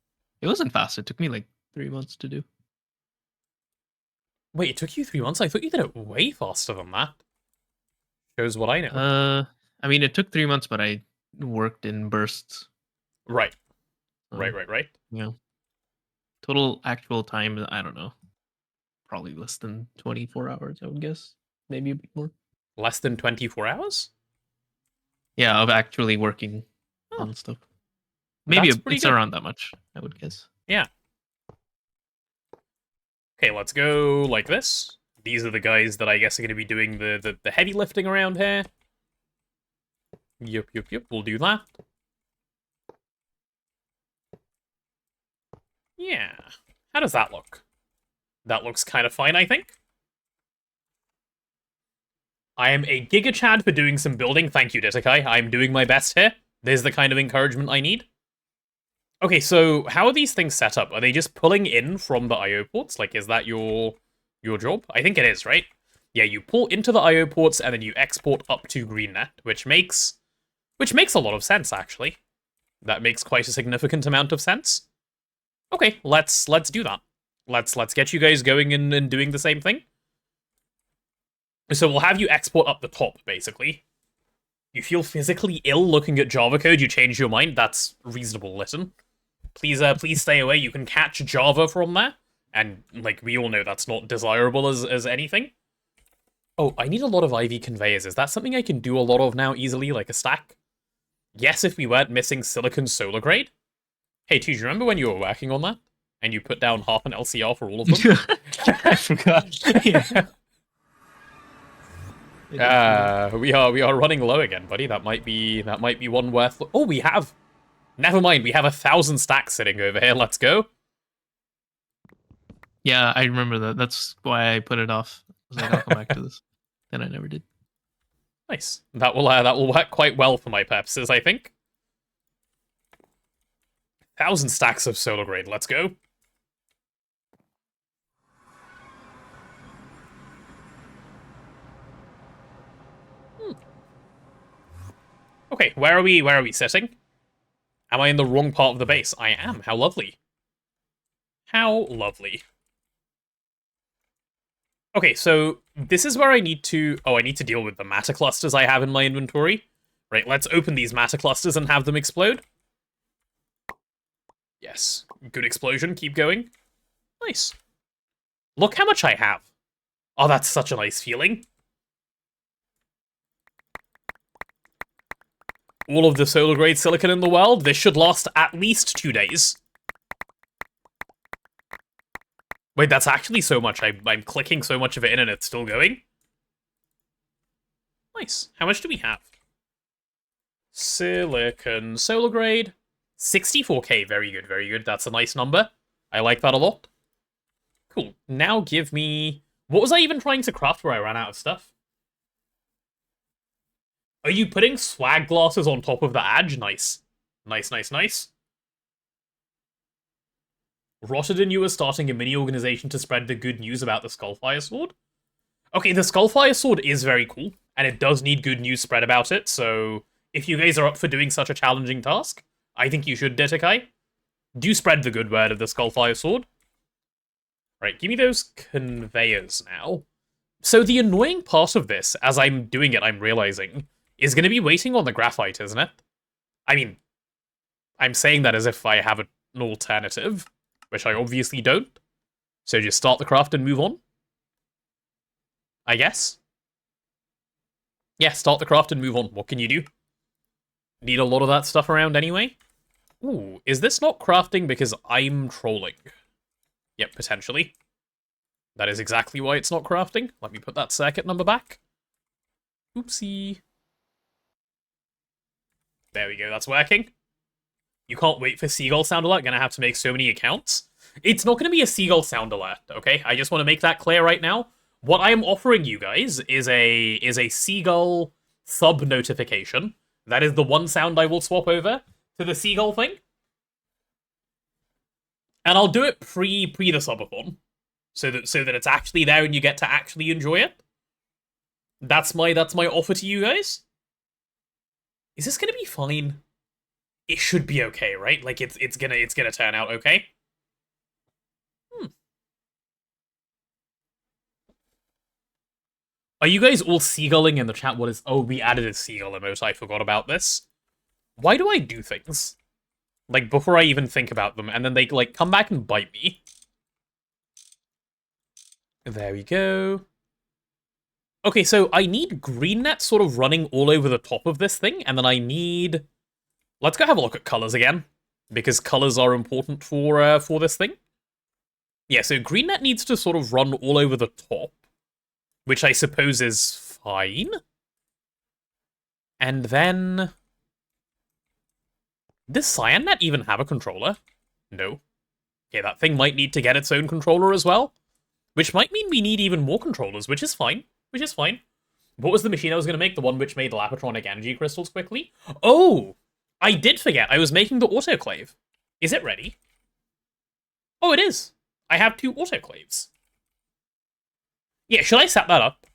It wasn't fast. It took me like 3 months to do. Wait, it took you 3 months? I thought you did it way faster than that. Shows what I know. I mean, it took 3 months, but I worked in bursts. Right. So, Right. You know, total actual time, I don't know. Probably less than 24 hours, I would guess. Maybe a bit more. Less than 24 hours? Yeah, of actually working on stuff. Maybe That's pretty it's good. around that much, I would guess. Yeah. Okay, let's go like this. These are the guys that I guess are going to be doing the heavy lifting around here. Yep. We'll do that. Yeah. How does that look? That looks kind of fine, I think. I am a Giga Chad for doing some building. Thank you, Ditakai. I'm doing my best here. There's the kind of encouragement I need. Okay, so how are these things set up? Are they just pulling in from the IO ports? Like, is that your job? I think it is, right? Yeah, you pull into the IO ports and then you export up to GreenNet, which makes a lot of sense, actually. That makes quite a significant amount of sense. Okay, let's do that. Let's get you guys going and doing the same thing. So we'll have you export up the top, basically. You feel physically ill looking at Java code, you change your mind, that's reasonable, listen. Please stay away, you can catch Java from there. And, like, we all know that's not desirable as anything. Oh, I need a lot of IV conveyors. Is that something I can do a lot of now easily, like a stack? Yes, if we weren't missing silicon solar grade. Hey, do you remember when you were working on that? And you put down half an LCR for all of them? I forgot. Yeah. We are running low again, buddy. That might be one worth. Oh, we have. Never mind. We have 1,000 stacks sitting over here. Let's go. Yeah, I remember that. That's why I put it off. I was like, I'll come back to this. Then I never did. Nice. That will work quite well for my purposes, I think. 1,000 stacks of solar grade. Let's go. Okay, where are we sitting? Am I in the wrong part of the base? I am. How lovely. How lovely. Okay, so this is where I need to... Oh, I need to deal with the matter clusters I have in my inventory. Right, let's open these matter clusters and have them explode. Yes. Good explosion. Keep going. Nice. Look how much I have. Oh, that's such a nice feeling. All of the solar grade silicon in the world. This should last at least 2 days. Wait, that's actually so much. I'm clicking so much of it in and it's still going. Nice. How much do we have? Silicon solar grade. 64k. Very good, very good. That's a nice number. I like that a lot. Cool. Now give me... What was I even trying to craft where I ran out of stuff? Are you putting swag glasses on top of the edge? Nice. Nice, nice, nice. Rotterdam, you are starting a mini organization to spread the good news about the Skullfire Sword. Okay, the Skullfire Sword is very cool, and it does need good news spread about it, so if you guys are up for doing such a challenging task, I think you should, Detakai. Do spread the good word of the Skullfire Sword. Right, give me those conveyors now. So the annoying part of this, as I'm doing it, I'm realizing, is going to be waiting on the graphite, isn't it? I mean, I'm saying that as if I have an alternative, which I obviously don't. So just start the craft and move on. I guess. Yeah, start the craft and move on. What can you do? Need a lot of that stuff around anyway. Ooh, is this not crafting because I'm trolling? Yep, potentially. That is exactly why it's not crafting. Let me put that circuit number back. Oopsie. There we go, that's working. You can't wait for Seagull Sound Alert. Gonna have to make so many accounts. It's not gonna be a Seagull Sound Alert, okay? I just want to make that clear right now. What I am offering you guys is a Seagull sub notification. That is the one sound I will swap over to the Seagull thing. And I'll do it pre the subathon. So that it's actually there and you get to actually enjoy it. That's my offer to you guys. Is this gonna be fine? It should be okay, right? Like it's gonna turn out okay. Are you guys all seagulling in the chat? What is... Oh, we added a seagull emote. I forgot about this. Why do I do things? Like, before I even think about them, and then they, like, come back and bite me. There we go. Okay, so I need green net sort of running all over the top of this thing, and then I need... Let's go have a look at colors again, because colors are important for this thing. Yeah, so green net needs to sort of run all over the top, which I suppose is fine. And then... Does CyanNet even have a controller? No. Okay, that thing might need to get its own controller as well, which might mean we need even more controllers, which is fine. Which is fine. What was the machine I was going to make? The one which made Lapatronic energy crystals quickly? Oh! I did forget. I was making the autoclave. Is it ready? Oh, it is. I have 2 autoclaves. Yeah, should I set that up?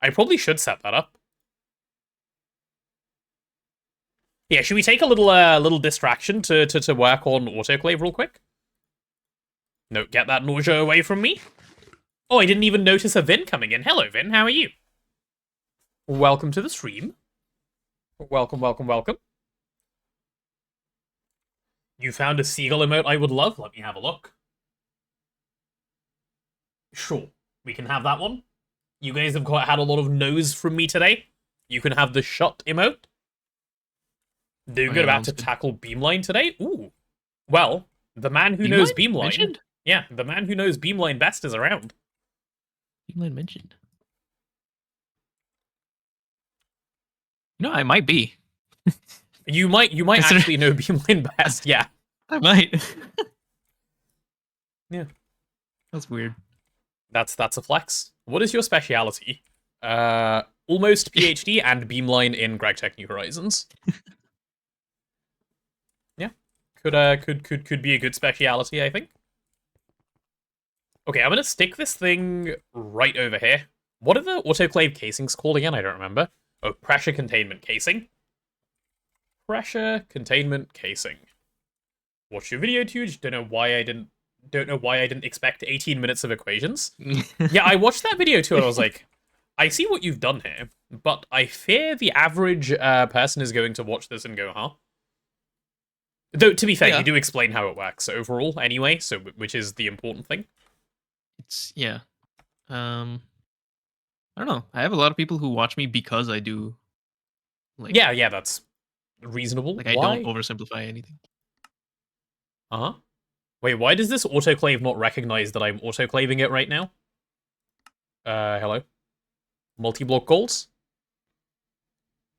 I probably should set that up. Yeah, should we take a little distraction to work on autoclave real quick? No, get that nausea away from me. Oh, I didn't even notice a Vin coming in. Hello, Vin. How are you? Welcome to the stream. Welcome, welcome, welcome. You found a seagull emote I would love? Let me have a look. Sure, we can have that one. You guys have had a lot of no's from me today. You can have the shut emote. Doing good about to tackle Beamline today. Ooh. Well, the man who knows Beamline Beamline. mentioned? Yeah, the man who knows Beamline best is around. Beamline mentioned. You know, I might be. You might Consider- actually know Beamline best. Yeah. I might. Yeah. That's weird. That's a flex. What is your speciality? Almost PhD and Beamline in GregTech New Horizons. Yeah. Could be a good speciality, I think. Okay, I'm gonna stick this thing right over here. What are the autoclave casings called again? I don't remember. Oh, pressure containment casing. Pressure containment casing. Watch your video, Tuge. Don't know why I didn't expect 18 minutes of equations. Yeah, I watched that video too, and I was like, I see what you've done here, but I fear the average person is going to watch this and go, huh? Though, to be fair, Yeah. you do explain how it works overall anyway, so which is the important thing. It's yeah. I don't know. I have a lot of people who watch me because I do like Yeah, that's reasonable. like I Why? don't oversimplify anything. Uh-huh. Wait, why does this autoclave not recognize that I'm autoclaving it right now? Hello? Multi-block goals?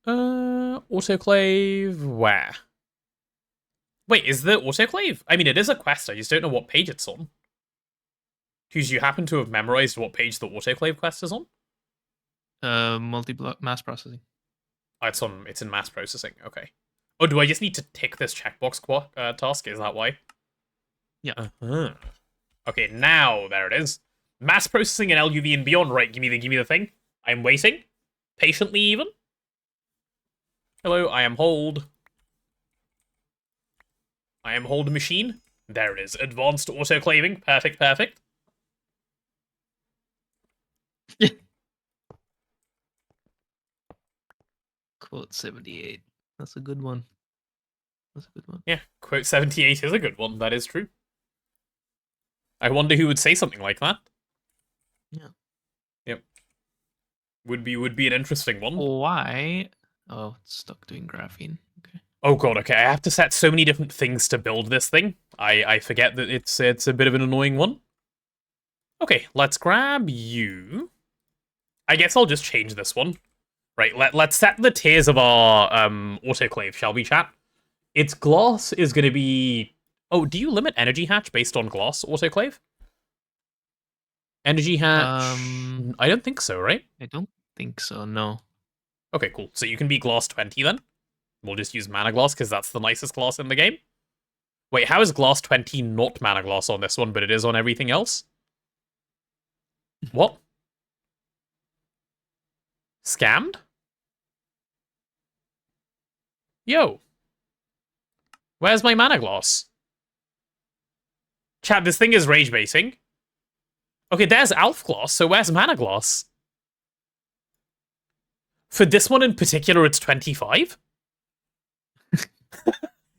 Autoclave where? Wait, is the autoclave? I mean, it is a quest, I just don't know what page it's on. Because you happen to have memorized what page the autoclave quest is on? Multi-block mass processing. Oh, it's in mass processing, okay. Oh, do I just need to tick this checkbox task? Is that why? Yeah. Uh-huh. Okay, now there it is. Mass processing and LuV and beyond, right? Give me the thing. I'm waiting. Patiently even. Hello, I am hold. I am hold machine. There it is. Advanced autoclaving. Perfect, perfect. Quote 78. That's a good one. That's a good one. Yeah, quote 78 is a good one. That is true. I wonder who would say something like that. Yeah. Yep. Would be an interesting one. Why? Oh, it's stuck doing graphene. Okay. Oh god, okay, I have to set so many different things to build this thing. I forget that it's a bit of an annoying one. Okay, let's grab you. I guess I'll just change this one. Right, let's set the tiers of our autoclave, shall we, chat? Its glass is going to be... Oh, do you limit energy hatch based on glass autoclave? Energy hatch... I don't think so, right? I don't think so, no. Okay, cool. So you can be glass 20 then. We'll just use mana glass because that's the nicest glass in the game. Wait, how is glass 20 not mana glass on this one, but it is on everything else? What? Scammed? Yo. Where's my mana gloss? Chat, this thing is rage baiting. Okay, there's Alf Gloss, so where's mana gloss? For this one in particular, it's 25?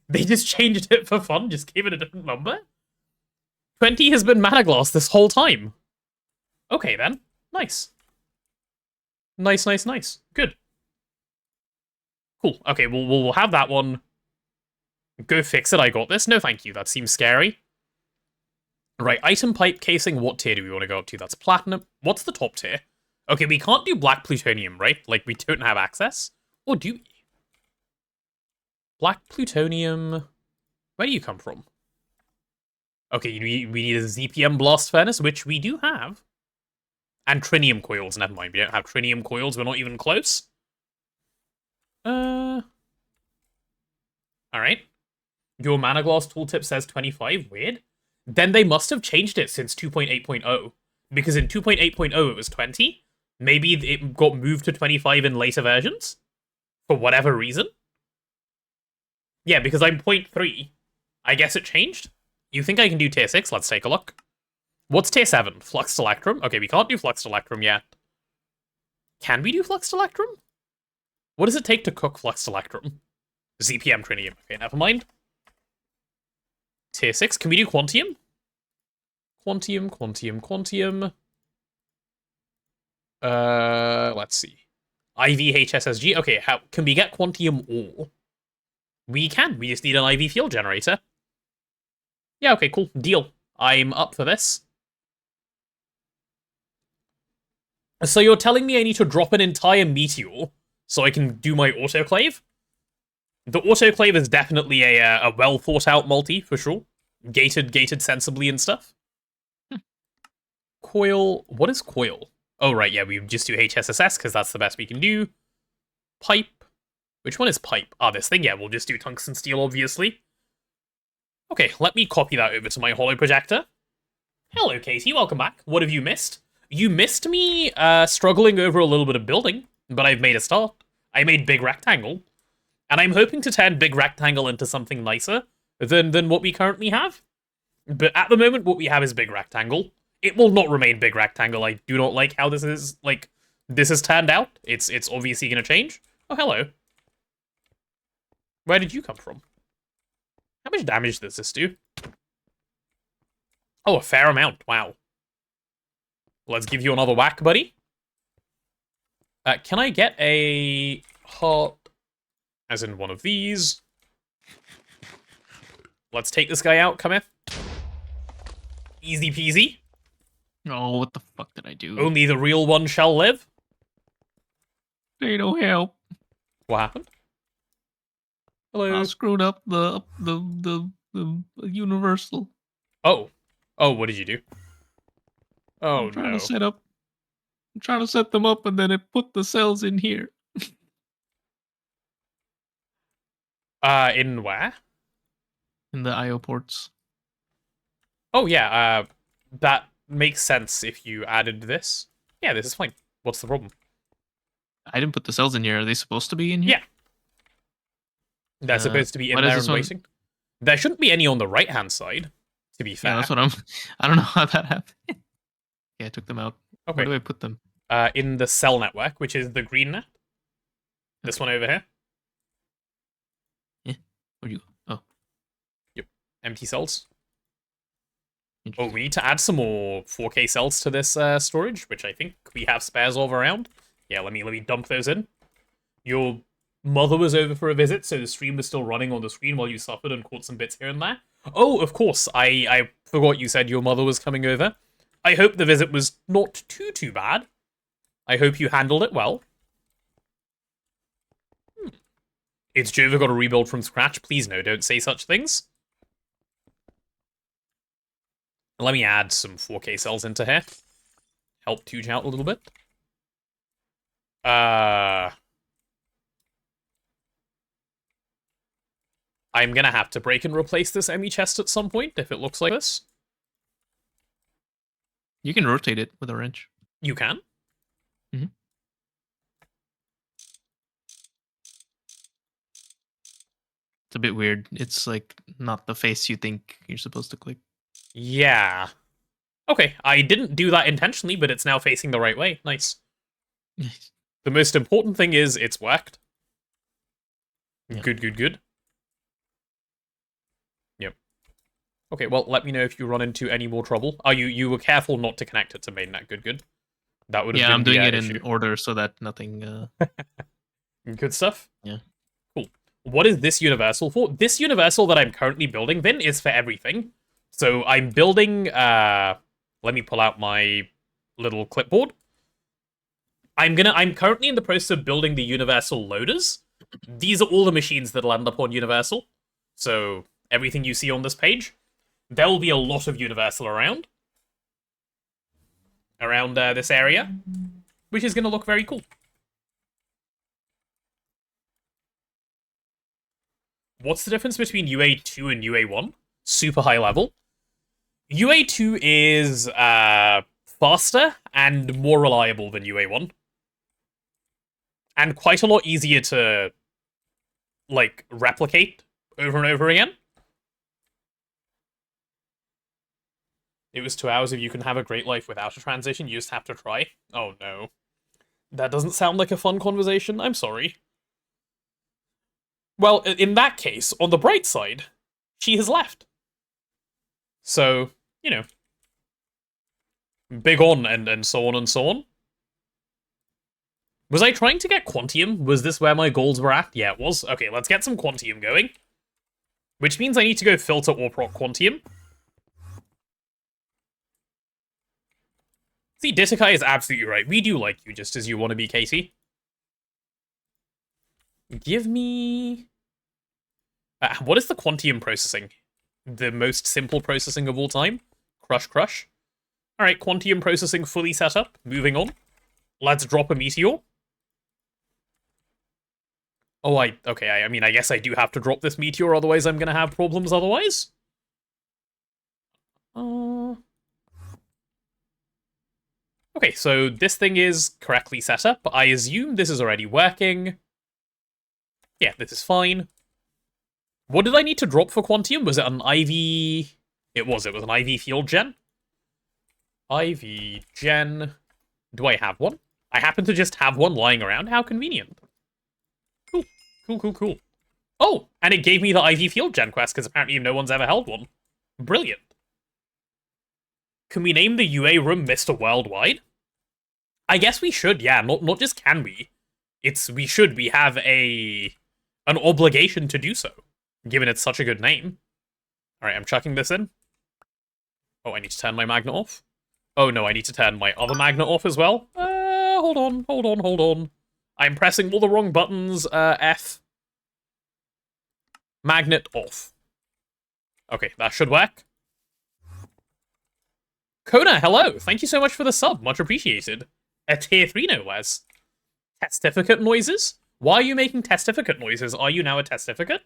They just changed it for fun, just gave it a different number? 20 has been mana gloss this whole time. Okay then. Nice. Nice. Good. Cool. Okay, we'll have that one. Go fix it, I got this. No thank you, that seems scary. Right, item pipe casing, what tier do we want to go up to? That's platinum. What's the top tier? Okay, we can't do black plutonium, right? Like, we don't have access. Or do we? Black plutonium... Where do you come from? Okay, we need a ZPM blast furnace, which we do have. And trinium coils, never mind. We don't have trinium coils, we're not even close. Alright. Your mana glass tooltip says 25, weird. Then they must have changed it since 2.8.0. Because in 2.8.0 it was 20. Maybe it got moved to 25 in later versions? For whatever reason? Yeah, because I'm 0.3. I guess it changed? You think I can do tier 6? Let's take a look. What's tier 7? Fluxed Electrum? Okay, we can't do Fluxed Electrum yet. Can we do Fluxed Electrum? What does it take to cook Fluxed Electrum? ZPM Trinium. Okay, never mind. Tier 6. Can we do Quantium? Quantium. Let's see. IVHSSG. Okay, how can we get Quantium ore? We can. We just need an IV field generator. Yeah, okay, cool. Deal. I'm up for this. So you're telling me I need to drop an entire Meteor so I can do my autoclave? The autoclave is definitely a well thought out multi, for sure. Gated sensibly and stuff. Coil. What is coil? Oh, right, yeah, we just do HSSS because that's the best we can do. Pipe. Which one is pipe? Ah, this thing? Yeah, we'll just do tungsten steel, obviously. Okay, let me copy that over to my holo projector. Hello, Katie, welcome back. What have you missed? You missed me struggling over a little bit of building, but I've made a start. I made big rectangle, and I'm hoping to turn big rectangle into something nicer than what we currently have. But at the moment, what we have is big rectangle. It will not remain big rectangle. I do not like how this is, like, this has turned out. It's obviously going to change. Oh, hello. Where did you come from? How much damage does this do? Oh, a fair amount. Wow. Let's give you another whack, buddy. Can I get a heart, as in one of these? Let's take this guy out. Come here. Easy peasy. Oh, what the fuck did I do? Only the real one shall live. They don't help. What happened? Hello. I screwed up the universal. Oh. Oh, what did you do? Oh, I'm trying no. to set up. I'm trying to set them up, and then it put the cells in here. In where? In the IO ports. Oh, yeah, that makes sense if you added this. Yeah, this is fine. What's the problem? I didn't put the cells in here. Are they supposed to be in here? Yeah. They're supposed to be in why does there this and one- waiting. There shouldn't be any on the right-hand side, to be fair. Yeah, that's what I'm. I don't know how that happened. Yeah, I took them out. Okay. Where do I put them? In the cell network, which is the green net. This one over here. Where'd you go? Oh, Empty cells. Oh, interesting. we need to add some more 4K cells to this storage, which I think we have spares of around. Yeah, let me dump those in. Your mother was over for a visit, so the stream was still running on the screen while you suffered and caught some bits here and there. Oh, of course, I forgot you said your mother was coming over. I hope the visit was not too bad. I hope you handled it well. It's Jova got to rebuild from scratch? Please no, don't say such things. Let me add some 4K cells into here. Help Tooch out a little bit. I'm gonna have to break and replace this ME chest at some point if it looks like this. You can rotate it with a wrench. You can? Mhm. It's a bit weird. It's like not the face you think you're supposed to click. Yeah. Okay, I didn't do that intentionally, but it's now facing the right way. Nice. The most important thing is it's worked. Yeah. Good. Yep. Okay, well, let me know if you run into any more trouble. Oh, you were careful not to connect it to mainnet. Good. That would have Yeah, been I'm doing the it issue. in order so that nothing. Good stuff. Yeah. Cool. What is this universal for? This universal that I'm currently building, Vin, is for everything. So I'm building, let me pull out my little clipboard. I'm currently in the process of building the universal loaders. These are all the machines that'll end up on universal. So everything you see on this page, there will be a lot of universal around this area, which is going to look very cool. What's the difference between UA2 and UA1? Super high level. UA2 is faster and more reliable than UA1. And quite a lot easier to, like, replicate over and over again. It was 2 hours. If you can have a great life without a transition, you just have to try. Oh no. That doesn't sound like a fun conversation. I'm sorry. Well, in that case, on the bright side, she has left. So, you know. Big on and so on and so on. Was I trying to get Quantium? Was this where my goals were at? Yeah, it was. Okay, let's get some Quantium going. Which means I need to go filter or proc Quantium. See, Ditakai is absolutely right. We do like you just as you want to be, Katie. Give me... what is the Quantium processing? The most simple processing of all time? Crush, crush. Alright, Quantium processing fully set up. Moving on. Let's drop a Meteor. Oh, okay, I mean, I guess I do have to drop this Meteor, otherwise I'm gonna have problems otherwise. Okay, so this thing is correctly set up. I assume this is already working. Yeah, this is fine. What did I need to drop for Quantium? Was it an IV... It was an IV field gen. IV gen... Do I have one? I happen to just have one lying around. How convenient. Cool. Cool, cool, cool. Oh, and it gave me the IV field gen quest, because apparently no one's ever held one. Brilliant. Can we name the UA room Mr. Worldwide? I guess we should, yeah. Not just can we. We should. We have an obligation to do so, given it's such a good name. Alright, I'm chucking this in. Oh, I need to turn my magnet off. Oh no, I need to turn my other magnet off as well. Hold on. I'm pressing all the wrong buttons. F. Magnet off. Okay, that should work. Kona, hello! Thank you so much for the sub, much appreciated. A tier 3 no less. Testificate noises? Why are you making testificate noises? Are you now a testificate?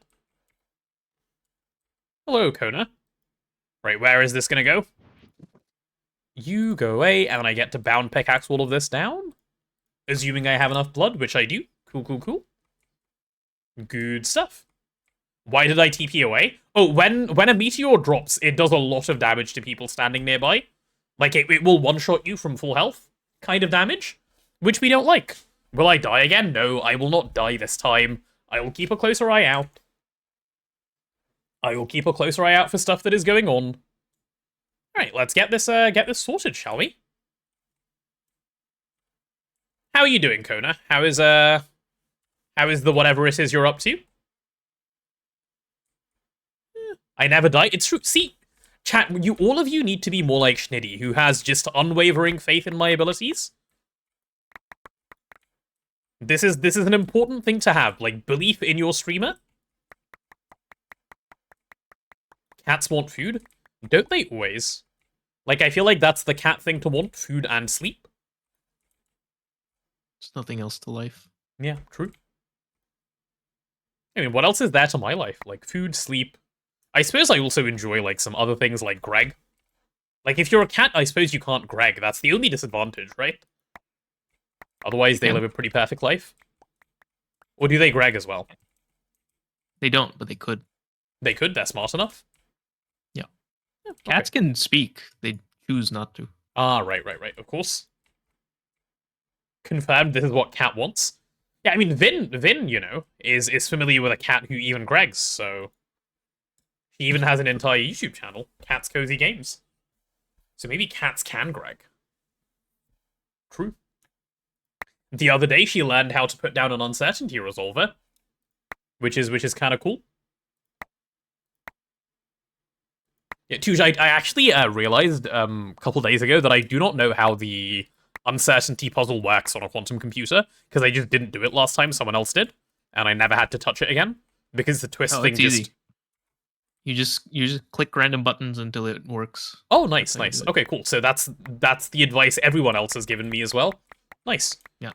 Hello, Kona. Right, where is this gonna go? You go away, and I get to bound pickaxe all of this down? Assuming I have enough blood, which I do. Cool, cool, cool. Good stuff. Why did I TP away? Oh, when a meteor drops, it does a lot of damage to people standing nearby. Like, it will one-shot you from full health kind of damage, which we don't like. Will I die again? No, I will not die this time. I will keep a closer eye out. I will keep a closer eye out for stuff that is going on. Alright, let's get this sorted, shall we? How are you doing, Kona? How is the whatever it is you're up to? I never die. It's true. See, chat, all of you need to be more like Schniddy, who has just unwavering faith in my abilities. This is an important thing to have, like belief in your streamer. Cats want food? Don't they always? Like, I feel like that's the cat thing to want, food and sleep. There's nothing else to life. Yeah, true. I mean, what else is there to my life? Like, food, sleep. I suppose I also enjoy, like, some other things like Greg. Like, if you're a cat, I suppose you can't Greg. That's the only disadvantage, right? Otherwise, they live a pretty perfect life. Or do they Greg as well? They don't, but they could. They could? They're smart enough? Yeah. Okay. Cats can speak. They choose not to. Ah, right. Of course. Confirmed this is what cat wants. Yeah, I mean, Vin, you know, is familiar with a cat who even Gregs, so... He even has an entire YouTube channel, Cat's Cozy Games. So maybe cats can Greg. True. The other day, she learned how to put down an uncertainty resolver, which is kind of cool. Yeah, Touj, I actually realized a couple days ago that I do not know how the uncertainty puzzle works on a quantum computer, because I just didn't do it last time, someone else did, and I never had to touch it again, because the twist thing just... Easy. You just click random buttons until it works. Oh, nice. Okay, cool. So that's the advice everyone else has given me as well. Nice. Yeah.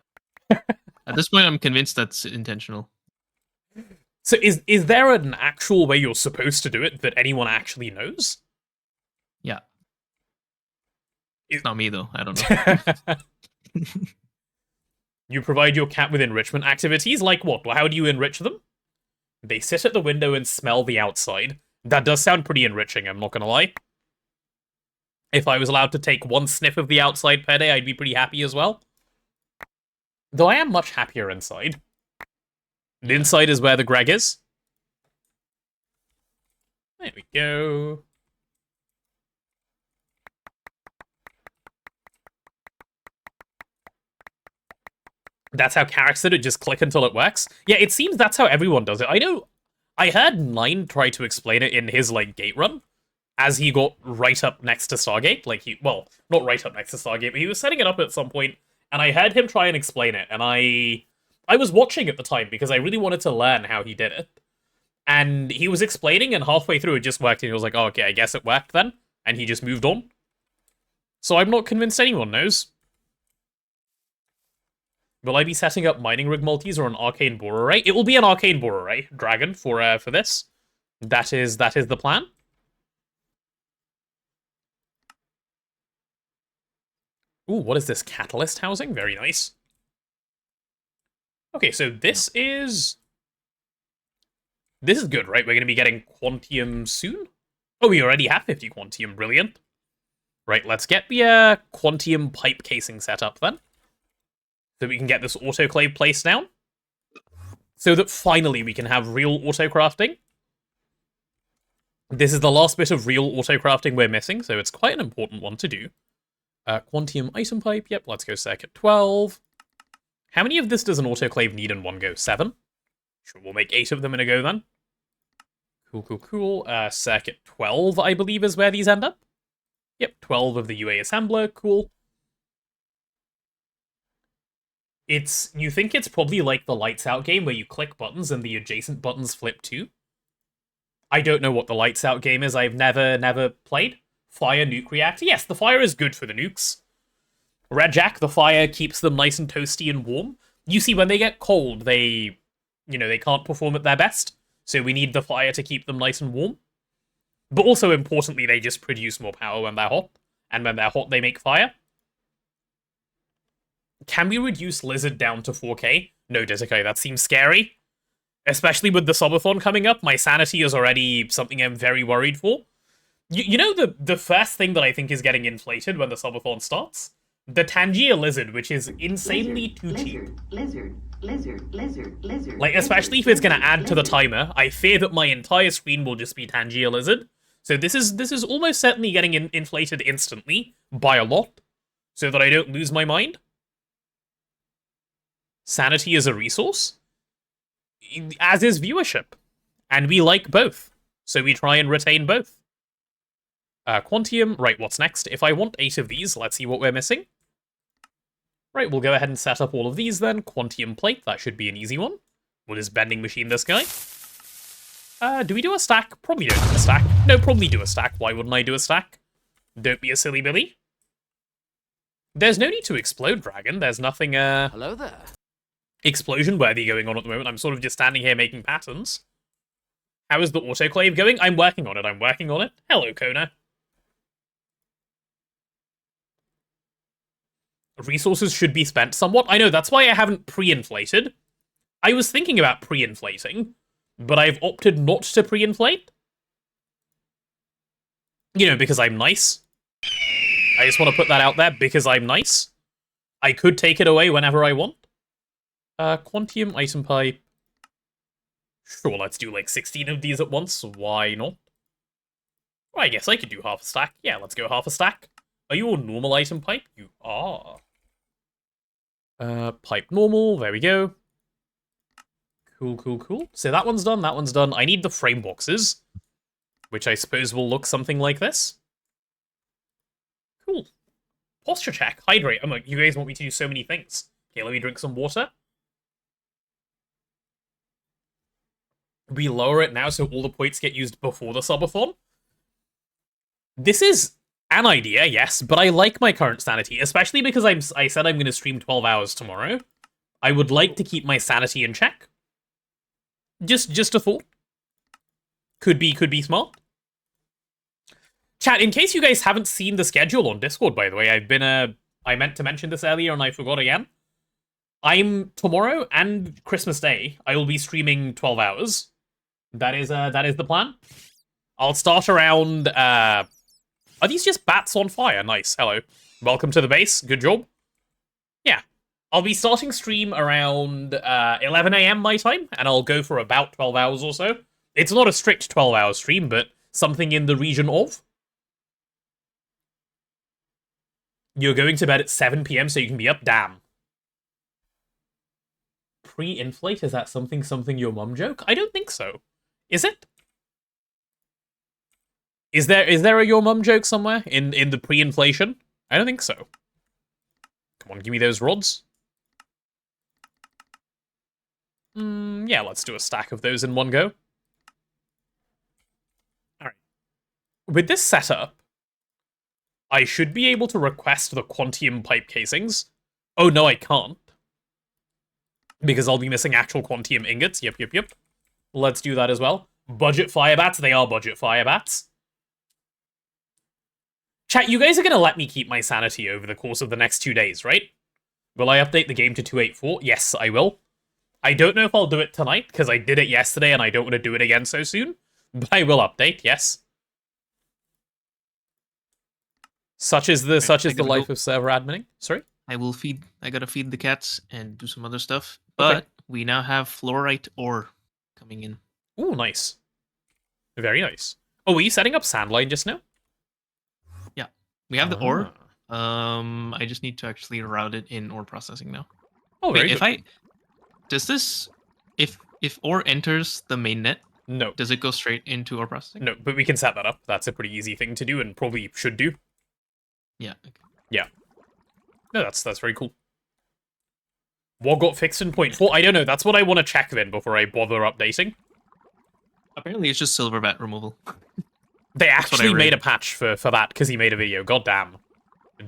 At this point, I'm convinced that's intentional. So is there an actual way you're supposed to do it that anyone actually knows? Yeah. It's not me, though. I don't know. You provide your cat with enrichment activities? Like what? How do you enrich them? They sit at the window and smell the outside. That does sound pretty enriching, I'm not gonna lie. If I was allowed to take one sniff of the outside per day, I'd be pretty happy as well. Though I am much happier inside. And inside is where the Greg is. There we go. That's how Carrick said it, just click until it works. Yeah, it seems that's how everyone does it. I know, I heard Nine try to explain it in his, like, gate run, as he got right up next to Stargate. Like, well, not right up next to Stargate, but he was setting it up at some point, and I heard him try and explain it, and I was watching at the time because I really wanted to learn how he did it. And he was explaining, and halfway through it just worked, and he was like, oh, okay, I guess it worked then. And he just moved on. So I'm not convinced anyone knows. Will I be setting up mining rig multis or an arcane bore array? It will be an arcane bore array, Dragon, for this. That is the plan. Ooh, what is this? Catalyst housing? Very nice. Okay, so this is good, right? We're going to be getting Quantium soon? Oh, we already have 50 Quantium. Brilliant. Right, let's get the Quantium pipe casing set up then. So we can get this autoclave placed down. So that finally we can have real auto-crafting. This is the last bit of real auto-crafting we're missing, so it's quite an important one to do. Quantium item pipe, yep, let's go circuit 12. How many of this does an autoclave need in one go? 7? Sure, we'll make 8 of them in a go then. Cool. Circuit 12, I believe, is where these end up. Yep, 12 of the UA assembler, cool. You think it's probably like the Lights Out game where you click buttons and the adjacent buttons flip too? I don't know what the Lights Out game is, I've never played. Fire, nuke, reactor. Yes, the fire is good for the nukes. Red Jack, the fire keeps them nice and toasty and warm. You see, when they get cold, they can't perform at their best. So we need the fire to keep them nice and warm. But also, importantly, they just produce more power when they're hot. And when they're hot, they make fire. Can we reduce Lizard down to 4K? No, Dizico, that seems scary. Especially with the subathon coming up, my sanity is already something I'm very worried for. You know the first thing that I think is getting inflated when the subathon starts? The Tangier Lizard, which is insanely too cheap. Lizard. Like, especially if it's going to add to the timer, I fear that my entire screen will just be Tangier Lizard. So this is almost certainly getting inflated instantly, by a lot, so that I don't lose my mind. Sanity is a resource, as is viewership. And we like both, so we try and retain both. Quantium, right, what's next? If I want 8 of these, let's see what we're missing. Right, we'll go ahead and set up all of these then. Quantium plate, that should be an easy one. We'll just vending machine this guy. Do we do a stack? Probably don't do a stack. No, probably do a stack. Why wouldn't I do a stack? Don't be a silly Billy. There's no need to explode, Dragon. There's nothing, Hello there. explosion-worthy going on at the moment. I'm sort of just standing here making patterns. How is the autoclave going? I'm working on it. Hello, Kona. Resources should be spent somewhat. I know, that's why I haven't pre-inflated. I was thinking about pre-inflating, but I've opted not to pre-inflate. You know, because I'm nice. I just want to put that out there, because I'm nice. I could take it away whenever I want. Quantium item pipe. Sure, let's do like 16 of these at once. Why not? Well, I guess I could do half a stack. Yeah, let's go half a stack. Are you a normal item pipe? You are. Pipe normal. There we go. Cool. So that one's done. I need the frame boxes, which I suppose will look something like this. Cool. Posture check. Hydrate. I'm like, you guys want me to do so many things. Okay, let me drink some water. We lower it now so all the points get used before the subathon. This is an idea, yes, but I like my current sanity, especially because I said I'm going to stream 12 hours tomorrow. I would like to keep my sanity in check. Just a thought. Could be smart. Chat, in case you guys haven't seen the schedule on Discord, by the way, I meant to mention this earlier and I forgot again. Tomorrow and Christmas Day, I will be streaming 12 hours. That is the plan. I'll start around, are these just bats on fire? Nice, hello. Welcome to the base, good job. Yeah, I'll be starting stream around 11 AM my time, and I'll go for about 12 hours or so. It's not a strict 12-hour stream, but something in the region of. You're going to bed at 7 PM so you can be up? Damn. Pre-inflate, is that something your mum joke? I don't think so. Is it? Is there a your mum joke somewhere in the pre-inflation? I don't think so. Come on, give me those rods. Yeah, let's do a stack of those in one go. Alright. With this setup, I should be able to request the Quantium pipe casings. Oh, no, I can't. Because I'll be missing actual Quantium ingots. Yep. Let's do that as well. Budget firebats, they are budget firebats. Chat, you guys are going to let me keep my sanity over the course of the next 2 days, right? Will I update the game to 284? Yes, I will. I don't know if I'll do it tonight, because I did it yesterday and I don't want to do it again so soon. But I will update, yes. Such is the life of server adminning. Sorry? I gotta feed the cats and do some other stuff. But Okay. we now have fluorite ore coming in. Ooh, nice. Very nice. Oh, were you setting up sandline just now? Yeah. We have the ore. I just need to actually route it in ore processing now. Oh, very Wait, good. does this if ore enters the mainnet, No. does it go straight into ore processing? No, but we can set that up. That's a pretty easy thing to do and probably should do. Yeah. Okay. Yeah. No, that's very cool. What got fixed in 0.4? I don't know. That's what I want to check then before I bother updating. Apparently it's just silver bat removal. They actually read. made a patch for that because he made a video. God damn.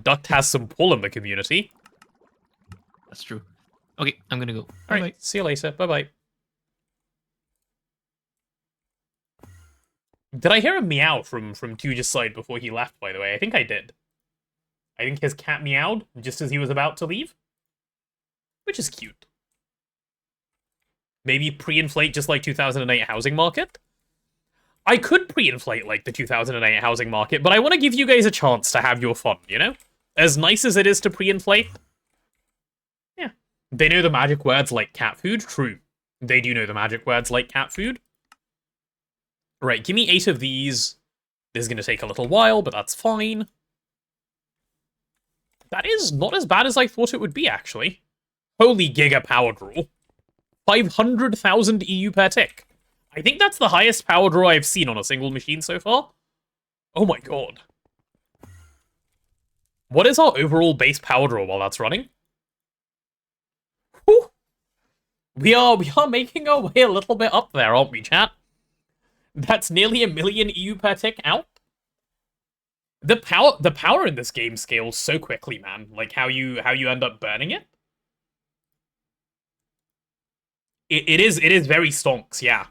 Duct has some pull in the community. That's true. Okay, I'm gonna go. Alright, see you later. Bye-bye. Did I hear a meow from Tuja's side before he left, by the way? I think I did. I think his cat meowed just as he was about to leave. Which is cute. Maybe pre-inflate just like 2008 housing market? I could pre-inflate like the 2008 housing market, but I want to give you guys a chance to have your fun, you know? As nice as it is to pre-inflate. Yeah. They know the magic words like cat food? True. They do know the magic words like cat food. Right, give me 8 of these. This is going to take a little while, but that's fine. That is not as bad as I thought it would be, actually. Holy giga power draw. 500,000 EU per tick. I think that's the highest power draw I've seen on a single machine so far. Oh my god. What is our overall base power draw while that's running? Whew. We are making our way a little bit up there, aren't we, chat? That's nearly 1 million EU per tick out. The power in this game scales so quickly, man. Like how you end up burning it. It is very stonks, yeah.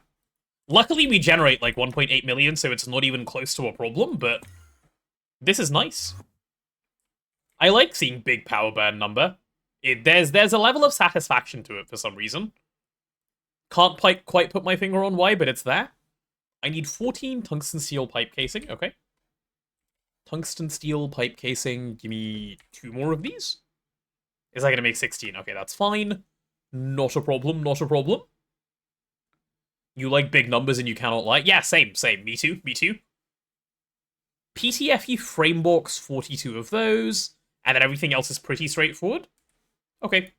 Luckily we generate like 1.8 million, so it's not even close to a problem, but this is nice. I like seeing big power burn number. There's a level of satisfaction to it for some reason. Can't quite put my finger on why, but it's there. I need 14 tungsten steel pipe casing, okay. Tungsten steel pipe casing, give me 2 more of these. Is that going to make 16? Okay, that's fine. Not a problem, not a problem. You like big numbers and you cannot lie? Yeah, same. Me too. PTFE framebox, 42 of those. And then everything else is pretty straightforward. Okay.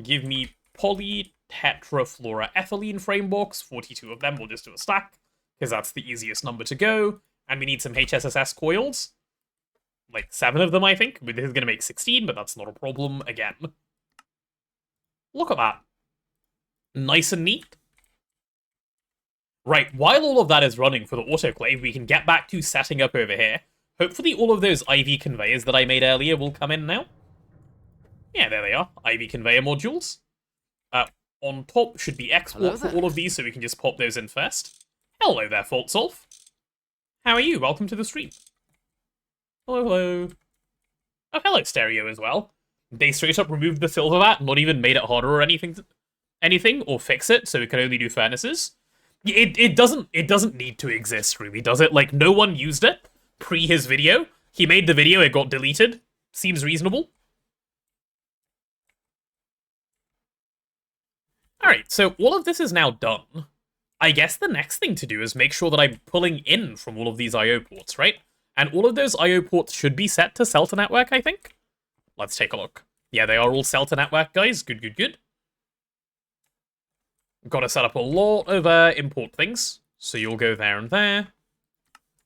Give me poly, tetrafluoroethylene framebox, 42 of them. We'll just do a stack, because that's the easiest number to go. And we need some HSSS coils. Like 7 of them, I think. This is going to make 16, but that's not a problem again. Look at that. Nice and neat. Right, while all of that is running for the autoclave, we can get back to setting up over here. Hopefully all of those IV conveyors that I made earlier will come in now. Yeah, there they are. IV conveyor modules. On top should be export for all of these, so we can just pop those in first. Hello there, FaultSolve. How are you? Welcome to the stream. Hello. Oh, hello, Stereo as well. They straight up removed the silver vat, not even made it harder or anything, or fix it, so it can only do furnaces. It doesn't need to exist, really, does it? Like, no one used it pre his video. He made the video, it got deleted. Seems reasonable. Alright, so all of this is now done. I guess the next thing to do is make sure that I'm pulling in from all of these I.O. ports, right? And all of those I.O. ports should be set to cell to network, I think. Let's take a look. Yeah, they are all cell to network, guys. Good. Got to set up a lot of import things. So you'll go there and there.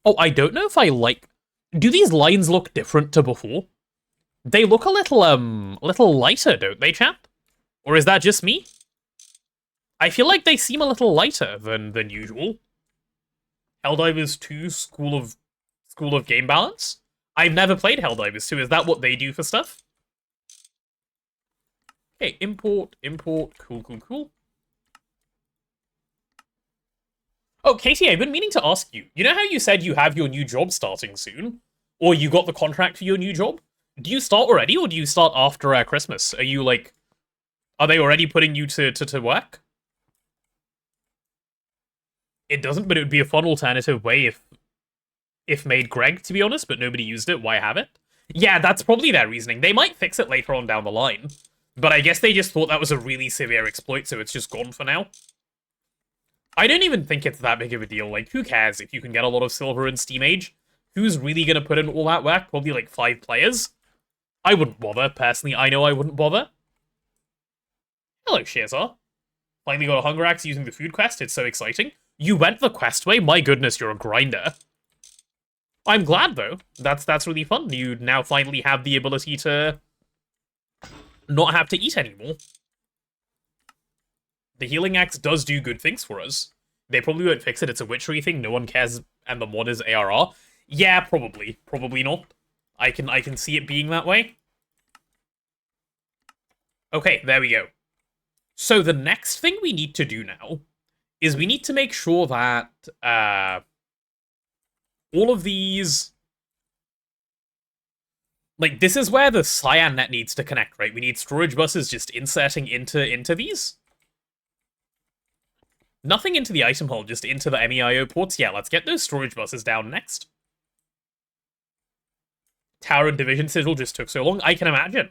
Oh, I don't know if I like... Do these lines look different to before? They look a little lighter, don't they, chap? Or is that just me? I feel like they seem a little lighter than usual. Helldivers 2 School of Game Balance? I've never played Helldivers 2. Is that what they do for stuff? Okay, import. Cool. Oh, Katie, I've been meaning to ask you. You know how you said you have your new job starting soon? Or you got the contract for your new job? Do you start already, or do you start after Christmas? Are you, like... Are they already putting you to work? It doesn't, but it would be a fun alternative way if made Greg, to be honest, but nobody used it. Why have it? Yeah, that's probably their reasoning. They might fix it later on down the line. But I guess they just thought that was a really severe exploit, so it's just gone for now. I don't even think it's that big of a deal. Like, who cares if you can get a lot of silver in Steam Age? Who's really going to put in all that work? Probably like 5 players. I wouldn't bother, personally. I know I wouldn't bother. Hello, Shazar. Finally got a Hunger Axe using the food quest. It's so exciting. You went the quest way? My goodness, you're a grinder. I'm glad, though. That's really fun. You now finally have the ability to not have to eat anymore. The Healing Axe does do good things for us. They probably won't fix it. It's a witchery thing. No one cares, and the mod is ARR. Yeah, probably. Probably not. I can see it being that way. Okay, there we go. So the next thing we need to do now is we need to make sure that all of these... Like, this is where the cyan net needs to connect, right? We need storage buses just inserting into these. Nothing into the item hole, just into the MEIO ports. Yeah, let's get those storage buses down next. Tower and Division Sigil just took so long. I can imagine.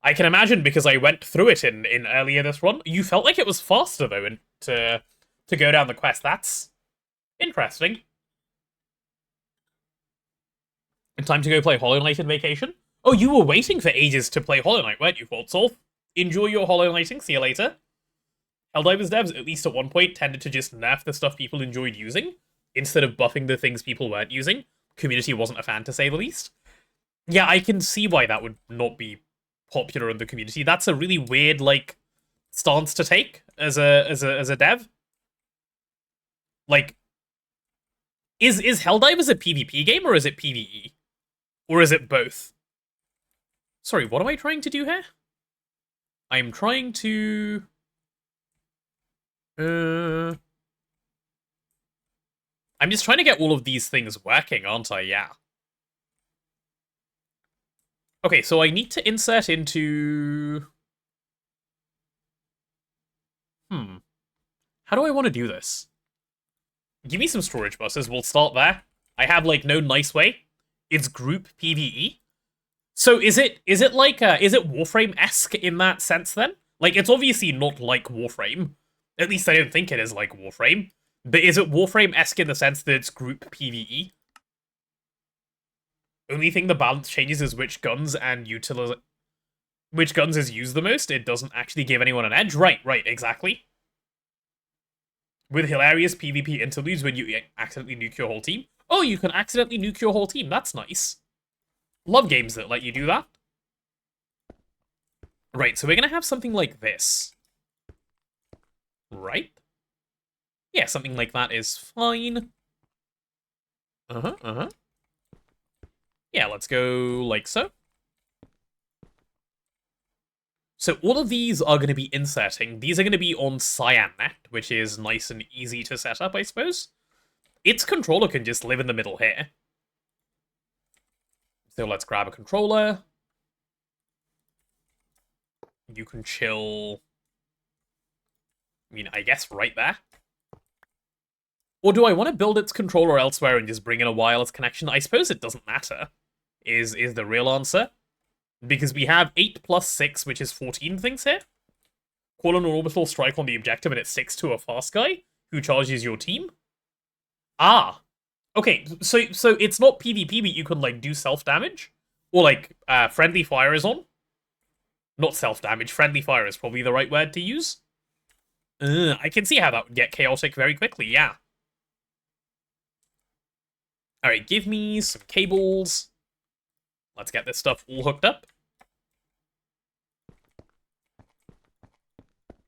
I can imagine because I went through it in earlier this run. You felt like it was faster, though, to go down the quest. That's interesting. And time to go play Hollow Knight in vacation? Oh, you were waiting for ages to play Hollow Knight, weren't you, Faultsolve? Enjoy your Hollow Knighting. See you later. Helldivers devs, at least at one point, tended to just nerf the stuff people enjoyed using, instead of buffing the things people weren't using. Community wasn't a fan, to say the least. Yeah, I can see why that would not be popular in the community. That's a really weird, like, stance to take as a dev. Like, is Helldivers a PvP game, or is it PvE? Or is it both? Sorry, what am I trying to do here? I'm trying to... I'm just trying to get all of these things working, aren't I? Yeah. Okay, so I need to insert into... How do I want to do this? Give me some storage buses, we'll start there. I have, like, no nice way. It's group PvE. So is it like, is it Warframe-esque in that sense, then? Like, it's obviously not like Warframe. At least I don't think it is like Warframe. But is it Warframe-esque in the sense that it's group PvE? Only thing the balance changes is which guns is used the most. It doesn't actually give anyone an edge. Right, exactly. With hilarious PvP interludes when you accidentally nuke your whole team. Oh, you can accidentally nuke your whole team. That's nice. Love games that let you do that. Right, so we're gonna have something like this. Right? Yeah, something like that is fine. Yeah, let's go like so. So all of these are going to be inserting. These are going to be on CyanNet, which is nice and easy to set up, I suppose. Its controller can just live in the middle here. So let's grab a controller. You can chill... I mean, I guess right there. Or do I want to build its controller elsewhere and just bring in a wireless connection? I suppose it doesn't matter, is the real answer. Because we have 8 plus 6, which is 14 things here. Call an orbital strike on the objective and it sticks to a fast guy who charges your team. Ah. Okay, so it's not PvP, but you can, like, do self-damage? Or, like, friendly fire is on? Not self-damage, friendly fire is probably the right word to use. I can see how that would get chaotic very quickly, yeah. Alright, give me some cables. Let's get this stuff all hooked up.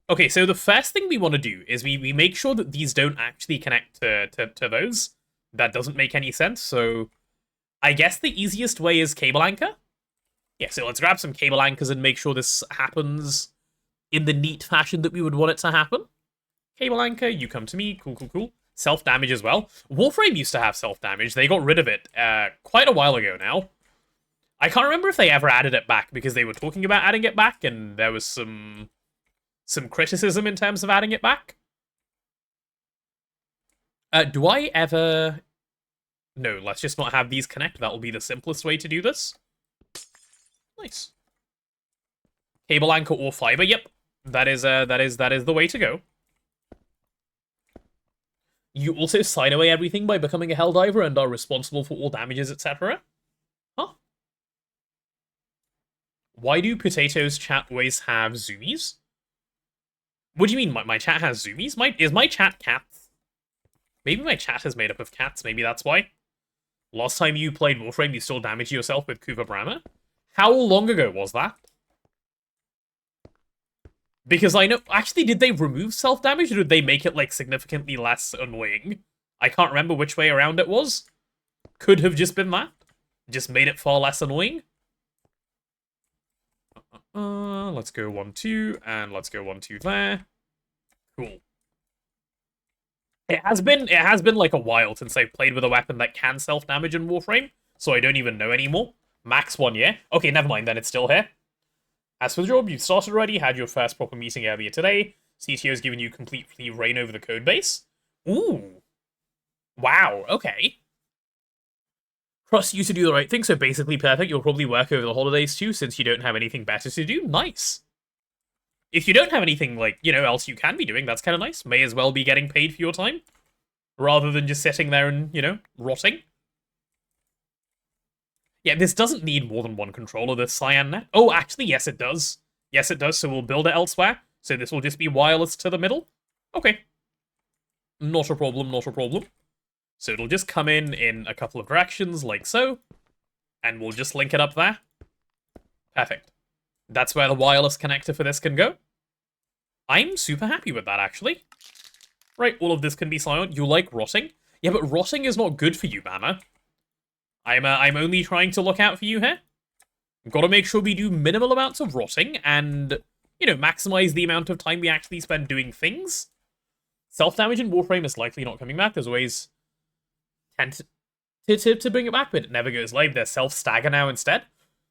Okay, so the first thing we want to do is we make sure that these don't actually connect to those. That doesn't make any sense, so I guess the easiest way is cable anchor. Yeah, so let's grab some cable anchors and make sure this happens in the neat fashion that we would want it to happen. Cable anchor, you come to me, cool, cool, cool. Self-damage as well. Warframe used to have self-damage. They got rid of it quite a while ago now. I can't remember if they ever added it back, because they were talking about adding it back, and there was some criticism in terms of adding it back. Do I ever... No, let's just not have these connect. That will be the simplest way to do this. Nice. Cable anchor or fiber. Yep, that is the way to go. You also sign away everything by becoming a Helldiver and are responsible for all damages, etc. Huh? Why do Potato's chat always have zoomies? What do you mean my chat has zoomies? Is my chat cats? Maybe my chat is made up of cats. Maybe that's why. Last time you played Warframe, you still damaged yourself with Kuva Brahma? How long ago was that? Because I know... Actually, did they remove self-damage, or did they make it, like, significantly less annoying? I can't remember which way around it was. Could have just been that. Just made it far less annoying. Let's go 1-2, and let's go 1-2 there. Cool. It has been like a while since I've played with a weapon that can self-damage in Warframe, so I don't even know anymore. Max 1 year. Okay, never mind, then it's still here. As for the job, you've started already, had your first proper meeting earlier today. CTO's given you complete free reign over the codebase. Ooh. Wow, okay. Trust you to do the right thing, so basically perfect. You'll probably work over the holidays too, since you don't have anything better to do. Nice. If you don't have anything, like, you know, else you can be doing, that's kind of nice. May as well be getting paid for your time, rather than just sitting there and, you know, rotting. Yeah, this doesn't need more than one controller, this cyan net. Oh, actually, yes, it does. Yes, it does, so we'll build it elsewhere. So this will just be wireless to the middle. Okay. Not a problem, not a problem. So it'll just come in a couple of directions, like so. And we'll just link it up there. Perfect. That's where the wireless connector for this can go. I'm super happy with that, actually. Right, all of this can be silent. You like rotting? Yeah, but rotting is not good for you, Bama. I'm only trying to look out for you here. Gotta make sure we do minimal amounts of rotting and, you know, maximize the amount of time we actually spend doing things. Self-damage in Warframe is likely not coming back. There's always to bring it back, but it never goes live. There's self-stagger now instead.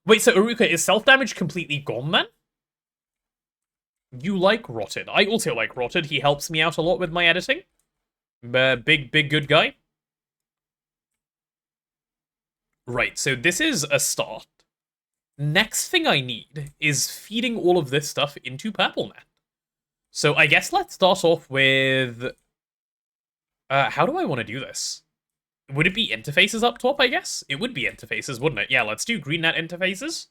Wait, so Aruka, is self-damage completely gone then? You like Rotted. I also like Rotted. He helps me out a lot with my editing. Big good guy. Right, so this is a start. Next thing I need is feeding all of this stuff into PurpleNet. So I guess let's start off with... how do I want to do this? Would it be interfaces up top, I guess? It would be interfaces, wouldn't it? Yeah, let's do GreenNet interfaces.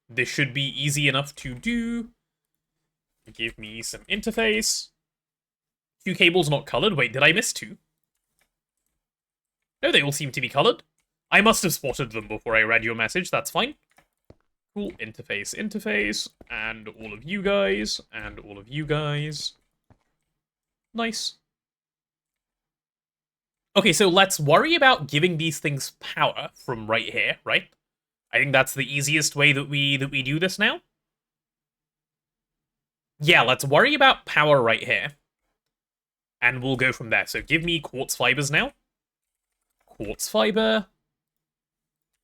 This should be easy enough to do. Give me some interface. 2 cables not colored. Wait, did I miss 2? No, they all seem to be colored. I must have spotted them before I read your message. That's fine. Cool. Interface, and all of you guys, and all of you guys. Nice. Okay, so let's worry about giving these things power from right here, right? I think that's the easiest way that we do this now. Yeah, let's worry about power right here. And we'll go from there. So give me quartz fibers now. Quartz fiber.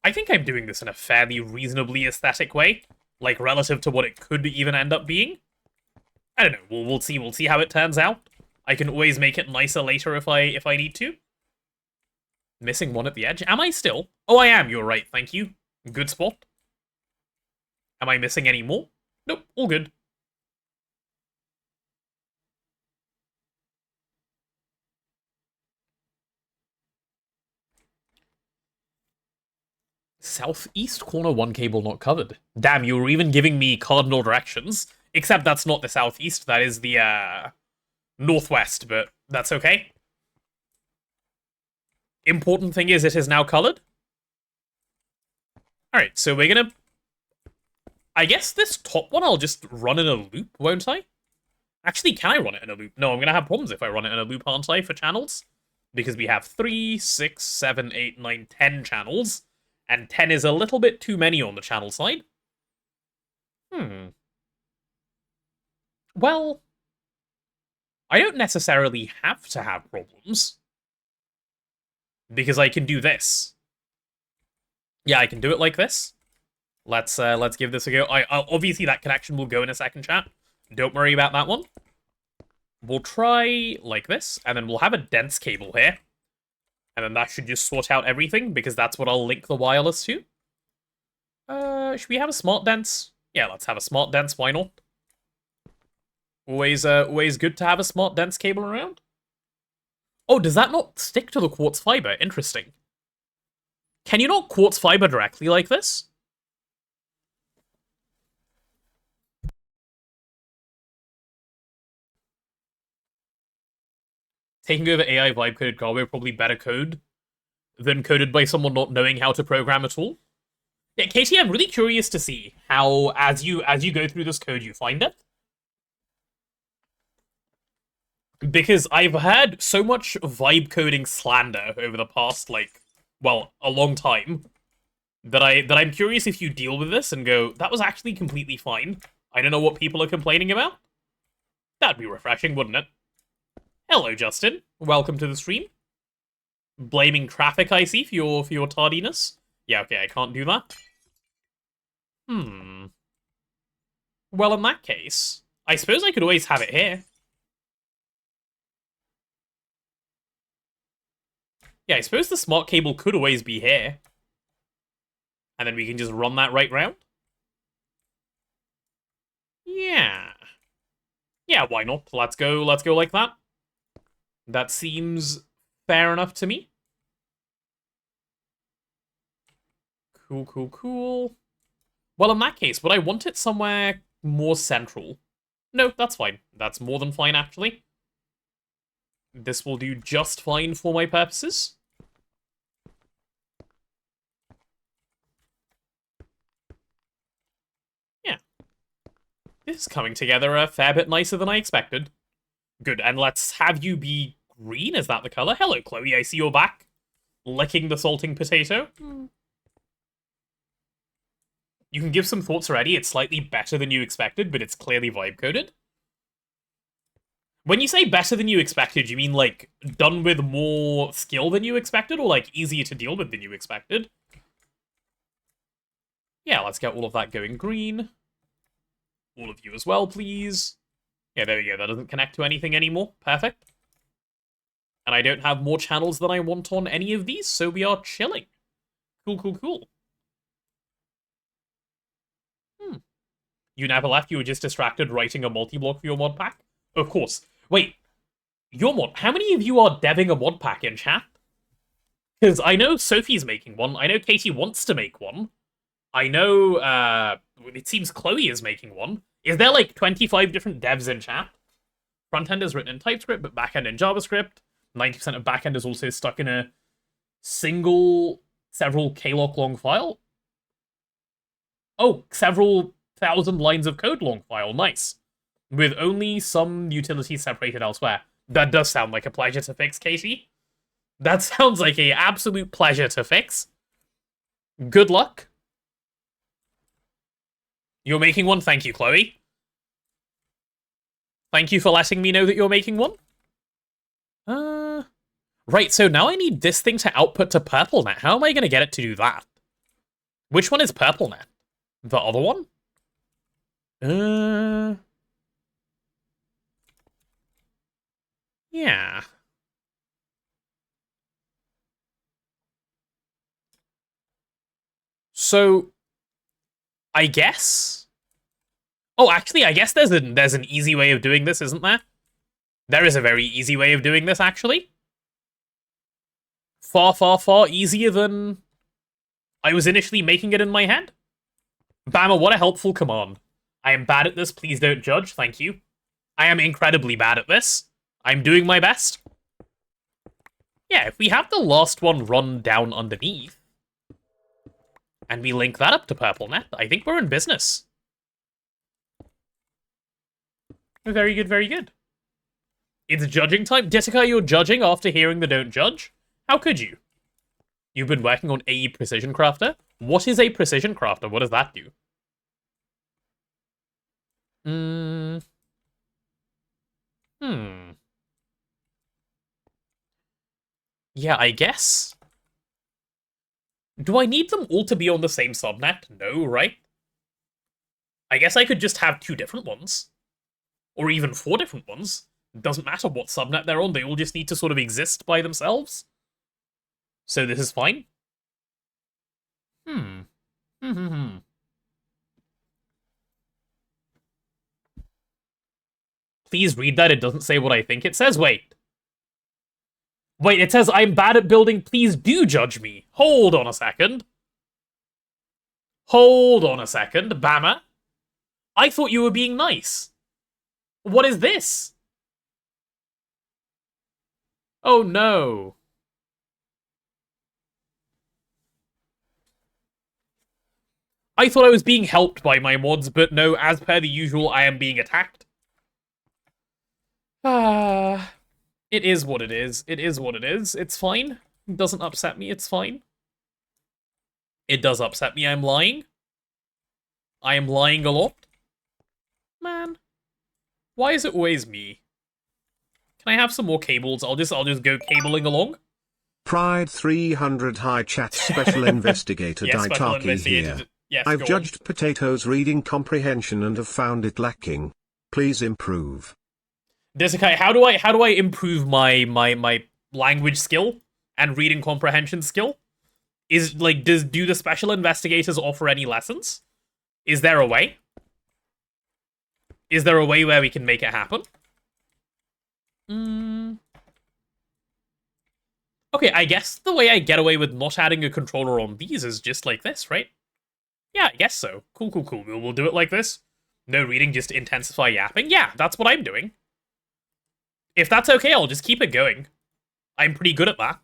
I think I'm doing this in a fairly reasonably aesthetic way, like relative to what it could even end up being. I don't know. We'll see how it turns out. I can always make it nicer later if I need to. Missing one at the edge. Am I still? Oh, I am. You're right. Thank you. Good spot. Am I missing any more? Nope. All good. Southeast corner 1 cable not covered. Damn, you were even giving me cardinal directions. Except that's not the southeast, that is the, northwest, but that's okay. Important thing is it is now colored. Alright, so we're gonna... I guess this top one I'll just run in a loop, won't I? Actually, can I run it in a loop? No, I'm gonna have problems if I run it in a loop, aren't I, for channels? Because we have 3, 6, 7, 8, 9, 10 channels, and 10 is a little bit too many on the channel side. Well, I don't necessarily have to have problems. Because I can do this. Yeah, I can do it like this. Let's give this a go. Obviously that connection will go in a second, chat. Don't worry about that one. We'll try like this, and then we'll have a dense cable here. And then that should just sort out everything, because that's what I'll link the wireless to. Should we have a smart dense? Yeah, let's have a smart dense, why not? Always good to have a smart dense cable around. Oh, does that not stick to the quartz fiber? Interesting. Can you not quartz fiber directly like this? Taking over AI vibe coded Garbo, probably better code than coded by someone not knowing how to program at all. Yeah, Katie, I'm really curious to see how, as you go through this code, you find it. Because I've heard so much vibe coding slander over the past, like, well, a long time, that I'm curious if you deal with this and go, that was actually completely fine. I don't know what people are complaining about. That'd be refreshing, wouldn't it? Hello, Justin. Welcome to the stream. Blaming traffic, I see, for your tardiness. Yeah, okay, I can't do that. Well, in that case, I suppose I could always have it here. Yeah, I suppose the smart cable could always be here. And then we can just run that right round. Yeah. Yeah, why not? Let's go like that. That seems fair enough to me. Cool. Well, in that case, would I want it somewhere more central? No, that's fine. That's more than fine, actually. This will do just fine for my purposes. Yeah. This is coming together a fair bit nicer than I expected. Good, and let's have you be green. Is that the color? Hello, Chloe. I see you're back. Licking the salting potato. You can give some thoughts already. It's slightly better than you expected, but it's clearly vibe-coded. When you say better than you expected, you mean, like, done with more skill than you expected, or, like, easier to deal with than you expected? Yeah, let's get all of that going green. All of you as well, please. Yeah, there we go. That doesn't connect to anything anymore. Perfect. And I don't have more channels than I want on any of these, so we are chilling. Cool. You never left, you were just distracted writing a multi-block for your mod pack? Of course. Wait, your mod... How many of you are deving a mod pack in chat? Because I know Sophie's making one, I know Katie wants to make one. I know, it seems Chloe is making one. Is there, like, 25 different devs in chat? Frontend is written in TypeScript, but backend in JavaScript. 90% of backend is also stuck in a single, several kloc long file. Oh, several 1,000 lines of code long file. Nice. With only some utilities separated elsewhere. That does sound like a pleasure to fix, Katie. That sounds like an absolute pleasure to fix. Good luck. You're making one? Thank you, Chloe. Thank you for letting me know that you're making one. Right, so now I need this thing to output to PurpleNet. How am I going to get it to do that? Which one is PurpleNet? The other one? Yeah. So, I guess... Oh, actually, I guess there's an easy way of doing this, isn't there? There is a very easy way of doing this, actually. Far easier than I was initially making it in my head. Bammer, what a helpful command. I am bad at this, please don't judge, thank you. I am incredibly bad at this. I'm doing my best. Yeah, if we have the last one run down underneath, and we link that up to PurpleNet, I think we're in business. Very good, very good. It's judging time. Ditika, you're judging after hearing the don't judge? How could you? You've been working on a precision crafter? What is a precision crafter? What does that do? Yeah, I guess. Do I need them all to be on the same subnet? No, right? I guess I could just have 2 different ones. Or even 4 different ones. Doesn't matter what subnet they're on, they all just need to sort of exist by themselves. So this is fine. Please read that, it doesn't say what I think it says. Wait, it says I'm bad at building, please do judge me. Hold on a second. Hold on a second, Bammer. I thought you were being nice. What is this? Oh no. I thought I was being helped by my mods, but no, as per the usual, I am being attacked. It is what it is. It is what it is. It's fine. It doesn't upset me. It's fine. It does upset me. I'm lying. I am lying a lot. Man. Why is it always me? Can I have some more cables? I'll just go cabling along. Pride 300 High Chat Special Investigator Yeah, special Daitaki investigator. here. Yes, I've go judged Potato's reading comprehension and have found it lacking. Please improve. Desikai, how do I improve my language skill and reading comprehension skill? Is like do the special investigators offer any lessons? Is there a way? Is there a way where we can make it happen? Okay, I guess the way I get away with not adding a controller on these is just like this, right? Yeah, I guess so. Cool. We'll do it like this. No reading, just intensify yapping. Yeah, that's what I'm doing. If that's okay, I'll just keep it going. I'm pretty good at that.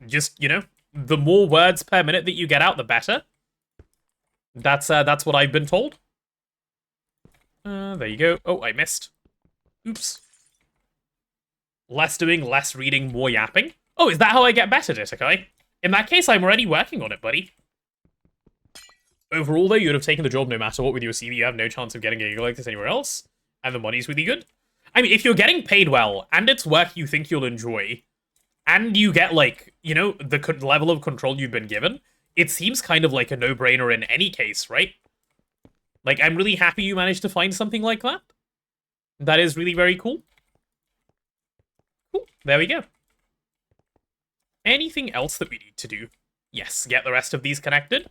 Just, you know, the more words per minute that you get out, the better. That's what I've been told. There you go. Oh, I missed. Oops. Less doing, less reading, more yapping. Oh, is that how I get better, Ditakai? In that case, I'm already working on it, buddy. Overall, though, you would have taken the job no matter what with your CV. You have no chance of getting a gig like this anywhere else. And the money's really good. I mean, if you're getting paid well, and it's work you think you'll enjoy, and you get, like, you know, the level of control you've been given, it seems kind of like a no-brainer in any case, right? Like, I'm really happy you managed to find something like that. That is really very cool. Cool, there we go. Anything else that we need to do? Yes, get the rest of these connected.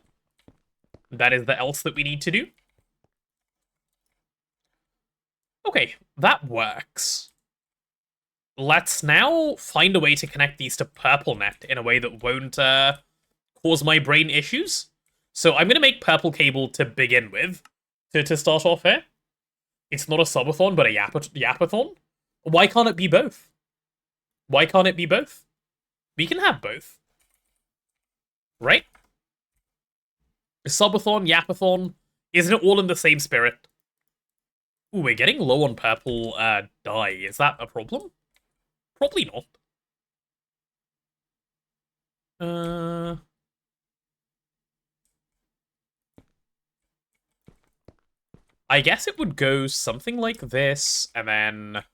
That is the else that we need to do. Okay, that works. Let's now find a way to connect these to PurpleNet in a way that won't cause my brain issues. So I'm going to make purple cable to begin with, to start off here. It's not a subathon, but a yapathon. Why can't it be both? Why can't it be both? We can have both. Right? Subathon, yapathon, isn't it all in the same spirit? Ooh, we're getting low on purple dye. Is that a problem? Probably not. I guess it would go something like this, and then...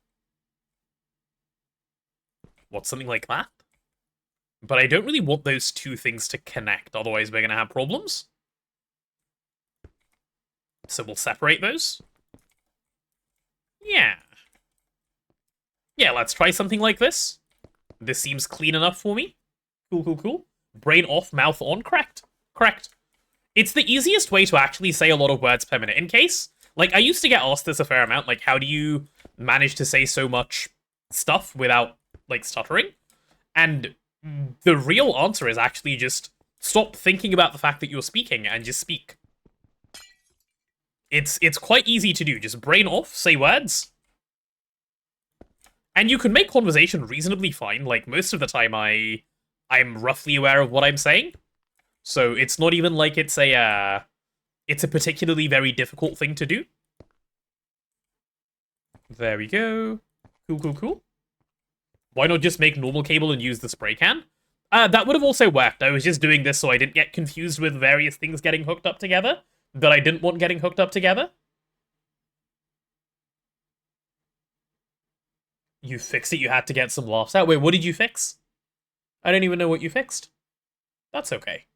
What's something like that? But I don't really want those two things to connect, otherwise we're gonna have problems. So we'll separate those. Yeah. Yeah, let's try something like this. This seems clean enough for me. Cool. Brain off, mouth on. Correct. It's the easiest way to actually say a lot of words per minute. In case, like, I used to get asked this a fair amount, like, how do you manage to say so much stuff without, like, stuttering? And the real answer is actually just stop thinking about the fact that you're speaking and just speak. It's quite easy to do. Just brain off, say words. And you can make conversation reasonably fine. Like, most of the time I'm roughly aware of what I'm saying. So it's not even like it's a particularly very difficult thing to do. There we go. Cool, cool, cool. Why not just make normal cable and use the spray can? That would have also worked. I was just doing this so I didn't get confused with various things getting hooked up together that I didn't want getting hooked up together. You fixed it, you had to get some laughs out. Wait, what did you fix? I don't even know what you fixed. That's okay.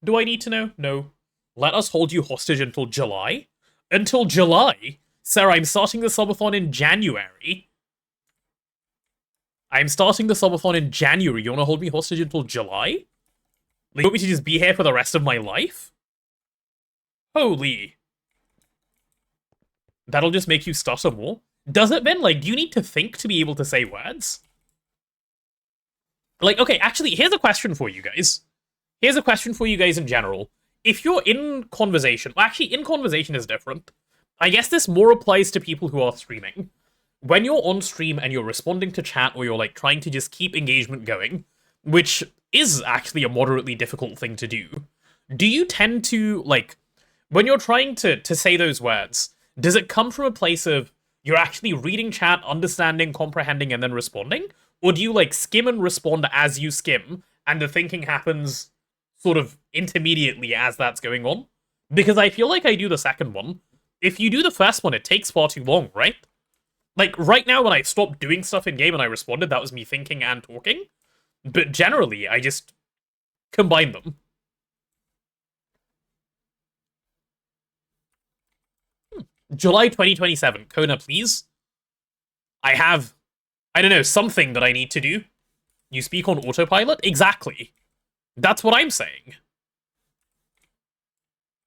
Do I need to know? No. Let us hold you hostage until July? Until July? Sir, I'm starting the subathon in January. I'm starting the subathon in January. You want to hold me hostage until July? Like, you want me to just be here for the rest of my life? Holy. That'll just make you stutter more. Does it, Ben? Like, do you need to think to be able to say words? Like, okay, actually, here's a question for you guys. Here's a question for you guys in general. If you're in conversation... Well, actually, in conversation is different. I guess this more applies to people who are streaming. When you're on stream and you're responding to chat or you're, like, trying to just keep engagement going, which is actually a moderately difficult thing to do you tend to, like... When you're trying to say those words, does it come from a place of you're actually reading chat, understanding, comprehending, and then responding? Or do you, like, skim and respond as you skim, and the thinking happens sort of intermediately as that's going on? Because I feel like I do the second one. If you do the first one, it takes far too long, right? Like, right now, when I stopped doing stuff in-game and I responded, that was me thinking and talking. But generally, I just combine them. July 2027. Kona, please. I have, I don't know, something that I need to do. You speak on autopilot? Exactly. That's what I'm saying.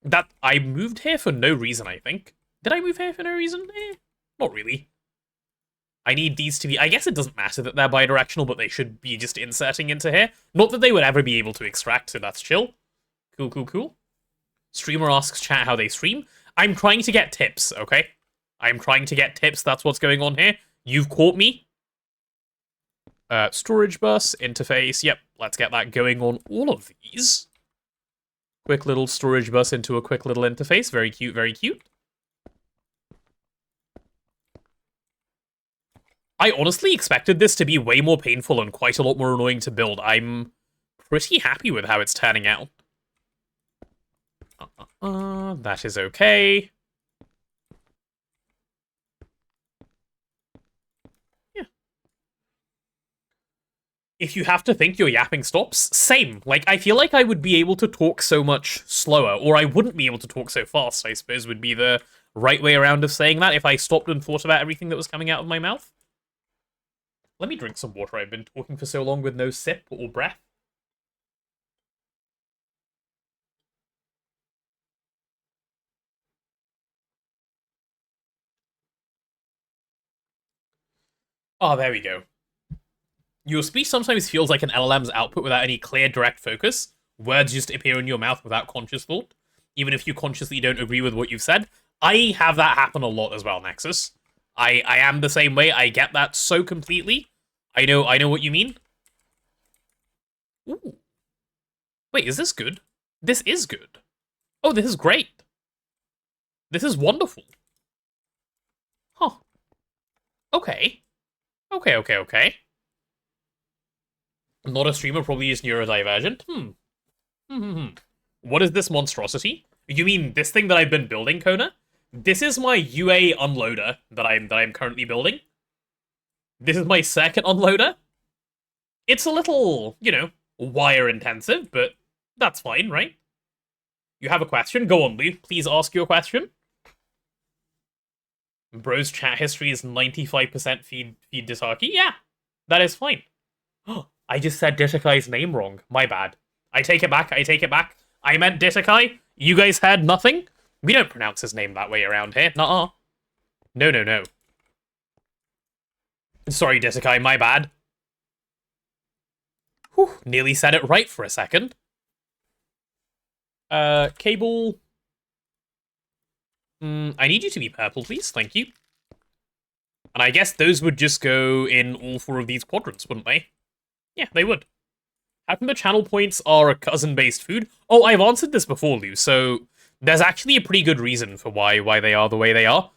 That I moved here for no reason, I think. Did I move here for no reason? Not really. I need these to be... I guess it doesn't matter that they're bidirectional, but they should be just inserting into here. Not that they would ever be able to extract, so that's chill. Cool, cool, cool. Streamer asks chat how they stream. I'm trying to get tips, okay? I'm trying to get tips, that's what's going on here. You've caught me. Storage bus, interface, yep, let's get that going on all of these. Quick little storage bus into a quick little interface, very cute, very cute. I honestly expected this to be way more painful and quite a lot more annoying to build. I'm pretty happy with how it's turning out. That is okay. Yeah. If you have to think, your yapping stops. Same. Like, I feel like I would be able to talk so much slower, or I wouldn't be able to talk so fast, I suppose, would be the right way around of saying that if I stopped and thought about everything that was coming out of my mouth. Let me drink some water. I've been talking for so long with no sip or breath. Oh, there we go. Your speech sometimes feels like an LLM's output without any clear, direct focus. Words just appear in your mouth without conscious thought, even if you consciously don't agree with what you've said. I have that happen a lot as well, Nexus. I am the same way. I get that so completely. I know what you mean. Ooh. Wait, is this good? This is good. Oh, this is great. This is wonderful. Huh. Okay. Okay. Not a streamer, probably just neurodivergent. What is this monstrosity? You mean this thing that I've been building, Kona? This is my UA unloader that I'm currently building. This is my second unloader. It's a little, you know, wire intensive, but that's fine, right? You have a question? Go on, LuV. Please ask your question. Bro's chat history is 95% feed Ditaki. Yeah, that is fine. I just said Ditakai's name wrong. My bad. I take it back. I meant Ditakai. You guys heard nothing? We don't pronounce his name that way around here. Nuh-uh. No. Sorry, Ditakai, my bad. Whew, nearly said it right for a second. Cable. I need you to be purple, please. Thank you. And I guess those would just go in all 4 of these quadrants, wouldn't they? Yeah, they would. How come the channel points are a cousin-based food? Oh, I've answered this before, Lou, so there's actually a pretty good reason for why they are the way they are.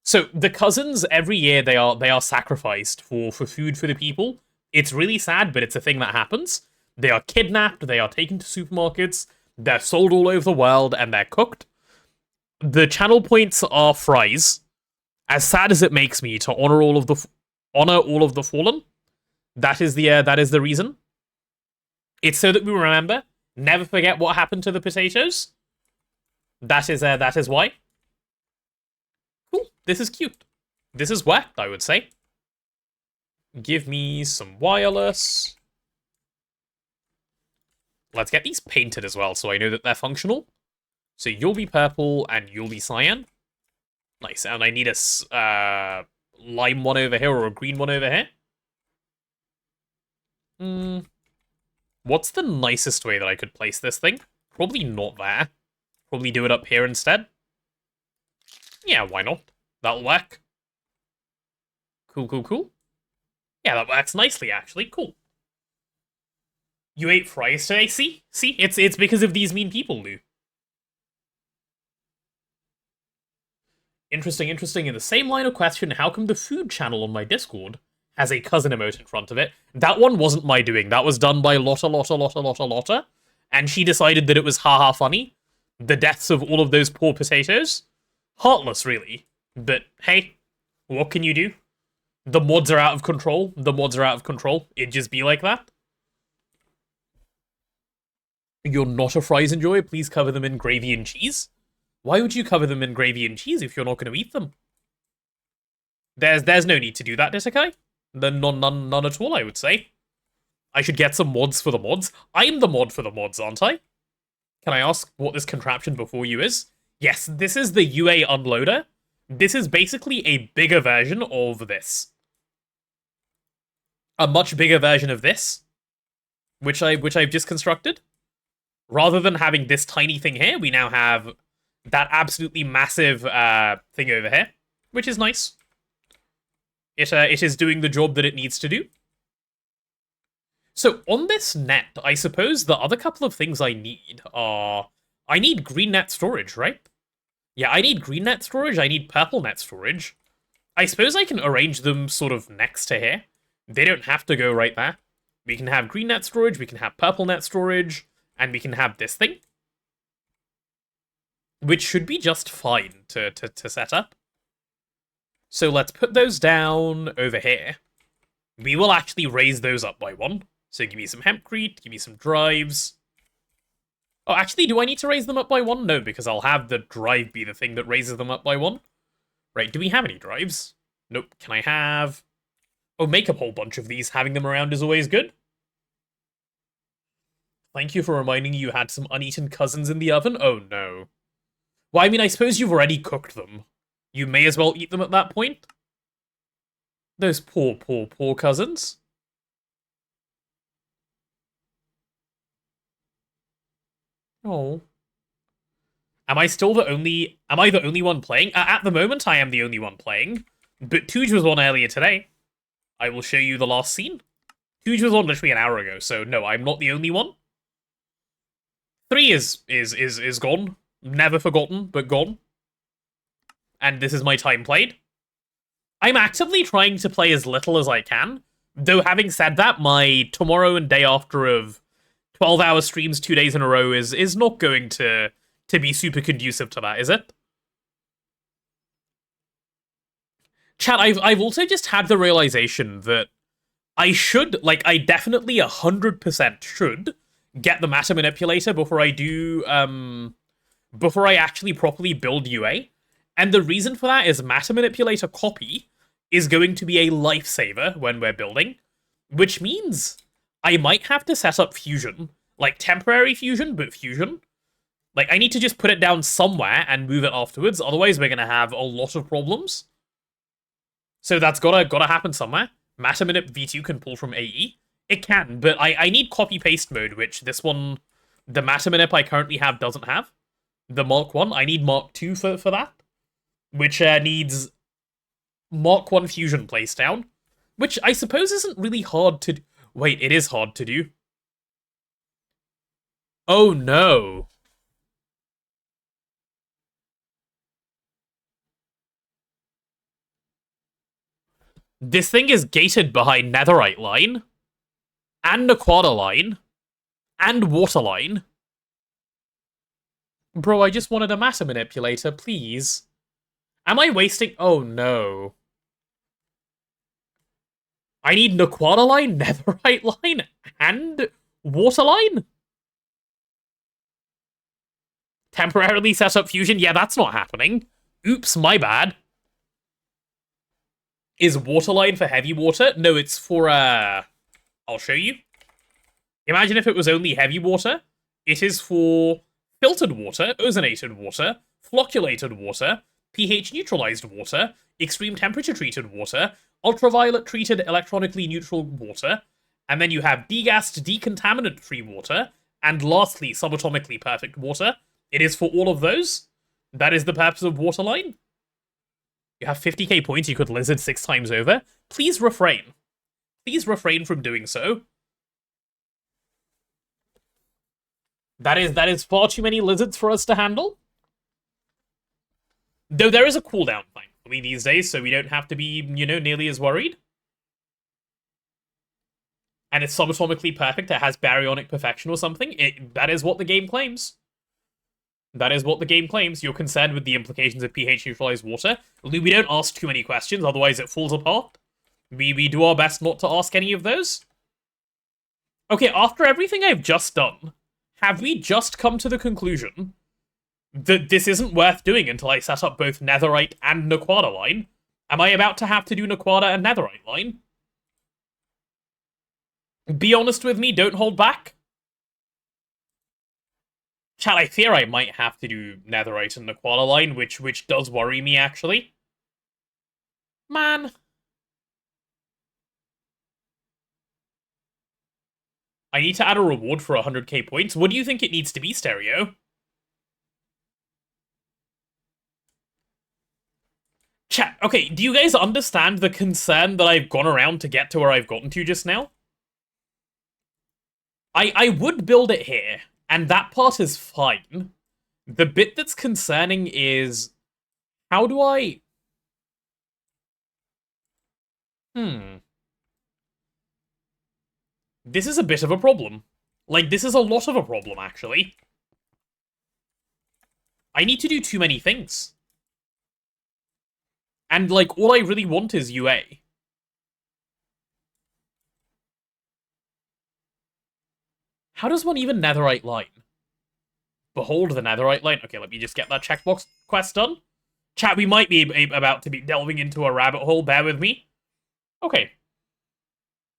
So the cousins, every year they are sacrificed for food for the people. It's really sad, but it's a thing that happens. They are kidnapped, they are taken to supermarkets, they're sold all over the world, and they're cooked. The channel points are fries. As sad as it makes me to honor all of the fallen, that is the reason. It's so that we remember, never forget what happened to the potatoes. That is why. Cool. This is cute. This is whacked, I would say. Give me some wireless. Let's get these painted as well, so I know that they're functional. So you'll be purple and you'll be cyan. Nice. And I need a lime one over here or a green one over here. What's the nicest way that I could place this thing? Probably not there. Probably do it up here instead. Yeah, why not? That'll work. Cool, cool, cool. Yeah, that works nicely, actually. Cool. You ate fries today? See? See? It's because of these mean people, Lou. Interesting, interesting. In the same line of question, how come the food channel on my Discord has a cousin emote in front of it? That one wasn't my doing. That was done by Lotta. And she decided that it was haha funny. The deaths of all of those poor potatoes. Heartless, really. But, hey, what can you do? The mods are out of control. The mods are out of control. It'd just be like that. You're not a fries enjoyer? Please cover them in gravy and cheese. Why would you cover them in gravy and cheese if you're not going to eat them? There's no need to do that, Disakai. None at all, I would say. I should get some mods for the mods. I'm the mod for the mods, aren't I? Can I ask what this contraption before you is? Yes, this is the UA unloader. This is basically a bigger version of this. A much bigger version of this. Which I've just constructed. Rather than having this tiny thing here, we now have that absolutely massive thing over here. Which is nice. It is doing the job that it needs to do. So on this net, I suppose the other couple of things I need are... I need green net storage, right? Yeah, I need green net storage, I need purple net storage. I suppose I can arrange them sort of next to here. They don't have to go right there. We can have green net storage, we can have purple net storage, and we can have this thing. Which should be just fine to set up. So let's put those down over here. We will actually raise those up by 1. So give me some hempcrete, give me some drives. Oh, actually, do I need to raise them up by 1? No, because I'll have the drive be the thing that raises them up by 1. Right, do we have any drives? Nope. Can I have... Oh, make a whole bunch of these. Having them around is always good. Thank you for reminding me you had some uneaten cousins in the oven. Oh, no. Well, I mean, I suppose you've already cooked them. You may as well eat them at that point. Those poor cousins. Oh. Am I the only one playing? At the moment, I am the only one playing. But Tooge was on earlier today. I will show you the last scene. Tooge was on literally an hour ago, so no, I'm not the only one. 3 is gone. Never forgotten, but gone. And this is my time played. I'm actively trying to play as little as I can. Though having said that, my tomorrow and day after of 12-hour streams 2 days in a row is not going to be super conducive to that, is it? Chat, I've also just had the realization that I should, like, I definitely 100% should get the matter manipulator before I do, before I actually properly build UA. And the reason for that is matter manipulator copy is going to be a lifesaver when we're building, which means I might have to set up fusion, like temporary fusion, but fusion. Like, I need to just put it down somewhere and move it afterwards, otherwise we're gonna have a lot of problems. So that's gotta happen somewhere. Matter manip V2 can pull from AE. It can, but I need copy-paste mode, which this one, the matter manip I currently have doesn't have. The Mark 1, I need Mark 2 for that. Which needs Mark 1 fusion placedown, which I suppose isn't really hard to... Wait, it is hard to do. Oh no. This thing is gated behind netherite line, and aquada line, and water line. Bro, I just wanted a matter manipulator, please. Am I wasting... Oh no. I need an aquada line, netherite line, and water line? Temporarily set up fusion? Yeah, that's not happening. Oops, my bad. Is water line for heavy water? No, it's for, I'll show you. Imagine if it was only heavy water. It is for filtered water, ozonated water, flocculated water, pH neutralized water, extreme temperature treated water, ultraviolet treated electronically neutral water, and then you have degassed decontaminant free water, and lastly, subatomically perfect water. It is for all of those. That is the purpose of waterline. You have 50k points you could lizard 6 times over. Please refrain. Please refrain from doing so. That is far too many lizards for us to handle. Though there is a cooldown thing for me these days, so we don't have to be, nearly as worried. And it's subatomically perfect, it has baryonic perfection or something. That is what the game claims. That is what the game claims. You're concerned with the implications of pH neutralized water. We don't ask too many questions, otherwise it falls apart. We do our best not to ask any of those. Okay, after everything I've just done, have we just come to the conclusion that this isn't worth doing until I set up both netherite and Naquada line? Am I about to have to do Naquada and netherite line? Be honest with me, don't hold back. Chat, I fear I might have to do netherite and Naquada line, which does worry me, actually. Man. I need to add a reward for 100k points. What do you think it needs to be, Stereo? Chat, okay, do you guys understand the concern that I've gone around to get to where I've gotten to just now? I would build it here, and that part is fine. The bit that's concerning is... How do I... This is a bit of a problem. Like, this is a lot of a problem, actually. I need to do too many things. And, like, all I really want is UA. How does one even netherite line? Behold the netherite line. Okay, let me just get that checkbox quest done. Chat, we might be about to be delving into a rabbit hole. Bear with me. Okay.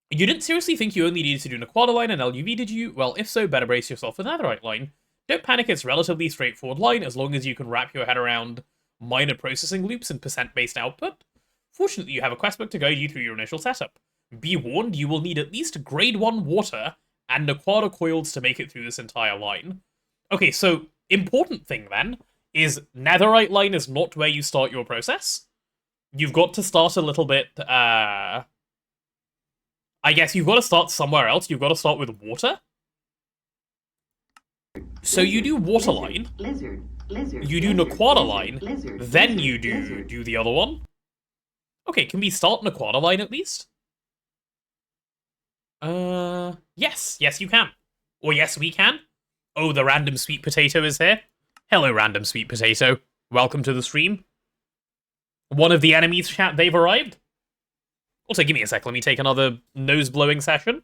You didn't seriously think you only needed to do an aquada line and LuV, did you? Well, if so, better brace yourself with netherite line. Don't panic, it's a relatively straightforward line, as long as you can wrap your head around minor processing loops and percent-based output. Fortunately, you have a questbook to guide you through your initial setup. Be warned, you will need at least grade 1 water and aquada coils to make it through this entire line. Okay, so, important thing then, is netherite line is not where you start your process. You've got to start a little bit, I guess you've got to start somewhere else. You've got to start with water. So you do water line. You do Naquada line. Then you do the other one. Okay, can we start Naquada line at least? Yes. Yes, you can. Or yes, we can. Oh, the random sweet potato is here. Hello, random sweet potato. Welcome to the stream. One of the enemies, chat, they've arrived. Also, give me a sec, let me take another nose-blowing session.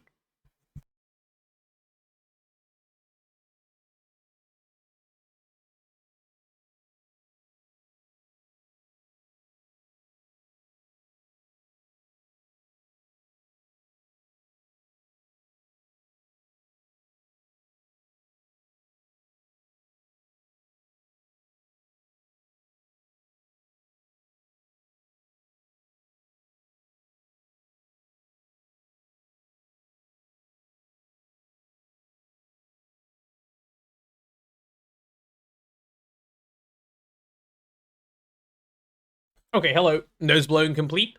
Okay, hello. Nose blown complete.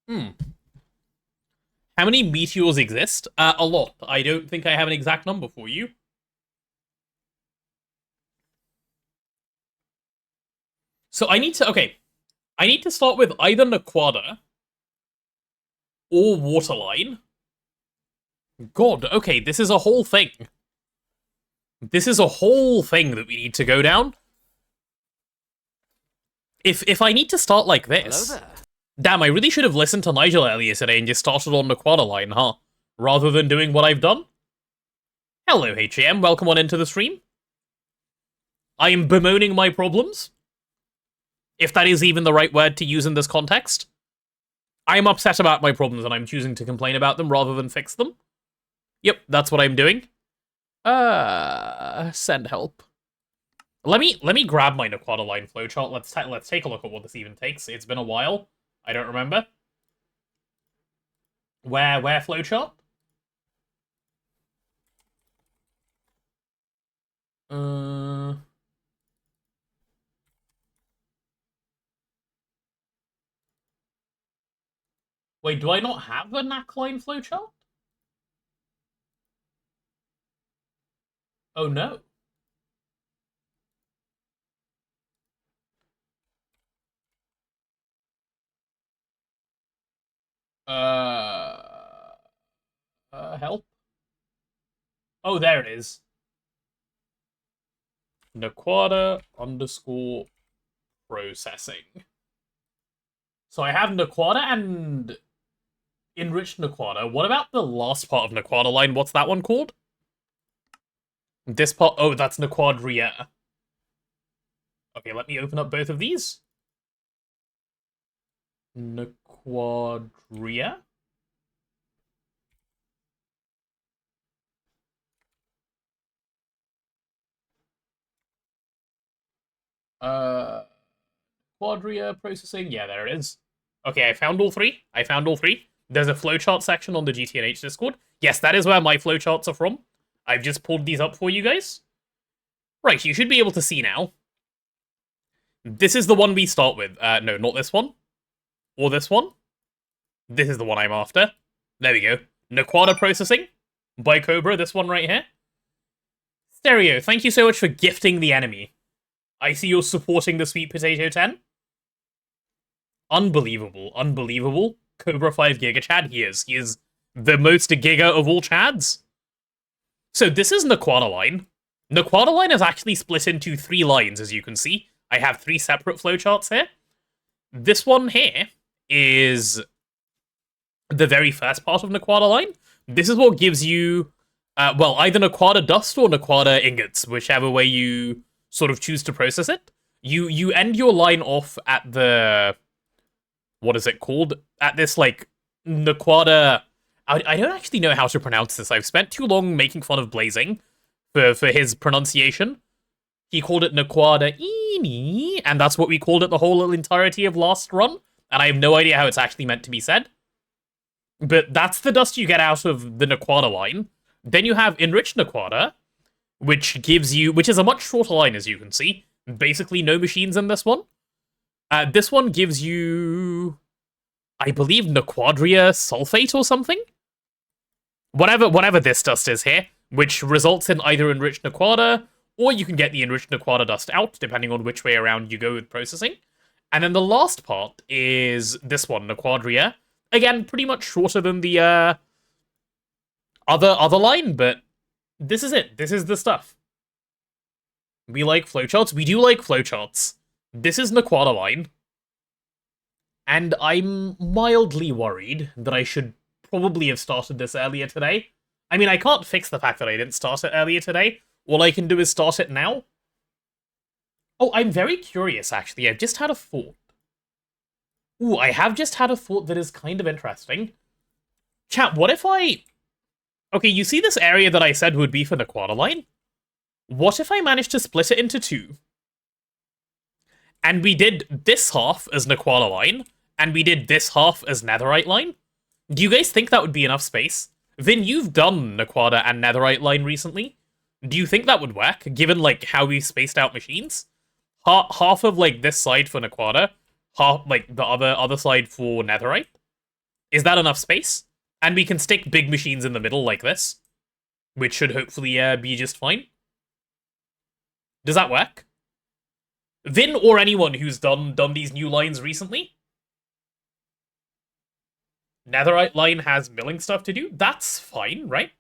Hmm. How many meteors exist? A lot. I don't think I have an exact number for you. So I need to, okay. I need to start with either Naquada or Waterline. God, okay, this is a whole thing. This is a whole thing that we need to go down. If I need to start like this... Hello there. Damn, I really should have listened to Nigel earlier today and just started on the Quad line, huh? Rather than doing what I've done. Hello, HAM. Welcome on into the stream. I am bemoaning my problems. If that is even the right word to use in this context. I am upset about my problems and I'm choosing to complain about them rather than fix them. Yep, that's what I'm doing. Send help. Let me grab my Naquada line flowchart. Let's take a look at what this even takes. It's been a while. I don't remember. Where flowchart? Wait, do I not have a NAC line flowchart? Oh no. Help? Oh, there it is. Naquada _ processing. So I have Naquada and enriched Naquada. What about the last part of Naquada line? What's that one called? This part, oh, that's Naquadria. Okay, let me open up both of these. Naquadria? Quadria processing. Yeah, there it is. Okay, I found all three. There's a flowchart section on the GTNH Discord. Yes, that is where my flowcharts are from. I've just pulled these up for you guys. Right, you should be able to see now. This is the one we start with. No, not this one. Or this one. This is the one I'm after. There we go. Naquada processing by Cobra, this one right here. Stereo, thank you so much for gifting the enemy. I see you're supporting the Sweet Potato 10. Unbelievable, unbelievable. Cobra 5 Giga Chad, he is. He is the most Giga of all Chads. So this is Naquada line. Naquada line is actually split into 3 lines, as you can see. I have 3 separate flowcharts here. This one here is the very first part of Naquada line. This is what gives you, well, either Naquada dust or Naquada ingots, whichever way you sort of choose to process it. You end your line off at the, what is it called? At this, like, Naquada... I don't actually know how to pronounce this. I've spent too long making fun of Blazing for his pronunciation. He called it Naquada Ini, and that's what we called it the whole entirety of last run, and I have no idea how it's actually meant to be said. But that's the dust you get out of the Naquada line. Then you have Enriched Naquada, which gives you... which is a much shorter line, as you can see. Basically no machines in this one. This one gives you... I believe Naquadria Sulfate or something? Whatever this dust is here, which results in either Enriched Naquada, or you can get the Enriched Naquada dust out, depending on which way around you go with processing. And then the last part is this one, Naquadria. Again, pretty much shorter than the other line, but this is it. This is the stuff. We like flowcharts. We do like flowcharts. This is Naquada line. And I'm mildly worried that I should probably have started this earlier today. I mean, I can't fix the fact that I didn't start it earlier today. All I can do is start it now. Oh, I'm very curious, actually. I've just had a thought. Ooh, I have just had a thought that is kind of interesting. Chat, what if I... Okay, you see this area that I said would be for the Naquada line? What if I managed to split it into 2? And we did this half as Naquada line, and we did this half as Netherite line? Do you guys think that would be enough space? Vin, you've done Naquada and Netherite line recently. Do you think that would work, given, like, how we spaced out machines? Half of, like, this side for Nequada, half, like, the other side for Netherite? Is that enough space? And we can stick big machines in the middle like this, which should hopefully be just fine. Does that work? Vin or anyone who's done these new lines recently? Netherite line has milling stuff to do? That's fine, right?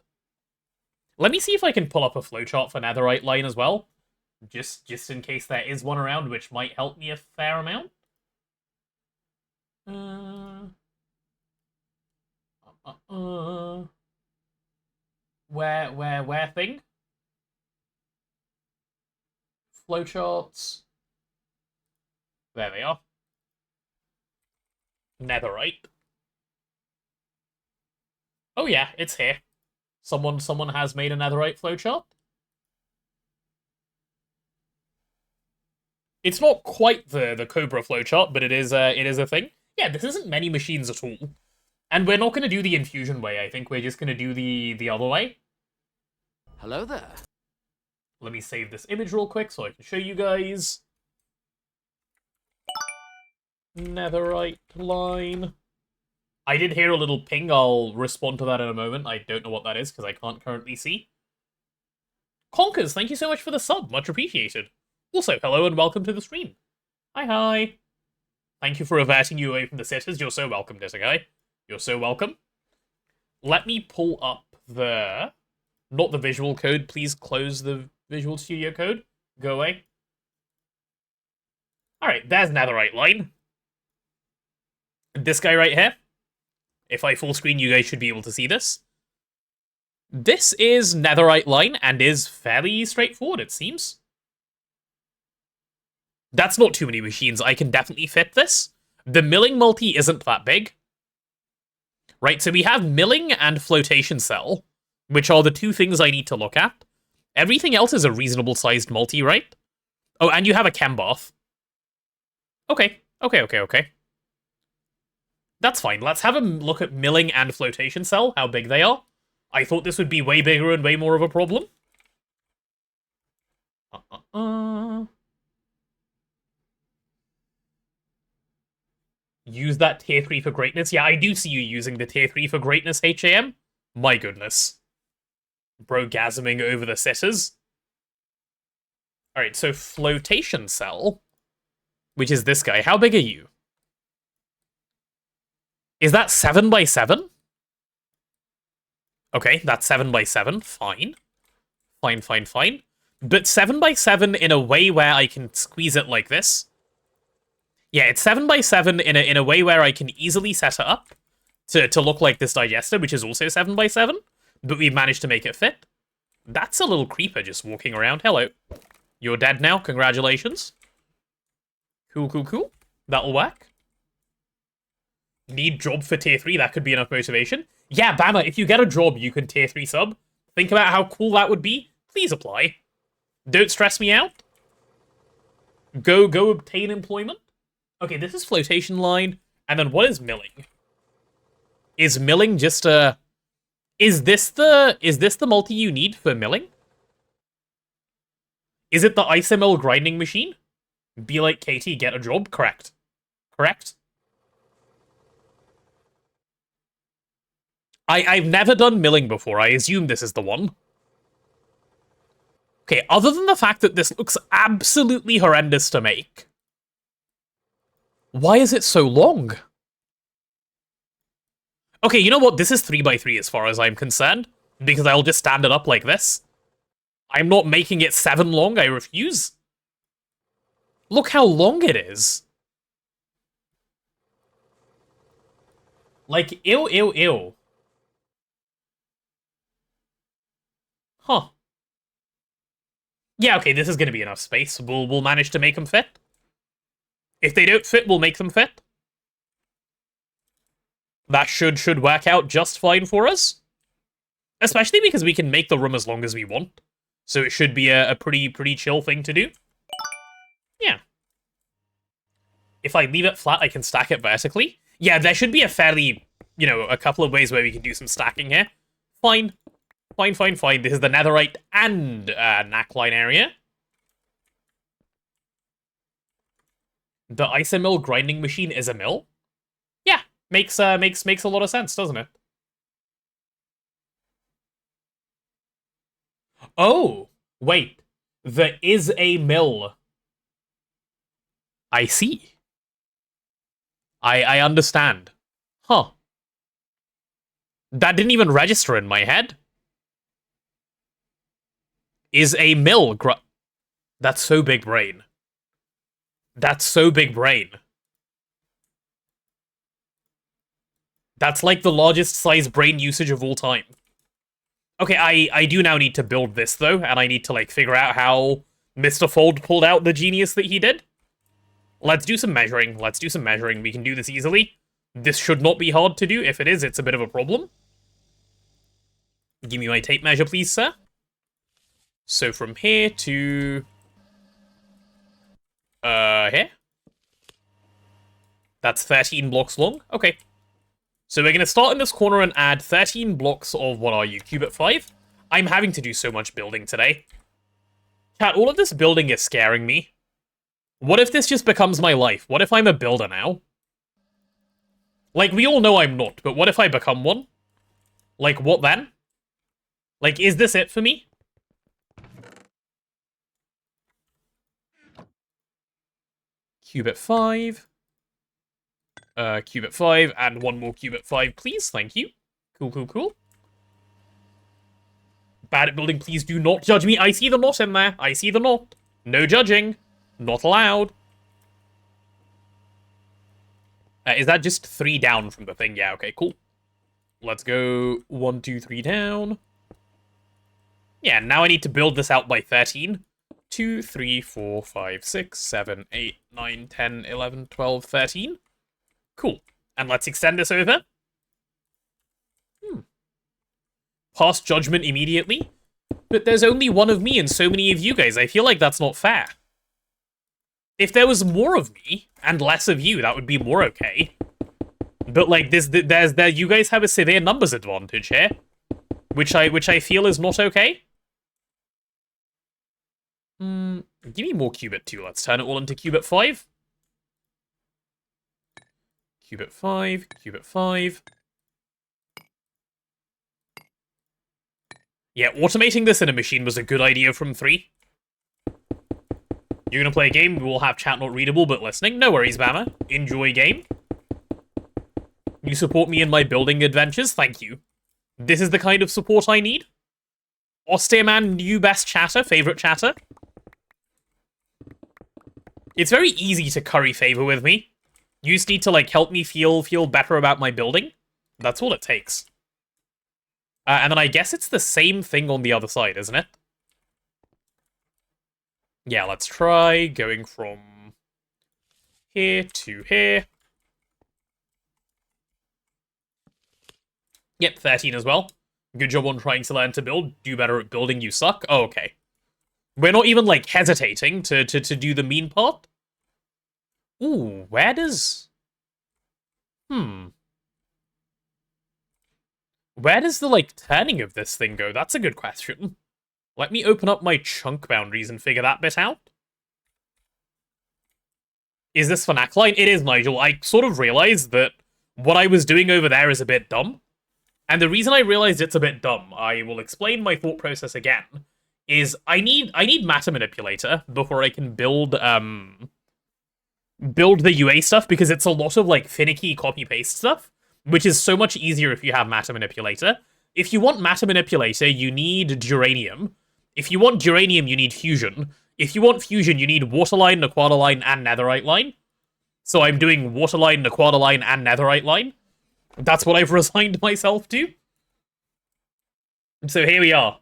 Let me see if I can pull up a flowchart for Netherite line as well. Just in case there is one around, which might help me a fair amount. Where thing? Flowcharts. There they are. Netherite. Oh yeah, it's here. Someone has made a Netherite flowchart. It's not quite the Cobra flowchart, but it is a thing. Yeah, this isn't many machines at all. And we're not going to do the infusion way, I think we're just going to do the other way. Hello there. Let me save this image real quick so I can show you guys. Netherite line. I did hear a little ping, I'll respond to that in a moment. I don't know what that is because I can't currently see. Conkers, thank you so much for the sub, much appreciated. Also, hello and welcome to the stream. Hi. Thank you for averting you away from the sitters, you're so welcome, Guy. You're so welcome. Let me pull up the... Not the visual code, please close the Visual Studio Code. Go away. Alright, there's Netherite line. This guy right here. If I full screen, you guys should be able to see this. This is Netherite line and is fairly straightforward, it seems. That's not too many machines. I can definitely fit this. The milling multi isn't that big. Right, so we have milling and flotation cell, which are the two things I need to look at. Everything else is a reasonable sized multi, right? Oh, and you have a chem bath. Okay. That's fine. Let's have a look at milling and flotation cell, how big they are. I thought this would be way bigger and way more of a problem. Use that tier 3 for greatness. Yeah, I do see you using the tier 3 for greatness, HAM. My goodness. Bro-gasming over the sitters. Alright, so flotation cell, which is this guy. How big are you? Is that 7 by 7? Okay, that's 7 by 7. Fine. Fine. But 7 by 7 in a way where I can squeeze it like this. Yeah, it's 7 by 7 in a way where I can easily set it up to look like this digester, which is also 7 by 7. But we've managed to make it fit. That's a little creeper just walking around. Hello. You're dead now. Congratulations. Cool. That'll work. Need job for tier 3. That could be enough motivation. Yeah, Bama, if you get a job, you can tier 3 sub. Think about how cool that would be. Please apply. Don't stress me out. Go obtain employment. Okay, this is flotation line. And then what is milling? Is milling just a... Is this the multi you need for milling? Is it the ISML grinding machine? Be like Katie, get a job? Correct. I've never done milling before. I assume this is the one. Okay, other than the fact that this looks absolutely horrendous to make, why is it so long? Okay, you know what? This is 3 by 3 as far as I'm concerned, because I'll just stand it up like this. I'm not making it 7 long, I refuse. Look how long it is. Like, ew. Huh. Yeah, okay, this is gonna be enough space. We'll manage to make them fit. If they don't fit, we'll make them fit. That should work out just fine for us. Especially because we can make the room as long as we want. So it should be a pretty chill thing to do. Yeah. If I leave it flat, I can stack it vertically. Yeah, there should be a fairly, a couple of ways where we can do some stacking here. Fine. Fine, fine, fine. This is the netherite and knackline area. The isomill grinding machine is a mill? Yeah, makes a lot of sense, doesn't it? Oh, wait. There is a mill. I see. I understand. Huh. That didn't even register in my head. Is a mill That's so big brain. That's so big brain. That's like the largest size brain usage of all time. Okay, I do now need to build this, though, and I need to, like, figure out how Mr. Fold pulled out the genius that he did. Let's do some measuring. Let's do some measuring. We can do this easily. This should not be hard to do. If it is, it's a bit of a problem. Give me my tape measure, please, sir. So from here to... here? That's 13 blocks long? Okay. So we're going to start in this corner and add 13 blocks of, what are you, cubit 5? I'm having to do so much building today. Chat, all of this building is scaring me. What if this just becomes my life? What if I'm a builder now? Like, we all know I'm not, but what if I become one? Like, what then? Like, is this it for me? Cubit 5. Cubit 5, and one more cubit 5, please. Thank you. Cool, cool, cool. Bad at building, please do not judge me. I see the knot in there. I see the knot. No judging. Not allowed. Is that just 3 down from the thing? Yeah, okay, cool. Let's go 1, 2, 3 down. Yeah, now I need to build this out by 13. 2, 3, 4, 5, 6, 7, 8, 9, 10, 11, 12, 13. Cool. And let's extend this over. Pass judgment immediately. But there's only one of me and so many of you guys. I feel like that's not fair. If there was more of me and less of you, that would be more okay. But like you guys have a severe numbers advantage here, which I feel is not okay. Give me more cubit 2. Let's turn it all into cubit 5. Cubit 5, cubit 5. Yeah, automating this in a machine was a good idea from 3. You're gonna play a game, we will have chat not readable, but listening. No worries, Bama. Enjoy game. You support me in my building adventures, thank you. This is the kind of support I need. Austere new best chatter, favorite chatter. It's very easy to curry favor with me. You just need to, like, help me feel better about my building. That's all it takes. And then I guess it's the same thing on the other side, isn't it? Yeah, let's try going from here to here. Yep, 13 as well. Good job on trying to learn to build. Do better at building, you suck. Oh, okay. We're not even, like, hesitating to do the mean part. Ooh, where does... Where does the, like, turning of this thing go? That's a good question. Let me open up my chunk boundaries and figure that bit out. Is this for knackline? It is, Nigel. I sort of realized that what I was doing over there is a bit dumb. And the reason I realized it's a bit dumb, I will explain my thought process again, is I need matter manipulator before I can build the UA stuff, because it's a lot of, like, finicky copy-paste stuff, which is so much easier if you have matter manipulator. If you want matter manipulator, you need duranium. If you want duranium, you need fusion. If you want fusion, you need waterline, aquadoline, and netherite line. So I'm doing waterline, aquadoline, and netherite line. That's what I've resigned myself to. So here we are.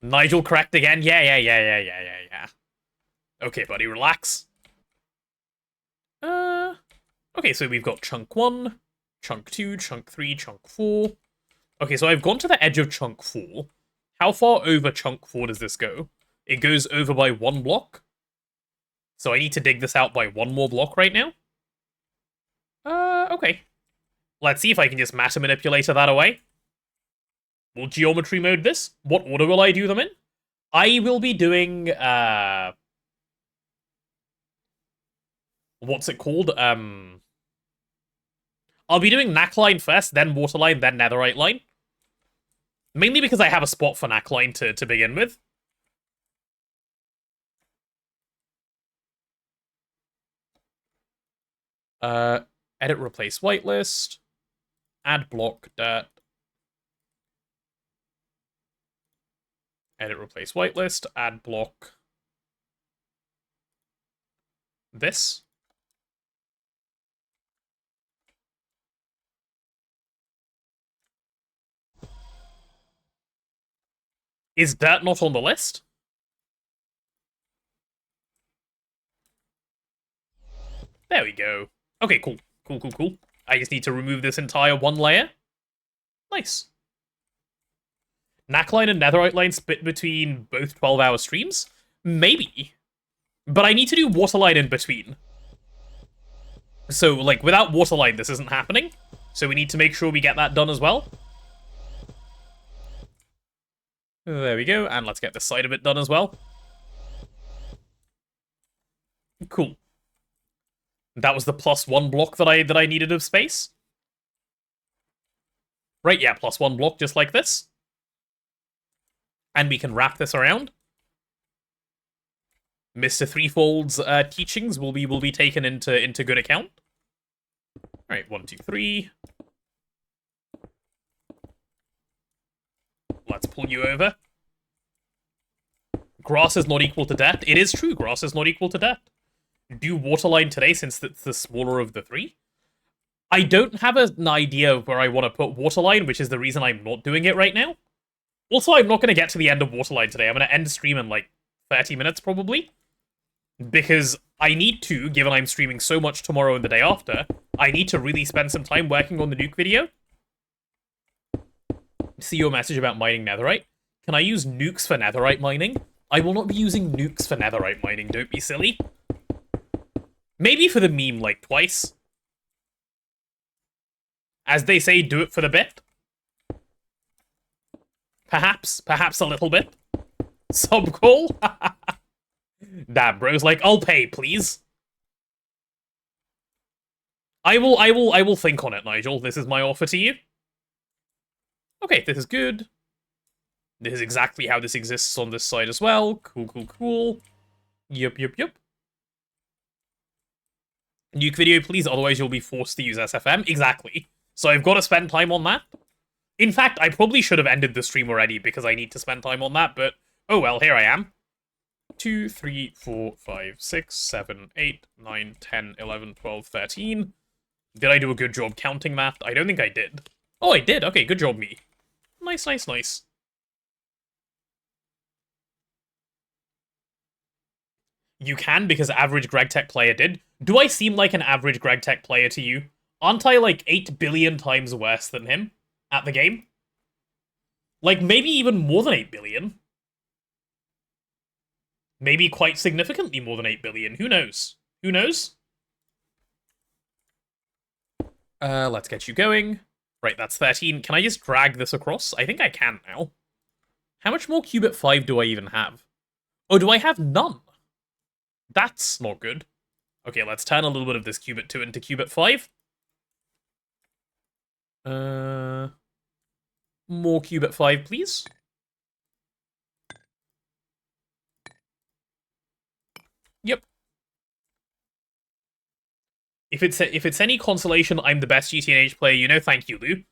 Nigel correct again. Yeah. Okay, buddy, relax. Okay, so we've got chunk 1, chunk 2, chunk 3, chunk 4. Okay, so I've gone to the edge of chunk 4. How far over chunk 4 does this go? It goes over by 1 block. So I need to dig this out by 1 more block right now. Okay. Let's see if I can just matter manipulator that away. We'll geometry mode this. What order will I do them in? I will be doing, what's it called? I'll be doing Knackline first, then Waterline, then Netherite line. Mainly because I have a spot for Knackline to begin with. Edit, replace whitelist. Add block dirt. Edit, replace whitelist. Add block. This. Is dirt not on the list? There we go. Okay, cool. Cool. I just need to remove this entire one layer. Nice. Knackline and Netherite line split between both 12-hour streams? Maybe. But I need to do Waterline in between. So, like, without Waterline, this isn't happening. So we need to make sure we get that done as well. There we go, and let's get this side of it done as well. Cool. That was the +1 block that I needed of space. Right, yeah, +1 block, just like this. And we can wrap this around. Mr. Threefold's teachings will be taken into good account. Alright, 1, 2, 3. Let's pull you over. Grass is not equal to dirt. It is true, grass is not equal to dirt. Do Waterline today since it's the smaller of the three. I don't have an idea of where I want to put Waterline, which is the reason I'm not doing it right now. Also, I'm not going to get to the end of Waterline today. I'm going to end the stream in like 30 minutes probably. Because I need to, given I'm streaming so much tomorrow and the day after, I need to really spend some time working on the nuke video. See your message about mining netherite. Can I use nukes for netherite mining? I will not be using nukes for netherite mining, don't be silly. Maybe for the meme, like, twice. As they say, do it for the bit. Perhaps a little bit. Subcall? Damn, bro's like, I'll pay, please. I will think on it, Nigel. This is my offer to you. Okay, this is good. This is exactly how this exists on this side as well. Cool. Yup. Nuke video, please, otherwise you'll be forced to use SFM. Exactly. So I've got to spend time on that. In fact, I probably should have ended the stream already because I need to spend time on that, but oh well, here I am. 2, 3, 4, 5, 6, 7, 8, 9, 10, 11, 12, 13. Did I do a good job counting that? I don't think I did. Oh, I did. Okay, good job, me. Nice. You can, because average GregTech player did. Do I seem like an average GregTech player to you? Aren't I like 8 billion times worse than him at the game? Like, maybe even more than 8 billion. Maybe quite significantly more than 8 billion. Who knows? Let's get you going. Right, that's 13. Can I just drag this across? I think I can now. How much more Qubit 5 do I even have? Oh, do I have none? That's not good. Okay, let's turn a little bit of this Qubit 2 into Qubit 5. More Qubit 5, please. Yep. If it's any consolation, I'm the best GTNH player you know. Thank you, Lou.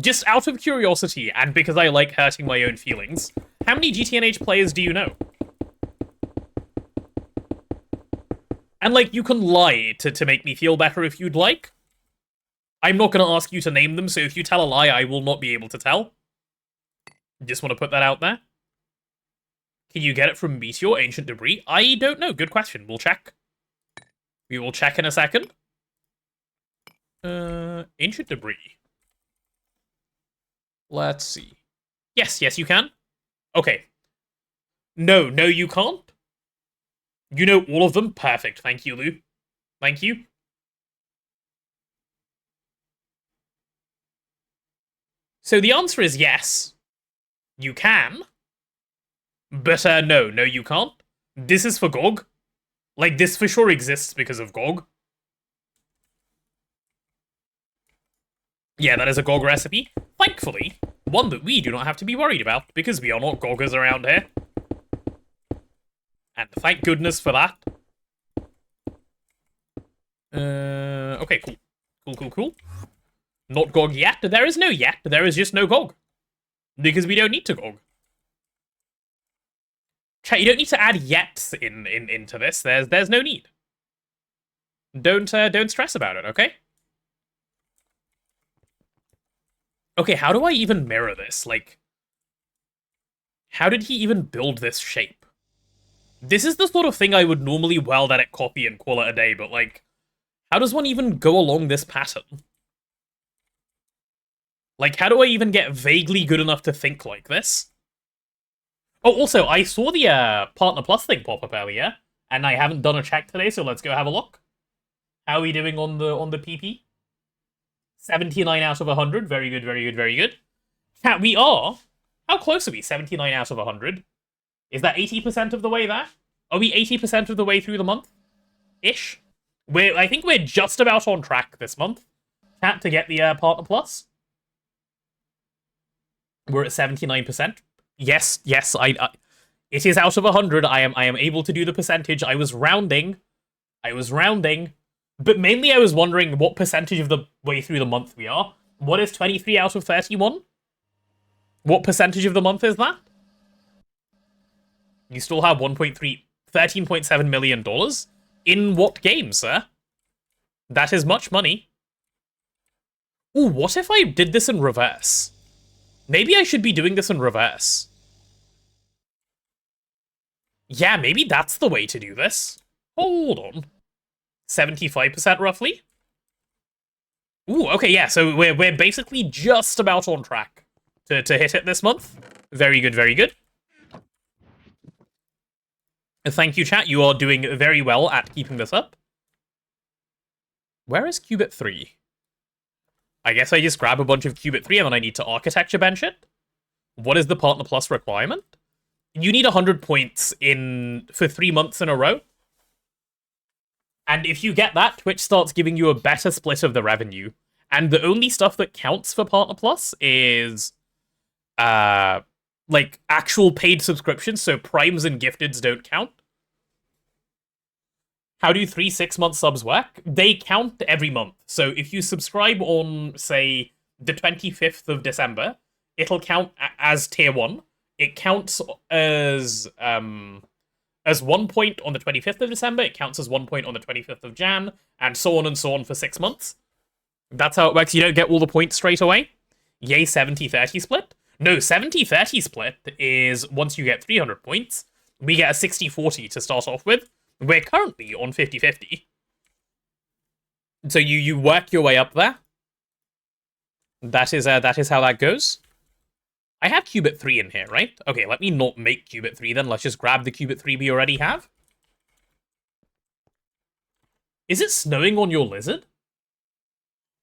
Just out of curiosity, and because I like hurting my own feelings, how many GTNH players do you know? And, like, you can lie to make me feel better if you'd like. I'm not going to ask you to name them, so if you tell a lie, I will not be able to tell. Just want to put that out there. Can you get it from Meteor, Ancient Debris? I don't know. Good question. We'll check. We will check in a second. Ancient Debris. Let's see. Yes, you can. Okay. No, you can't. You know all of them? Perfect. Thank you, Lou. Thank you. So the answer is yes. You can, but no, you can't. This is for GOG. Like, this for sure exists because of GOG. Yeah, that is a GOG recipe. Thankfully, one that we do not have to be worried about, because we are not GOGers around here. And thank goodness for that. Okay, cool. Cool. Not GOG yet. There is no yet. There is just no GOG. Because we don't need to GOG. Chat, you don't need to add yets into this. There's no need. Don't stress about it, okay? Okay, how do I even mirror this? Like, how did he even build this shape? This is the sort of thing I would normally weld edit copy and call it a day, but like, how does one even go along this pattern? Like, how do I even get vaguely good enough to think like this? Oh, also, I saw the Partner Plus thing pop up earlier, and I haven't done a check today, so let's go have a look. How are we doing on the PP? 79 out of 100. Very good, very good, very good. Chat, we are... How close are we? 79 out of 100. Is that 80% of the way there? Are we 80% of the way through the month? Ish. I think we're just about on track this month. Chat, to get the Partner Plus. We're at 79%. Yes, it is out of 100. I am able to do the percentage. I was rounding. But mainly I was wondering what percentage of the way through the month we are. What is 23 out of 31? What percentage of the month is that? You still have $13.7 million? In what game, sir? That is much money. Ooh, what if I did this in reverse? Maybe I should be doing this in reverse. Yeah, maybe that's the way to do this. Hold on. 75% roughly? Ooh, okay, yeah, so we're basically just about on track to hit it this month. Very good, very good. Thank you, chat. You are doing very well at keeping this up. Where is Qubit 3? I guess I just grab a bunch of Qubit 3 and then I need to architecture bench it. What is the Partner Plus requirement? You need 100 points for 3 months in a row. And if you get that, Twitch starts giving you a better split of the revenue. And the only stuff that counts for Partner Plus is like actual paid subscriptions, so primes and gifteds don't count. How do 3 6-month subs work? They count every month. So if you subscribe on, say, the 25th of December, it'll count as tier 1. It counts as 1 point on the 25th of December, it counts as 1 point on the 25th of Jan, and so on for 6 months. That's how it works. You don't get all the points straight away. Yay, 70-30 split? No, 70-30 split is once you get 300 points, we get a 60-40 to start off with. We're currently on 50-50. So you work your way up there. That is how that goes. I have Qubit 3 in here, right? Okay, let me not make Qubit 3 then. Let's just grab the Qubit 3 we already have. Is it snowing on your lizard?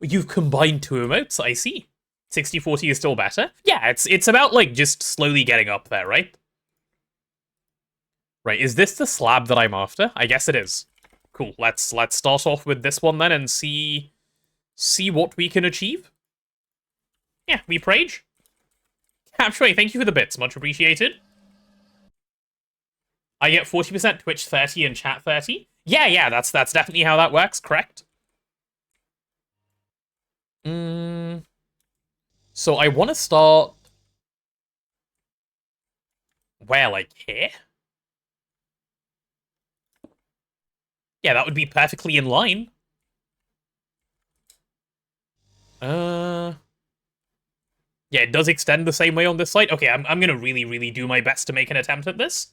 You've combined 2 emotes, I see. 60-40 is still better. Yeah, it's about, like, just slowly getting up there, right? Right, is this the slab that I'm after? I guess it is. Cool, let's start off with this one then and see what we can achieve. Yeah, we prage. Capture, thank you for the bits, much appreciated. I get 40% Twitch 30 and chat 30. Yeah, that's definitely how that works, correct. So I want to start... Where, like, here? Yeah, that would be perfectly in line. Yeah, it does extend the same way on this side. Okay, I'm gonna really, really do my best to make an attempt at this.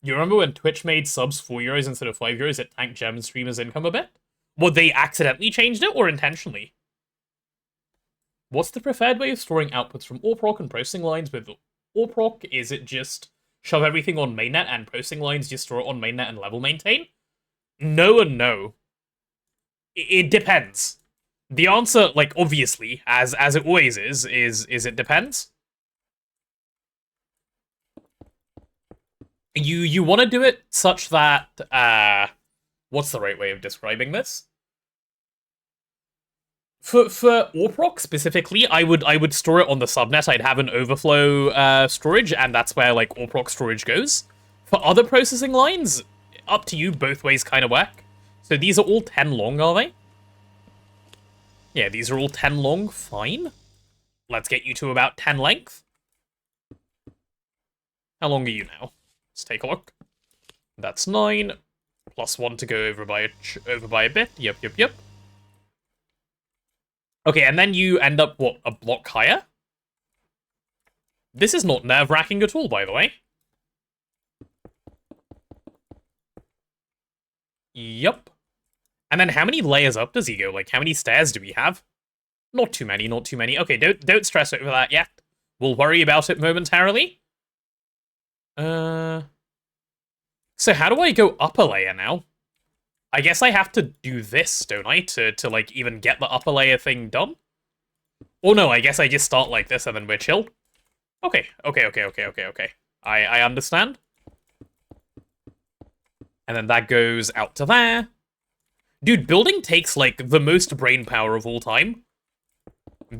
You remember when Twitch made subs €4 instead of €5? It tanked German streamers' income a bit? Well, they accidentally changed it, or intentionally? What's the preferred way of storing outputs from ARPROC and processing lines with ARPROC? Is it just shove everything on mainnet and processing lines just store it on mainnet and level maintain? No and no. It depends. The answer, like, obviously, as it always is it depends. You want to do it such that, what's the right way of describing this? For Orproc specifically, I would store it on the subnet. I'd have an overflow storage, and that's where like Orproc storage goes. For other processing lines, up to you. Both ways kind of work. So these are all 10 long, are they? Yeah, these are all 10 long. Fine. Let's get you to about 10 length. How long are you now? Let's take a look. That's 9. Plus 1 to go over by a bit. Yep. Okay, and then you end up, what, a block higher? This is not nerve-wracking at all, by the way. Yup. And then how many layers up does he go? Like, how many stairs do we have? Not too many, not too many. Okay, don't stress over that yet. We'll worry about it momentarily. So how do I go up a layer now? I guess I have to do this, don't I, to like, even get the upper layer thing done? Or no, I guess I just start like this and then we're chilled. Okay. I understand. And then that goes out to there. Dude, building takes, like, the most brain power of all time.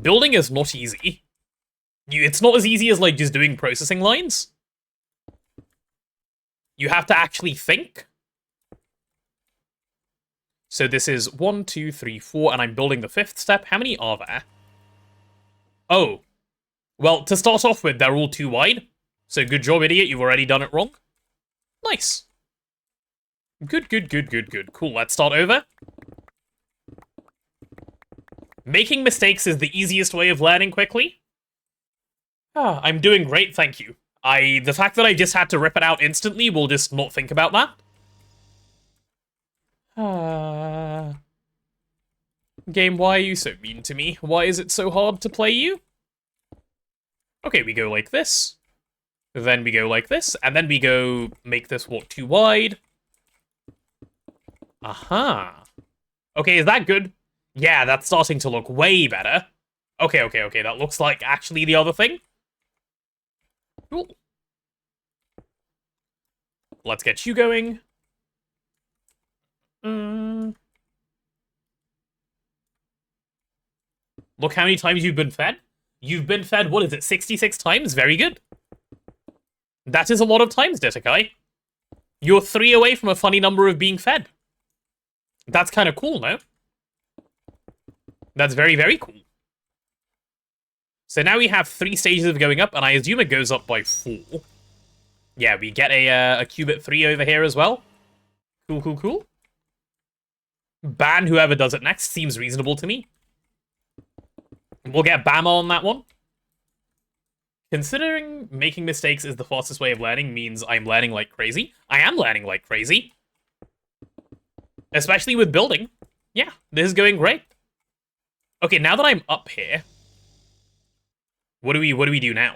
Building is not easy. It's not as easy as, like, just doing processing lines. You have to actually think. So this is 1, 2, 3, 4, and I'm building the 5th step. How many are there? Oh. Well, to start off with, they're all too wide. So good job, idiot. You've already done it wrong. Nice. Good. Cool, let's start over. Making mistakes is the easiest way of learning quickly. I'm doing great, thank you. The fact that I just had to rip it out instantly will just not think about that. Game, why are you so mean to me? Why is it so hard to play you? Okay, we go like this. Then we go like this. And then we go make this walk too wide. Aha. Okay, is that good? Yeah, that's starting to look way better. Okay. That looks like actually the other thing. Cool. Let's get you going. Look how many times you've been fed. You've been fed, what is it, 66 times? Very good. That is a lot of times, Ditakai. You're 3 away from a funny number of being fed. That's kind of cool, no? That's very, very cool. So now we have 3 stages of going up, and I assume it goes up by 4. Yeah, we get a qubit 3 over here as well. Cool. Ban whoever does it next. Seems reasonable to me. We'll get Bama on that one. Considering making mistakes is the fastest way of learning means I'm learning like crazy. I am learning like crazy. Especially with building. Yeah, this is going great. Okay, now that I'm up here, what do we do now?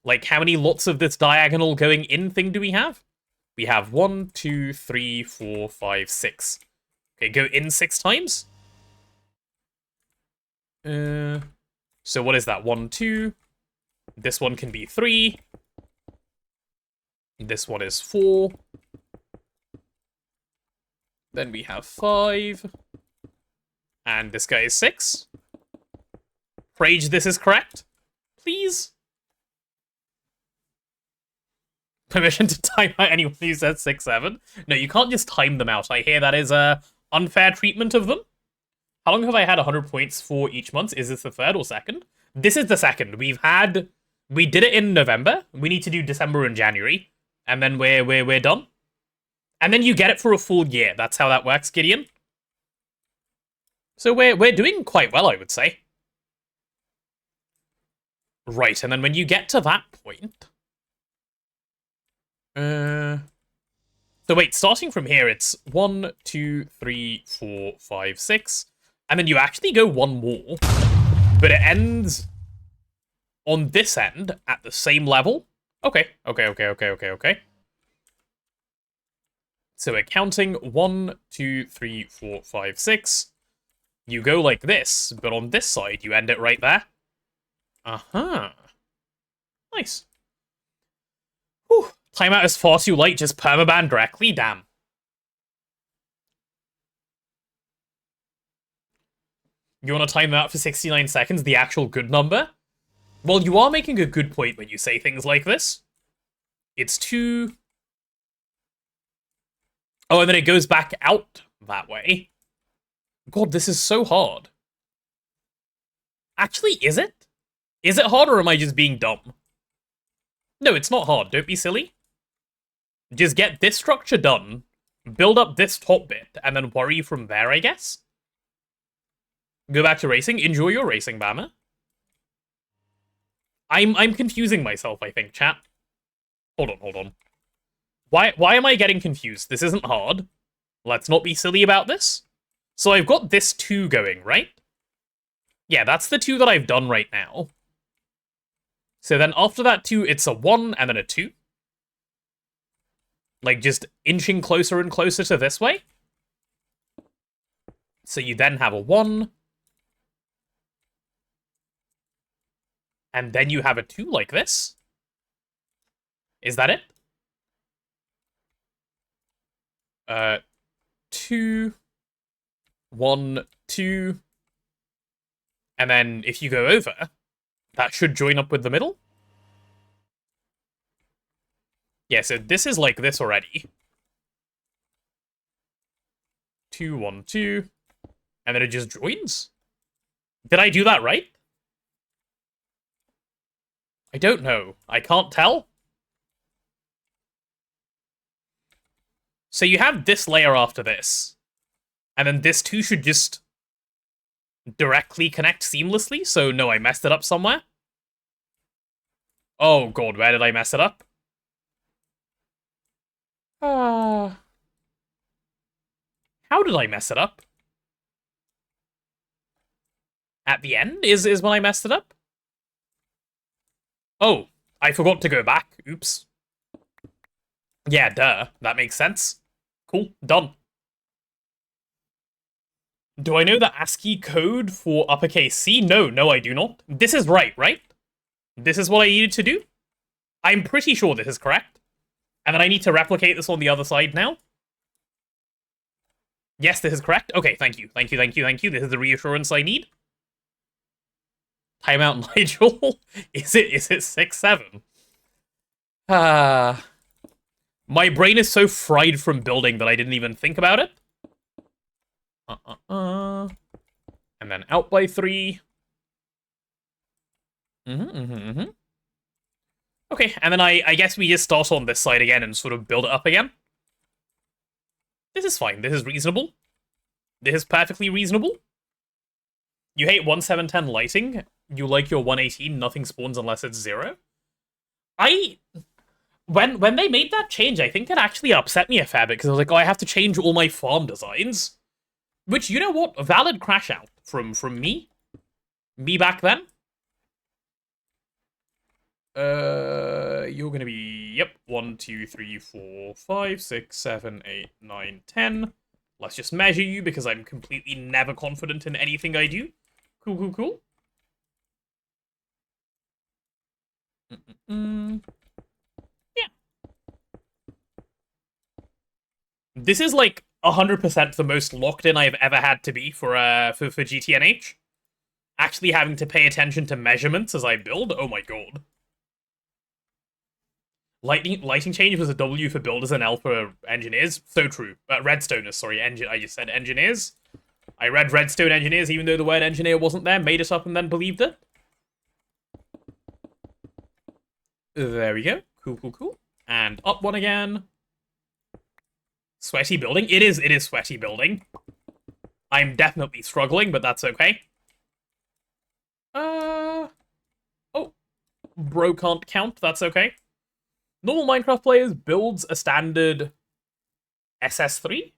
Like, how many lots of this diagonal going in thing do we have? We have 1, 2, 3, 4, 5, 6. Okay, go in 6 times. So what is that? 1, 2. This one can be 3. This one is 4. Then we have 5. And this guy is 6. Prage, this is correct. Please. Permission to time out anyone who says 6, 7. No, you can't just time them out. I hear that is unfair treatment of them. How long have I had 100 points for each month? Is this the 3rd or 2nd? This is the 2nd. We did it in November. We need to do December and January. And then we're done. And then you get it for a full year. That's how that works, Gideon. So we're doing quite well, I would say. Right, and then when you get to that point... So wait, starting from here, it's 1, 2, 3, 4, 5, 6... And then you actually go one more, but it ends on this end at the same level. Okay. So we're counting 1, 2, 3, 4, 5, 6. You go like this, but on this side, you end it right there. Uh-huh. Nice. Whew. Timeout is far too late, just permaban directly, damn. You want to time them out for 69 seconds, the actual good number? Well, you are making a good point when you say things like this. It's 2... Oh, and then it goes back out that way. God, this is so hard. Actually, is it? Is it hard, or am I just being dumb? No, it's not hard. Don't be silly. Just get this structure done, build up this top bit, and then worry from there, I guess. Go back to racing. Enjoy your racing, Bammer. I'm confusing myself, I think, chat. Hold on. Why am I getting confused? This isn't hard. Let's not be silly about this. So I've got this 2 going, right? Yeah, that's the 2 that I've done right now. So then after that 2, it's a 1 and then a 2. Like, just inching closer and closer to this way. So you then have a 1. And then you have a 2 like this. Is that it? 2, 1, 2. And then if you go over, that should join up with the middle. Yeah, so this is like this already. 2, 1, 2. And then it just joins. Did I do that right? I don't know. I can't tell. So you have this layer after this. And then this 2 should just directly connect seamlessly. So no, I messed it up somewhere. Oh god, where did I mess it up? How did I mess it up? At the end is when I messed it up? Oh, I forgot to go back. Oops. Yeah, duh. That makes sense. Cool. Done. Do I know the ASCII code for uppercase C? No, I do not. This is right? This is what I needed to do? I'm pretty sure this is correct. And then I need to replicate this on the other side now? Yes, this is correct. Okay, thank you. This is the reassurance I need. Timeout, Nigel. Is it 6, 7? My brain is so fried from building that I didn't even think about it. And then out by 3. Okay, and then I guess we just start on this side again and sort of build it up again. This is fine. This is reasonable. This is perfectly reasonable. You hate 1710 lighting. You like your 118. Nothing spawns unless it's 0. When they made that change, I think it actually upset me a fair bit because I was like, oh, I have to change all my farm designs. Which, you know what? A valid crash out from me. Me back then. You're gonna be, yep, 1, 2, 3, 4, 5, 6, 7, 8, 9, 10. Let's just measure you because I'm completely never confident in anything I do. Cool. Yeah. This is like 100% the most locked in I've ever had to be for GTNH. Actually having to pay attention to measurements as I build. Oh my god. Lighting change was a W for builders and L for engineers. So true. Redstoners, sorry. I just said engineers. I read Redstone engineers even though the word engineer wasn't there. Made it up and then believed it. There we go. Cool. And up one again. Sweaty building. It is sweaty building. I'm definitely struggling, but that's okay. Oh. Bro can't count. That's okay. Normal Minecraft players builds a standard SS3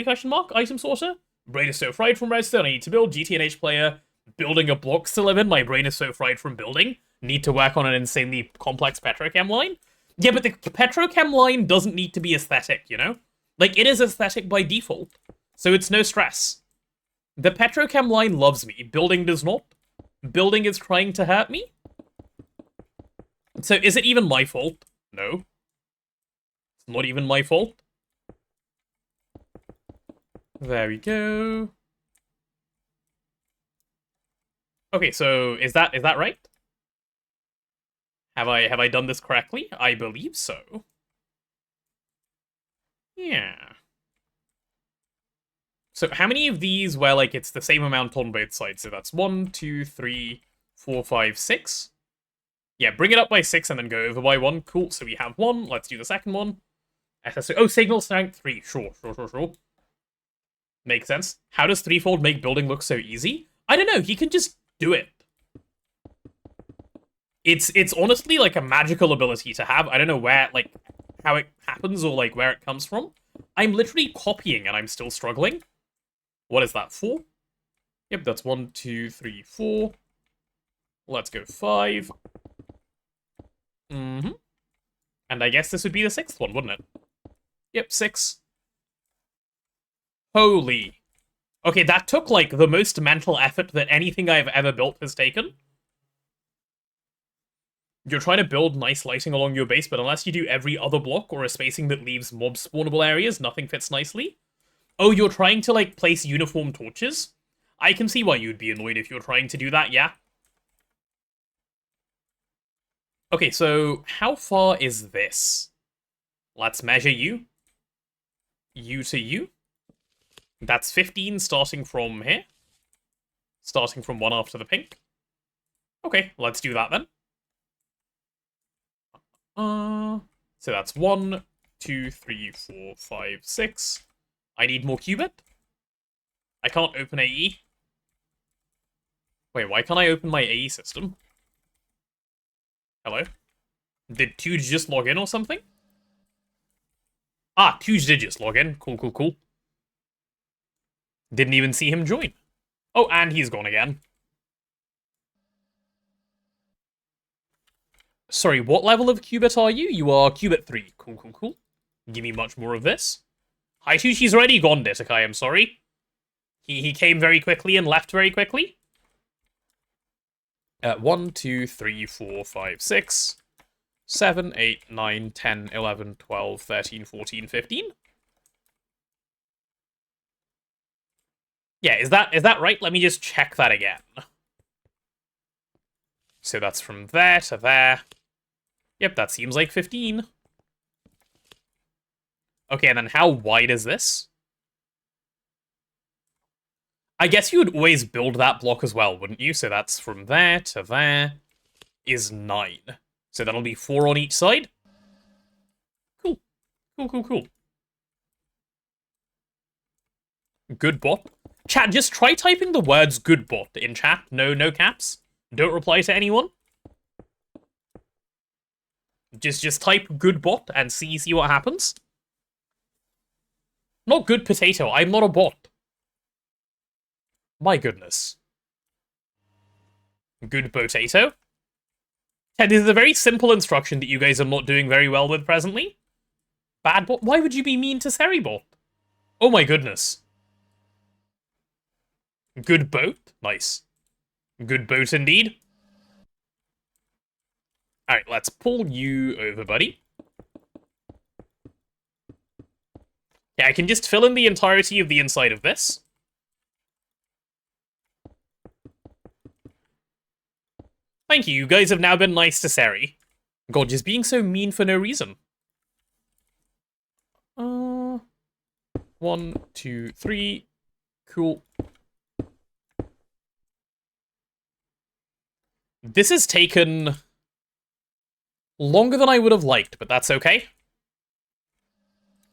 question mark item sorter. Brain is so fried from redstone, I need to build. GTNH player building a blocks to live in. My brain is so fried from building. Need to work on an insanely complex petrochem line. Yeah, but the petrochem line doesn't need to be aesthetic, you know? Like, it is aesthetic by default, so it's no stress. The petrochem line loves me. Building does not. Building is trying to hurt me. So is it even my fault? No. It's not even my fault. There we go. Okay, so is that right? Have I done this correctly? I believe so. Yeah. So how many of these where like it's the same amount on both sides? So that's 1, 2, 3, 4, 5, 6. Yeah, bring it up by 6 and then go over by 1. Cool. So we have 1. Let's do the second one. SSO. Oh, signal strength 3. Sure. Makes sense. How does threefold make building look so easy? I don't know. He can just do it. It's honestly like a magical ability to have. I don't know where, like, how it happens or like where it comes from. I'm literally copying and I'm still struggling. What is that, 4? Yep, that's 1, 2, 3, 4. Let's go 5. And I guess this would be the 6th one, wouldn't it? Yep, 6. Holy. Okay, that took, like, the most mental effort that anything I've ever built has taken. You're trying to build nice lighting along your base, but unless you do every other block or a spacing that leaves mob spawnable areas, nothing fits nicely. Oh, you're trying to, like, place uniform torches? I can see why you'd be annoyed if you're trying to do that, yeah. Okay, so how far is this? Let's measure you. You to you. That's 15 starting from here. Starting from 1 after the pink. Okay, let's do that then. So that's 1, 2, 3, 4, 5, 6. I need more qubit. I can't open AE. Wait, why can't I open my AE system? Hello? Did Tuge just log in or something? Ah, Tuge did just log in. Cool. Didn't even see him join. Oh, and he's gone again. Sorry, what level of qubit are you? You are qubit 3. Cool. Give me much more of this. Hi, Tuge, he's already gone, Ditakai, I'm sorry. He came very quickly and left very quickly. 1, 2, 3, 4, 5, 6, 7, 8, 9, 10, 11, 12, 13, 14, 15. Yeah, is that right? Let me just check that again. So that's from there to there. Yep, that seems like 15. Okay, and then how wide is this? I guess you would always build that block as well, wouldn't you? So that's from there to there is 9. So that'll be 4 on each side. Cool. Good bot. Chat, just try typing the words good bot in chat. No caps. Don't reply to anyone. Just type good bot and see what happens. Not good potato. I'm not a bot. My goodness. Good potato. Yeah, this is a very simple instruction that you guys are not doing very well with presently. Bad bot? Why would you be mean to Seribot? Oh my goodness. Good boat? Nice. Good boat indeed. Alright, let's pull you over, buddy. Yeah, I can just fill in the entirety of the inside of this. Thank you, you guys have now been nice to Seri. God, just being so mean for no reason. 1, 2, 3. Cool. This has taken longer than I would have liked, but that's okay.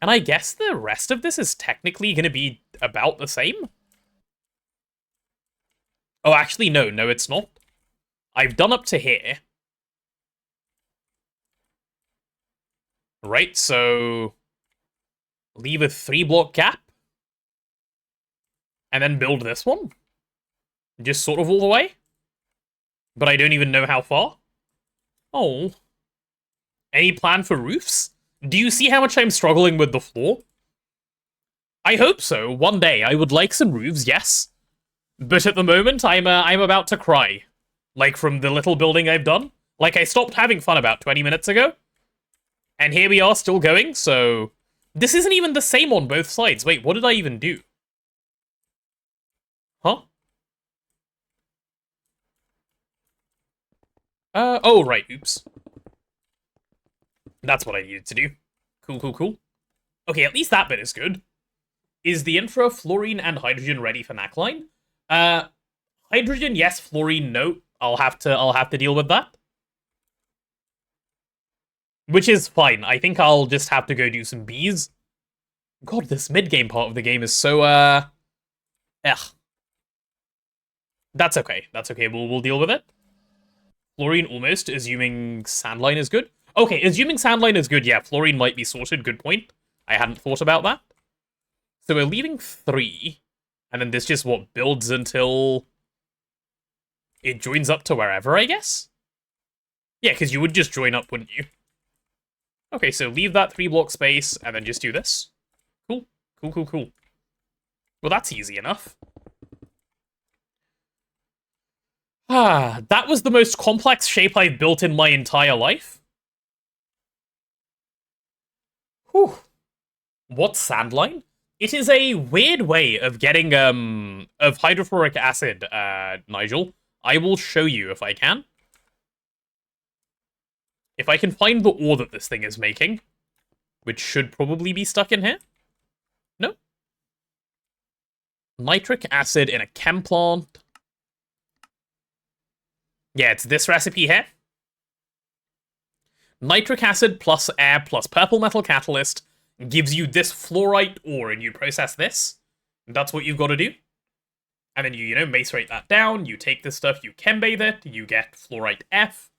And I guess the rest of this is technically going to be about the same. Oh, actually, no, it's not. I've done up to here. Right, so leave a 3-block gap. And then build this one. Just sort of all the way. But I don't even know how far. Oh. Any plan for roofs? Do you see how much I'm struggling with the floor? I hope so. One day, I would like some roofs, yes. But at the moment, I'm about to cry. Like, from the little building I've done. Like, I stopped having fun about 20 minutes ago. And here we are, still going, so... This isn't even the same on both sides. Wait, what did I even do? Huh? Oh, right, oops. That's what I needed to do. Cool, cool, cool. Okay, at least that bit is good. Is the infra, fluorine, and hydrogen ready for neckline? Hydrogen, yes. Fluorine, no. I'll have to deal with that. Which is fine. I think I'll just have to go do some bees. God, this mid-game part of the game is so, ugh. That's okay. That's okay. We'll deal with it. Fluorine almost, assuming sandline is good. Okay, assuming sandline is good, yeah, fluorine might be sorted. Good point. I hadn't thought about that. So we're leaving 3. And then this just, what, builds until... it joins up to wherever, I guess? Yeah, because you would just join up, wouldn't you? Okay, so leave that 3-block space, and then just do this. Cool. Cool, cool, cool. Well, that's easy enough. Ah, that was the most complex shape I've built in my entire life. Whew. What's sandline? It is a weird way of getting, of hydrofluoric acid, Nigel. I will show you if I can. If I can find the ore that this thing is making, which should probably be stuck in here. No. Nitric acid in a chem plant. Yeah, it's this recipe here. Nitric acid plus air plus purple metal catalyst gives you this fluorite ore, and you process this. That's what you've got to do. And then you macerate that down, you take this stuff, you chembathe it, you get fluorite F,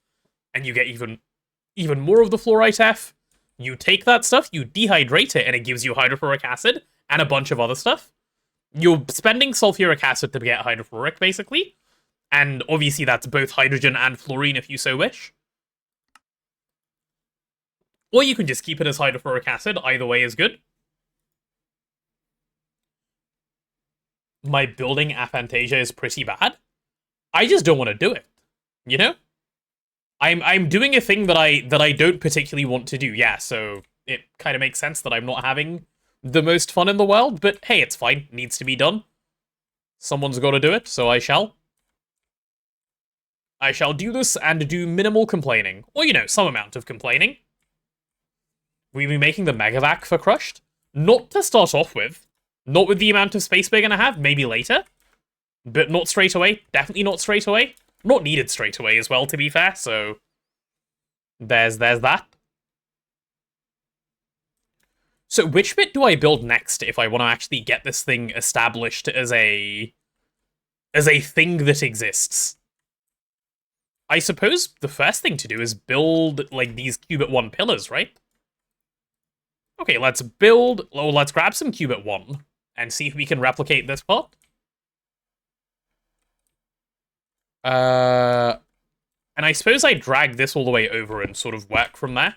and you get even more of the fluorite F. You take that stuff, you dehydrate it, and it gives you hydrofluoric acid, and a bunch of other stuff. You're spending sulfuric acid to get hydrofluoric, basically. And obviously that's both hydrogen and fluorine if you so wish. Or you can just keep it as hydrofluoric acid, either way is good. My building aphantasia is pretty bad. I just don't want to do it, you know? I'm doing a thing that I don't particularly want to do, yeah, so it kind of makes sense that I'm not having the most fun in the world, but hey, it's fine, needs to be done. Someone's got to do it, so I shall. I shall do this and do minimal complaining, or some amount of complaining. We'll be making the megavac for Crushed, not to start off with, not with the amount of space we're gonna have, maybe later, but not straight away, definitely not straight away. Not needed straight away as well, to be fair, so there's that. So which bit do I build next if I want to actually get this thing established as a thing that exists? I suppose the first thing to do is build, like, these Qubit 1 pillars, right? Okay, let's grab some Qubit 1 and see if we can replicate this part. And I suppose I drag this all the way over and sort of work from there.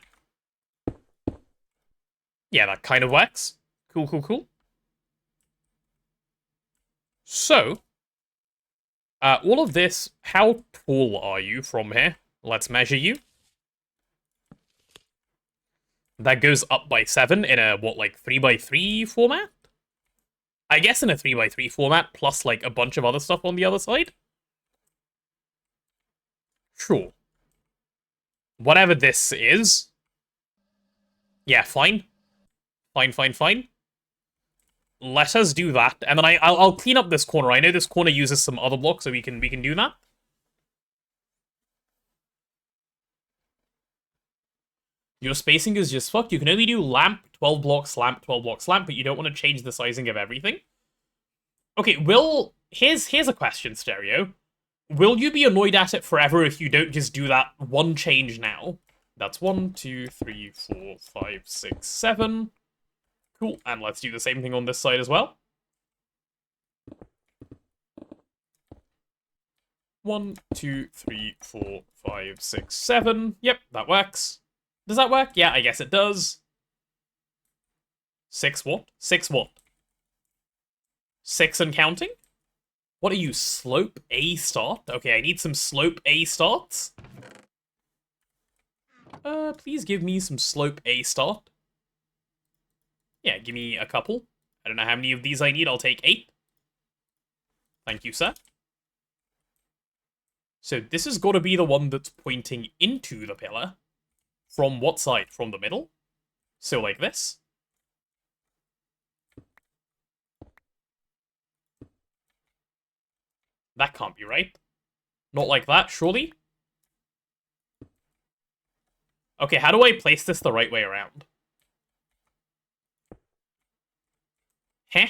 Yeah, that kind of works. Cool, cool, cool. So, all of this, how tall are you from here? Let's measure you. That goes up by 7 in a, 3x3 format? I guess in a 3x3 format, plus, like, a bunch of other stuff on the other side. Sure. Whatever this is. Yeah, fine. Fine. Let us do that, and then I'll clean up this corner. I know this corner uses some other blocks, so we can do that. Your spacing is just fucked. You can only do lamp, 12 blocks, lamp, 12 blocks, lamp, but you don't want to change the sizing of everything. Okay, here's a question, Stereo. Will you be annoyed at it forever if you don't just do that one change now? That's 1, 2, 3, 4, 5, 6, 7. Cool, and let's do the same thing on this side as well. 1, 2, 3, 4, 5, 6, 7. Yep, that works. Does that work? Yeah, I guess it does. 6 what? 6 what? 6 and counting. What are you, slope A start? Okay, I need some slope A starts. Please give me some slope A start. Yeah, give me a couple. I don't know how many of these I need. I'll take 8. Thank you, sir. So this has got to be the one that's pointing into the pillar. From what side? From the middle? So like this. That can't be right. Not like that, surely? Okay, how do I place this the right way around? Heh?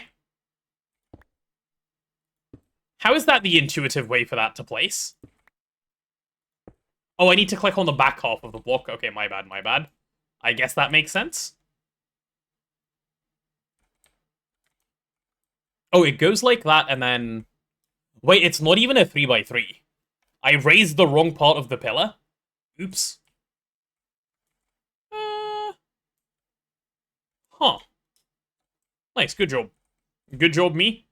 How is that the intuitive way for that to place? Oh, I need to click on the back half of the block. Okay, my bad, my bad. I guess that makes sense. Oh, it goes like that and then... Wait, it's not even a 3x3. I raised the wrong part of the pillar. Oops. Huh. Nice, good job. Good job, me.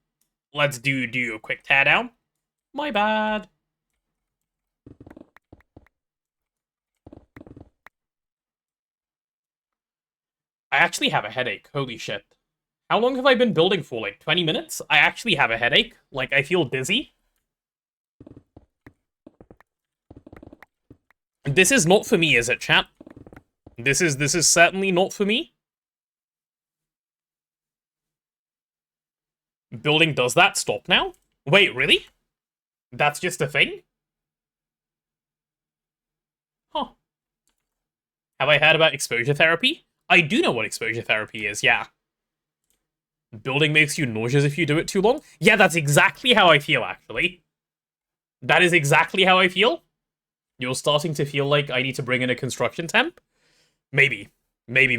Let's do a quick tear down. My bad. I actually have a headache, holy shit. How long have I been building for, like 20 minutes? I actually have a headache, like I feel dizzy. This is not for me, is it, chat? This is certainly not for me. Building does that stop now? Wait, really? That's just a thing? Huh. Have I heard about exposure therapy? I do know what exposure therapy is, yeah. Building makes you nauseous if you do it too long? Yeah, that's exactly how I feel, actually. That is exactly how I feel. You're starting to feel like I need to bring in a construction temp? Maybe. Maybe.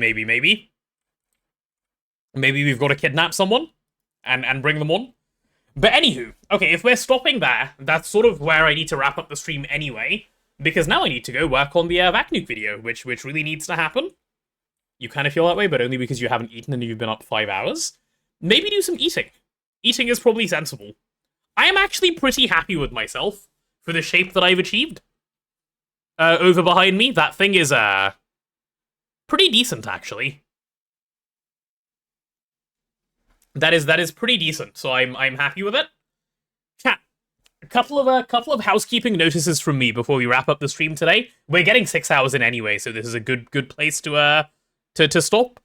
Maybe we've got to kidnap someone and bring them on. But anywho, okay, if we're stopping there, that's sort of where I need to wrap up the stream anyway, because now I need to go work on the vac nuke video, which really needs to happen. You kind of feel that way, but only because you haven't eaten and you've been up 5 hours. Maybe do some eating. Eating is probably sensible. I am actually pretty happy with myself for the shape that I've achieved. Over behind me, that thing is, pretty decent, actually. That is pretty decent, so I'm happy with it. Chat, a couple of housekeeping notices from me before we wrap up the stream today. We're getting 6 hours in anyway, so this is a good place to stop.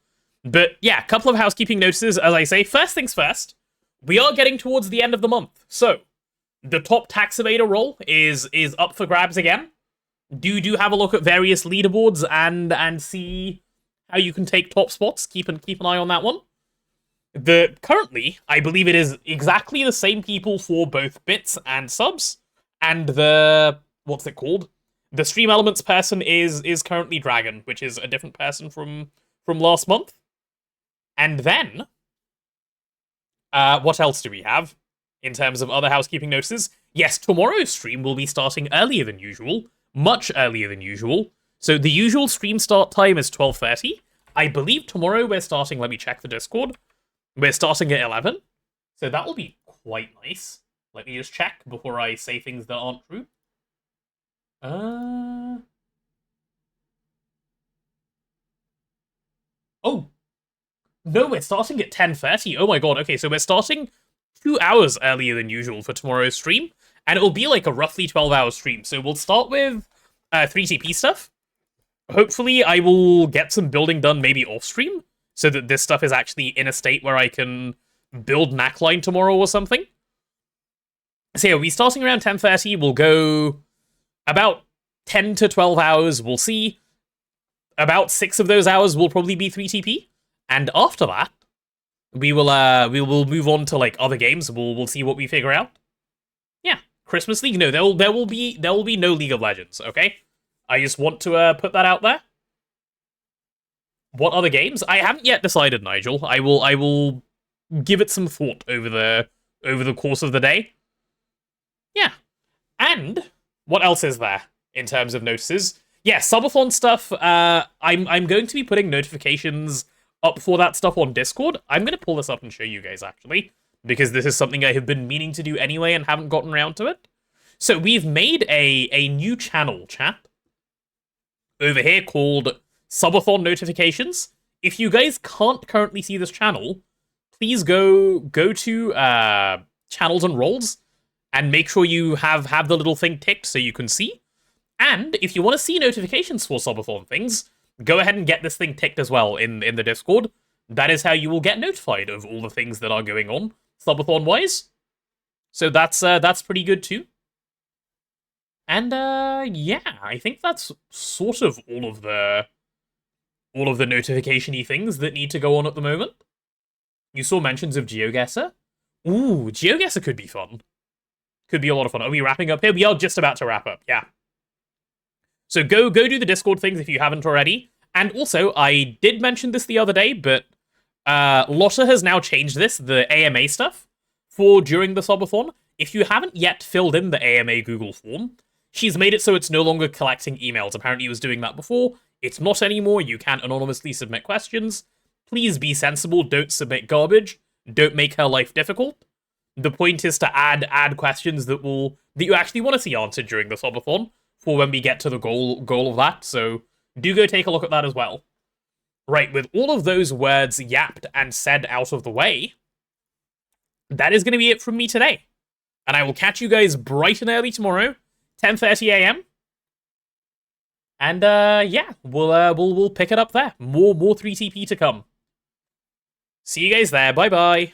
But yeah, a couple of housekeeping notices, as I say. First things first, we are getting towards the end of the month, so the top tax evader role is up for grabs again. Do have a look at various leaderboards and see how you can take top spots. Keep an eye on that one. Currently, I believe it is exactly the same people for both bits and subs, and the what's it called? The stream elements person is currently Dragon, which is a different person from last month. And then, what else do we have in terms of other housekeeping notices? Yes, tomorrow's stream will be starting earlier than usual, much earlier than usual. So the usual stream start time is 12:30. I believe tomorrow we're starting. Let me check the Discord. We're starting at 11, so that will be quite nice. Let me just check before I say things that aren't true. Oh, no, we're starting at 10:30. Oh my god, okay, so we're starting 2 hours earlier than usual for tomorrow's stream, and it'll be like a roughly 12-hour stream. So we'll start with 3TP stuff. Hopefully I will get some building done maybe off-stream, so that this stuff is actually in a state where I can build Knackline tomorrow or something. So yeah, we'll be starting around 10:30. We'll go about 10 to 12 hours. We'll see. About 6 of those hours will probably be 3TP. And after that, we will move on to like other games. We'll see what we figure out. Yeah, Christmas League. No, there will be no League of Legends, okay? I just want to put that out there. What other games? I haven't yet decided, Nigel. I will give it some thought over the course of the day. Yeah. And what else is there in terms of notices? Yeah, subathon stuff. I'm going to be putting notifications up for that stuff on Discord. I'm going to pull this up and show you guys, actually. because this is something I have been meaning to do anyway and haven't gotten around to it. So we've made a new channel, chap, over here called Subathon Notifications. If you guys can't currently see this channel, please go to channels and roles and make sure you have the little thing ticked so you can see. And if you want to see notifications for Subathon things, go ahead and get this thing ticked as well in the Discord. That is how you will get notified of all the things that are going on Subathon-wise. So that's pretty good too. And yeah, I think that's sort of all of the notification-y things that need to go on at the moment. You saw mentions of GeoGuessr. Ooh, GeoGuessr could be fun. Could be a lot of fun. Are we wrapping up here? We are just about to wrap up, yeah. So go do the Discord things if you haven't already. And also, I did mention this the other day, but Lotta has now changed this, the AMA stuff, for during the subathon. If you haven't yet filled in the AMA Google form, she's made it so it's no longer collecting emails. Apparently it was doing that before. It's not anymore. You can anonymously submit questions. Please be sensible. Don't submit garbage. Don't make her life difficult. The point is to add questions that you actually want to see answered during the subathon for when we get to the goal of that. So do go take a look at that as well. Right, with all of those words yapped and said out of the way, that is going to be it from me today. And I will catch you guys bright and early tomorrow, 10:30 a.m. And yeah, we'll pick it up there. More 3TP to come. See you guys there. Bye bye.